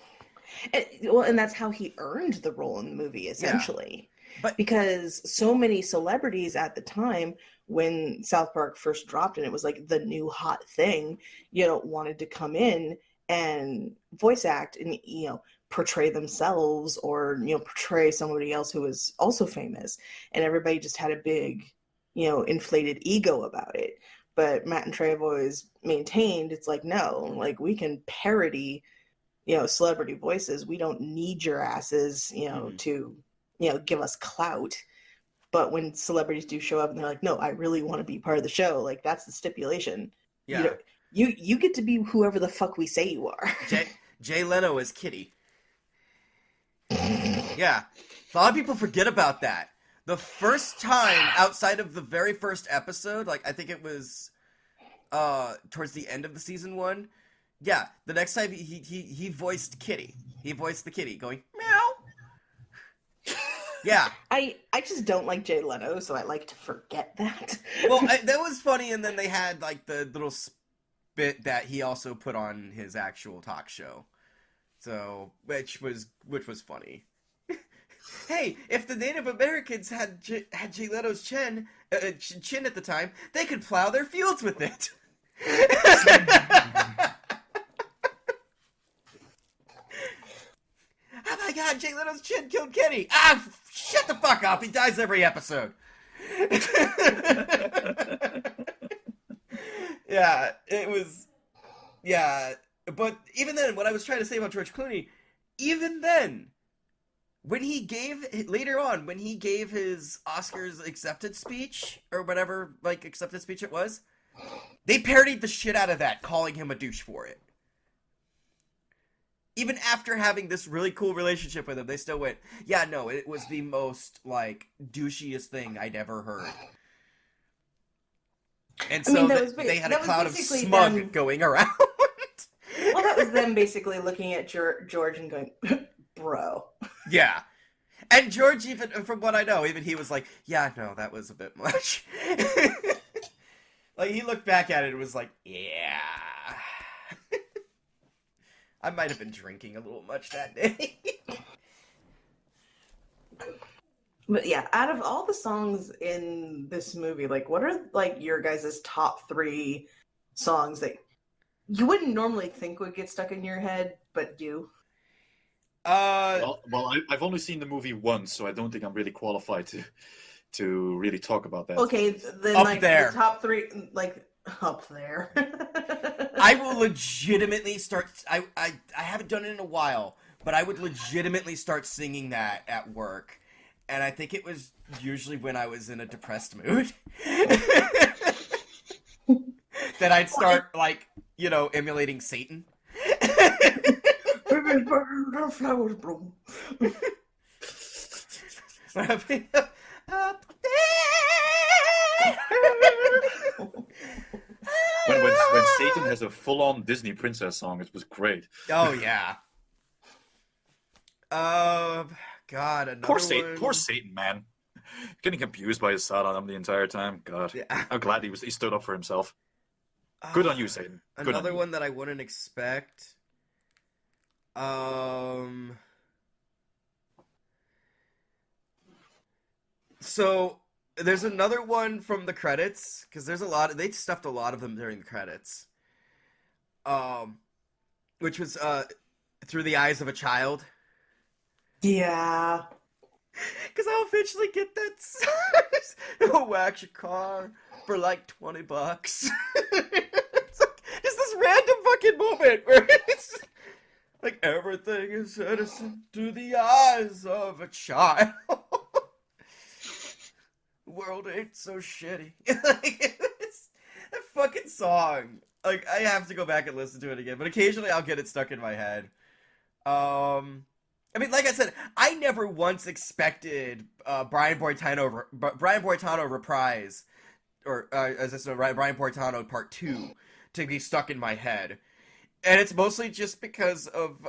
And that's how he earned the role in the movie, essentially. Yeah. Because so many celebrities at the time, when South Park first dropped and it was like the new hot thing, you know, wanted to come in and voice act and, you know, portray themselves or, you know, portray somebody else who was also famous. And everybody just had a big, you know, inflated ego about it. But Matt and Trey have always maintained, it's like, no, like, we can parody, you know, celebrity voices. We don't need your asses, you know, to, you know, give us clout. But when celebrities do show up and they're like, no, I really want to be part of the show, like, that's the stipulation. Yeah. You get to be whoever the fuck we say you are. Jay Leno is Kitty. Yeah. A lot of people forget about that. The first time outside of the very first episode, like, I think it was towards the end of the season 1. Yeah, the next time he voiced Kitty. He voiced the kitty going, meow. Yeah. I just don't like Jay Leno, so I like to forget that. Well, that was funny, and then they had, like, the little bit that he also put on his actual talk show. So, which was funny. Hey, if the Native Americans had Jay Leno's chin at the time, they could plow their fields with it. Oh my god, Jay Leno's chin killed Kitty! Ah, shut the fuck up, he dies every episode. Yeah, it was... Yeah, But even then, what I was trying to say about George Clooney, even then, when he gave his Oscars acceptance speech, or whatever, like, acceptance speech it was, they parodied the shit out of that, calling him a douche for it. Even after having this really cool relationship with him, they still went, yeah, no, it was the most, like, douchiest thing I'd ever heard. And so they had a cloud of smug going around. Well, that was them basically looking at George and going, bro. Yeah. And George, even from what I know, even he was like, yeah, no, that was a bit much. Like, he looked back at it and was like, yeah. I might have been drinking a little much that day. But yeah, out of all the songs in this movie, like, what are, like, your guys' top 3 songs that you wouldn't normally think would get stuck in your head, but do? Well, I've only seen the movie once, so I don't think I'm really qualified to really talk about that. Okay, then, up like, there. the top 3, like, up there. I will legitimately start... I haven't done it in a while, but I would legitimately start singing that at work. And I think it was usually when I was in a depressed mood. That I'd start, like, you know, emulating Satan. Flowers bloom. When Satan has a full-on Disney princess song, it was great. Oh, yeah. God, another Poor one. Satan, man. Getting abused by his Satan the entire time. God, yeah. I'm glad he stood up for himself. Good on you, Satan. Good Another on you. one that I wouldn't expect. So there's another one from the credits, because there's a lot. They stuffed a lot of them during the credits. Which was Through the Eyes of a Child. Yeah. Because I'll eventually get that. It'll wax your car for like $20. It's like, just this random fucking moment where it's like, everything is innocent through the eyes of a child. The world ain't so shitty. Like, it's that fucking song. Like, I have to go back and listen to it again, but occasionally I'll get it stuck in my head. I mean, like I said, I never once expected Brian Boitano reprise, or as I said, Brian Boitano Part 2 to be stuck in my head, and it's mostly just because of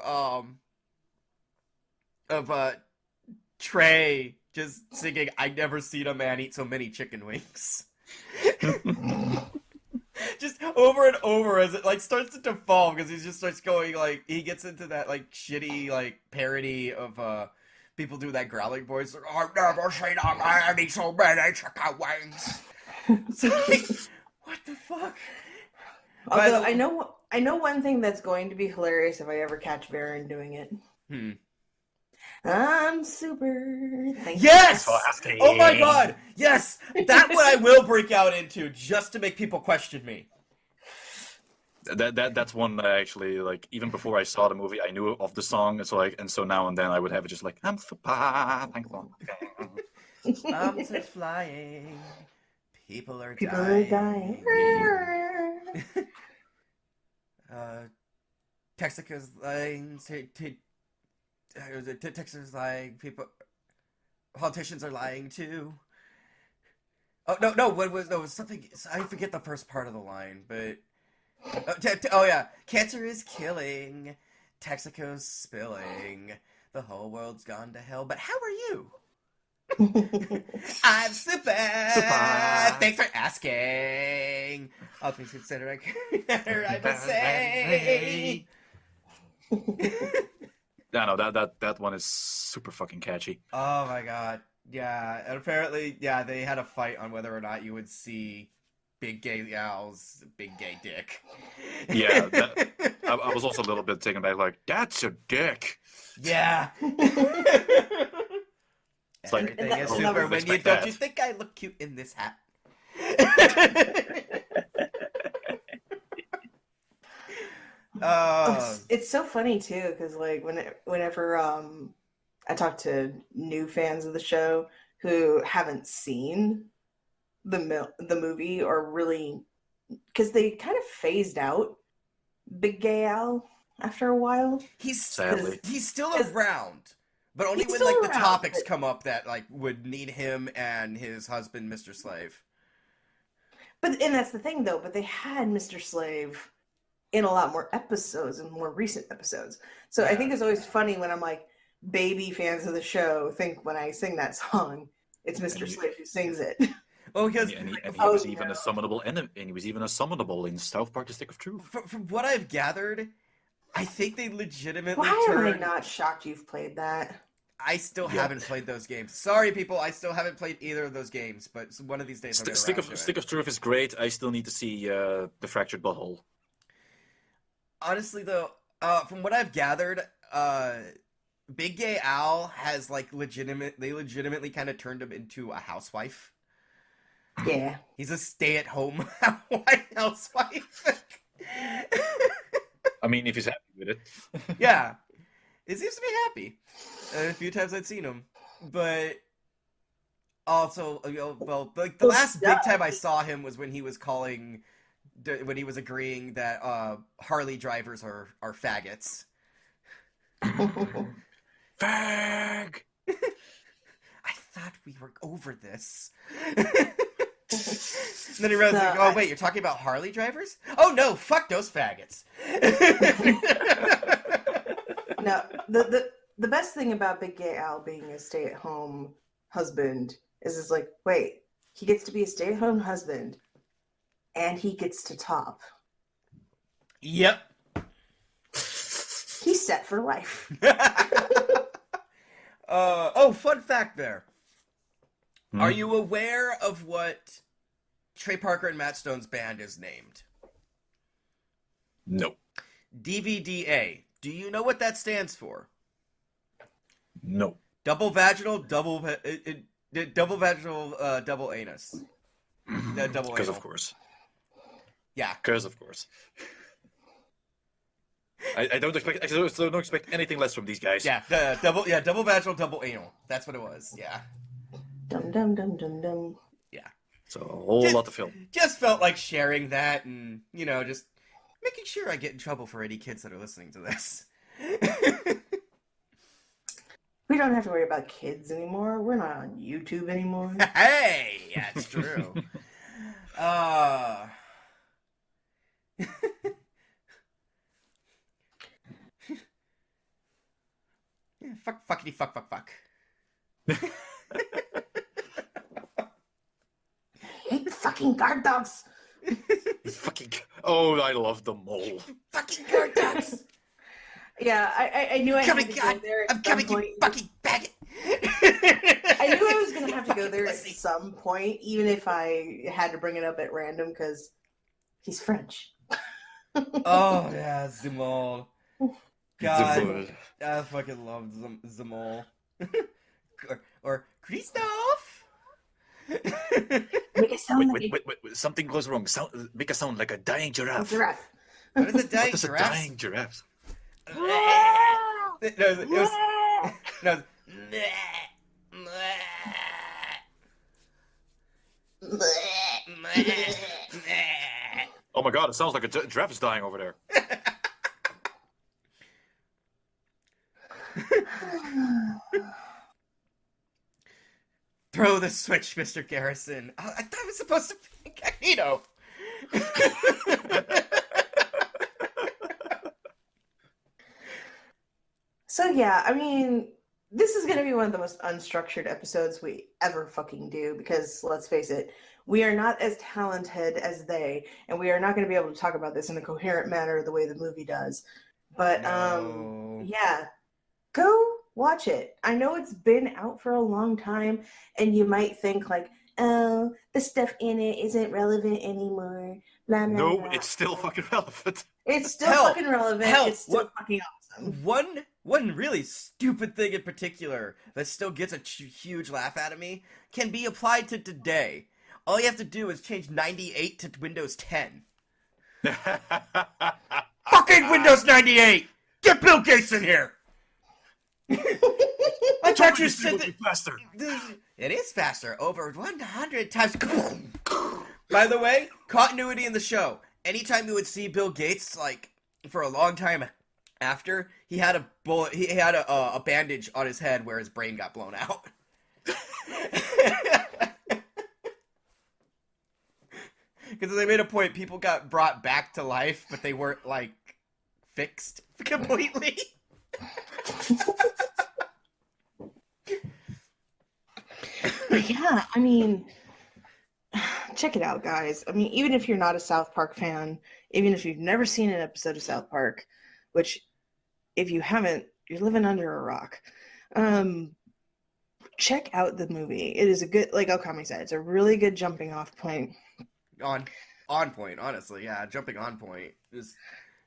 Trey just singing "I never seen a man eat so many chicken wings." Just over and over as it like starts to default, because he just starts going, like, he gets into that like shitty like parody of people do that growling voice, like, I've never seen a man eat so many chicken wings. It's like, what the fuck? Although I know one thing that's going to be hilarious if I ever catch Varren doing it. I'm super. Thank Yes! you for asking. Oh my god! Yes! That one I will break out into just to make people question me. That's one that I actually, like, even before I saw the movie, I knew of the song. It's like, and so now and then I would have it just like, I'm super thankful. I'm still flying. People are People dying. are dying. Texaca's lying. Texas lying. Politicians are lying too. Oh no! What was no? It was something. I forget the first part of the line, but oh yeah, cancer is killing. Texaco's spilling. The whole world's gone to hell. But how are you? I'm super. Thanks for asking. All things considered, I must say. Yeah, no, that one is super fucking catchy. Oh my god, yeah, and apparently, yeah, they had a fight on whether or not you would see Big Gay Al's big gay dick. Yeah, I was also a little bit taken back, like, that's a dick. Yeah. It's like, everything is I'll super never when you expect don't that. you think I look cute in this hat? It's so funny too, because like whenever I talk to new fans of the show who haven't seen the movie or really, because they kind of phased out Big Gay Al after a while. He's Sadly. he's still around, but only He's when still like the around, topics but- come up that like would need him and his husband, Mr. Slave. And that's the thing though, but they had Mr. Slave in a lot more episodes and more recent episodes. So I think it's always funny when I'm like, baby fans of the show think when I sing that song, it's Mr. Slave who sings it. Well, because And he Oh, was even no. a summonable enemy, and he was even a summonable in South Park: The Stick of Truth. from what I've gathered, I think they legitimately Why am I turned. not shocked you've played that? I still Yeah. haven't played those games. Sorry, people, I still haven't played either of those games. But one of these days, I'll get Stick around to of it. Stick of Truth is great. I still need to see the Fractured Butthole. Honestly, though, from what I've gathered, Big Gay Al has like they legitimately kind of turned him into a housewife. Yeah. He's a stay-at-home white housewife. I mean, if he's happy with it. Yeah, it seems to be happy. A few times I've seen him, but also, well, like the last big time I saw him was when he was when he was agreeing that Harley drivers are faggots. Fag! I thought we were over this. And then he realized, like, oh wait, you're talking about Harley drivers? Oh no, fuck those faggots. No, the best thing about Big Gay Al being a stay-at-home husband is it's like, wait, he gets to be a stay-at-home husband and he gets to top. Yep. He's set for life. Fun fact there. Hmm? Are you aware of what Trey Parker and Matt Stone's band is named? No. DVDA. Do you know what that stands for? No. Double vaginal, double vaginal, double anus. Double Because anal. of course. Yeah. Because of course. I don't expect anything less from these guys. Yeah, double vaginal, double anal. That's what it was. Yeah. Dum dum dum dum dum. Yeah. So a whole lot to film. Just felt like sharing that and, just making sure I get in trouble for any kids that are listening to this. We don't have to worry about kids anymore. We're not on YouTube anymore. Hey, yeah, it's true. Yeah, fuckity fuck. Hate fucking guard dogs. Fucking. Oh, I love the mole. Fucking guard dogs. Yeah, I knew I had to go there at some point. You fucking faggot. I knew I was going to have to go there at some point, even if I had to bring it up at random, because he's French. Oh, yeah, Zemol. God, Zemol. I fucking love Zemol. or Christophe. Make it sound like Wait, something goes wrong. Make a sound like a dying a giraffe. giraffe. What is a What dying is a giraffe? dying giraffe? It was Oh my god, it sounds like a giraffe is dying over there. Throw the switch, Mr. Garrison. I thought it was supposed to be incognito. So yeah, I mean, this is going to be one of the most unstructured episodes we ever fucking do, because let's face it, we are not as talented as they, and we are not going to be able to talk about this in a coherent manner the way the movie does. But No. yeah, go watch it. I know it's been out for a long time, and you might think like, oh, the stuff in it isn't relevant anymore. Blah, blah, No, blah. it's still fucking relevant. It's still Hell, fucking relevant. hell, It's still what- fucking awesome. One really stupid thing in particular that still gets a huge laugh out of me can be applied to today. All you have to do is change 98 to Windows 10. Fuck fucking Windows 98! Get Bill Gates in here! I thought you said that... faster. It is faster, over 100 times. By the way, continuity in the show. Anytime you would see Bill Gates, like, for a long time after, he had a bullet. He had a bandage on his head where his brain got blown out. Because they made a point, people got brought back to life, but they weren't, like, fixed completely. But yeah, I mean, check it out, guys. I mean, even if you're not a South Park fan, even if you've never seen an episode of South Park, which if you haven't, you're living under a rock. Check out the movie. It is a good, like Ookami said, it's a really good jumping off point. On point, honestly, yeah, jumping on point. Just,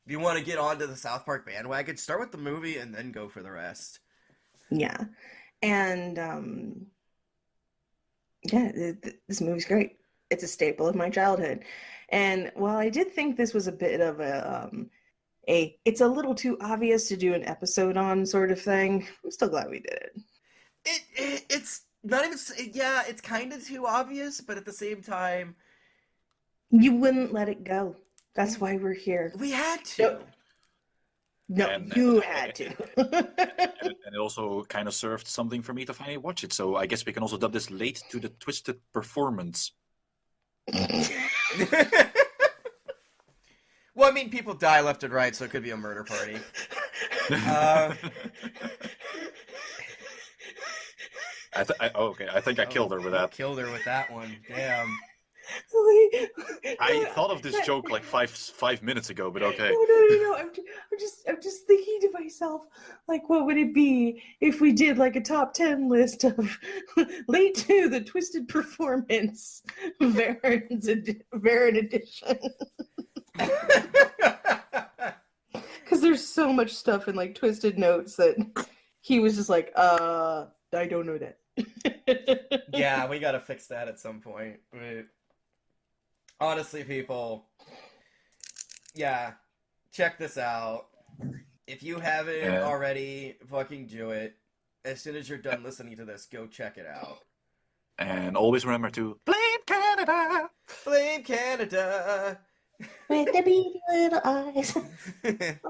if you want to get onto the South Park bandwagon, start with the movie and then go for the rest. Yeah, and this movie's great. It's a staple of my childhood. And while I did think this was a bit of it's a little too obvious to do an episode on sort of thing, I'm still glad we did it. It's not even, yeah, it's kind of too obvious, but at the same time, you wouldn't let it go. That's why we're here. We had to. No, you had to. And it also kind of served something for me to finally watch it. So I guess we can also dub this late to the Twisted Performance. Well, I mean, people die left and right, so it could be a murder party. I think I killed her with that. Killed her with that one. Damn. I thought of this joke like five minutes ago, but okay. No. I'm just thinking to myself, like, what would it be if we did like a top 10 list of late to the Twisted Performance Varren edition? Because there's so much stuff in like Twisted Notes that he was just like, I don't know that. Yeah, we gotta fix that at some point. But honestly, people, yeah, check this out. If you haven't already, fucking do it. As soon as you're done listening to this, go check it out. And always remember to blame Canada! Blame Canada! With the beady little eyes. Canada.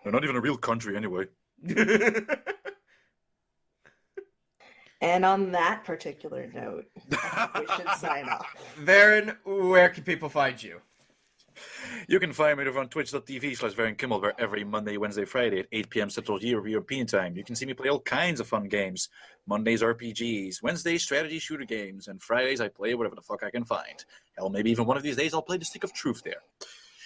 They're not even a real country anyway. And on that particular note, we should sign off. Varren, where can people find you? You can find me over on twitch.tv/VarrenKimmel, where every Monday, Wednesday, Friday at 8 p.m. Central European Time. You can see me play all kinds of fun games. Mondays, RPGs. Wednesdays, strategy shooter games. And Fridays, I play whatever the fuck I can find. Hell, maybe even one of these days I'll play the Stick of Truth there.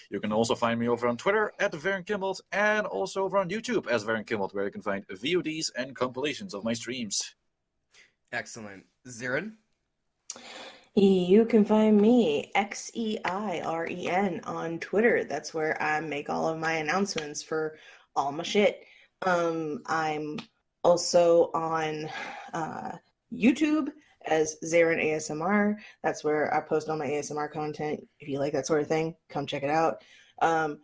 You can also find me over on Twitter at VarrenKimmel, and also over on YouTube as VarrenKimmel, where you can find VODs and compilations of my streams. Excellent. Xeiren? You can find me, Xeiren, on Twitter. That's where I make all of my announcements for all my shit. I'm also on YouTube as Xeiren ASMR. That's where I post all my ASMR content. If you like that sort of thing, come check it out. I'm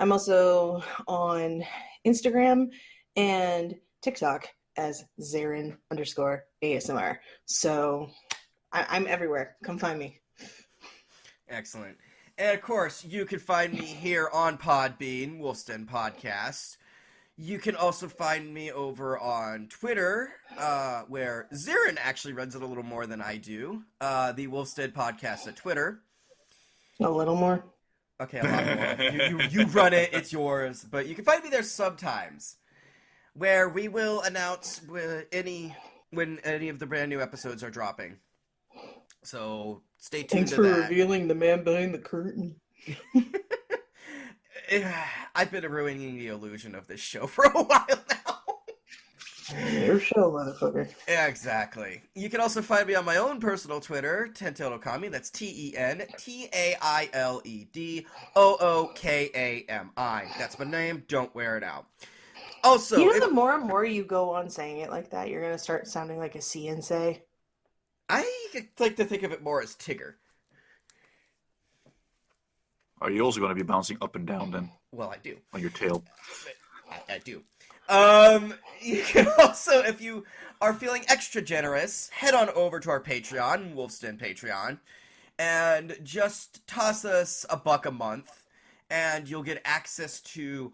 also on Instagram and TikTok as Xeiren_ASMR. So I'm everywhere. Come find me. Excellent. And of course, you can find me here on Podbean, Wolfsden Podcast. You can also find me over on Twitter, where Xeiren actually runs it a little more than I do. The Wolfsden Podcast at Twitter. A little more? Okay, a lot more. You run it, it's yours. But you can find me there sometimes, where we will announce when any of the brand new episodes are dropping. So stay tuned to that. Thanks for revealing the man behind the curtain. I've been ruining the illusion of this show for a while now. Your show, motherfucker. Yeah, exactly. You can also find me on my own personal Twitter, Tentailed Ookami. That's TENTAILED That's my name. Don't wear it out. Also, you know, the more and more you go on saying it like that, you're going to start sounding like a CNC. I like to think of it more as Tigger. Are you also going to be bouncing up and down then Well, I do. on your tail? I do. You can also, if you are feeling extra generous, head on over to our Patreon, Wolfston Patreon, and just toss us $1 a month, and you'll get access to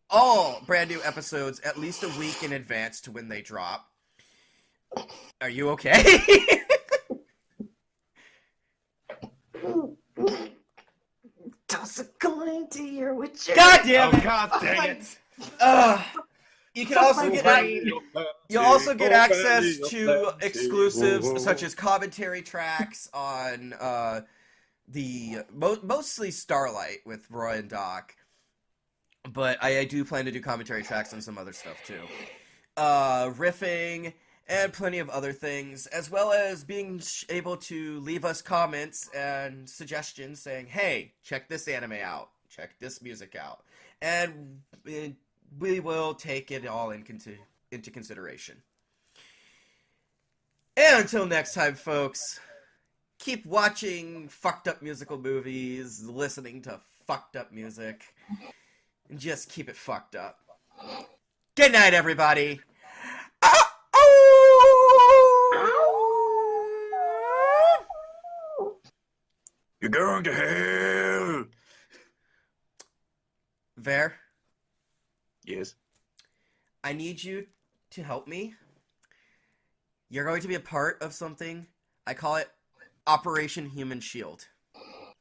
all brand new episodes at least a week in advance to when they drop. Are you okay? Toss a coin to your witcher. God damn it! God dang it! You can also get you'll also get access to exclusives such as commentary tracks on mostly Starlight with Roy and Doc, but I do plan to do commentary tracks on some other stuff too, riffing and plenty of other things, as well as being able to leave us comments and suggestions saying, "Hey, check this anime out, check this music out," and we will take it all into consideration. And until next time, folks, keep watching fucked up musical movies, listening to fucked up music, and just keep it fucked up. Good night, everybody. You're going to hell! Ver, Yes? I need you to help me. You're going to be a part of something. I call it Operation Human Shield.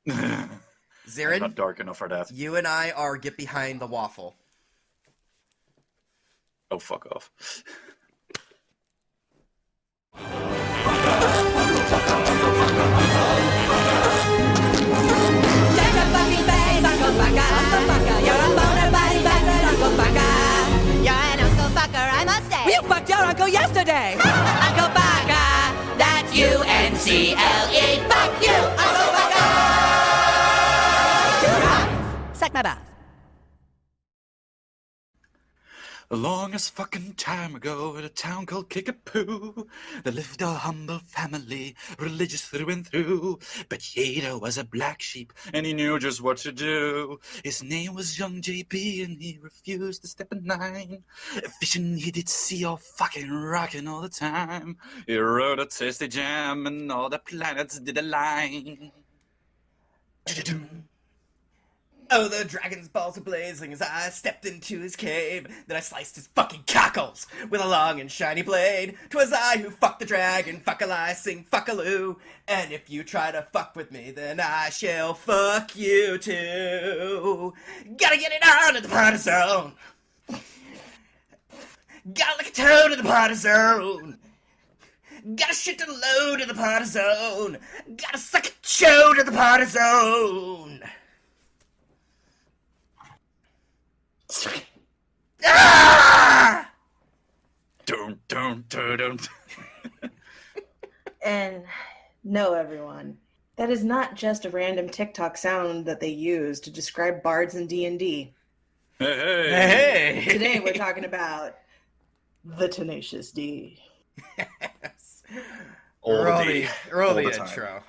I'm Xeiren, not dark enough for that. you and I are get behind the waffle. Oh, fuck off. Take a fucking face, Uncle Fucker. You're a boner body bastard, Uncle Fucker. You're an Uncle Fucker, I must say. You fucked your uncle yesterday. Uncle Fucker, that's U-N-C-L-E. Fuck you, Uncle Fucker! Suck my butt. The longest fucking time ago in a town called Kickapoo, there lived a humble family, religious through and through. But Yada was a black sheep, and he knew just what to do. His name was Young JP, and he refused to step in line. A vision he did see all fucking rocking all the time. He wrote a tasty jam, and all the planets did align. Oh, the dragon's balls were blazing as I stepped into his cave. Then I sliced his fucking cockles with a long and shiny blade. 'Twas I who fucked the dragon, fuck-a-lie, sing fuck-a-loo. And if you try to fuck with me, then I shall fuck you too. Gotta get it on at the party zone. Gotta lick a toe to the party zone. Gotta shit to the load to the party zone. Gotta suck a show to the party zone. Ah! Don't. And no, everyone, that is not just a random TikTok sound that they use to describe bards in D&D. Hey. Hey! Today we're talking about the Tenacious D. Yes. All Roll the roll the time. intro.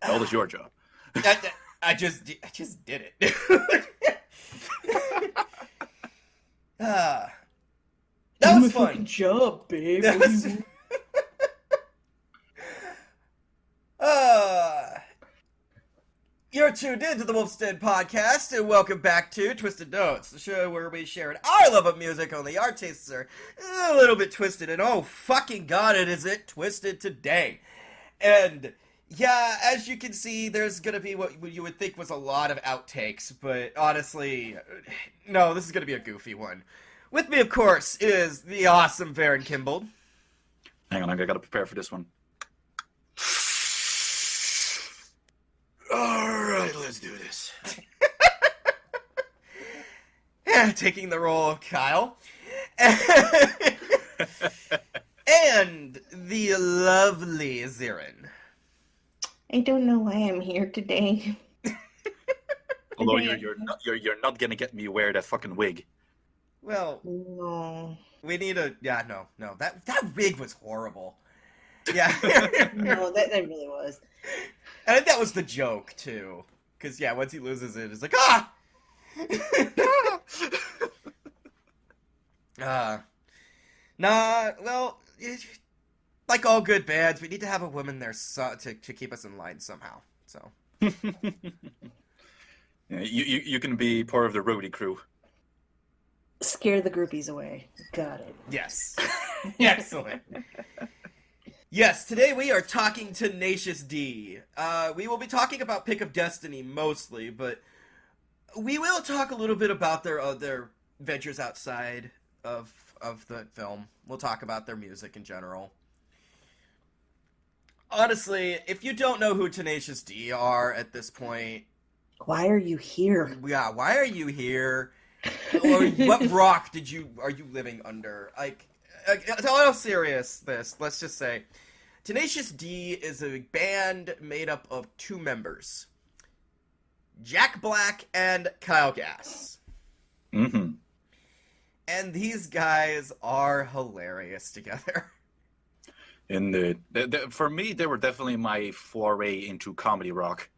That was your job. I just did it. That was fun. job, babe. That was... You're tuned into the Wolf's Den podcast, and welcome back to Twisted Notes, the show where we share our love of music, only our tastes are a little bit twisted, and oh fucking god, is it twisted today. And yeah, as you can see, there's gonna be what you would think was a lot of outtakes, but honestly, no, this is gonna be a goofy one. With me, of course, is the awesome Varren Kimball. Hang on, I gotta prepare for this one. Alright, let's do this. Taking the role of Kyle. And the lovely Xeiren. I don't know why I'm here today. Although you're not gonna get me wear that fucking wig. Well, No. we need a... Yeah, no. That wig was horrible. Yeah. No, that really was. And I think that was the joke, too. Because, yeah, once he loses it, it's like, ah! Well, like all good bands, we need to have a woman there to keep us in line somehow. So, Yeah, you can be part of the roadie crew. Scare the groupies away. Got it. yes. Excellent. Yes, today we are talking Tenacious D. We will be talking about Pick of Destiny mostly, but we will talk a little bit about their ventures outside of the film. We'll talk about their music in general. Honestly, if you don't know who Tenacious D are at this point, Why are you here? yeah, why are you here? Or what rock are you living under? Like, in all seriousness, let's just say, Tenacious D is a band made up of two members, Jack Black and Kyle Gass. Mm-hmm. And these guys are hilarious together. For me, they were definitely my foray into comedy rock.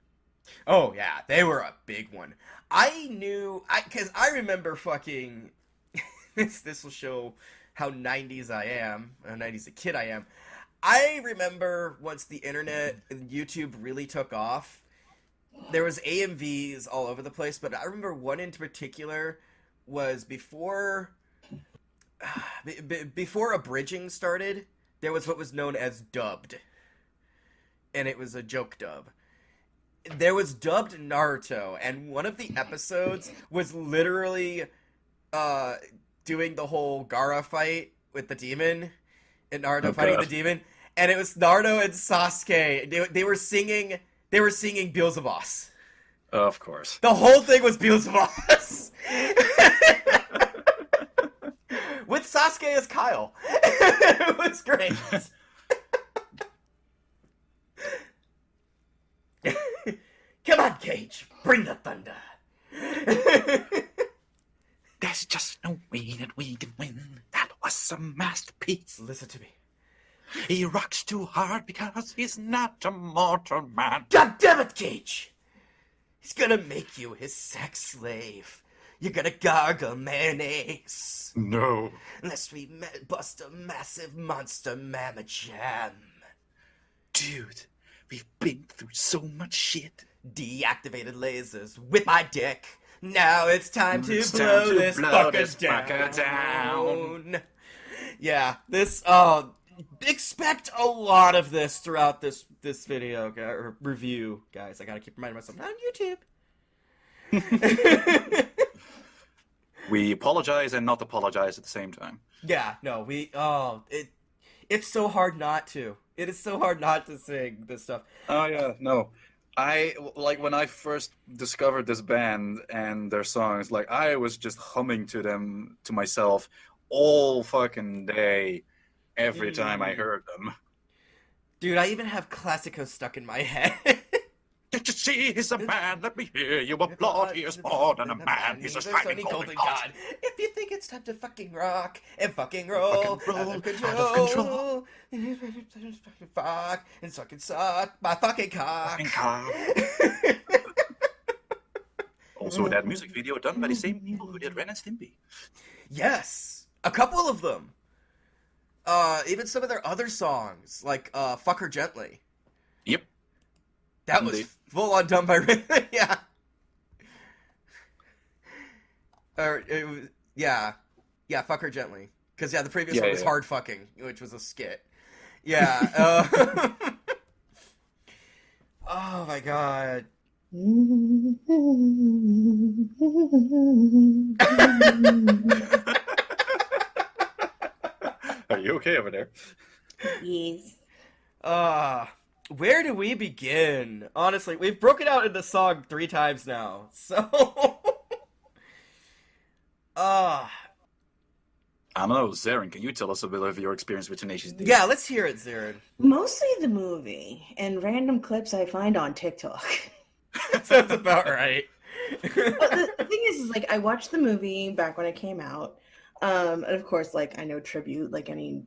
Oh yeah, they were a big one. Because I remember fucking, this will show how 90s I am, how 90s a kid I am. I remember once the internet and YouTube really took off, there was AMVs all over the place, but I remember one in particular was before abridging started, there was what was known as dubbed. And it was a joke dub. There was dubbed Naruto, and one of the episodes was literally doing the whole Gaara fight with the demon, and Naruto fighting the demon, and it was Naruto and Sasuke. They were singing Beelzebub. Of course. The whole thing was Beelzebub. With Sasuke as Kyle. It was great. Come on, Cage. Bring the thunder. There's just no way that we can win. That was a masterpiece. Listen to me. He rocks too hard because he's not a mortal man. God damn it, Cage. He's gonna make you his sex slave. You're gonna gargle mayonnaise. No. Unless we bust a massive monster mamma jam. Dude, we've been through so much shit. Deactivated lasers with my dick. Now it's time to It's blow time to this blow fucker this down. fucker down. Yeah, expect a lot of this throughout this video or review, guys. I gotta keep reminding myself, not on YouTube. We apologize and not apologize at the same time. Yeah, no, it's so hard not to. It is so hard not to sing this stuff. Oh yeah, no. When I first discovered this band and their songs, like I was just humming to them to myself all fucking day, every time I heard them. Dude, I even have Classico stuck in my head. Can't you see he's a man? Let me hear you applaud. He is more than a man. He's a shining golden god. If you think it's time to fucking rock and fucking roll, out of control. Fuck and fucking suck my fucking cock. Also, that music video done by the same people who did Ren and Stimpy. Yes, a couple of them. Even some of their other songs, like "Fuck Her Gently." Yep. That was Indeed. full on done by yeah. Or it was yeah, fuck her gently. Because the previous one was Yeah. hard fucking, which was a skit. Yeah. Oh my god. Are you okay over there? Yes. Where do we begin? Honestly, we've broken out into song 3 times now. So I don't know, Xeiren, can you tell us a bit of your experience with Tenacious D? yeah, let's hear it, Xeiren. Mostly the movie and random clips I find on TikTok. Sounds about right. But the thing is like I watched the movie back when it came out. And of course, like I know tribute, like any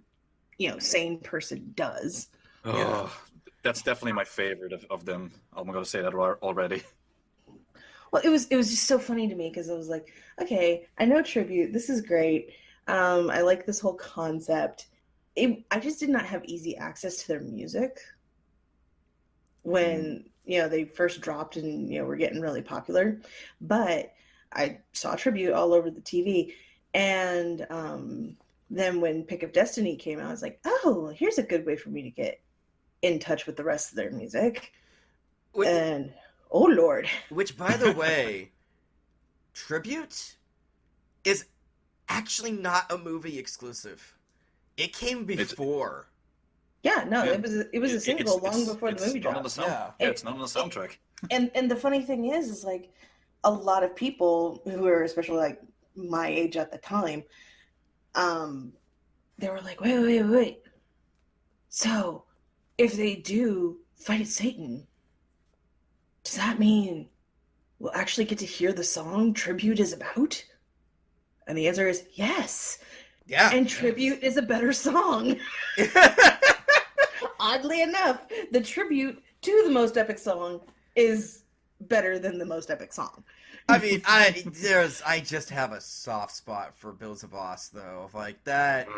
sane person does. Oh, that's definitely my favorite of them. I'm gonna say that already. Well, it was just so funny to me because I was like, okay, I know tribute. This is great. I like this whole concept. I just did not have easy access to their music when they first dropped and were getting really popular. But I saw tribute all over the TV, and then when Pick of Destiny came out, I was like, oh, here's a good way for me to get in touch with the rest of their music. And oh Lord. Which, by the way, Tribute is actually not a movie exclusive. It came before. Yeah, no, it was a single long before the movie not on dropped. the it's not on the soundtrack. And the funny thing is like a lot of people who were especially like my age at the time, they were like, wait. So if they do fight Satan, does that mean we'll actually get to hear the song Tribute is about? And the answer is yes. Yeah. And Tribute is a better song. Oddly enough, the tribute to the most epic song is better than the most epic song. I mean, I just have a soft spot for Bill's a Boss, though. Like, that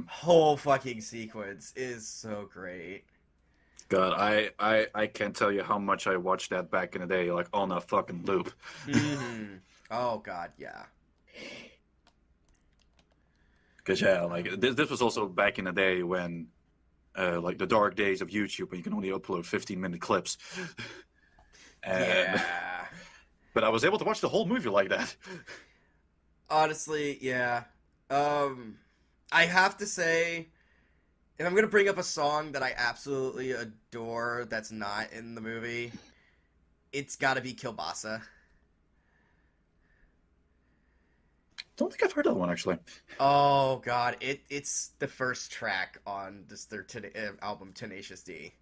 whole fucking sequence is so great. God, I can't tell you how much I watched that back in the day, like on a fucking loop. Oh God, yeah. Because like this was also back in the day when, like the dark days of YouTube, when you can only upload 15-minute clips. Yeah. But I was able to watch the whole movie like that. Honestly, yeah. I have to say, if I'm gonna bring up a song that I absolutely adore that's not in the movie, it's gotta be Kielbasa. Don't think I've heard that one actually. Oh God, it's the first track on their album Tenacious D.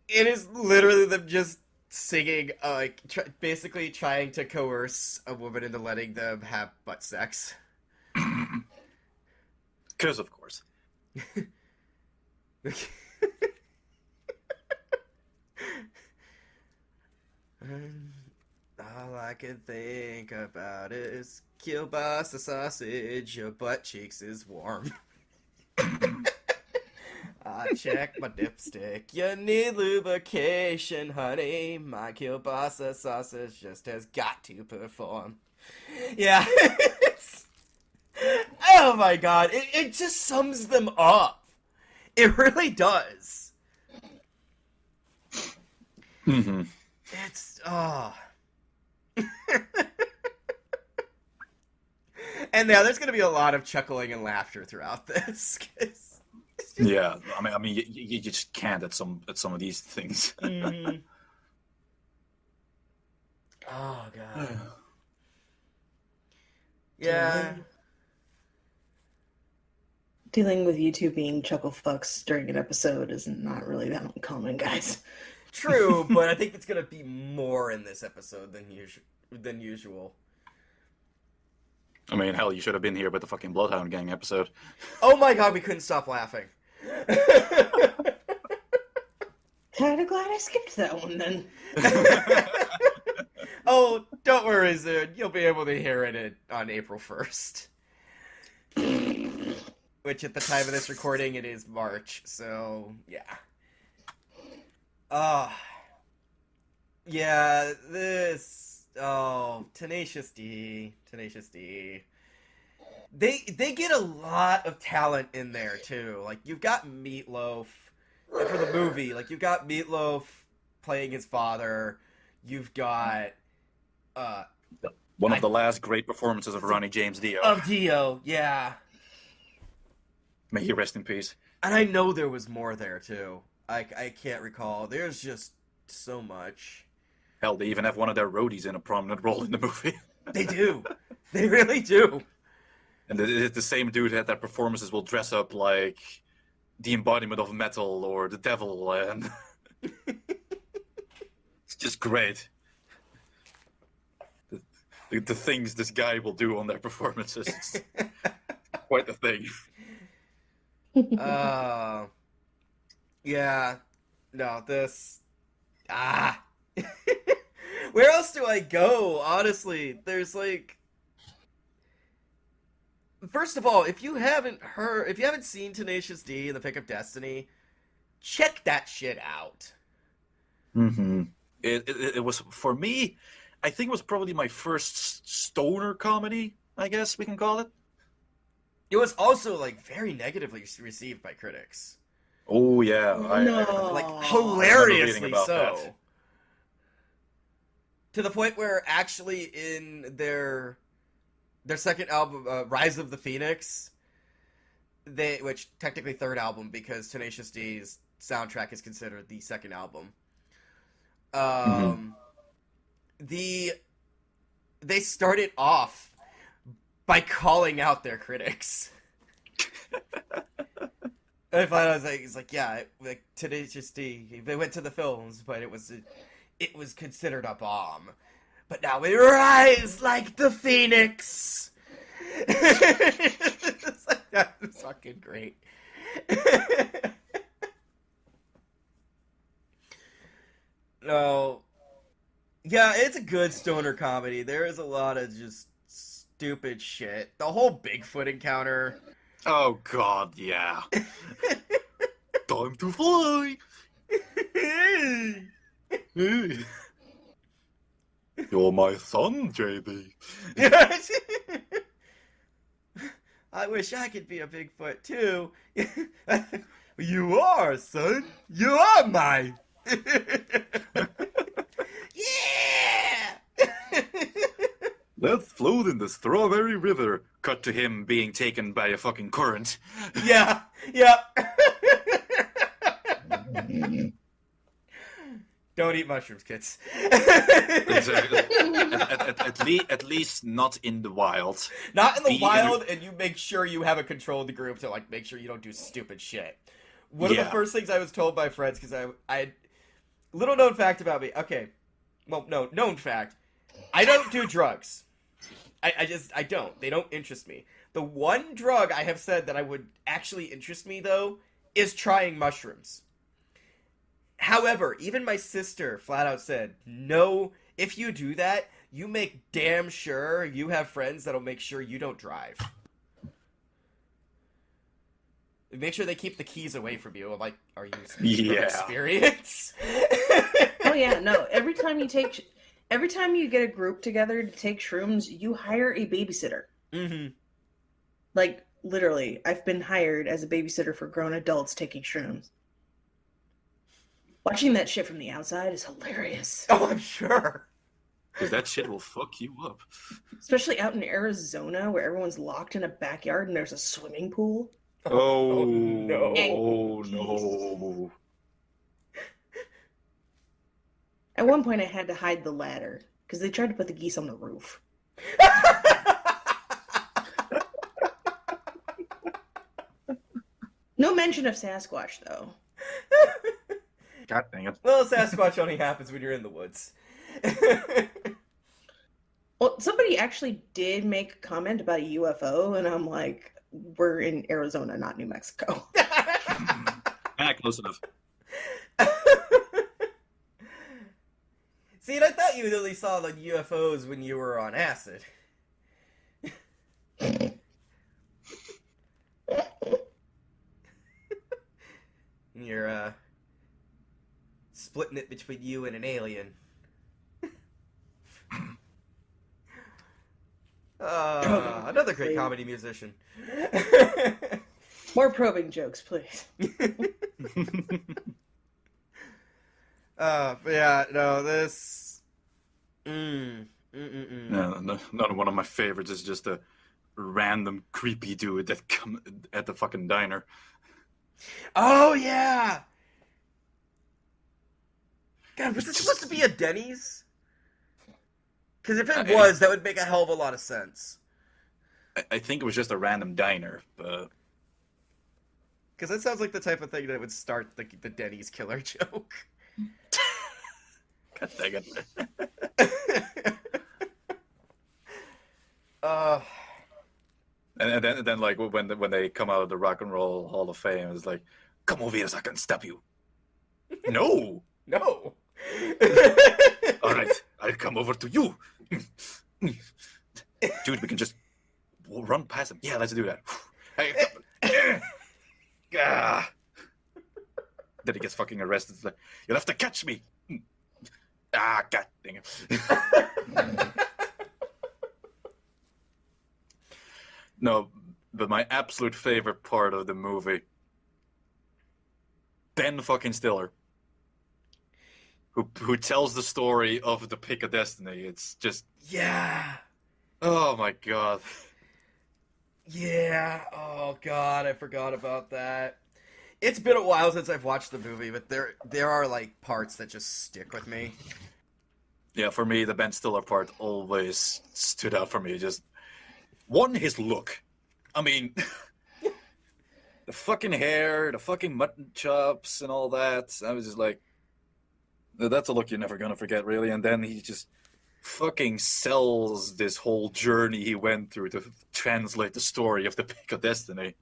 It is literally them just singing, like basically trying to coerce a woman into letting them have butt sex. Because of course. All I can think about is kielbasa sausage, your butt cheeks is warm. I check my dipstick, you need lubrication, honey. My kielbasa sausage just has got to perform. Yeah, oh my God, it just sums them up. It really does. Mm-hmm. It's, oh. And yeah, there's going to be a lot of chuckling and laughter throughout this. Yeah, I mean, you just can't at some of these things. Mm-hmm. Oh God. Yeah. Dealing with you two being chuckle fucks during an episode is not really that uncommon, guys. True, but I think it's gonna be more in this episode than usual. I mean, hell, you should have been here with the fucking Bloodhound gang episode. Oh my God, we couldn't stop laughing. Kinda glad I skipped that one then. Oh, don't worry, Zune. You'll be able to hear it on April 1st. Which, at the time of this recording, it is March, so, yeah. Uh, yeah, Tenacious D. They get a lot of talent in there too. Like you've got Meatloaf, and for the movie, like you've got Meatloaf playing his father. You've got One of the last great performances of Ronnie James Dio. of Dio, yeah. May he rest in peace. And I know there was more there too. I can't recall. There's just so much. Hell, they even have one of their roadies in a prominent role in the movie. They do. They really do. And the same dude that performances will dress up like the embodiment of metal or the devil, and it's just great. The things this guy will do on their performances, it's quite the thing. Yeah. No, this... Where else do I go, honestly? There's like... First of all, if you haven't seen Tenacious D and the Pick of Destiny, check that shit out. Mm-hmm. It was, for me, I think it was probably my first stoner comedy, I guess we can call it. It was also, like, very negatively received by critics. Oh, yeah. No. Like, I hilariously remember reading about so. that. To the point where, actually, in their second album, Rise of the Phoenix, which technically third album because Tenacious D's soundtrack is considered the second album. They started off by calling out their critics. I thought I was like, it's like, yeah, like Tenacious D, they went to the films, but it was considered a bomb. But now we rise like the phoenix. It's like, that's fucking great. No. Yeah, it's a good stoner comedy. There is a lot of just stupid shit. The whole Bigfoot encounter. Oh, God, yeah. Time to fly. You're my son, JB. I wish I could be a Bigfoot too. You are, son. You are mine. Yeah! Let's float in the strawberry river. Cut to him being taken by a fucking current. Yeah, yeah. Don't eat mushrooms, kids. At least not in the wild. Not in the wild, and you make sure you have a control of the group to like make sure you don't do stupid shit. One of the first things I was told by friends, because I little known fact about me. Okay, well, no, known fact. I don't do drugs. I don't. They don't interest me. The one drug I have said that I would actually interest me, though, is trying mushrooms. However, even my sister flat out said, no, if you do that, you make damn sure you have friends that'll make sure you don't drive. Make sure they keep the keys away from you. I'm like, are you speaking from experience? Oh yeah, no. Every time you get a group together to take shrooms, you hire a babysitter. Mm-hmm. Like, literally, I've been hired as a babysitter for grown adults taking shrooms. Watching that shit from the outside is hilarious. Oh, I'm sure. Because that shit will fuck you up. Especially out in Arizona where everyone's locked in a backyard and there's a swimming pool. Oh, no. Oh, no. At one point I had to hide the ladder because they tried to put the geese on the roof. No mention of Sasquatch, though. God dang it. Well, Sasquatch only happens when you're in the woods. Well, somebody actually did make a comment about a UFO, and I'm like, we're in Arizona, not New Mexico. Close enough. See, and I thought you only saw like UFOs when you were on acid. You're splitting it between you and an alien. Another great comedy musician. More probing jokes, please. But yeah, no, this. No, not one of my favorites is just a random creepy dude that come at the fucking diner. Oh yeah. God, was this supposed to be a Denny's? Because if it was, that would make a hell of a lot of sense. I think it was just a random diner, but because that sounds like the type of thing that would start the Denny's killer joke. God dang it. And then like when they come out of the Rock and Roll Hall of Fame, it's like, come over here so I can stab you. No. No. All right, I'll come over to you. Dude, we can just run past him. Yeah, let's do that. Hey, then he gets fucking arrested. It's like, you'll have to catch me. God dang it. No, but my absolute favorite part of the movie, Ben fucking Stiller, who tells the story of the Pick of Destiny. It's just, yeah. Oh my god. Yeah. Oh god, I forgot about that. It's been a while since I've watched the movie, but there are like parts that just stick with me. Yeah, for me, the Ben Stiller part always stood out for me. Just his look. I mean, the fucking hair, the fucking mutton chops, and all that. I was just like, that's a look you're never gonna forget, really. And then he just fucking sells this whole journey he went through to translate the story of the Pick of Destiny.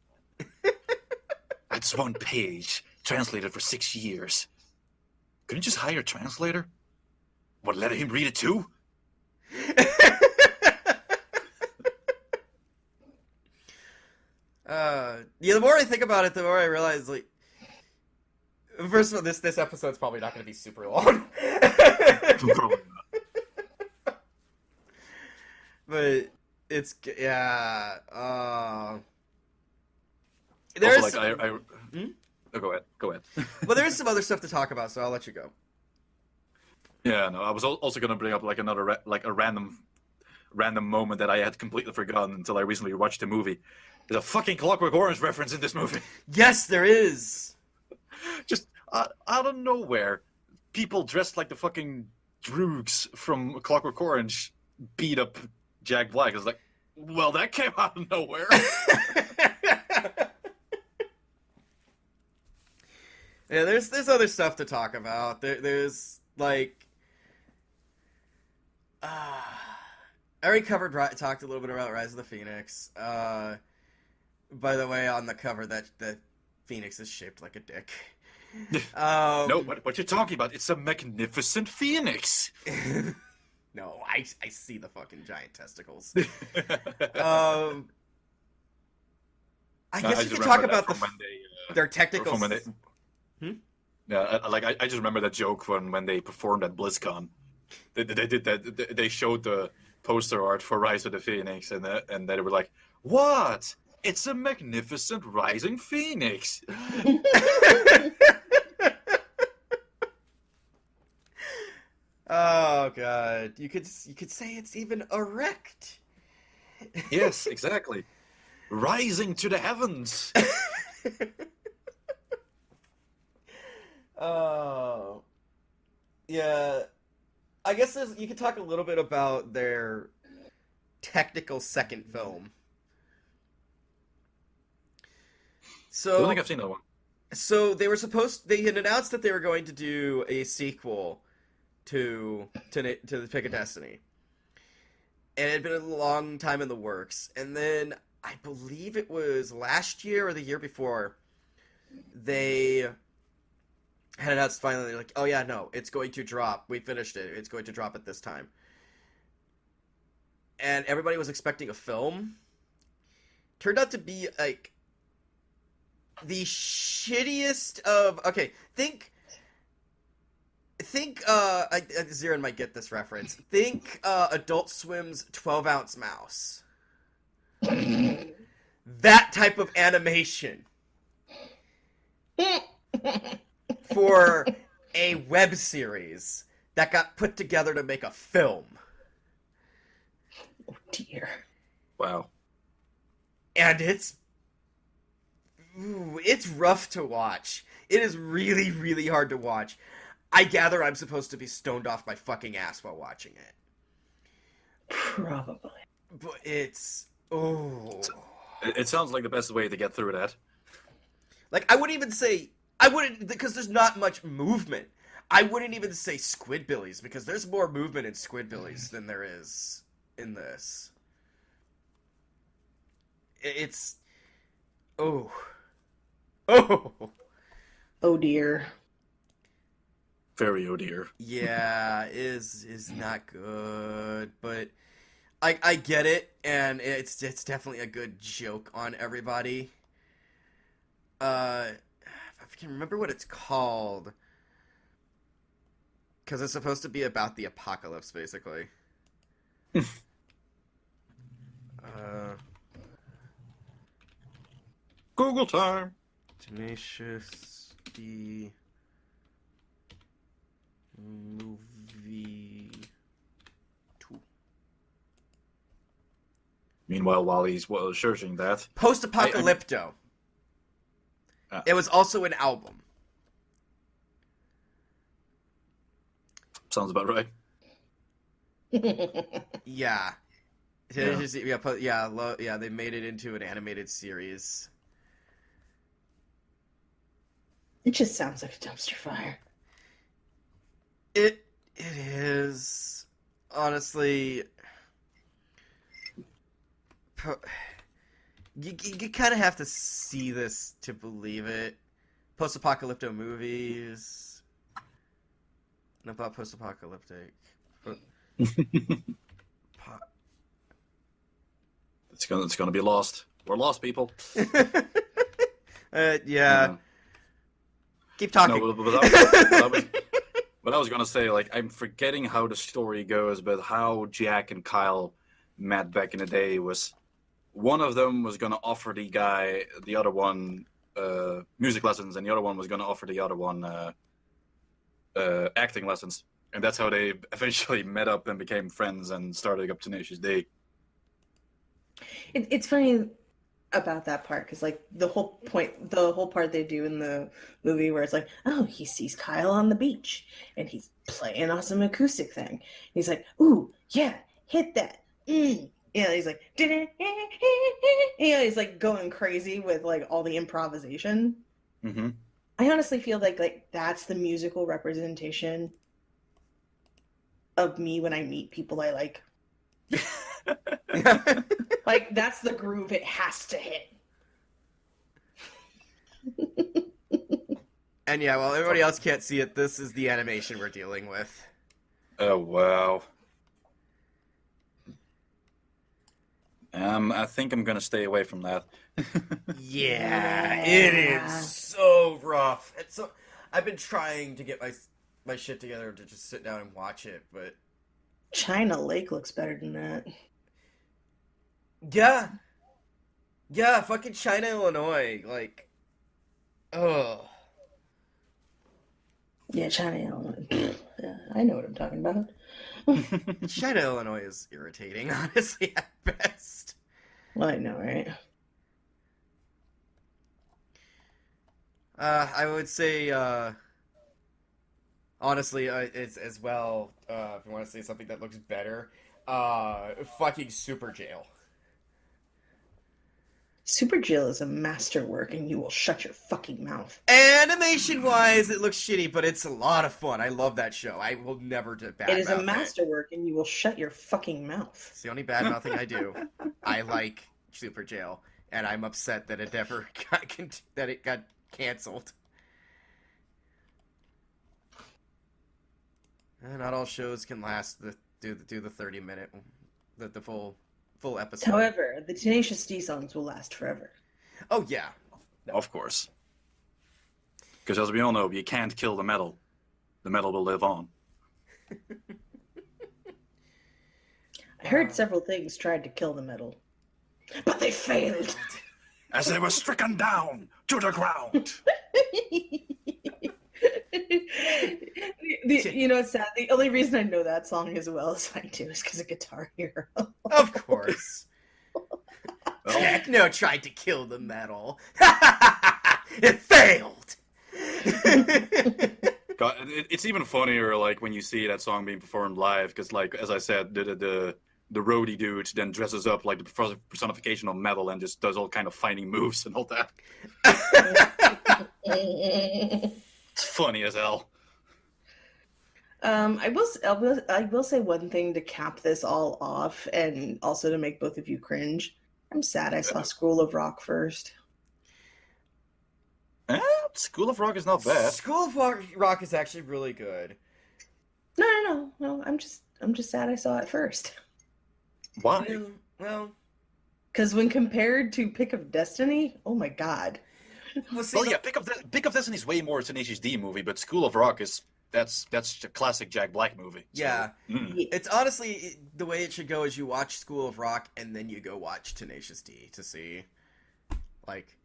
That's one page, translated for 6 years. Couldn't you just hire a translator? What, let him read it too? Yeah, the more I think about it, the more I realize, like, first of all, this episode's probably not going to be super long. Probably not. But it's, yeah, Also, like, oh, go ahead. Well, there is some other stuff to talk about, so I'll let you go. Yeah, no, I was also going to bring up like another a random moment that I had completely forgotten until I recently watched the movie. There's a fucking Clockwork Orange reference in this movie. Yes, there is. Just out of nowhere, people dressed like the fucking droogs from Clockwork Orange beat up Jack Black. It's like, well, that came out of nowhere. Yeah, there's other stuff to talk about. There's like, I already talked a little bit about Rise of the Phoenix. By the way, on the cover, that the Phoenix is shaped like a dick. No, what you're talking about? It's a magnificent Phoenix. No, I see the fucking giant testicles. I guess you could talk about their technical. Yeah, I just remember that joke when they performed at BlizzCon. They did that. They showed the poster art for Rise of the Phoenix, and they were like, "What? It's a magnificent rising phoenix." Oh god, you could say it's even erect. Yes, exactly. Rising to the heavens. Oh, yeah. I guess you could talk a little bit about their technical second film. So I don't think I've seen that one. So they had announced that they were going to do a sequel to the Pick of Destiny. And it had been a long time in the works. And then I believe it was last year or the year before, they had announced finally, they're like, oh yeah, no, it's going to drop. We finished it. It's going to drop at this time. And everybody was expecting a film. Turned out to be like the shittiest of... Okay, think think Xeiren might get this reference. Think Adult Swim's 12-ounce mouse. That type of animation for a web series that got put together to make a film. Oh dear. Wow. And it's rough to watch. It is really, really hard to watch. I gather I'm supposed to be stoned off my fucking ass while watching it. Probably. But it's... Oh. It sounds like the best way to get through that. Like, I wouldn't, because there's not much movement. I wouldn't even say Squidbillies, because there's more movement in Squidbillies than there is in this. It's... Oh. Oh. Oh dear. Very oh dear. Yeah, is not good, but I get it, and it's definitely a good joke on everybody. If I can remember what it's called, because it's supposed to be about the apocalypse, basically. Google time. Tenacious D movie 2. Meanwhile, while he's searching that, Post-Apocalypto. It was also an album. sounds about right. Yeah. Yeah, they made it into an animated series. It just sounds like a dumpster fire. It is, honestly, you kind of have to see this to believe it. Post-apocalyptic movies, not about post-apocalyptic. It's gonna be lost. We're lost, people. Yeah. Keep talking. No, but I was gonna say, like, I'm forgetting how the story goes, but how Jack and Kyle met back in the day was one of them was gonna offer the other one music lessons, and the other one was gonna offer the other one acting lessons, and that's how they eventually met up and became friends and started up Tenacious D. It's funny about that part because, like, the whole part they do in the movie where it's like, oh, he sees Kyle on the beach and he's playing an awesome acoustic thing. And he's like, ooh, yeah, hit that. Yeah, he's like, yeah, he's like going crazy with like all the improvisation. Mm-hmm. I honestly feel like that's the musical representation of me when I meet people I like. Like, that's the groove it has to hit. And yeah, while everybody else can't see it, this is the animation we're dealing with. Oh wow. I think I'm gonna stay away from that. Yeah, it is so rough. It's so. I've been trying to get my shit together to just sit down and watch it, but China Lake looks better than that. Yeah, fucking China, Illinois, like, ugh. Yeah, China, Illinois. Yeah, I know what I'm talking about. China, Illinois is irritating, honestly, at best. Well, I know, right? I would say, honestly, it's as well, if you want to say something that looks better, fucking Super Jail. Super Jill is a masterwork, and you will shut your fucking mouth. Animation-wise, it looks shitty, but it's a lot of fun. I love that show. I will never badmouth it. It is a masterwork, and you will shut your fucking mouth. It's the only badmouthing I do. I like Super Jail, and I'm upset that it never got canceled. Not all shows can last do the 30-minute, the full episode. However, the Tenacious D songs will last forever. Oh yeah, Of course. Because as we all know, you can't kill the metal. the metal will live on. I heard several things tried to kill the metal, but they failed. As they were stricken down to the ground. You know, it's sad. The only reason I know that song as well as I do is because of Guitar Hero. Of course. Techno tried to kill the metal. It failed. God, it's even funnier, like, when you see that song being performed live, because, like, as I said, the roadie dude then dresses up like the personification of metal and just does all kind of fighting moves and all that. It's funny as hell. I will say one thing to cap this all off, and also to make both of you cringe. I'm sad I saw School of Rock first. School of Rock is not bad. School of Rock is actually really good. No. I'm just sad I saw it first. Why? Well, because when compared to Pick of Destiny, oh my god. Well, yeah, Pick of Destiny is way more a Tenacious D movie, but School of Rock is that's a classic Jack Black movie. So, yeah. It's honestly the way it should go is you watch School of Rock and then you go watch Tenacious D to see, like,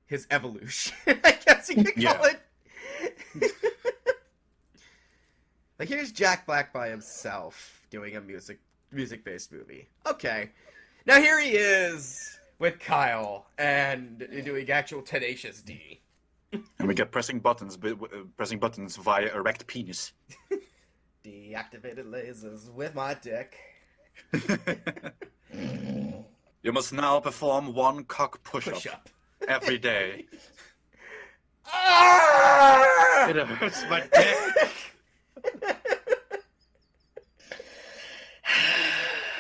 his evolution. I guess you could call it. Like, here's Jack Black by himself doing a music-based movie. Okay. Now here he is with Kyle and doing actual Tenacious D. And we get pressing buttons via erect penis. Deactivated lasers with my dick. You must now perform one cock push-up. Every day. Ah! It hurts my dick.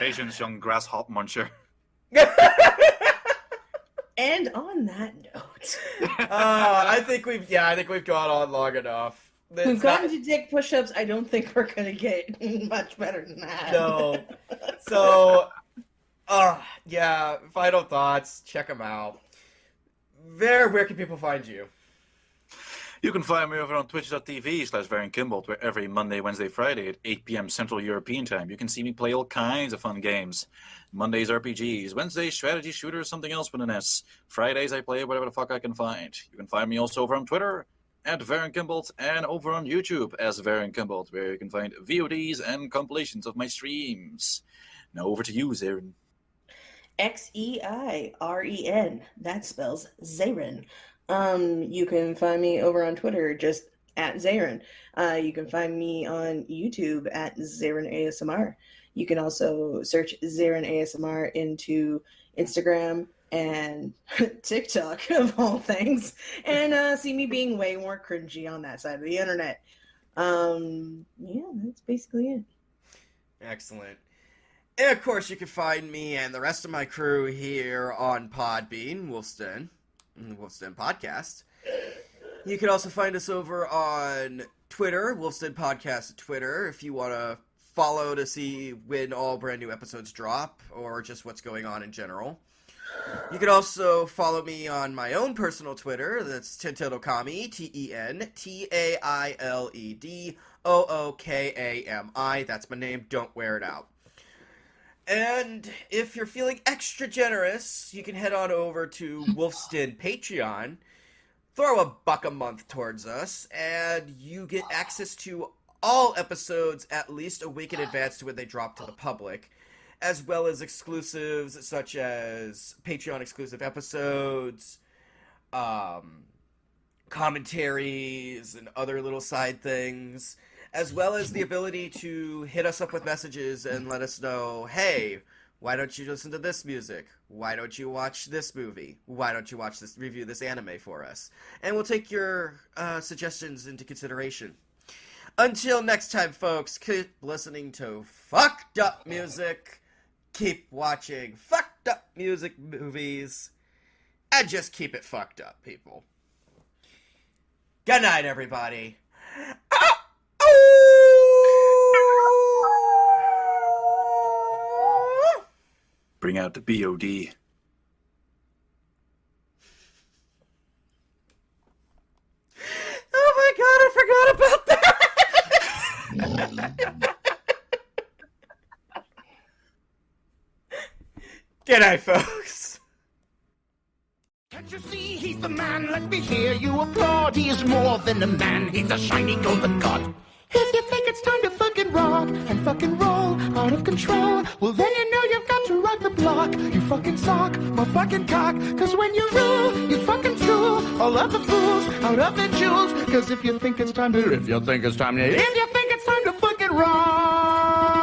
Patience, young grasshopper muncher. And on that note, I think we've gone on long enough. we've gotten to dick push-ups. I don't think we're gonna get much better than that. No. So, yeah. Final thoughts. Check them out. Where can people find you? You can find me over on twitch.tv/VarrenKimbold, where every Monday, Wednesday, Friday at 8 p.m. Central European Time, you can see me play all kinds of fun games. Mondays, RPGs. Wednesdays, strategy shooters, something else with an S. Fridays, I play whatever the fuck I can find. You can find me also over on Twitter, at VarrenKimbold, and over on YouTube as VarrenKimbold, where you can find VODs and compilations of my streams. Now over to you, Xeiren. Xeiren. That spells Xeiren. You can find me over on Twitter, just at Xeiren. You can find me on YouTube at Xeiren ASMR. You can also search Xeiren ASMR into Instagram and TikTok, of all things, and see me being way more cringy on that side of the internet. Yeah, that's basically it. Excellent. And of course, you can find me and the rest of my crew here on Podbean, Wolfston Podcast. You can also find us over on Twitter, Wolfston Podcast Twitter, if you want to follow to see when all brand new episodes drop, or just what's going on in general. You can also follow me on my own personal Twitter, that's Tentiled Ookami, TENTAILED OOKAMI, that's my name, don't wear it out. And if you're feeling extra generous, you can head on over to Wolfston Patreon, throw $1 a month towards us, and you get access to all episodes at least a week in advance to when they drop to the public, as well as exclusives such as Patreon exclusive episodes, commentaries, and other little side things, as well as the ability to hit us up with messages and let us know, hey, why don't you listen to this music? Why don't you watch this movie? Why don't you review this anime for us? And we'll take your suggestions into consideration. Until next time, folks, keep listening to fucked up music, keep watching fucked up music movies, and just keep it fucked up, people. Good night, everybody. Bring out the BOD. Oh my god, I forgot about that! G'day, folks. Can't you see he's the man? Let me hear you applaud. He is more than a man. He's a shiny golden god. If you think it's time to fucking rock and fucking roll out of control, well then you know you've got to rock the block. You fucking sock my fucking cock. Cause when you rule, you fucking fool all of the fools out of their jewels. Cause if you think it's time to fucking rock,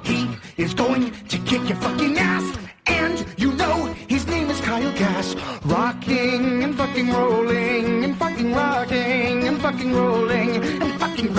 he is going to kick your fucking ass. And you know his name is Kyle Gass. Rocking and fucking rolling and fucking rocking and fucking rolling and fucking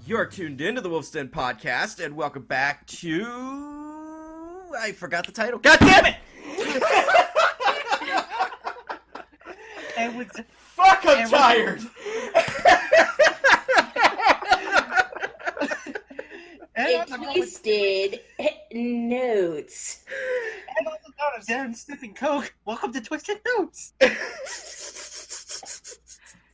You're tuned into the Wolf's Den podcast, and welcome back to... I forgot the title. God damn it! Fuck, I'm tired! Twisted Notes. And also known as Aaron sniffing coke. Welcome to Twisted Notes.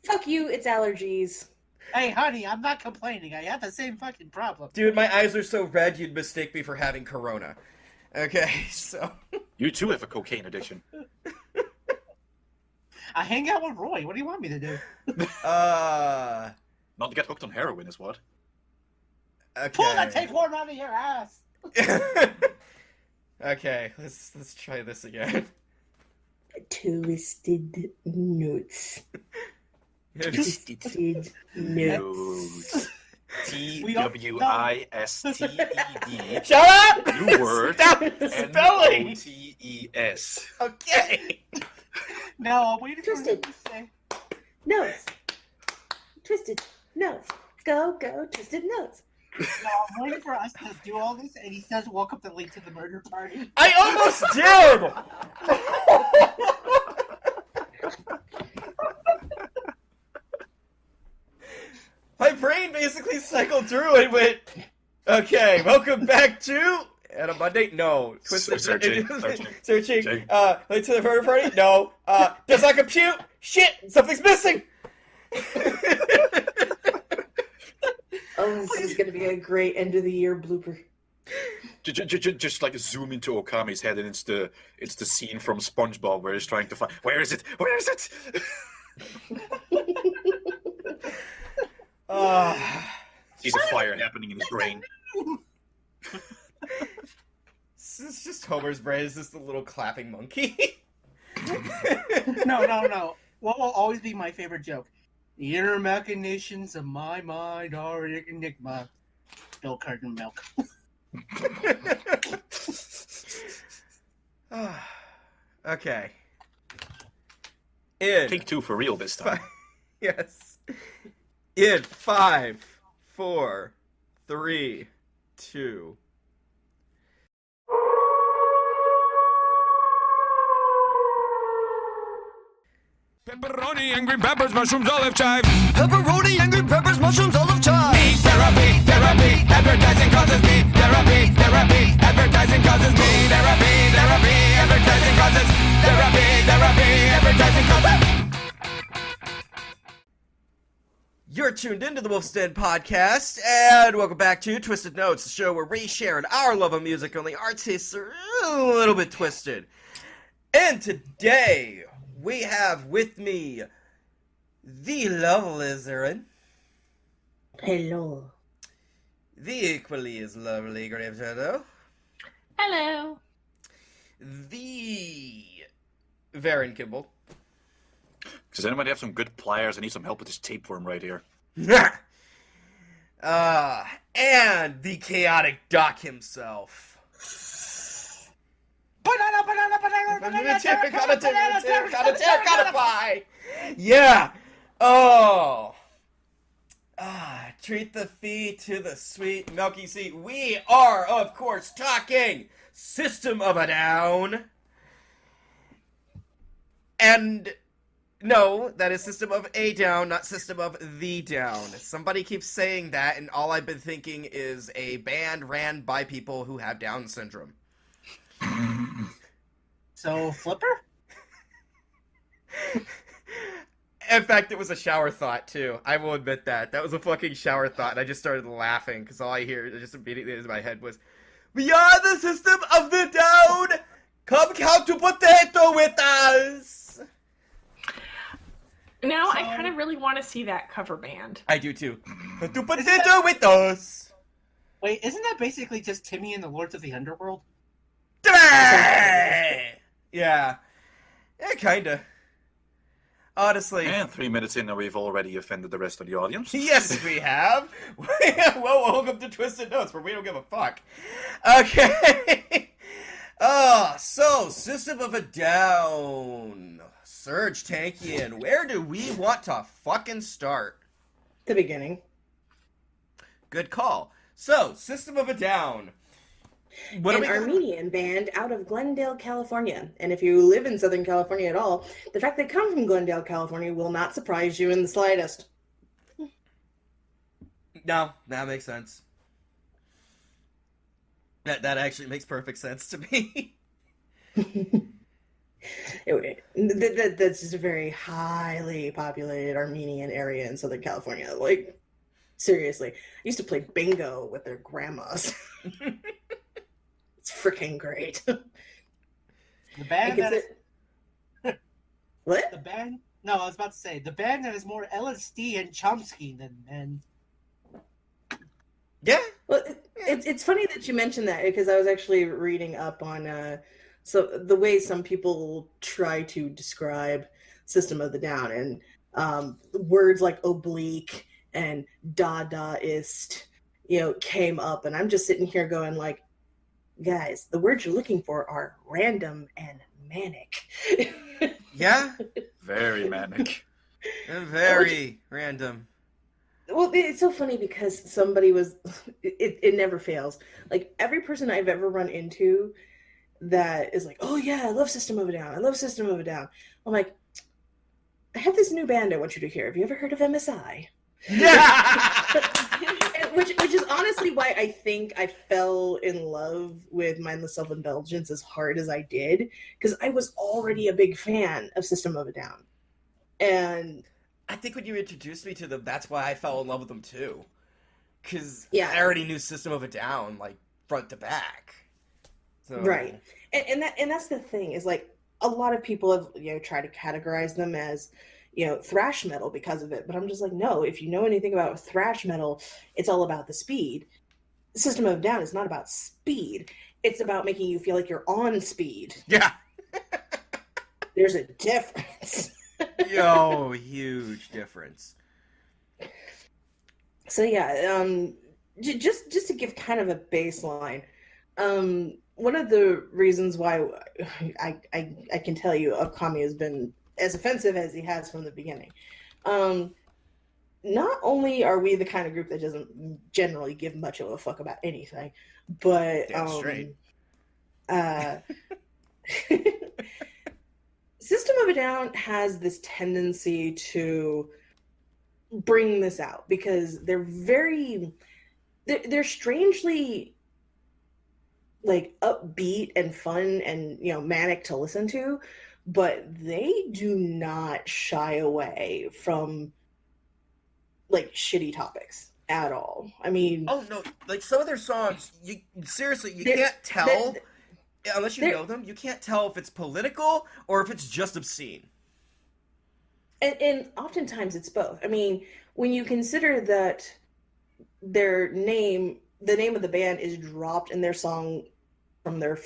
Fuck you, it's allergies. Hey, honey, I'm not complaining. I have the same fucking problem. Dude, my eyes are so red you'd mistake me for having corona. Okay, so... You too have a cocaine addiction. I hang out with Roy. What do you want me to do? Uh... Not get hooked on heroin is what? Okay. Pull that tapeworm out of your ass. Okay, let's try this again. Twisted Notes. Twisted Notes. TWISTED. Shut up! New word. Stop spelling! NOTES. Okay. No, what are you Twisted. to say? Notes. Twisted Notes. Go, Twisted Notes. No, I'm waiting for us to do all this, and he says, welcome to Late to the Murder Party. I almost did! My brain basically cycled through and went, okay, welcome back to... And a Monday? No. Twisted... Searching. Searching. Late to the Murder Party? No. Does not compute? Shit! Something's missing! Oh, this is going to be a great end of the year blooper. Just like zoom into Okami's head, and it's the scene from SpongeBob where he's trying to find... Where is it? Where is it? Sees a fire happening in his brain. This is just Homer's brain. Is this the little clapping monkey? No. What will always be my favorite joke? The inner machinations of my mind are an enigma. Bill Carton milk. Okay. In Take two for real this time. yes. In 5, 4, 3, 2. Pepperoni and green peppers, mushrooms, olive chive. Pepperoni and green peppers, mushrooms, olive chive. Me therapy, therapy, advertising causes me therapy, therapy, advertising causes me therapy, therapy, advertising causes therapy, therapy, advertising causes. You're tuned into the Wolf's Den podcast, and welcome back to Twisted Notes, the show where we share our love of music, only our tastes are a little bit twisted. And today, we have with me the lovely Xeiren. Hello. The equally as lovely Graveturtle. Hello. The Varren Kimball. Does anybody have some good pliers? I need some help with this tapeworm right here. And the chaotic Doc himself. Gotta pie. Yeah. Oh. Treat the fee to the sweet milky seat. We are, of course, talking System of a Down. And No, that is System of a Down, not System of the Down. Somebody keeps saying that, and all I've been thinking is a band ran by people who have Down syndrome. So, Flipper? In fact, it was a shower thought, too. I will admit that. That was a fucking shower thought, and I just started laughing, because all I hear just immediately in my head was, "We are the System of the Down! Come count to potato with us!" Now I kind of really want to see that cover band. I do, too. To potato with us! Wait, isn't that basically just Timmy and the Lords of the Underworld? Yeah. Yeah, kinda. Honestly. And 3 minutes in, and we've already offended the rest of the audience. Yes, we have. Well, welcome to Twisted Notes, where we don't give a fuck. Okay. So, System of a Down. Surge Tankian, where do we want to fucking start? The beginning. Good call. So, System of a Down. An Armenian band out of Glendale, California. And if you live in Southern California at all, the fact they come from Glendale, California will not surprise you in the slightest. No, that makes sense. That actually makes perfect sense to me. That's just a very highly populated Armenian area in Southern California. Like, seriously. I used to play bingo with their grandmas. It's freaking great. The band that is... What? The band... No, I was about to say, the band that is more LSD and Chomsky than men. Yeah. Well, it's funny that you mentioned that, because I was actually reading up on so the way some people try to describe System of the Down, and words like oblique and Dadaist, came up, and I'm just sitting here going like, guys, the words you're looking for are random and manic. Yeah? Very manic. Very random. Well, it's so funny because somebody was, it never fails. Like, every person I've ever run into that is like, oh yeah, I love System of a Down. I love System of a Down. I'm like, I have this new band I want you to hear. Have you ever heard of MSI? which is honestly why I think I fell in love with Mindless Self-Indulgence as hard as I did, because I was already a big fan of System of a Down. And I think when you introduced me to them, that's why I fell in love with them too. Because yeah. I already knew System of a Down, like, front to back. So... Right. And that's the thing, is like, a lot of people have, tried to categorize them as, thrash metal because of it. But I'm just like, no, if you know anything about thrash metal, it's all about the speed. System of a Down is not about speed. It's about making you feel like you're on speed. Yeah. There's a difference. Yo, huge difference. So yeah, just to give kind of a baseline, one of the reasons why I can tell you Ookami has been as offensive as he has from the beginning. Not only are we the kind of group that doesn't generally give much of a fuck about anything, but System of a Down has this tendency to bring this out because they're strangely like upbeat and fun and manic to listen to, but they do not shy away from like shitty topics at all. I mean, oh no, like some of their songs, you can't tell unless you know them. You can't tell if it's political or if it's just obscene. And oftentimes it's both. I mean, when you consider that the name of the band is dropped in their song from their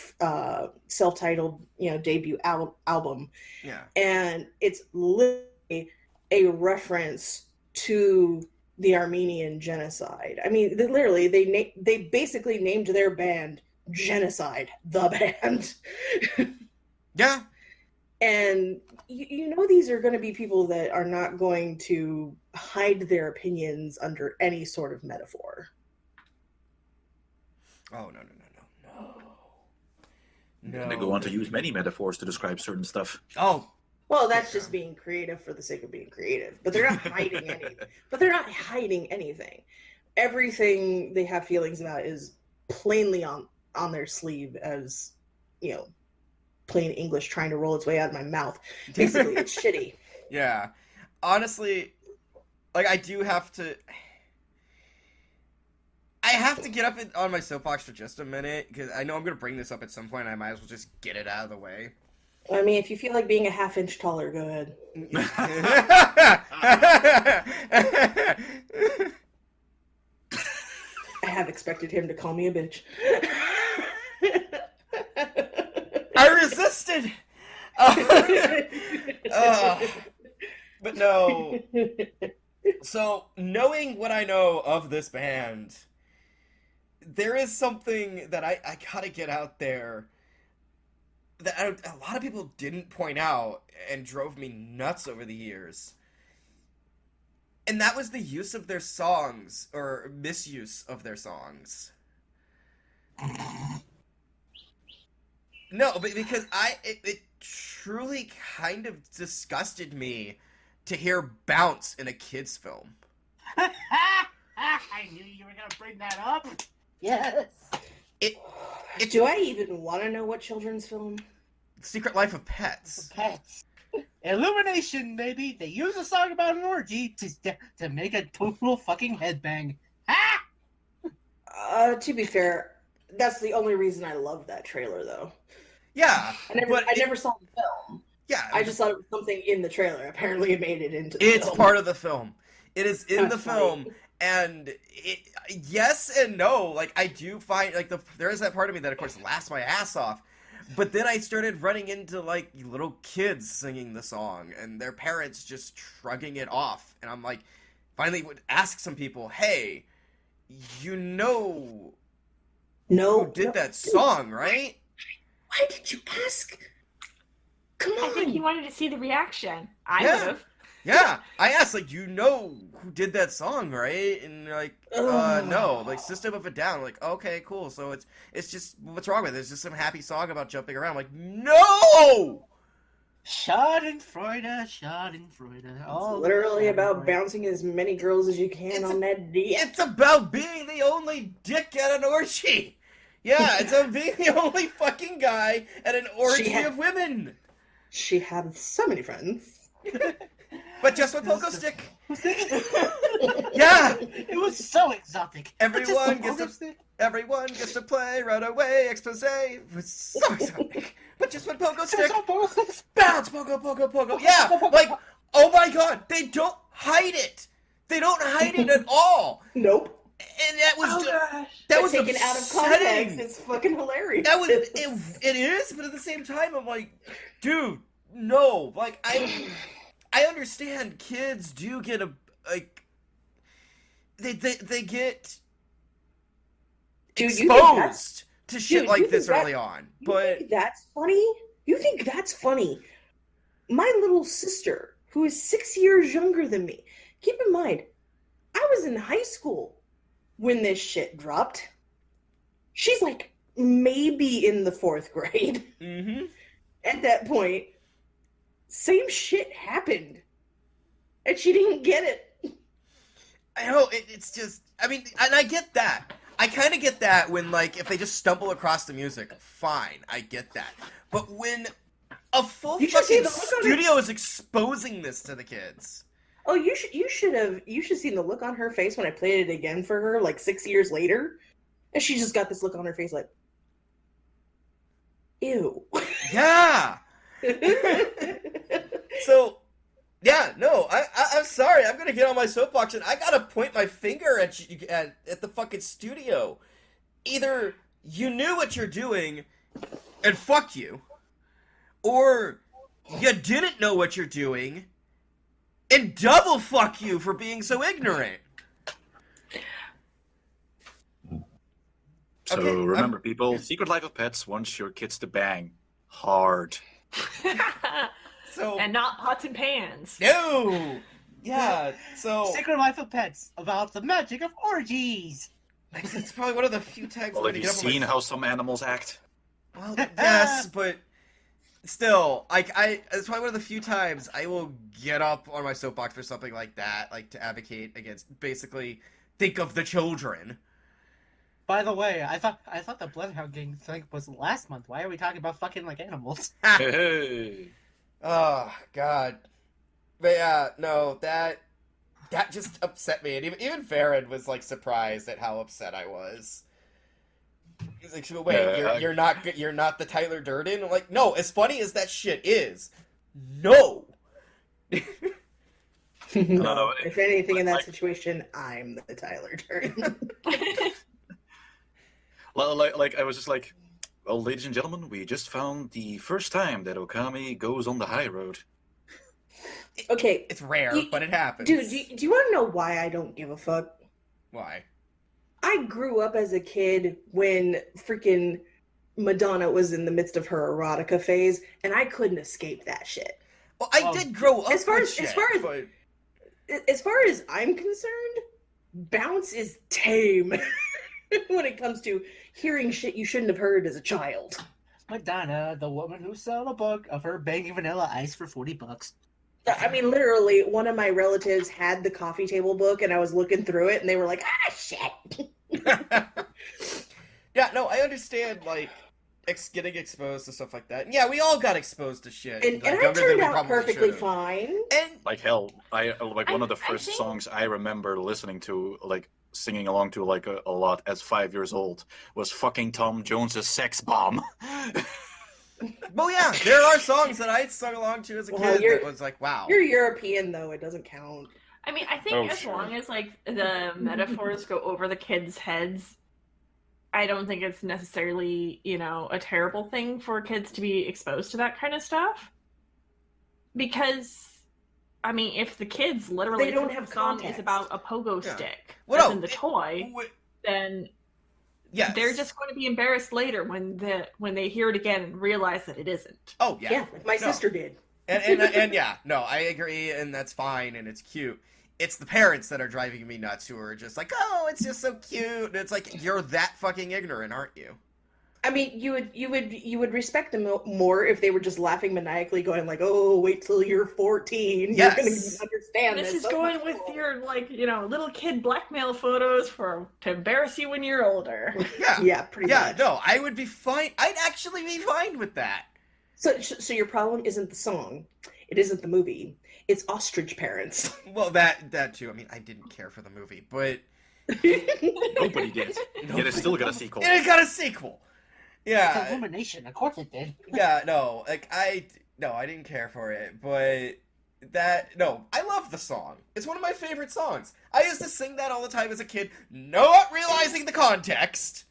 self-titled, debut album. Yeah. And it's literally a reference to the Armenian genocide. I mean, they basically named their band Genocide, the band. Yeah. And these are going to be people that are not going to hide their opinions under any sort of metaphor. Oh, no. And they go on to use many metaphors to describe certain stuff. Oh. Well, that's just being creative for the sake of being creative. But they're not hiding anything. Everything they have feelings about is plainly on their sleeve, as plain English trying to roll its way out of my mouth. Basically, it's shitty. Yeah. Honestly, like, I have to get up on my soapbox for just a minute, because I know I'm going to bring this up at some point, and I might as well just get it out of the way. I mean, if you feel like being a half-inch taller, go ahead. I have expected him to call me a bitch. I resisted! But no. So, knowing what I know of this band, there is something that I gotta get out there that a lot of people didn't point out and drove me nuts over the years. And that was the use of their songs, or misuse of their songs. No, but because it truly kind of disgusted me to hear Bounce in a kid's film. I knew you were gonna bring that up. Yes. Do I even want to know what children's film? Secret Life of Pets. Pets. Illumination, baby. They use a song about an orgy to make a total fucking headbang. To be fair, that's the only reason I love that trailer, though. Yeah, I never saw the film. Yeah, I just thought it was something in the trailer. Apparently, it made it into the It's film. part of the film. It is in That's the film, and yes and no. Like, I do find, like, there is that part of me that, of course, laughs my ass off. But then I started running into, like, little kids singing the song, and their parents just shrugging it off. And I'm like, finally would ask some people, hey, who did that song, right? Why did you ask? Come on. I think he wanted to see the reaction. I Yeah. would have. Yeah, I asked, like, who did that song, right? And they're like, no, like, System of a Down. I'm like, okay, cool. So it's just, what's wrong with it? It's just some happy song about jumping around. I'm like, no! Schadenfreude. It's literally about bouncing as many girls as you can on that D. It's about being the only dick at an orgy. Yeah, it's about being the only fucking guy at an orgy of women. She had so many friends. But just with pogo stick. Yeah, it was so exotic. Everyone gets to play Runaway Expose. It was so exotic. But just with pogo stick. Bounce, pogo. Yeah, like, oh my god, they don't hide it. They don't hide it at all. Nope. And that was that was taken out of context. It's fucking hilarious. That was it is, but at the same time, I'm like, dude, no. Like, I understand kids do get they get exposed to shit like this early on. But think that's funny? You think that's funny? My little sister, who is 6 years younger than me, keep in mind, I was in high school when this shit dropped. She's like maybe in the 4th grade. Mm-hmm. At that point, same shit happened. And she didn't get it. I know, it's just, I mean, and I get that. I kind of get that when, like, if they just stumble across the music, fine, I get that. But when a full fucking studio is exposing this to the kids. Oh, you should seen the look on her face when I played it again for her, like 6 years later. And she just got this look on her face like, ew. Yeah! So, yeah, no, I'm sorry. I'm gonna get on my soapbox and I gotta point my finger at you, at the fucking studio. Either you knew what you're doing and fuck you, or you didn't know what you're doing and double fuck you for being so ignorant. So remember, people, Secret Life of Pets wants your kids to bang hard. And not pots and pans. No! Yeah, so... Secret Life of Pets, about the magic of orgies. It's probably one of the few times... Well, have you seen how some animals act? Well, yes, but... still, like, it's probably one of the few times I will get up on my soapbox for something like that, like to advocate against, basically, think of the children. By the way, I thought the Bloodhound gang thing was last month. Why are we talking about fucking like animals? Hey. Oh, God. But yeah, no, that just upset me. And even Varren was, like, surprised at how upset I was. He's like, wait, you're not the Tyler Durden? I'm like, no, as funny as that shit is, no. No, if anything in that situation, I'm the Tyler Durden. Like I was just like, well, ladies and gentlemen, we just found the first time that Ookami goes on the high road. Okay. It's rare, but it happens. Dude, do you want to know why I don't give a fuck? Why? I grew up as a kid when freaking Madonna was in the midst of her erotica phase, and I couldn't escape that shit. Well, I did grow up as far with as, shit, as far as I'm concerned, Bounce is tame when it comes to hearing shit you shouldn't have heard as a child. Madonna, the woman who sold a book of her banging Vanilla Ice for $40. I mean, literally, one of my relatives had the coffee table book, and I was looking through it, and they were like, ah, shit. Yeah, no, I understand, like, getting exposed to stuff like that. And yeah, we all got exposed to shit. And like, I turned out perfectly fine. And like hell, one of the first songs I remember listening to, like singing along to, like a lot as 5 years old, was fucking Tom Jones's "Sex Bomb." Well, yeah, there are songs that I sung along to as a kid that was like, wow. You're European, though. It doesn't count. I mean, I think as long as, like, the metaphors go over the kids' heads, I don't think it's necessarily, you know, a terrible thing for kids to be exposed to that kind of stuff. Because, I mean, if the kids literally they don't think have the song context. is about a pogo stick, Well, as in the toy, then yes. they're just going to be embarrassed later when they hear it again and realize that it isn't. Oh, yeah. Yeah, like my sister did. And yeah, no, I agree, and that's fine, and it's cute. It's the parents that are driving me nuts who are just like, oh, it's just so cute. And it's like, you're that fucking ignorant, aren't you? I mean, you would respect them more if they were just laughing maniacally, going like, "Oh, wait till you're 14, Yes. you're gonna understand This this." is going with your, like, you know, little kid blackmail photos to embarrass you when you're older. Yeah, yeah, pretty much. No, I would be fine. I'd actually be fine with that. So your problem isn't the song, it isn't the movie, it's ostrich parents. Well, that too. I mean, I didn't care for the movie, but Nobody did. Yet it still got a sequel. it got a sequel. Yeah, It's Illumination, of course it did. yeah, no, like I didn't care for it, but I love the song. It's one of my favorite songs. I used to sing that all the time as a kid, not realizing the context.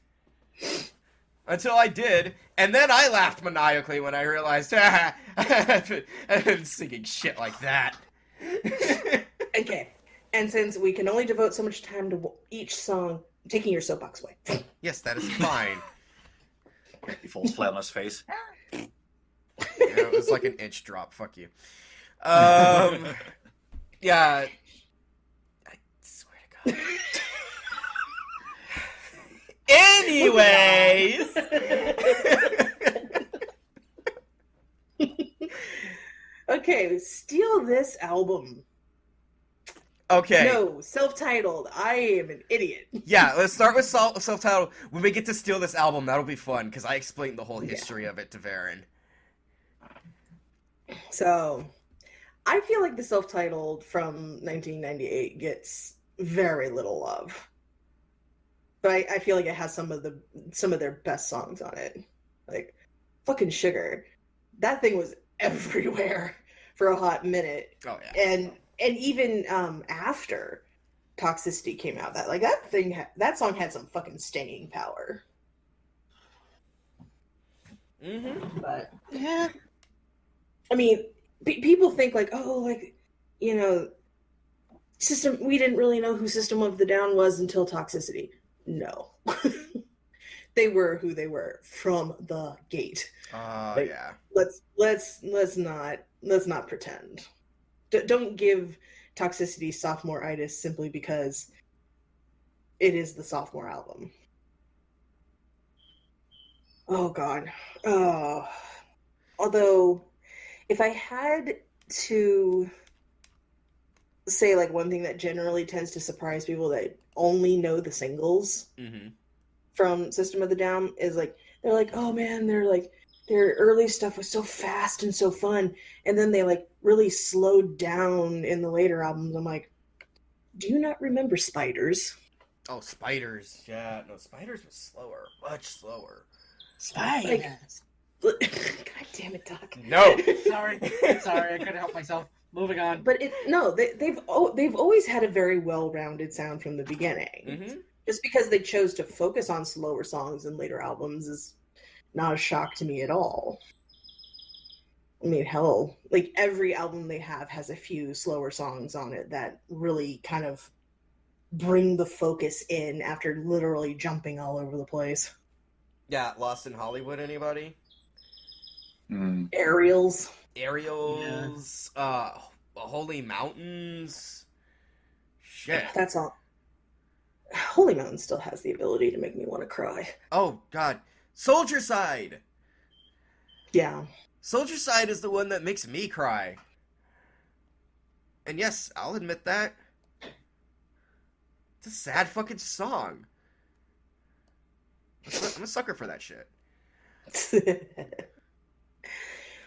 Until I did, and then I laughed maniacally when I realized, I've been singing shit like that. Okay, and since we can only devote so much time to each song, I'm taking your soapbox away. Yes, that is fine. He falls flat on his face. Yeah, it was like an inch drop. Fuck you. Yeah. I swear to God. Anyways. Okay, steal this album. Okay. No, self-titled. I am an idiot. Yeah, let's start with self-titled. When we get to steal this album, that'll be fun, because I explained the whole history of it to Varren. So, I feel like the self-titled from 1998 gets very little love. But I feel like it has some of their best songs on it. Like, fucking Sugar. That thing was everywhere for a hot minute. Oh, yeah. And even after Toxicity came out, that song had some fucking staying power. Mm-hmm. But yeah, I mean, people think like, oh, like, you know, we didn't really know who System of the Down was until Toxicity. No, they were who they were from the gate. Yeah. Let's not pretend. Don't give Toxicity sophomore-itis simply because it is the sophomore album. Oh God. Oh. Although, if I had to say like one thing that generally tends to surprise people that only know the singles Mm-hmm. from System of the Down is like they're like, oh man, they're like their early stuff was so fast and so fun, and then they like really slowed down in the later albums. I'm like, do you not remember Spiders? Oh, Spiders. Yeah, no, Spiders was slower, much slower. Spiders. God damn it, Doc. No. Sorry, I couldn't help myself. Moving on. But they've always had a very well-rounded sound from the beginning. Mm-hmm. Just because they chose to focus on slower songs in later albums is not a shock to me at all. I mean, hell, like every album they have has a few slower songs on it that really kind of bring the focus in after literally jumping all over the place. Yeah, Lost in Hollywood, anybody? Aerials. Holy Mountains. Shit. That's all. Holy Mountain still has the ability to make me want to cry. Oh, God. Soldier Side. Yeah. Soldier Side is the one that makes me cry. And yes, I'll admit that. It's a sad fucking song. I'm a sucker for that shit.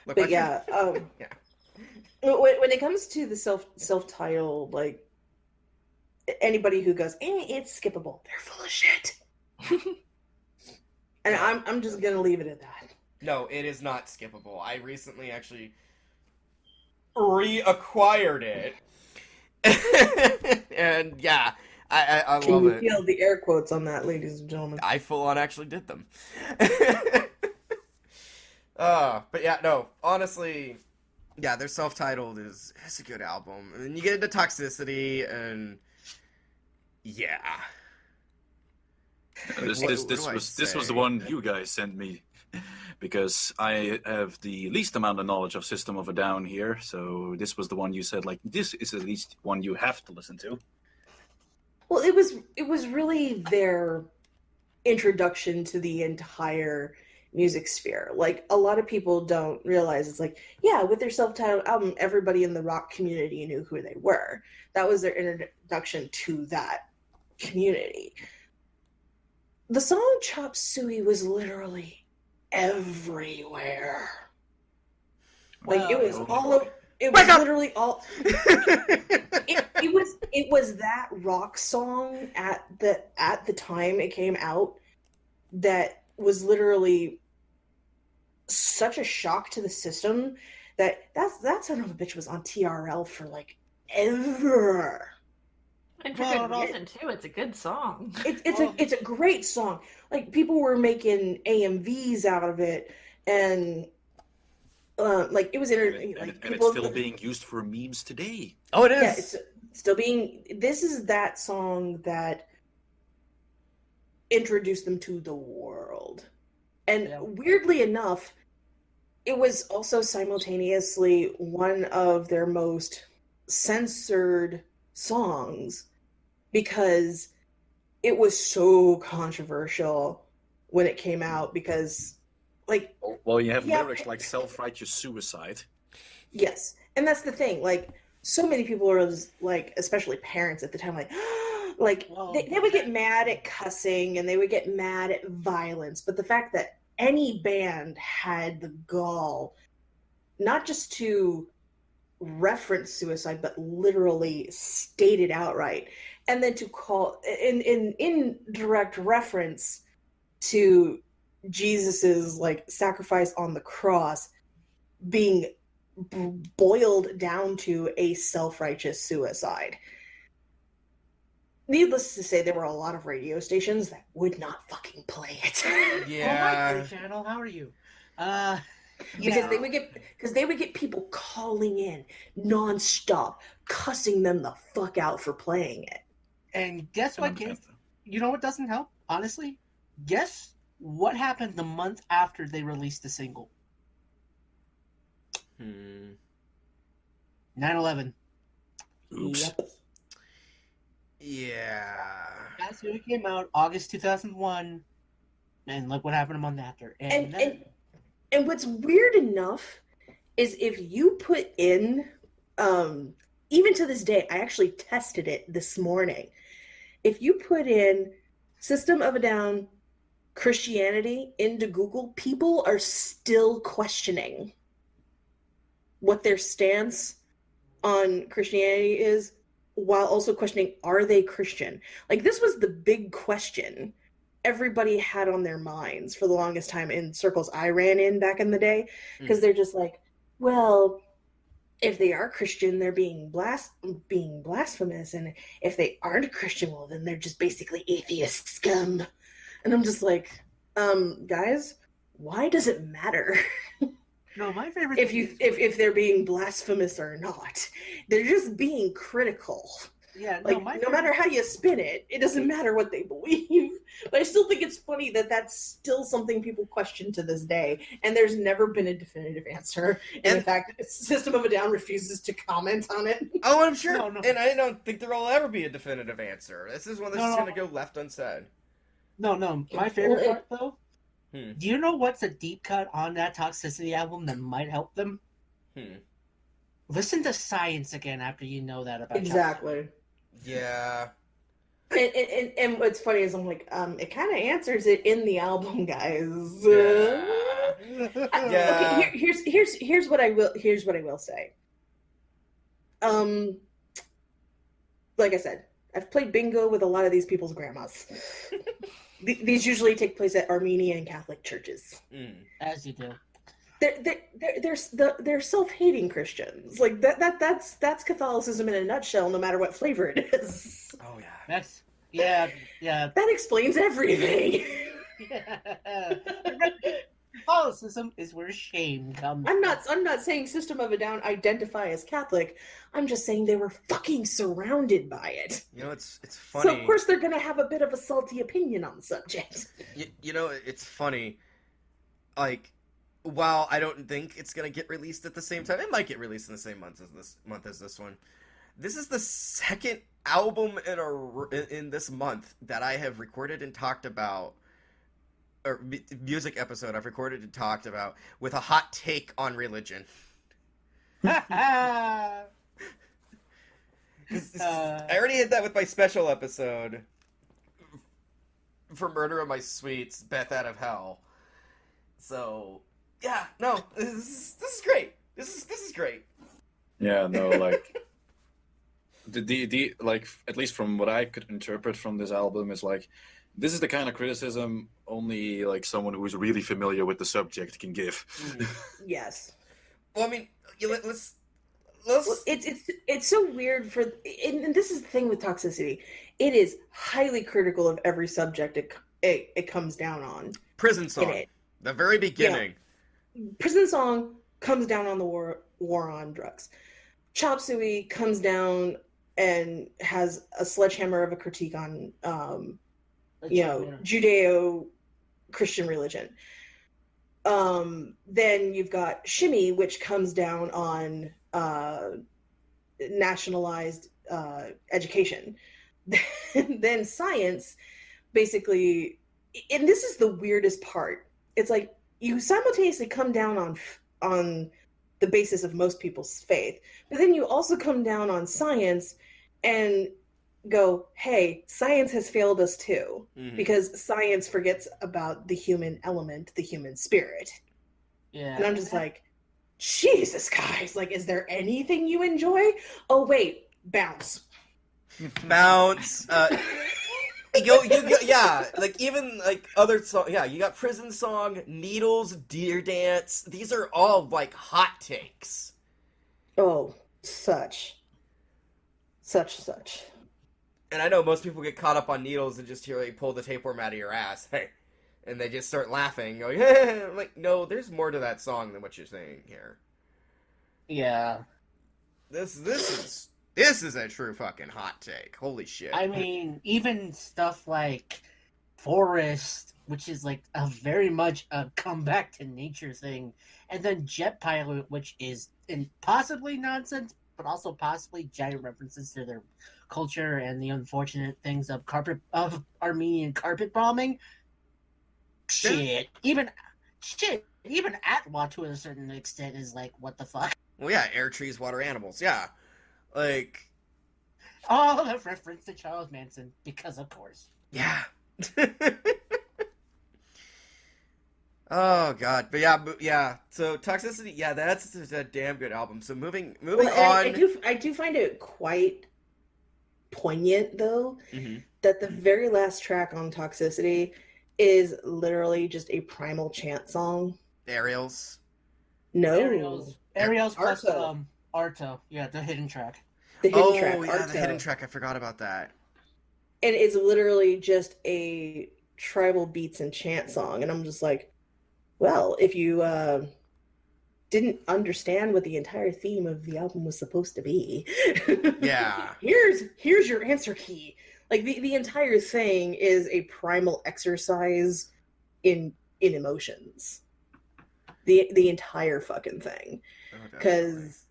Look, But yeah, yeah. When it comes to the self-titled, like anybody who goes, it's skippable, they're full of shit. And I'm just gonna leave it at that. No, it is not skippable. I recently actually reacquired it. And yeah, I Can love you it. feel the air quotes on that, ladies and gentlemen? I full on actually did them. But yeah, no, honestly, yeah, their self-titled is a good album. And then you get into Toxicity, and yeah. This was the one you guys sent me, because I have the least amount of knowledge of System of a Down here. So this was the one you said, like, this is at least one you have to listen to. Well, it was really their introduction to the entire music sphere. Like, a lot of people don't realize it's like, yeah, with their self-titled album, everybody in the rock community knew who they were. That was their introduction to that community. The song Chop Suey was literally everywhere. Like, it was all over. It was literally all. It was that rock song at the time it came out that was literally such a shock to the system that son of a bitch was on TRL for like ever. And for good reason too. It's a good song. It's a great song. Like, people were making AMVs out of it, and like it was it's still being used for memes today. Oh, it is. Yeah, it's still being. This is that song that introduced them to the world, and weirdly enough, it was also simultaneously one of their most censored songs because it was so controversial when it came out. Because, like, well, you have lyrics like "self-righteous suicide." Yes, and that's the thing. Like, so many people are like, especially parents at the time, like they would get mad at cussing and they would get mad at violence. But the fact that any band had the gall not just to reference suicide, but literally state it outright, and then to call in direct reference to Jesus's like sacrifice on the cross being boiled down to a self-righteous suicide. Needless to say, there were a lot of radio stations that would not fucking play it. Yeah. Oh, hi, channel. How are you? Because they would get people calling in nonstop, cussing them the fuck out for playing it. And guess what, kids? You know what doesn't help? Honestly, guess what happened the month after they released the single? 9/11. Oops. Yep. Yeah. That's when it came out, August 2001, and look what happened a month after. And And what's weird enough is if you put in, even to this day, I actually tested it this morning. If you put in System of a Down Christianity into Google, people are still questioning what their stance on Christianity is, while also questioning, are they Christian? Like, this was the big question everybody had on their minds for the longest time in circles I ran in back in the day, because they're just like, well, if they are Christian, they're being blasphemous, and if they aren't Christian, well, then they're just basically atheist scum. And I'm just like, guys, why does it matter? No, my favorite if they're being blasphemous or not? They're just being critical. Yeah, like, no matter how you spin it, it doesn't matter what they believe. But I still think it's funny that that's still something people question to this day, and there's never been a definitive answer. And in fact, System of a Down refuses to comment on it. Oh, I'm sure. No. And I don't think there will ever be a definitive answer. This is one that's going to go left unsaid. No. My favorite part, though, do you know what's a deep cut on that Toxicity album that might help them? Listen to Science again after you know that about exactly. Yeah. And what's funny is I'm like, it kind of answers it in the album, guys. Yeah. Okay, here's what I will say. Like I said, I've played bingo with a lot of these people's grandmas. These usually take place at Armenian Catholic churches. As you do. They're self-hating Christians. Like that's Catholicism in a nutshell, no matter what flavor it is. Oh yeah. That's yeah. That explains everything. Catholicism is where shame comes. I'm not saying System of a Down identify as Catholic. I'm just saying they were fucking surrounded by it. You know, it's funny. So of course they're gonna have a bit of a salty opinion on the subject. You know, it's funny. Like, while I don't think it's gonna get released at the same time, it might get released in the same month as this one. This is the second album in this month that I have recorded and talked about, or music episode I've recorded and talked about with a hot take on religion. I already did that with my special episode for Murder of My Sweets, Beth Out of Hell. So yeah, no, this is great. This is great. Yeah, no, like the like, at least from what I could interpret from this album, is like, this is the kind of criticism only like someone who's really familiar with the subject can give. Yes. Well, I mean, let's. Well, it's so weird and this is the thing with Toxicity. It is highly critical of every subject it comes down on. Prison Song, the very beginning. Yeah. Prison Song comes down on the war on drugs. Chop Suey comes down and has a sledgehammer of a critique on Judeo-Christian religion. Then you've got Shimmy, which comes down on nationalized education. Then Science, basically, and this is the weirdest part. It's like you simultaneously come down on the basis of most people's faith, but then you also come down on science and go, hey, science has failed us too, because science forgets about the human element, the human spirit. Yeah. And I'm just like, Jesus, guys, like, is there anything you enjoy? Oh, wait, bounce. Bounce. Yeah, like, even, like, other songs. Yeah, you got Prison Song, Needles, Deer Dance. These are all, like, hot takes. Oh, such. And I know most people get caught up on Needles and just hear, like, pull the tapeworm out of your ass. Hey. And they just start laughing, going, hey. I'm like, no, there's more to that song than what you're saying here. Yeah. This is a true fucking hot take. Holy shit. I mean, even stuff like Forest, which is like a very much a comeback to nature thing, and then Jet Pilot, which is possibly nonsense, but also possibly giant references to their culture and the unfortunate things of Armenian carpet bombing. Shit. Even shit, even Atwa to a certain extent is like, what the fuck? Well, yeah, air, trees, water, animals. Yeah, like All the reference to Charles Manson, because of course. yeah. Oh god, but yeah. So Toxicity, yeah, that's a damn good album. So moving Well, on. I do find it quite poignant though Mhm. that the very last track on Toxicity is literally just a primal chant song. Aerials. No, Ariel's plus Arto. Arto. Yeah, the hidden track. The hidden Oh track, yeah, the Arto. hidden track. I forgot about that. And it's literally just a tribal beats and chant song, and I'm just like, well, if you didn't understand what the entire theme of the album was supposed to be, Yeah. here's your answer key. Like the entire thing is a primal exercise in emotions. The entire fucking thing. Oh, definitely. Because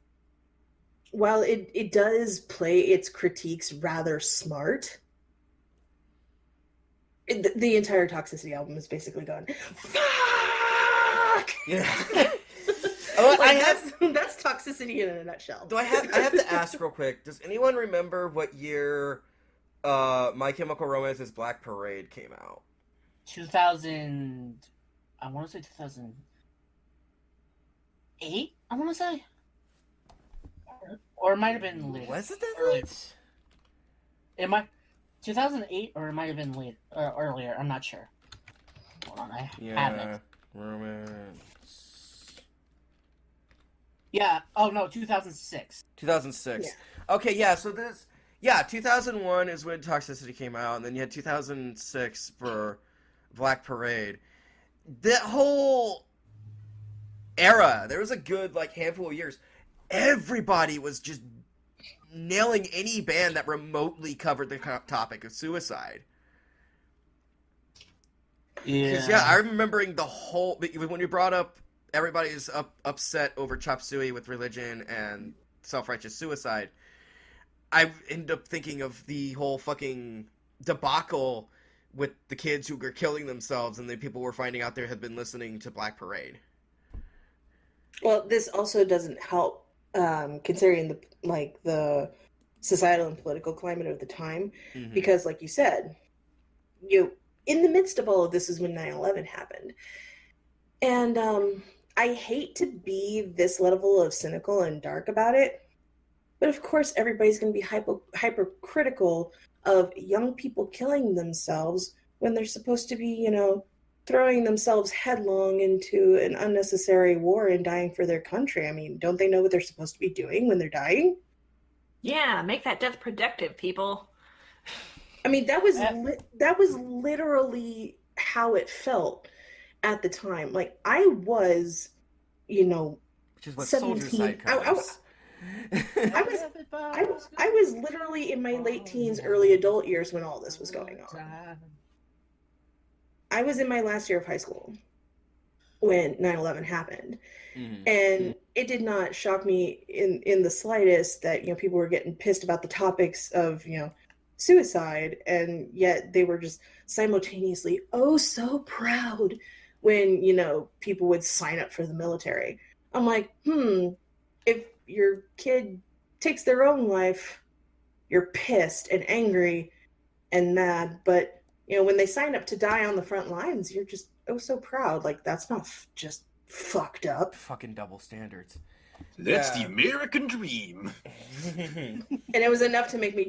while it does play its critiques rather smart, the entire Toxicity album is basically going, fuck! Yeah. Oh, Like, that's Toxicity in a nutshell. I have to ask real quick. Does anyone remember what year My Chemical Romance's Black Parade came out? 2000. I want to say 2008. I want to say, or it might have been late. Was it that Early. late? It might 2008, or it might have been late earlier. I'm not sure. Hold on, I have Yeah. it. Romance. Yeah. Oh no, 2006. 2006. Yeah. Okay, yeah, so 2001 is when Toxicity came out, and then you had 2006 for Black Parade. That whole era, there was a good, like, handful of years. Everybody was just nailing any band that remotely covered the topic of suicide. Because, yeah, I'm remembering the whole... When you brought up everybody's upset over Chop Suey with religion and self-righteous suicide, I end up thinking of the whole fucking debacle with the kids who were killing themselves and the people were finding out they had been listening to Black Parade. Well, this also doesn't help, considering the societal and political climate of the time, because, like you said, in the midst of all of this is when 9/11 happened, and I hate to be this level of cynical and dark about it, but of course everybody's going to be hypercritical of young people killing themselves when they're supposed to be, throwing themselves headlong into an unnecessary war and dying for their country. I mean, don't they know what they're supposed to be doing when they're dying? Yeah, make that death productive, people. I mean, that was literally how it felt at the time. Like, I was, Which is what Soldier 17. Side covers. I was literally in my late teens, early adult years when all this was going on. I was in my last year of high school when 9/11 happened. And it did not shock me in the slightest that, people were getting pissed about the topics of, suicide, and yet they were just simultaneously so proud when, people would sign up for the military. I'm like, if your kid takes their own life, you're pissed and angry and mad, but when they sign up to die on the front lines, you're just so proud. Like, that's not just fucked up. Fucking double standards. That's the American dream. And it was enough to make me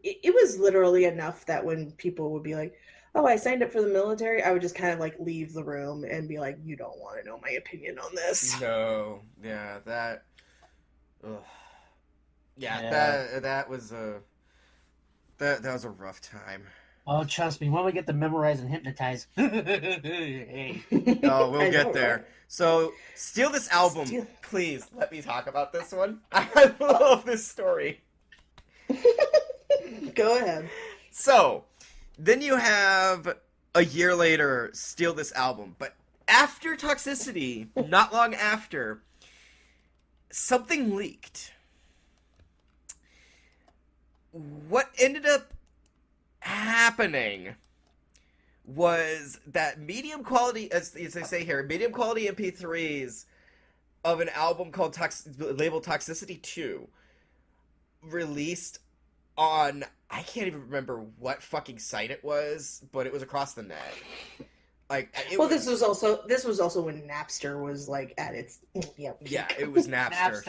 it was literally enough that when people would be like, oh, I signed up for the military, I would just kind of like leave the room and be like, you don't want to know my opinion on this. No. Yeah, that... Ugh. Yeah, that was a... That was a rough time. Oh, trust me, when we get to memorize and hypnotize. Hey. Oh, we'll I get know, there. right? So, Steal This Album. Please, let me talk about this one. I love this story. Go ahead. So, then you have a year later, Steal This Album. But after Toxicity, not long after, something leaked. What ended up happening was that medium quality, as they say here, medium quality MP3s of an album called labeled Toxicity 2 released on, I can't even remember what fucking site it was, but it was across the net. Like, this was also when Napster was like at its peak. Yeah, it was Napster.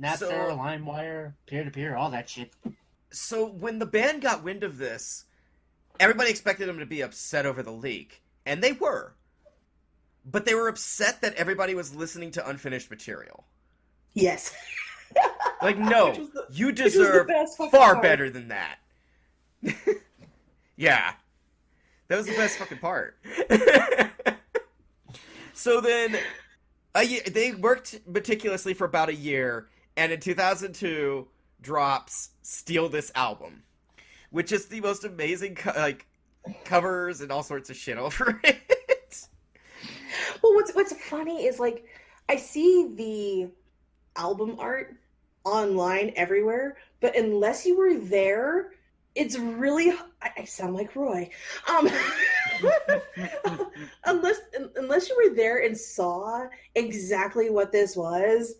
Napster, LimeWire, peer-to-peer, all that shit. So when the band got wind of this, everybody expected them to be upset over the leak, and they were. But they were upset that everybody was listening to unfinished material. Yes. Like, no, you deserve far better than that. Yeah. That was the best fucking part. So then, they worked meticulously for about a year, and in 2002, drops Steal This Album, which is the most amazing, covers and all sorts of shit over it. Well, what's funny is, like, I see the album art online everywhere, but unless you were there, it's really, I sound like Roy. Unless you were there and saw exactly what this was,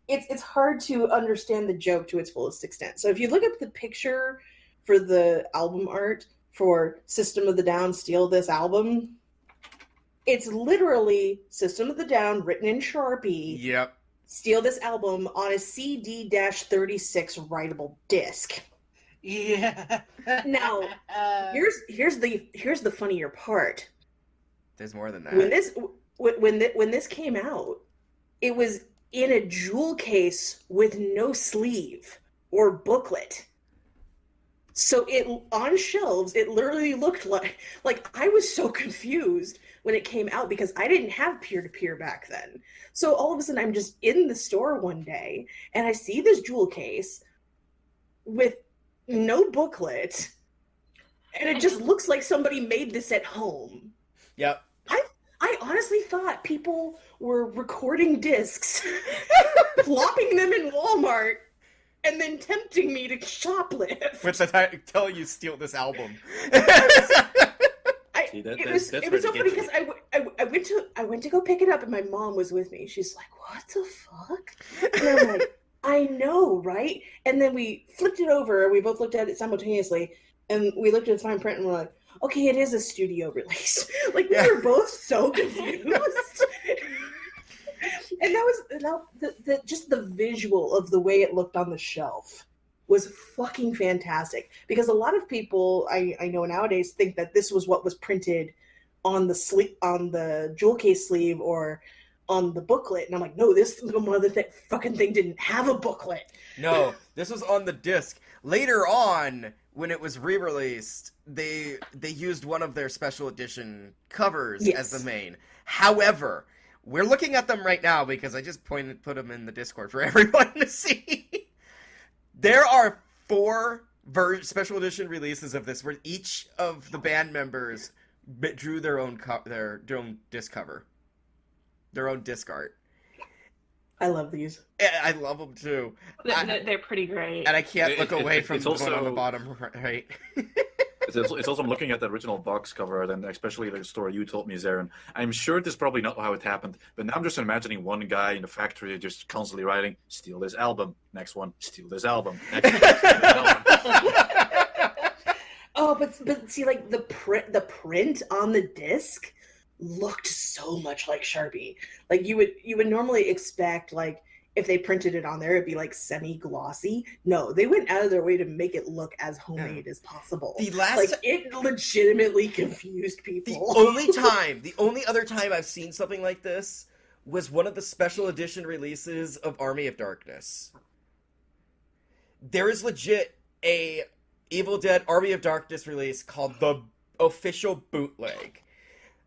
it's hard to understand the joke to its fullest extent. So if you look up the picture for the album art for System of the Down, Steal This Album, it's literally System of the Down written in Sharpie. Yep. Steal This Album on a CD-36 writable disc. Yeah. Now, here's the funnier part. There's more than that. When this came out, it was in a jewel case with no sleeve or booklet. So it on shelves, it literally looked like I was so confused when it came out because I didn't have peer-to-peer back then. So all of a sudden I'm just in the store one day and I see this jewel case with no booklet, and it just looks like somebody made this at home. Yep. I honestly thought people were recording discs, plopping them in Walmart, and then tempting me to shoplift. Which I tell you, Steal This Album. It was so funny because I went to go pick it up, and my mom was with me. She's like, "What the fuck?" And I'm like, I know, right? And then we flipped it over, and we both looked at it simultaneously, and we looked at the fine print, and we're like, okay, it is a studio release. Like, we were both so confused. And that was just the visual of the way it looked on the shelf was fucking fantastic. Because a lot of people I know nowadays think that this was what was printed on the jewel case sleeve or on the booklet, and I'm like, no, this fucking thing didn't have a booklet. No, this was on the disc. Later on, when it was re-released, they used one of their special edition covers as the main. However, we're looking at them right now because I just put them in the Discord for everyone to see. There are 4 special edition releases of this where each of the band members drew their own disc cover. Their own disc art. I love these. I love them too. They're pretty great. And I can't look away from the also, one on the bottom right. it's also, I'm looking at the original box cover, and especially the story you told me, Xeiren. I'm sure this is probably not how it happened, but now I'm just imagining one guy in the factory just constantly writing, steal this album, next one, steal this album, next one, steal this album. Oh, but see, like, the print on the disc looked so much like Sharpie. Like, you would normally expect, like, if they printed it on there, it'd be like semi-glossy. No, they went out of their way to make it look as homemade as possible. It legitimately confused people. The only other time I've seen something like this was one of the special edition releases of Army of Darkness. There is legit a Evil Dead Army of Darkness release called the Official Bootleg.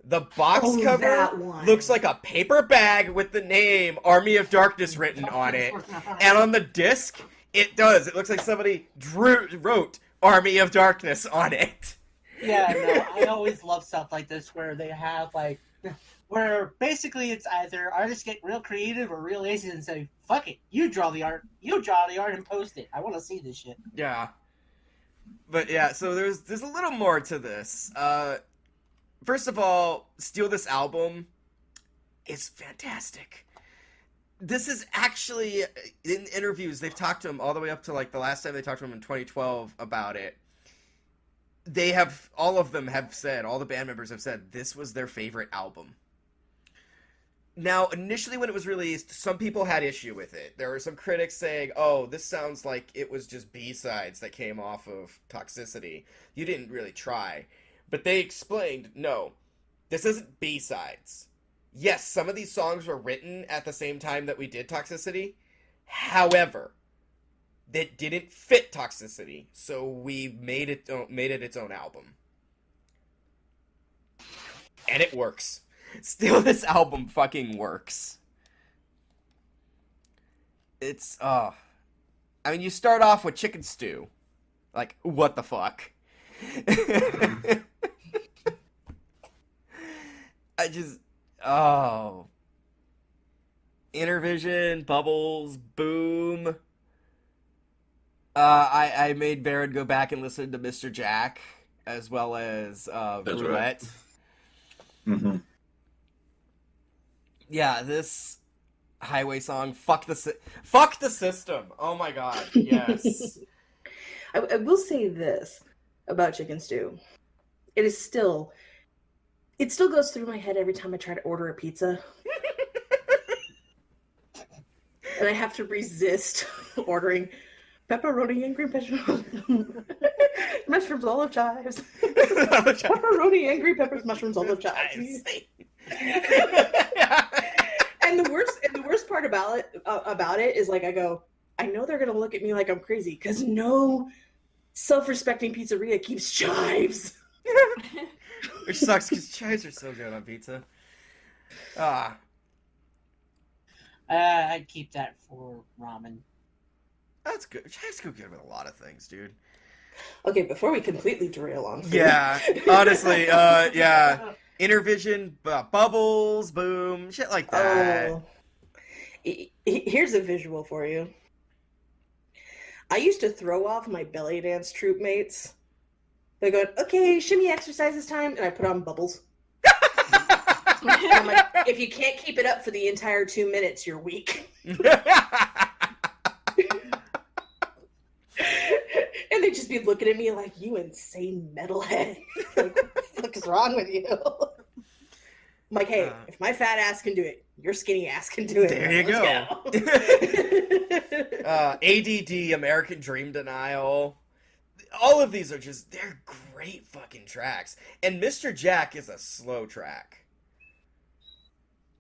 The box cover looks like a paper bag with the name Army of Darkness written on it. And on the disc, it does. It looks like somebody wrote Army of Darkness on it. Yeah, no, I always love stuff like this where they have, like, where basically it's either artists get real creative or real lazy and say, fuck it, you draw the art and post it. I want to see this shit. Yeah. But yeah, so there's a little more to this. first of all, Steal This Album is fantastic. This is actually, in interviews, they've talked to him all the way up to like the last time they talked to him in 2012 about it. They have, all of them have said, all the band members have said, this was their favorite album. Now, initially when it was released, some people had issue with it. There were some critics saying, oh, this sounds like it was just B-sides that came off of Toxicity. You didn't really try. But they explained, no, this isn't B-sides. Yes, some of these songs were written at the same time that we did Toxicity. However, that didn't fit Toxicity, so we made it its own album. And it works. Still, this album fucking works. It's, I mean, you start off with Chicken Stew. Like, what the fuck? Intervision, Bubbles, Boom. I made Varren go back and listen to Mr. Jack, as well as, That's Roulette. Right. Mm-hmm. Yeah, this highway song, fuck the system. Oh my god, yes. I will say this about Chicken Stew. It still goes through my head every time I try to order a pizza. And I have to resist ordering pepperoni and green peppers, mushrooms, olive chives. Pepperoni and green peppers, mushrooms, olive chives. And the worst part about it is, like, I know they're gonna look at me like I'm crazy because no self-respecting pizzeria keeps chives. Which sucks because chives are so good on pizza. I'd keep that for ramen. That's good. Chives go good with a lot of things, dude. Okay, before we completely derail on food. Yeah, honestly, yeah. Intervision, Bubbles, Boom, shit like that. Oh. Here's a visual for you. I used to throw off my belly dance troop mates. They're going, okay, shimmy exercises time, and I put on Bubbles. I'm like, if you can't keep it up for the entire 2 minutes, you're weak. And they'd just be looking at me like, you insane metalhead. Like, what the fuck is wrong with you? I'm like, hey, if my fat ass can do it, your skinny ass can do it. There you go. ADD, American Dream Denial. All of these are just, they're great fucking tracks. And Mr. Jack is a slow track.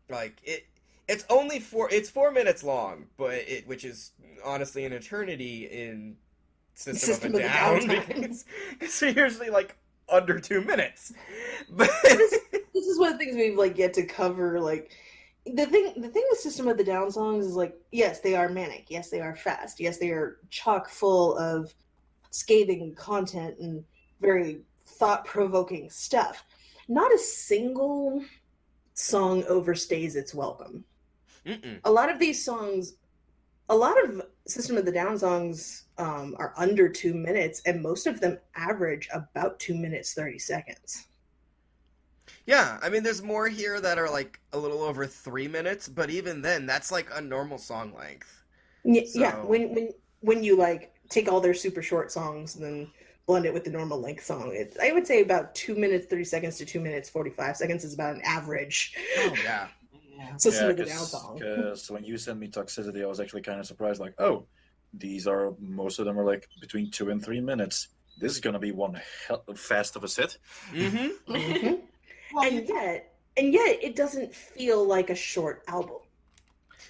Like, it's only 4 minutes long, but which is honestly an eternity in System of a Down. Because they're usually like under 2 minutes. But this is one of the things we've like yet to cover. Like, the thing with System of the Down songs is, like, yes, they are manic. Yes, they are fast. Yes, they are chock full of scathing content and very thought-provoking stuff. Not a single song overstays its welcome. Mm-mm. A lot of these songs, a lot of System of the Down songs are under 2 minutes, and most of them average about 2 minutes 30 seconds. Yeah, I mean, there's more here that are like a little over 3 minutes, but even then, that's like a normal song length. Yeah, when you like take all their super short songs and then blend it with the normal length song, I would say about 2 minutes 30 seconds to 2 minutes 45 seconds is about an average. Oh yeah. System of the Down song. Because when you sent me Toxicity, I was actually kind of surprised. Like, oh, most of them are like between 2 and 3 minutes. This is gonna be one fast of a set. Mm-hmm. Mm-hmm. Well, and yet it doesn't feel like a short album.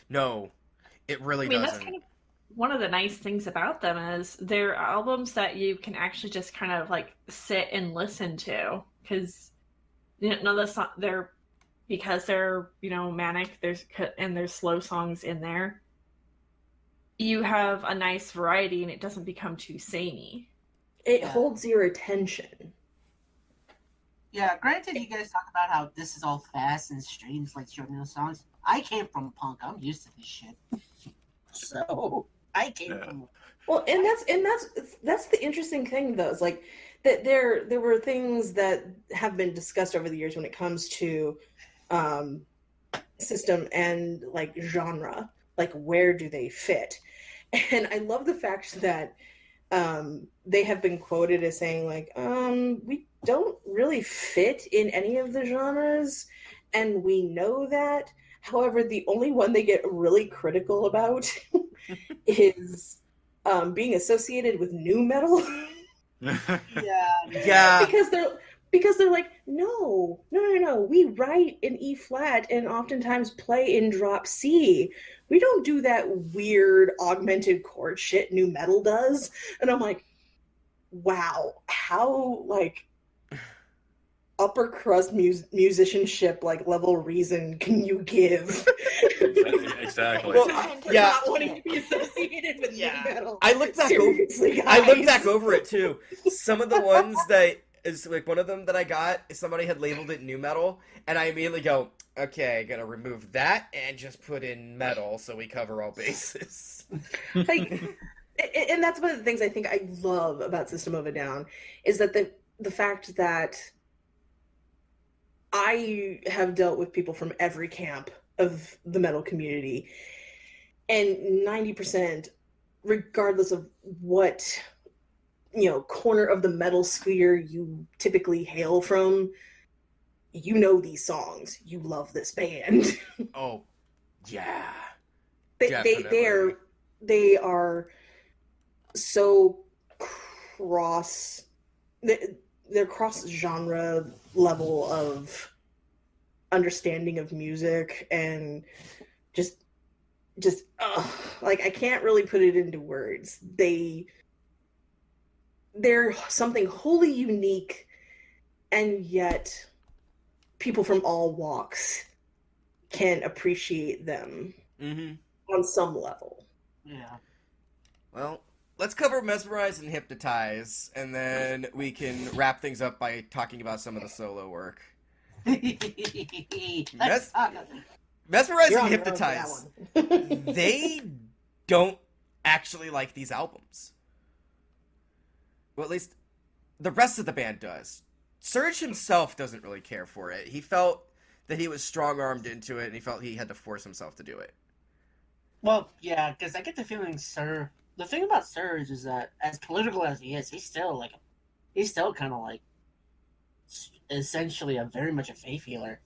No, it really doesn't. That's kind of one of the nice things about them is they're albums that you can actually just kind of like sit and listen to, because none of the because they're manic. There's slow songs in there. You have a nice variety, and it doesn't become too samey. It holds your attention. Yeah, granted, you guys talk about how this is all fast and strange, like short little songs. I came from punk. I'm used to this shit. So, I came from Well, and that's the interesting thing, though. Is like that there were things that have been discussed over the years when it comes to system and like genre, like where do they fit? And I love the fact that they have been quoted as saying like, we don't really fit in any of the genres, and we know that. However, the only one they get really critical about is being associated with nu metal. Yeah. Because they're like, no, we write in E flat and oftentimes play in drop C. We don't do that weird augmented chord shit nu metal does. And I'm like, wow, how like upper crust musicianship like level reason can you give? Exactly. Well, Not wanting to be associated with nu metal. I looked back Seriously, I looked guys. back over it too. Some of the ones that is like one of them that I got, somebody had labeled it nu metal, and I immediately go, okay, gotta remove that and just put in metal so we cover all bases. Like, and that's one of the things I think I love about System of a Down is that the fact that I have dealt with people from every camp of the metal community, and 90%, regardless of what corner of the metal sphere you typically hail from, you know these songs, you love this band. Oh, yeah. They are so cross. They're cross genre level of understanding of music, and just like I can't really put it into words. They're something wholly unique, and yet people from all walks can appreciate them on some level. Yeah. Well, let's cover Mesmerize and Hypnotize, and then we can wrap things up by talking about some of the solo work. Let's talk about it. Mesmerize You're and on your own for that Hypnotize, one. they don't actually like these albums. Well, at least the rest of the band does. Surge himself doesn't really care for it. He felt that he was strong-armed into it, and he felt he had to force himself to do it. Well, yeah, because I get the feeling the thing about Surge is that as political as he is, he's still kind of like essentially very much a faith healer,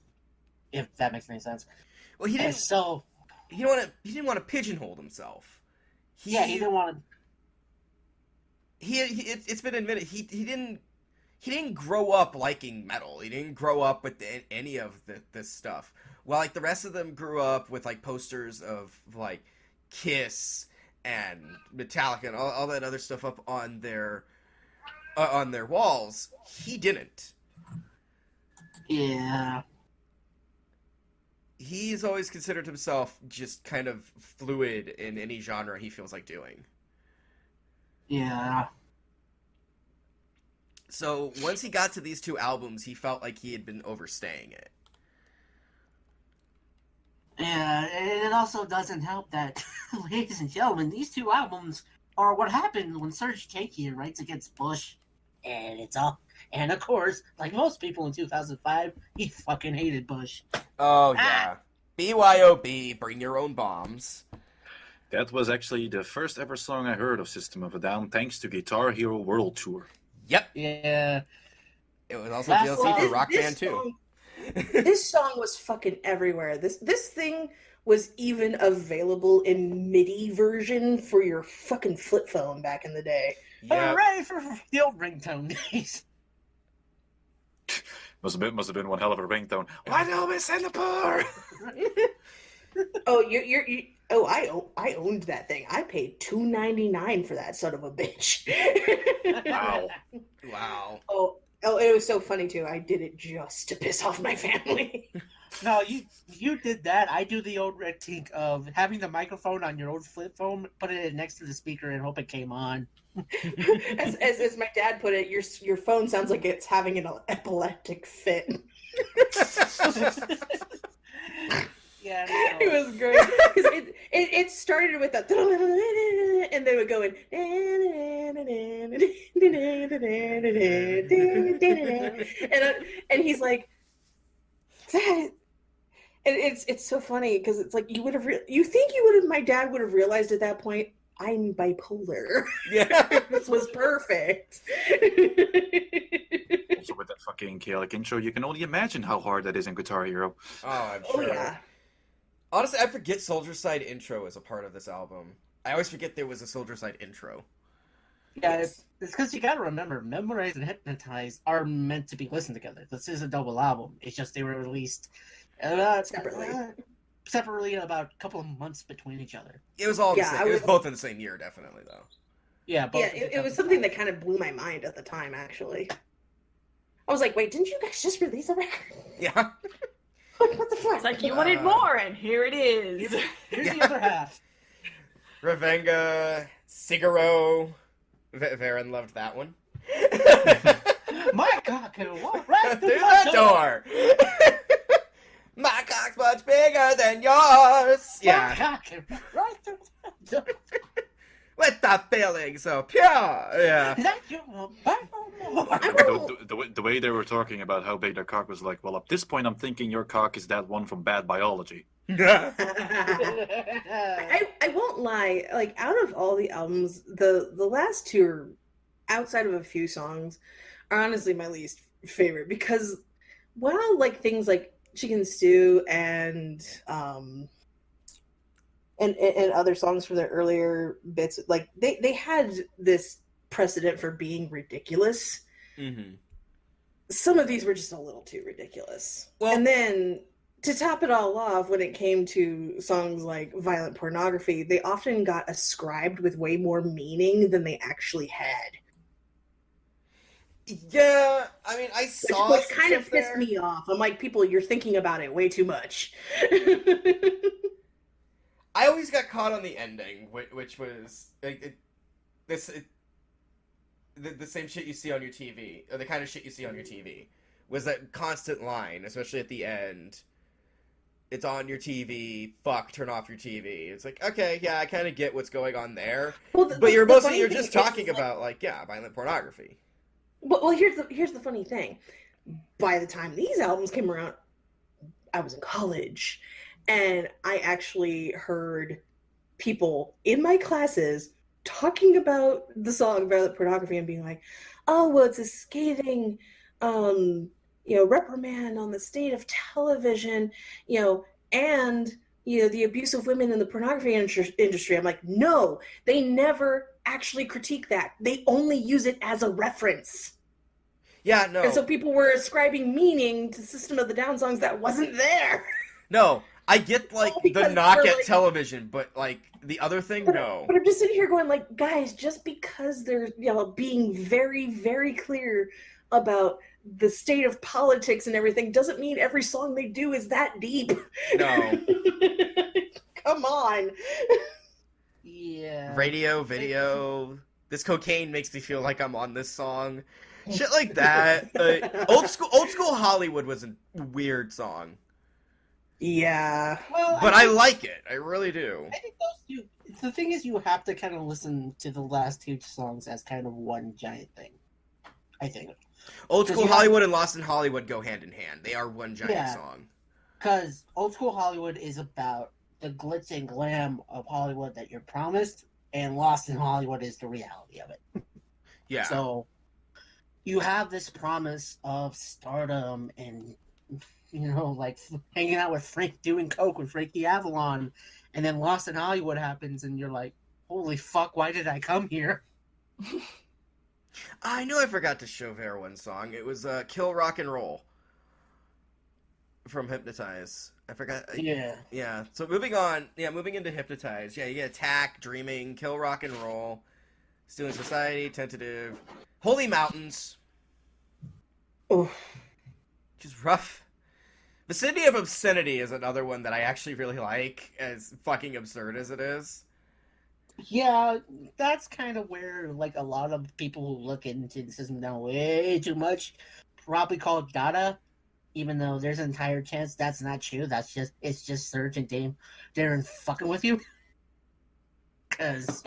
if that makes any sense. Well, he didn't want to pigeonhole himself. He didn't want to. It's been admitted he didn't grow up liking metal. He didn't grow up with any of this stuff. While like the rest of them grew up with like posters of like Kiss and Metallica and all that other stuff up on their walls, he didn't. Yeah. He's always considered himself just kind of fluid in any genre he feels like doing. Yeah. So once he got to these two albums, he felt like he had been overstaying it. Yeah, and it also doesn't help that, ladies and gentlemen, these two albums are what happened when Serge Tankian writes against Bush. And of course, like most people in 2005, he fucking hated Bush. Oh, yeah. BYOB, bring your own bombs. That was actually the first ever song I heard of System of a Down, thanks to Guitar Hero World Tour. Yep. Yeah. It was also DLC for Rock Band 2. This song was fucking everywhere. This thing was even available in MIDI version for your fucking flip phone back in the day. Yep. Hooray for the old ringtone days. Must have been one hell of a ringtone. Why do we Singapore? Oh, I owned that thing. I paid $2.99 for that son of a bitch. Wow. Wow. Oh, it was so funny too. I did it just to piss off my family. No, you did that. I do the old technique of having the microphone on your old flip phone, put it next to the speaker, and hope it came on. As my dad put it, your phone sounds like it's having an epileptic fit. Yeah, It was great because it started with that, and then it would go in, and he's like, that. And it's so funny because it's like you think my dad would have realized at that point I'm bipolar. Yeah. This was perfect. Also with that fucking chaotic intro, you can only imagine how hard that is in Guitar Hero. Oh, I'm Oh sure. yeah. Honestly, I forget Soldier Side intro as a part of this album. I always forget there was a Soldier Side intro. Yeah, it's because you gotta remember, Memorize and Hypnotize are meant to be listened together. This is a double album. It's just they were released separately about a couple of months between each other. It was all the Yeah, same. It was both in the same year, definitely, though. Yeah, both Yeah, it was something that kind of blew my mind at the time, actually. I was like, wait, didn't you guys just release a record? Yeah. What the fuck? It's like you wanted more, and here it is. Here's the other half. Revenga, Siguro. Varren loved that one. My cock can walk right Through the door. My cock's much bigger than yours. My Yeah. cock can walk right through the door. With the feeling so pure. Yeah. That you will buy more. The way they were talking about how big their cock was, like, well, at this point I'm thinking your cock is that one from Bad Biology. I won't lie, like out of all the albums, the last two are, outside of a few songs, are honestly my least favorite because while like things like Chicken Stew and other songs from their earlier bits, like they had this precedent for being ridiculous. Mm-hmm. Some of these were just a little too ridiculous. Well- And then to top it all off, when it came to songs like Violent Pornography, they often got ascribed with way more meaning than they actually had. Yeah, I mean, I saw Which some kind of shit pissed there. me off. I'm like, people, you're thinking about it way too much. I always got caught on the ending, which was like, the same shit you see on your TV, or the kind of shit you see on your TV, was that constant line, especially at the end. It's on your TV. Fuck, turn off your TV. It's like, okay, yeah, I kind of get what's going on there, Well, but you're funny you're thing just is, talking like- about like, yeah, violent pornography. Well, here's the funny thing. By the time these albums came around, I was in college, and I actually heard people in my classes talking about the song Violent Pornography and being like, "Oh, well, it's a scathing, reprimand on the state of television, and the abuse of women in the pornography industry." I'm like, no, they never actually critique that. They only use it as a reference. Yeah, no, And so people were ascribing meaning to System of the Down songs that wasn't there. no. I get like the Because knock they're, at like- television, but like the other thing, no. But I'm just sitting here going like, guys, just because they're being very, very clear about the state of politics and everything doesn't mean every song they do is that deep. No. Come on. Yeah. Radio, video. This cocaine makes me feel like I'm on this song. Shit like that. Old school Hollywood was a weird song, Yeah. Well, but I like it. I really do. I think those two. The thing is, you have to kind of listen to the last two songs as kind of one giant thing. I think. Old Does school you have- Hollywood and Lost in Hollywood go hand in hand. They are one giant Yeah. song. Because Old School Hollywood is about the glitz and glam of Hollywood that you're promised, and Lost in Hollywood is the reality of it. Yeah. So you have this promise of stardom and, like hanging out with Frank, doing coke with Frankie Avalon, and then Lost in Hollywood happens, and you're like, holy fuck, why did I come here? I knew I forgot to show Vera one song. It was Kill Rock and Roll from Hypnotize. I forgot. Yeah. Yeah. So moving on. Yeah, moving into Hypnotize. Yeah, you get Attack, Dreaming, Kill Rock and Roll, Stealing Society, Tentative, Holy Mountains. Oh. Which is rough. Vicinity of Obscenity is another one that I actually really like, as fucking absurd as it is. Yeah, that's kind of where, like, a lot of people who look into the system now way too much probably call it Dada. even though there's an entire chance that's not true. It's just Surge and Darren fucking with you. Because,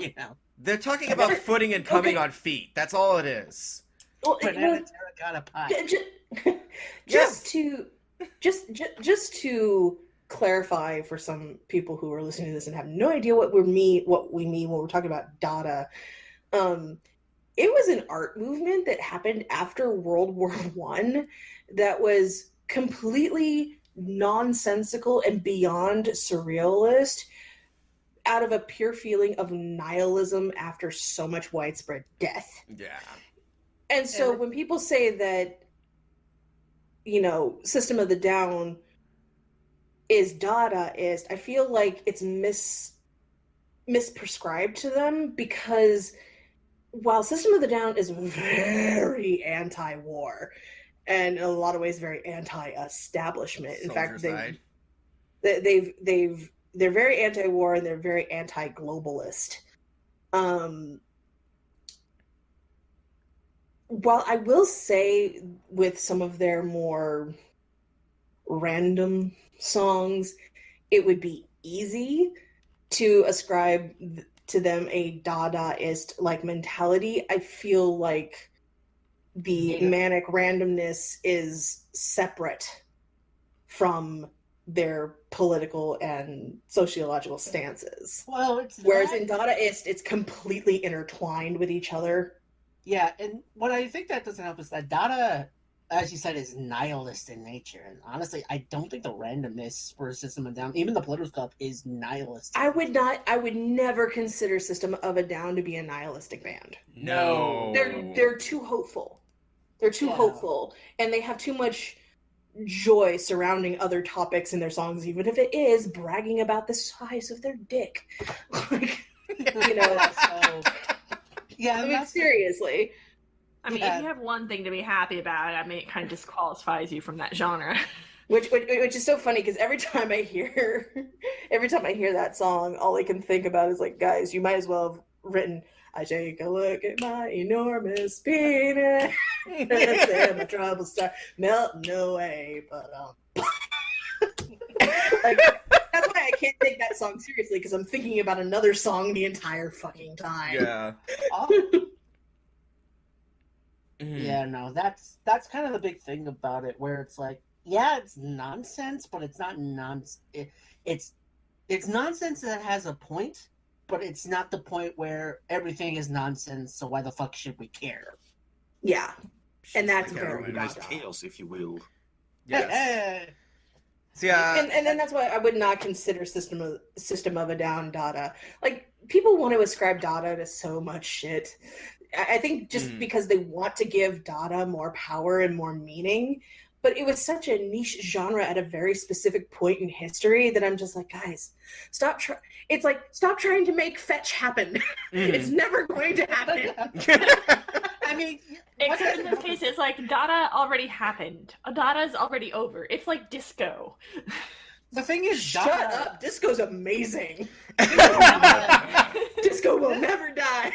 They're talking about footing and coming on feet. That's all it is. Well, banana terracotta pie. Just to clarify for some people who are listening to this and have no idea what we mean when we're talking about Dada, it was an art movement that happened after World War I that was completely nonsensical and beyond surrealist, out of a pure feeling of nihilism after so much widespread death. Yeah. And so when people say that, System of the Down is Dadaist, I feel like it's misprescribed to them, because while System of the Down is very anti-war and in a lot of ways very anti-establishment. In fact, they're very anti-war and they're very anti-globalist. While I will say with some of their more random songs, it would be easy to ascribe to them a Dadaist like mentality. I feel like the manic randomness is separate from their political and sociological stances. Well, whereas in Dadaist, it's completely intertwined with each other. Yeah, and what I think that doesn't help is that Dada, as you said, is nihilist in nature. And honestly, I don't think the randomness for System of a Down, even the Political Club, is nihilist. I would never consider System of a Down to be a nihilistic band. No. They're too hopeful. They're too hopeful. And they have too much joy surrounding other topics in their songs, even if it is bragging about the size of their dick. Yeah, I mean, seriously. I mean, if you have one thing to be happy about, I mean, it kind of disqualifies you from that genre. Which is so funny, because every time I hear that song, all I can think about is like, guys, you might as well have written, I take a look at my enormous penis, and my troubles start melting away. But that's why I can't take that song seriously, because I'm thinking about another song the entire fucking time. Yeah. Yeah, no, that's kind of the big thing about it, where it's like, yeah, it's nonsense, but it's not nonsense. It's nonsense that has a point, but it's not the point where everything is nonsense, so why the fuck should we care? Yeah. And that's Like very nice Dada. chaos, if you will. Yes. So, yeah. And then that's why I would not consider System of a Down Dada. Like, people want to ascribe Dada to so much shit. I think just because they want to give Dada more power and more meaning, but it was such a niche genre at a very specific point in history that I'm just like, guys, stop trying to make fetch happen. It's never going to happen. I mean, except in this case, it's like Dada already happened. Dada's already over. It's like disco. The thing is, Shut up. Disco's amazing. Disco will never die.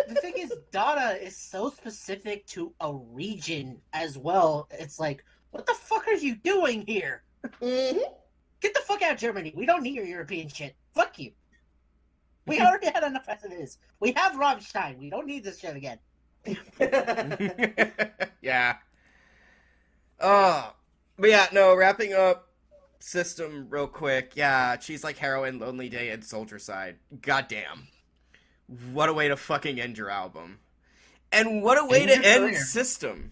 The thing is, Dada is so specific to a region as well. It's like, what the fuck are you doing here? Mm-hmm. Get the fuck out of Germany. We don't need your European shit. Fuck you. We already had enough as it is. We have Rammstein. We don't need this shit again. Yeah. But yeah, no, wrapping up System real quick. Yeah, She's Like Heroin, Lonely Day, and Soldier Side. Goddamn. What a way to fucking end your album. And what a way to end System.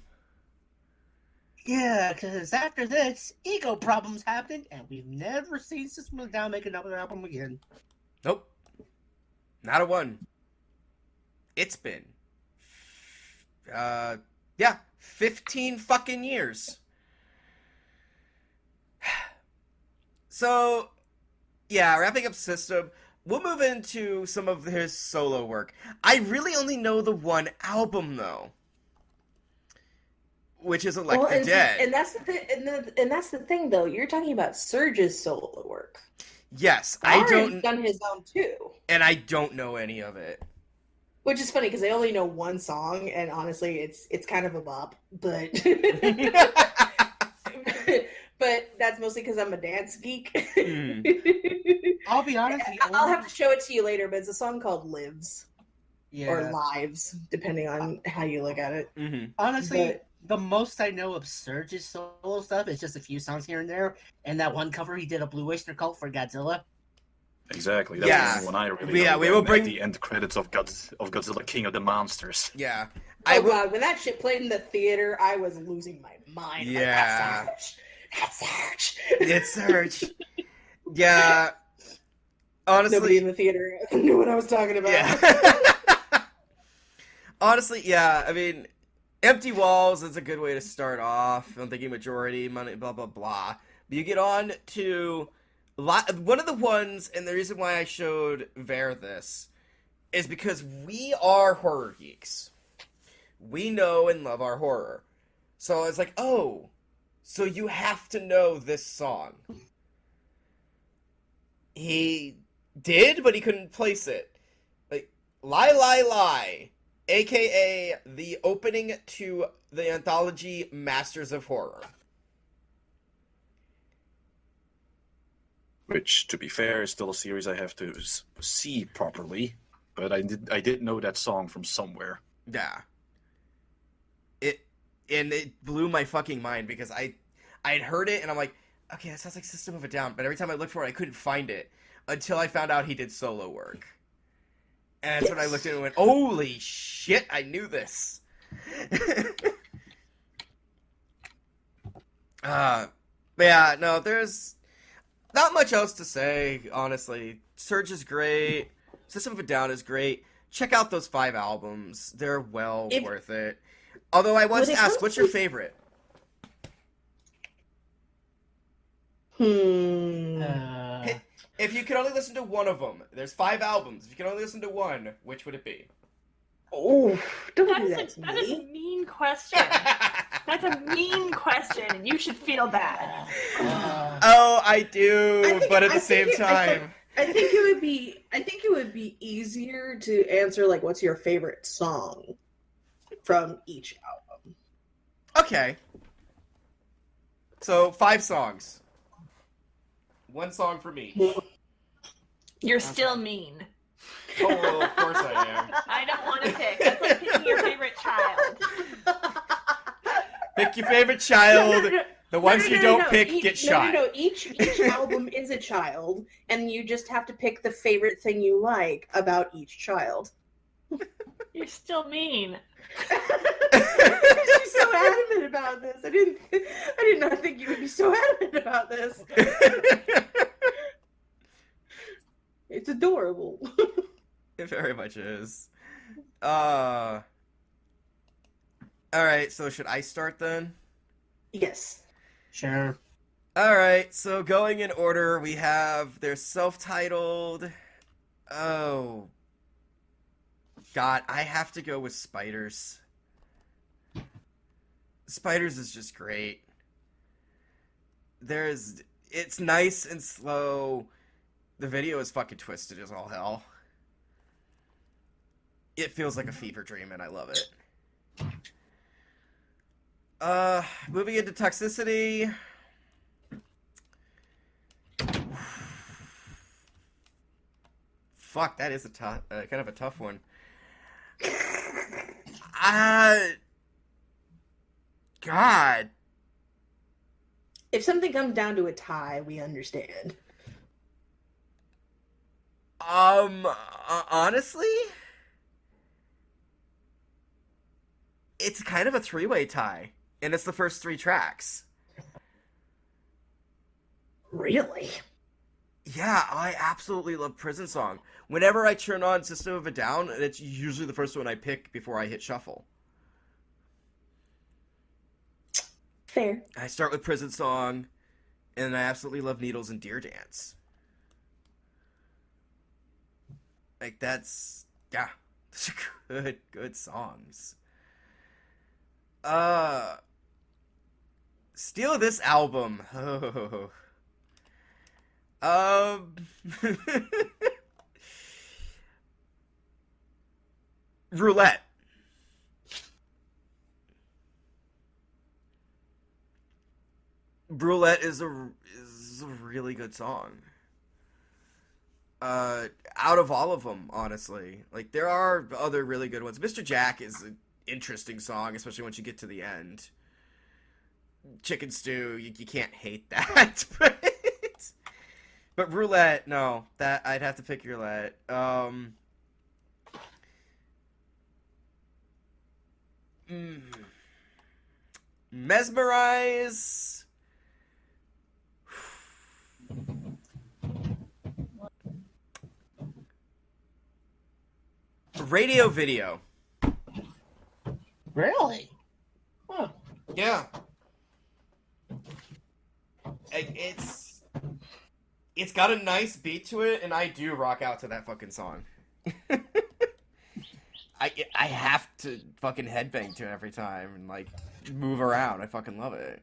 Yeah, because after this, ego problems happened, and we've never seen System of a Down make another album again. Nope. Not a one. It's been 15 fucking years. So, yeah, wrapping up System, we'll move into some of his solo work. I really only know the one album, though, which is Elect the Dead. And that's the thing. And that's the thing, though. You're talking about Surge's solo work. Yes, Varren's done his own too, and I don't know any of it. Which is funny because I only know one song, and honestly, it's kind of a bop. But but that's mostly because I'm a dance geek. I'll be honest. I'll have to show it to you later, but it's a song called Lives. Yeah. Or Lives, depending on how you look at it. Honestly, the most I know of Surge's solo stuff is just a few songs here and there, and that one cover he did a Blue Oyster Cult for Godzilla. Exactly. That's Yeah. the only one I really Yeah, know we will at bring- the end credits of Godzilla King of the Monsters. Yeah. God, when that shit played in the theater, I was losing my mind. Yeah. Like, that's Surge. It's Surge. Yeah. Honestly, Nobody in the theater knew what I was talking about. Yeah. Honestly, yeah. I mean, Empty Walls is a good way to start off. I'm thinking majority, money, blah, blah, blah. But you get on to one of the ones, and the reason why I showed Ver this is because we are horror geeks. We know and love our horror. So I was like, oh, so you have to know this song. He did, but he couldn't place it. Like, Lie, Lie, Lie, aka the opening to the anthology Masters of Horror. Which, to be fair, is still a series I have to see properly. But I did know that song from somewhere. Yeah. It blew my fucking mind because I'd heard it and I'm like, okay, that sounds like System of a Down, but every time I looked for it, I couldn't find it until I found out he did solo work. And that's when I looked at it and went, holy shit, I knew this. But yeah, no, there's not much else to say, honestly. Surge is great. System of a Down is great. Check out those 5 albums. They're worth it. Although I was asked, what's your favorite? If you could only listen to one of them, there's 5 albums. If you could only listen to one, which would it be? Oh, don't do that to That is me. a mean question. That's a mean question, and you should feel bad. Oh, I do, but at the same time. I think it would be easier to answer like what's your favorite song from each album. Okay. So 5 songs. 1 song for me. You're still mean. Oh, well, of course I am. I don't want to pick. That's like picking your favorite child. Pick your favorite child. The ones you don't pick get shot. No. Each album is a child, and you just have to pick the favorite thing you like about each child. You're still mean. She's so adamant about this. I did not think you would be so adamant about this. It's adorable. It very much is. Alright, so should I start then? Yes. Sure. Alright, so going in order, we have their self-titled... Oh... God, I have to go with Spiders. Spiders is just great. It's nice and slow. The video is fucking twisted as all hell. It feels like a fever dream and I love it. Moving into Toxicity. Fuck, that is a tough, kind of a tough one. God. If something comes down to a tie, we understand. Honestly, it's kind of a 3-way tie, and it's the first 3 tracks. Really? Yeah, I absolutely love Prison Song. Whenever I turn on System of a Down, it's usually the first one I pick before I hit shuffle. Fair. I start with Prison Song, and I absolutely love Needles and Deer Dance. Like, that's... yeah. Good songs. Steal This album. Roulette. Brulette is a really good song. Out of all of them, honestly. Like, there are other really good ones. Mr. Jack is an interesting song, especially once you get to the end. Chicken Stew, you can't hate that. But Roulette, no. That I'd have to pick Roulette. Mesmerize. Radio video. Really? Huh. Yeah. It's got a nice beat to it, and I do rock out to that fucking song. I have to fucking headbang to it every time and, like, move around. I fucking love it.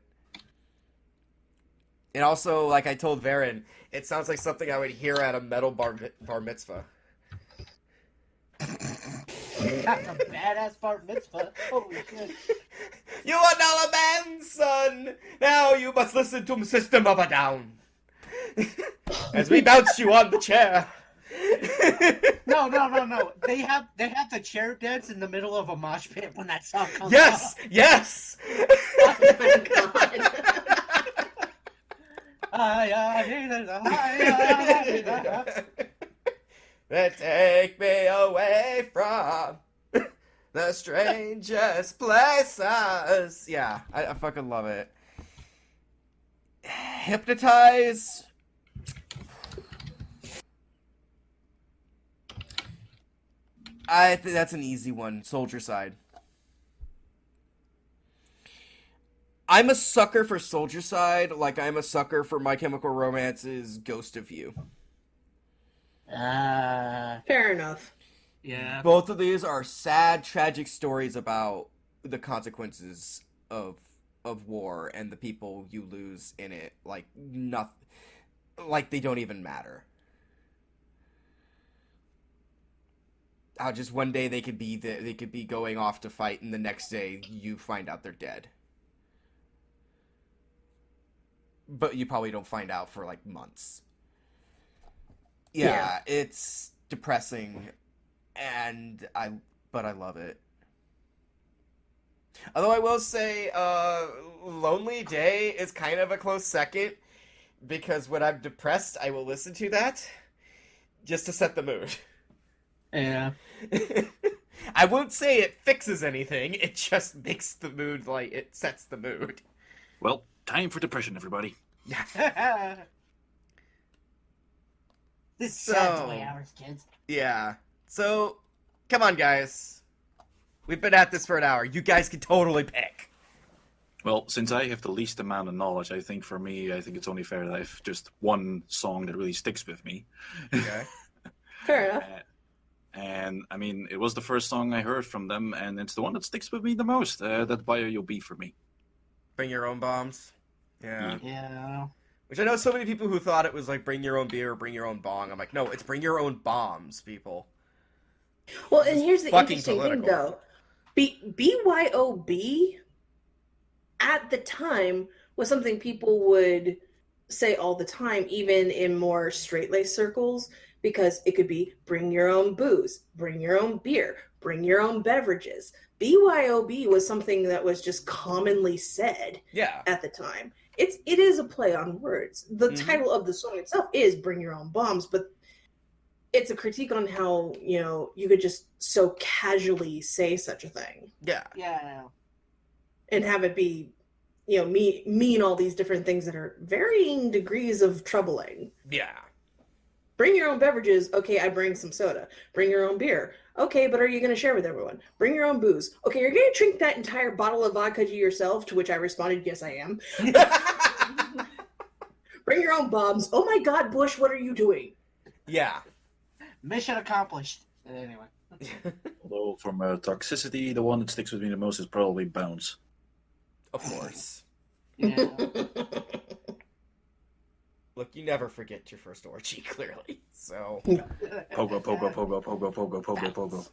And also, like I told Varren, it sounds like something I would hear at a metal bar mitzvah. That's a badass bar mitzvah. Holy shit. You are now a man, son! Now you must listen to System of a Down. As we bounce you on the chair. No. They have the chair dance in the middle of a mosh pit when that song comes Yes! on. Yes! Oh my god. That take me away from the strangest places. Yeah, I fucking love it. Hypnotize. I think that's an easy one. Soldier Side. I'm a sucker for Soldier Side, like I'm a sucker for My Chemical Romance's Ghost of You. Fair enough. Yeah. Both of these are sad, tragic stories about the consequences of war and the people you lose in it. Like nothing, like they don't even matter. How just one day they could be going off to fight, and the next day you find out they're dead. But you probably don't find out for like months. Yeah. It's depressing, but I love it. Although I will say, Lonely Day is kind of a close second, because when I'm depressed, I will listen to that just to set the mood. Yeah. I won't say it fixes anything, it just makes the mood, like, it sets the mood. Well, time for depression, everybody. This is sad the way hours, kids. Yeah. So, come on, guys. We've been at this for an hour. You guys can totally pick. Well, since I have the least amount of knowledge, I think it's only fair that I have just one song that really sticks with me. Okay. Fair enough. And, I mean, it was the first song I heard from them, and it's the one that sticks with me the most. That's Bio You'll Be for me. Bring Your Own Bombs. Yeah. Yeah. Which I know so many people who thought it was like Bring Your Own Beer or Bring Your Own Bong. I'm like, no, it's Bring Your Own Bombs, people. Well, and here's the Fucking interesting thing, political. though. BYOB at the time was something people would say all the time, even in more straight-laced circles, because it could be bring your own booze, bring your own beer, bring your own beverages. BYOB was something that was just commonly said at the time. It is a play on words. The title of the song itself is Bring Your Own Bombs, but it's a critique on how, you could just so casually say such a thing. Yeah. Yeah. And have it be, mean all these different things that are varying degrees of troubling. Yeah. Bring your own beverages. Okay, I bring some soda. Bring your own beer. Okay, but are you going to share with everyone? Bring your own booze. Okay, you're going to drink that entire bottle of vodka to yourself, to which I responded, yes, I am. Bring your own bombs. Oh my God, Bush, what are you doing? Yeah. Mission accomplished. Anyway. Although from Toxicity, the one that sticks with me the most is probably Bounce. Of course. Yeah. Look, you never forget your first orgy, clearly. So. Pogo, pogo, pogo, pogo, pogo, pogo, pogo.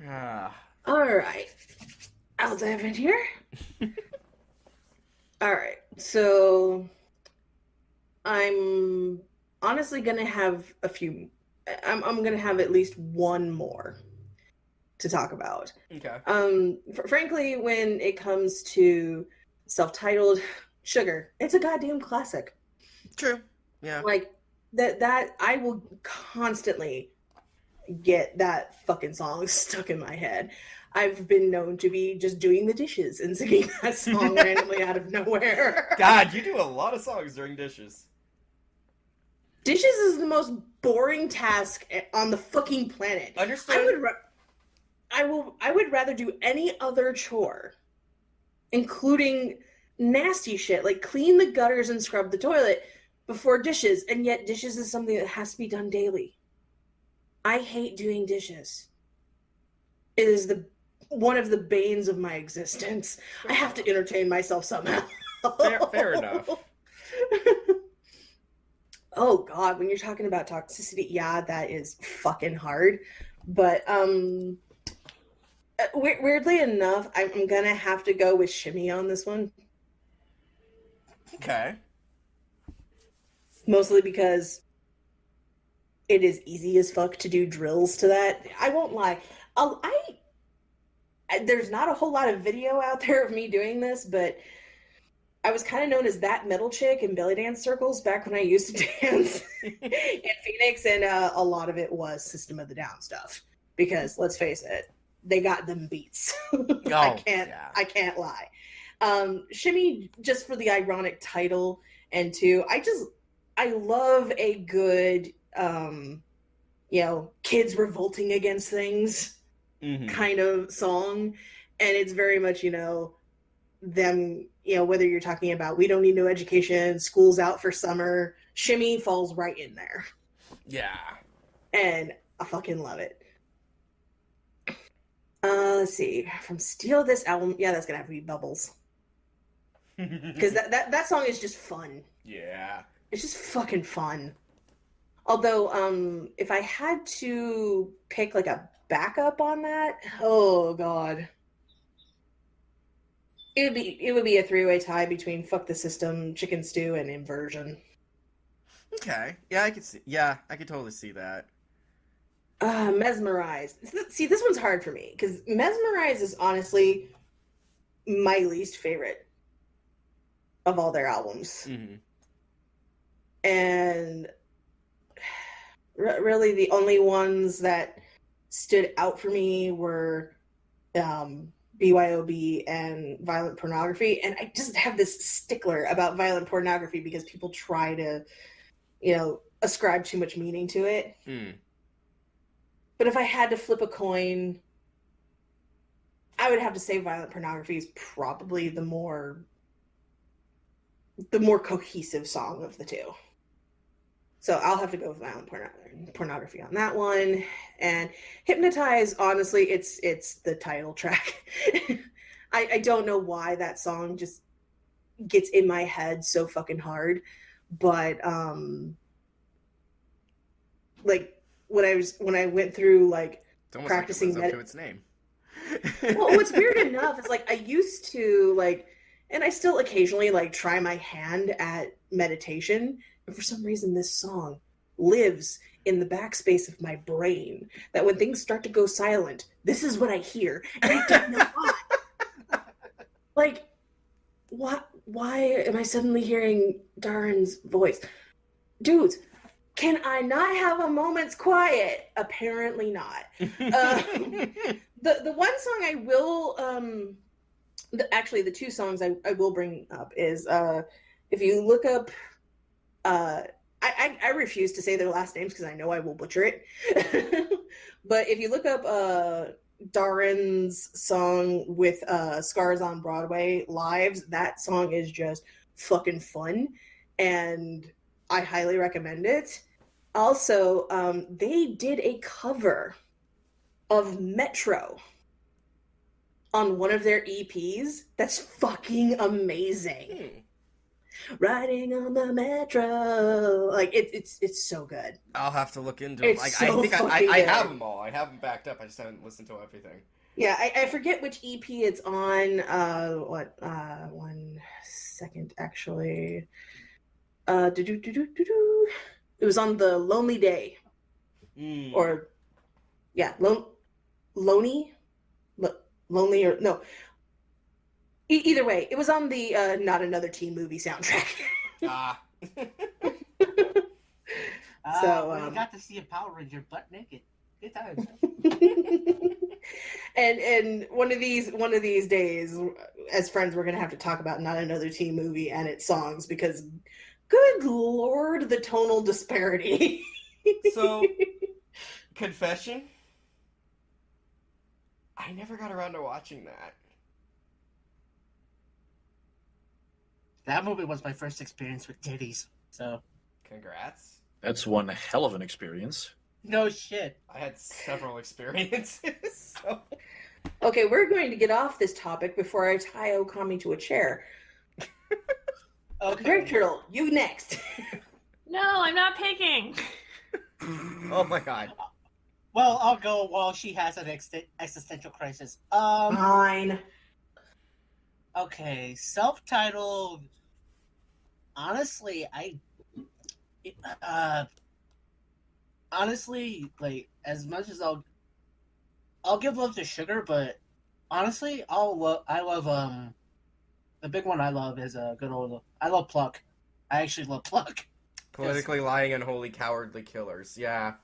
Ah. All right. I'll dive in here. All right, so I'm honestly gonna have a few. I'm gonna have at least one more to talk about. Okay. Frankly, when it comes to self-titled, Sugar, it's a goddamn classic. True. Yeah. Like that I will constantly get that fucking song stuck in my head. I've been known to be just doing the dishes and singing that song randomly out of nowhere. God, you do a lot of songs during dishes. Dishes is the most boring task on the fucking planet. Understood. I would rather do any other chore, including nasty shit like clean the gutters and scrub the toilet before dishes, and yet dishes is something that has to be done daily. I hate doing dishes. It is one of the banes of my existence. I have to entertain myself somehow. Fair enough. Oh God, when you're talking about toxicity, yeah, that is fucking hard. But weirdly enough, I'm gonna have to go with Shimmy on this one. Okay. Mostly because it is easy as fuck to do drills to that. I won't lie. There's not a whole lot of video out there of me doing this, but I was kind of known as that metal chick in belly dance circles back when I used to dance in Phoenix, and a lot of it was System of the Down stuff. Because let's face it, they got them beats. I can't lie. Shimmy, just for the ironic title, and two, I love a good kids revolting against things kind of song. And it's very much, them, whether you're talking about we don't need no education, school's out for summer, Shimmy falls right in there. Yeah. And I fucking love it. Let's see. From Steal This Album, yeah, that's gonna have to be Bubbles. Because that song is just fun. Yeah. It's just fucking fun. Although, if I had to pick like a backup on that, oh God. It would be a three-way tie between Fuck the System, Chicken Stew, and Inversion. Okay. Yeah, I could totally see that. Mesmerize. See, this one's hard for me, because Mesmerize is honestly my least favorite of all their albums. Mm-hmm. And really the only ones that stood out for me were BYOB and Violent Pornography. And I just have this stickler about Violent Pornography because people try to, ascribe too much meaning to it. But if I had to flip a coin, I would have to say Violent Pornography is probably the more cohesive song of the two. So I'll have to go with Violent Pornography on that one. And Hypnotize, honestly, it's the title track. I don't know why that song just gets in my head so fucking hard. But when I went through practicing up to its name. Well, what's weird enough is I used to and I still occasionally try my hand at meditation, and for some reason this song lives in the backspace of my brain, that when things start to go silent, this is what I hear, and I don't know why. Why am I suddenly hearing Darren's voice? Dudes, can I not have a moment's quiet? Apparently not. The one song I will, actually the two songs I will bring up is, if you look up, I refuse to say their last names because I know I will butcher it. But if you look up Darren's song with Scars on Broadway, Lives, that song is just fucking fun. And I highly recommend it. Also, they did a cover of Metro on one of their EPs. That's fucking amazing. Riding on the Metro. It's so good. I'll have to look into it. It's I think I fucking have good. them all. I have them backed up. I just haven't listened to everything. Yeah, I forget which EP it's on. 1 second, actually. It was on the Lonely Day. Or, yeah, Lonely? Lonely or, no. Either way, it was on the Not Another Teen Movie soundtrack. So, we got to see a Power Ranger butt naked. Good times. And one of these days, as friends, we're gonna have to talk about Not Another Teen Movie and its songs, because good lord, the tonal disparity. So, confession, I never got around to watching that. That movie was my first experience with titties, so. Congrats. That's one hell of an experience. No shit. I had several experiences. So. Okay, we're going to get off this topic before I tie Ookami to a chair. Okay. Graveturtle, you next. No, I'm not picking. Oh my god. Well, I'll go while she has an existential crisis. Fine. Okay, self-titled. Honestly, honestly, like, as much as I'll give love to Sugar, but honestly, I love the big one I love is a good old. I love Pluck. I actually love Pluck. Politically lying and holy cowardly killers. Yeah.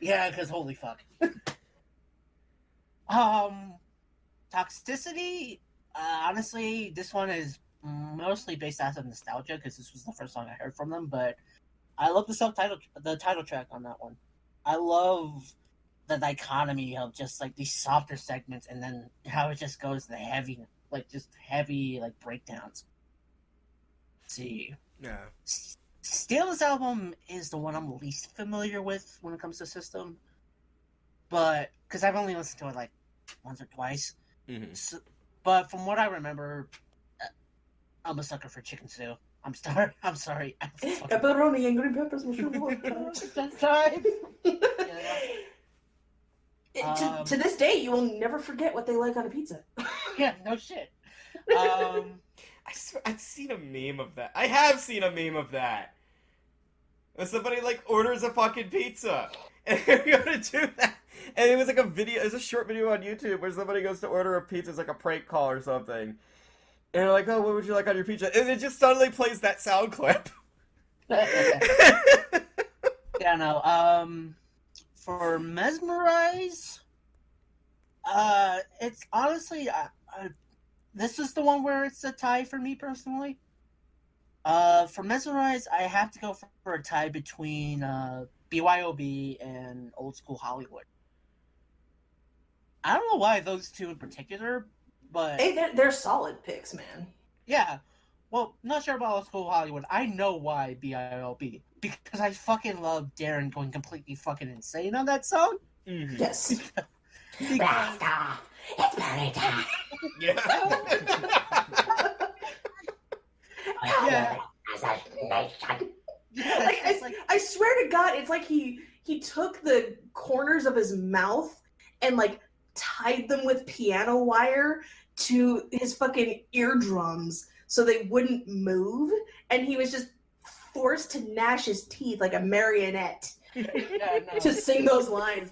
Yeah, because holy fuck. Toxicity. Honestly, this one is mostly based out of nostalgia because this was the first song I heard from them. But I love the title track on that one. I love the dichotomy of just like these softer segments and then how it just goes to the heavy breakdowns. Let's see. Yeah. Steel's album is the one I'm least familiar with when it comes to System, but because I've only listened to it like once or twice. Mm-hmm. So, but from what I remember, I'm a sucker for chicken stew. I'm sorry. Pepperoni and green peppers. To this day, you will never forget what they like on a pizza. Yeah, no shit. I've seen a meme of that. I have seen a meme of that. When somebody like orders a fucking pizza, and they're gonna do that, and it was like a video. It's a short video on YouTube where somebody goes to order a pizza. It's like a prank call or something, and they're like, "Oh, what would you like on your pizza?" And it just suddenly plays that sound clip. Yeah, no. For Mesmerize, it's honestly, this is the one where it's a tie for me personally. For Mesmerize, I have to go for a tie between BYOB and Old School Hollywood. I don't know why those two in particular, but Hey, they're solid picks, man. yeah. Well, not sure about Old School Hollywood. I know why BYOB. Because I fucking love Darren going completely fucking insane on that song. Mm-hmm. Yes. Blast off! It's party time! Yeah. Yeah. I swear to God, it's like he took the corners of his mouth and like tied them with piano wire to his fucking eardrums so they wouldn't move, and he was just forced to gnash his teeth like a marionette to sing those lines.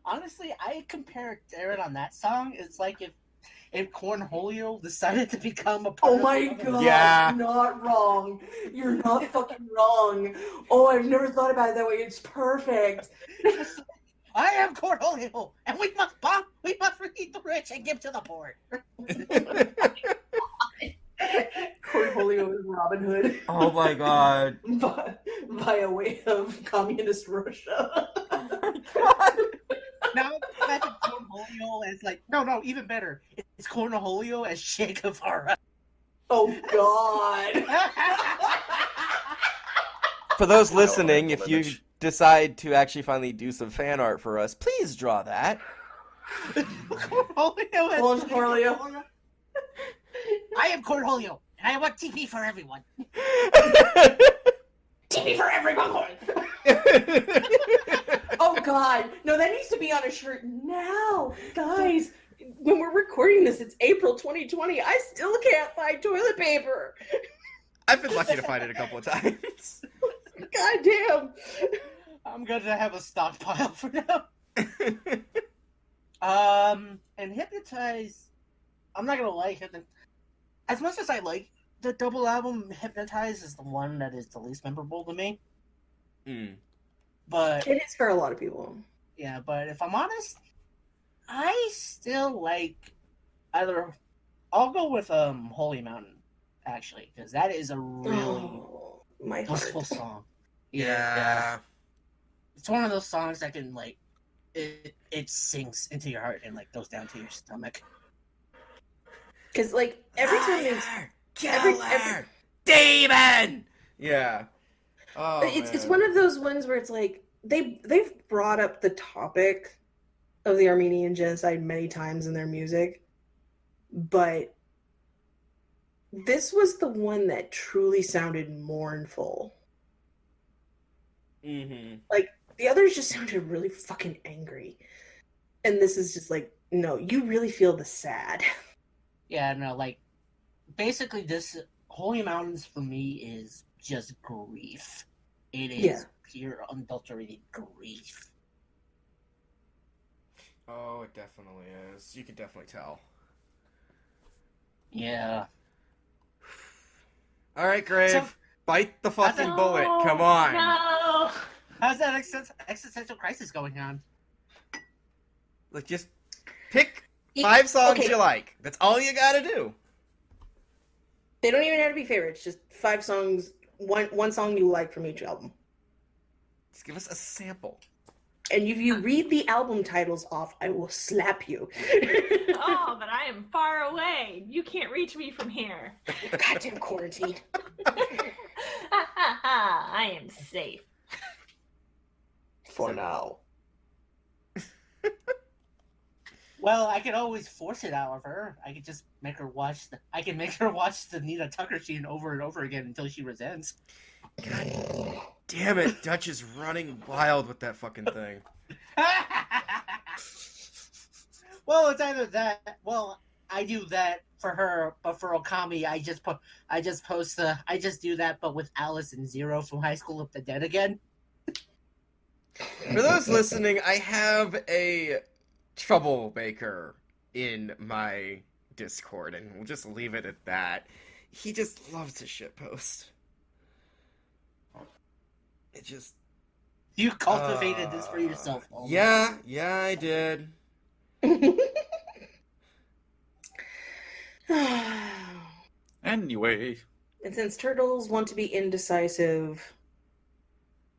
Honestly, I compare Darren on that song. It's like if Cornholio decided to become a part Oh my God, Yeah. You're not wrong. You're not fucking wrong. Oh, I've never thought about it that way. It's perfect. I am Cornholio, and we must feed the rich and give to the poor. Cornholio is Robin Hood. Oh my God. By way of communist Russia. Now imagine Cornholio as like no, even better. It's Cornholio as Che Guevara. Oh God. For those listening, if you decide to actually finally do some fan art for us, please draw that. Cornholio. I am Cornholio, and I want TV for everyone. TV for everyone. Oh god, no, that needs to be on a shirt now, guys. When we're recording this, it's April 2020. I still can't find toilet paper. I've been lucky to find it a couple of times. God damn. I'm gonna have a stockpile for now. And Hypnotize, I'm not gonna lie, as much as I like the double album, Hypnotize is the one that is the least memorable to me. But it is for a lot of people. Yeah, but if I'm honest, I still like I'll go with Holy Mountain, actually, because that is a really blissful song. Yeah. It's one of those songs that can it sinks into your heart and goes down to your stomach. Because every time Killer! Demon! Yeah. Oh, it's one of those ones where it's they've brought up the topic of the Armenian genocide many times in their music, but this was the one that truly sounded mournful. Mm-hmm. The others just sounded really fucking angry, and this is just no, you really feel the sad. Yeah, no, basically this Holy Mountains for me is just grief. It is pure unadulterated grief. Oh, it definitely is. You can definitely tell. Yeah. All right, Grave. Bite the fucking bullet. Come on. No. How's that existential crisis going on? Just pick 5 songs you like. That's all you gotta do. They don't even have to be favorites. Just 5 songs. One song you like from each album. Just give us a sample. And if you read the album titles off, I will slap you. Oh, but I am far away. You can't reach me from here. Goddamn quarantine. I am safe. For now. Well, I could always force it out of her. I could just make her watch the Nina Tucker scene over and over again until she resents. God damn it, Dutch is running wild with that fucking thing. Well, it's either that. Well, I do that for her, but for Ookami, I just do that, but with Alice and Zero from High School of the Dead again. For those listening, I have a troublemaker in my Discord, and we'll just leave it at that. He just loves to shitpost. It just... You cultivated this for yourself. Yeah, I did. Anyway. And since turtles want to be indecisive...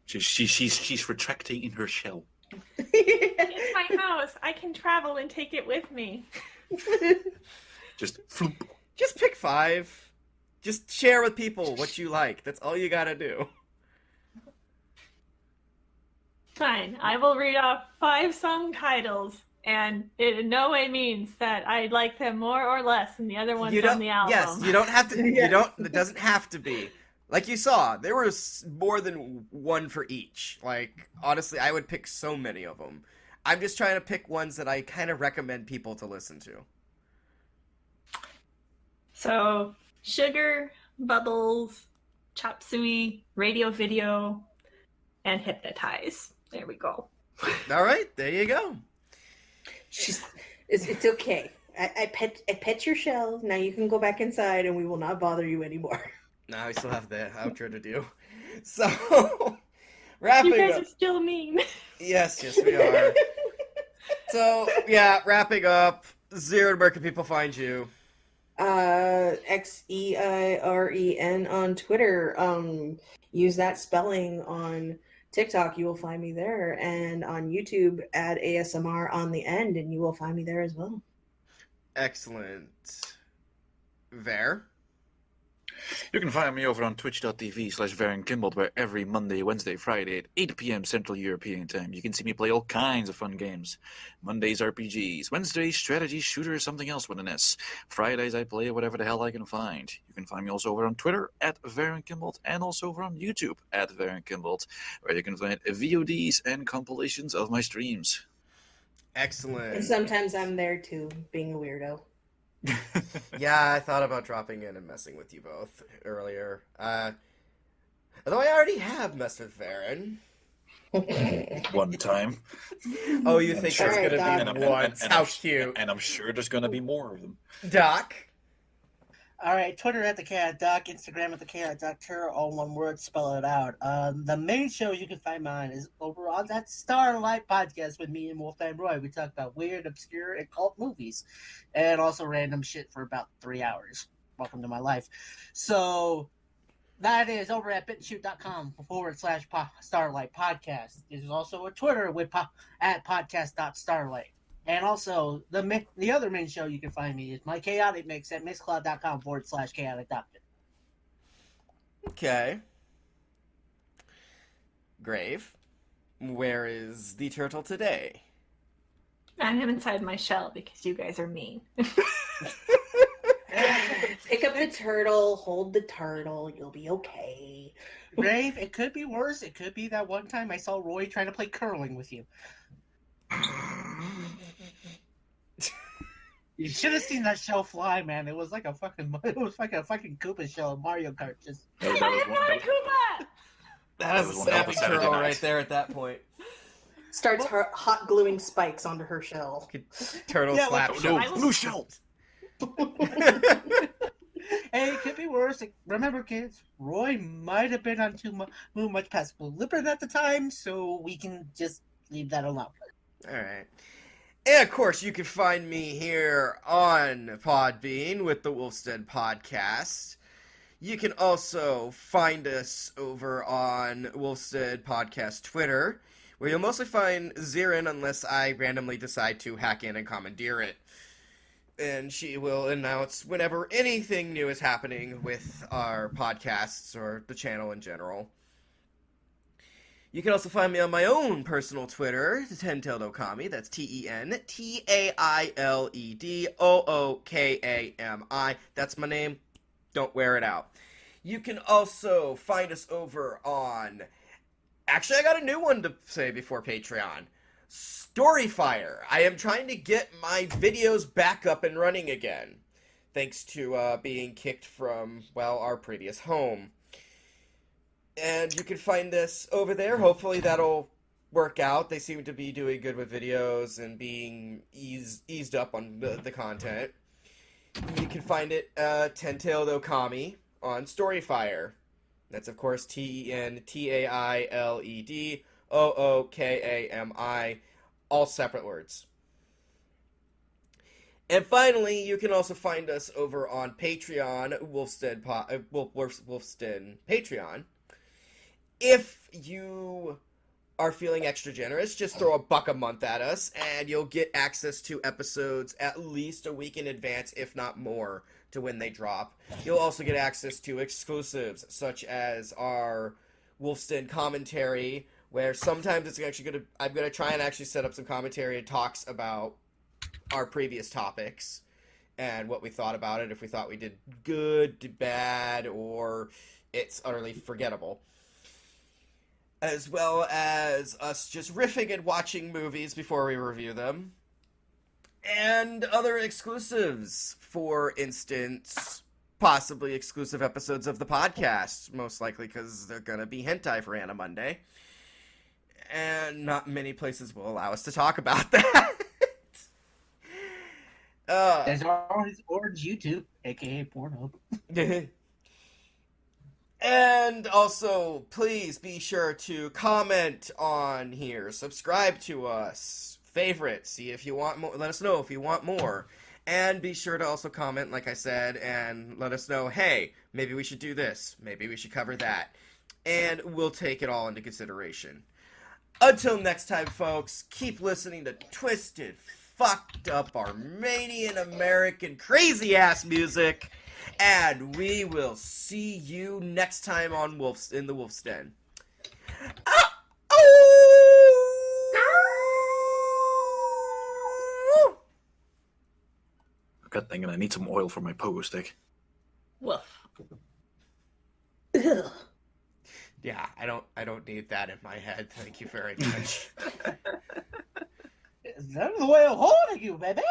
She's retracting in her shell. It's my house. I can travel and take it with me. Just floop. Just pick 5. Just share with people what you like. That's all you gotta do. Fine. I will read off 5 song titles, and it in no way means that I like them more or less than the other ones on the album. Yes, you don't have to. You don't. It doesn't have to be. Like you saw, there was more than one for each. Honestly, I would pick so many of them. I'm just trying to pick ones that I kind of recommend people to listen to. So, Sugar, Bubbles, Chop Suey, Radio Video, and Hypnotize. There we go. All right, there you go. It's okay. I pet your shell. Now you can go back inside, and we will not bother you anymore. Now we still have the outro to do. So, wrapping up. You guys are still mean. Yes, we are. So, yeah, wrapping up. Xeiren, where can people find you? Xeiren on Twitter. Use that spelling on TikTok. You will find me there. And on YouTube, add ASMR on the end, and you will find me there as well. Excellent. Ver? You can find me over on twitch.tv/VarrenKimbold, where every Monday, Wednesday, Friday at 8 p.m. Central European Time, you can see me play all kinds of fun games. Mondays, RPGs. Wednesdays, strategy, shooter, something else with an S. Fridays, I play whatever the hell I can find. You can find me also over on Twitter at VarrenKimbold, and also over on YouTube at VarrenKimbold, where you can find VODs and compilations of my streams. Excellent. And sometimes I'm there too, being a weirdo. Yeah, I thought about dropping in and messing with you both earlier. Although I already have messed with Varren. One time. Oh, you think there's Alright, gonna Doc. be once? How cute. And I'm sure there's going to be more of them. Doc? All right, Twitter at the Cat Doc, Instagram at the Cat Doctor, all one word, spell it out. The main show you can find mine is over on that Starlight podcast with me and Wolfman Roy. We talk about weird, obscure, and cult movies, and also random shit for about 3 hours. Welcome to my life. So that is over at bitshoot.com/Starlight Podcast. There's also a Twitter with at podcast.starlight. And also, the other main show you can find me is my Chaotic Mix at mixcloud.com/Chaotic Doctor. Okay. Grave, where is the turtle today? I am inside my shell because you guys are mean. Pick up the turtle, hold the turtle, you'll be okay. Grave, it could be worse. It could be that one time I saw Roy trying to play curling with you. You should have seen that shell fly, man. It was like a fucking Koopa shell in Mario Kart. Just I am not a Koopa! That is a was one hell of a snapping Saturday turtle night. right there at that point. Starts hot gluing spikes onto her shell. Turtle Yeah, slap like- shell. I will- Blue shell! Hey, it could be worse. Remember, kids, Roy might have been on too much past Lippin at the time, so we can just leave that alone. Alright. And of course, you can find me here on Podbean with the Wolfstead Podcast. You can also find us over on Wolfstead Podcast Twitter, where you'll mostly find Xeiren unless I randomly decide to hack in and commandeer it. And she will announce whenever anything new is happening with our podcasts or the channel in general. You can also find me on my own personal Twitter, Ten-Tailed Ookami. That's TENTAILED OOKAMI. That's my name. Don't wear it out. You can also find us over on... Actually, I got a new one to say before Patreon. Storyfire. I am trying to get my videos back up and running again, thanks to being kicked from, well, our previous home. And you can find us over there. Hopefully that'll work out. They seem to be doing good with videos and being eased up on the content. You can find it Ten-Tailed Ookami on Storyfire. That's, of course, TENTAILED OOKAMI. All separate words. And finally, you can also find us over on Patreon, Wolfstead Patreon. If you are feeling extra generous, just throw $1 a month at us, and you'll get access to episodes at least a week in advance, if not more, to when they drop. You'll also get access to exclusives, such as our Wolfstead commentary, where sometimes it's actually I'm gonna try and actually set up some commentary and talks about our previous topics and what we thought about it, if we thought we did good, bad, or it's utterly forgettable. As well as us just riffing and watching movies before we review them. And other exclusives. For instance, possibly exclusive episodes of the podcast. Most likely because they're going to be hentai for Anna Monday. And not many places will allow us to talk about that. There's always Orange YouTube, aka Pornhub. And also, please be sure to comment on here, subscribe to us, favorite, see if you want more, let us know if you want more, and be sure to also comment, like I said, and let us know, hey, maybe we should do this, maybe we should cover that, and we'll take it all into consideration. Until next time, folks, keep listening to twisted, fucked up Armenian American crazy ass music, And we will see you next time on in the Wolf's Den. God dang it, I need some oil for my pogo stick. Woof. Yeah, I don't need that in my head. Thank you very much. That's the way of holding you, baby.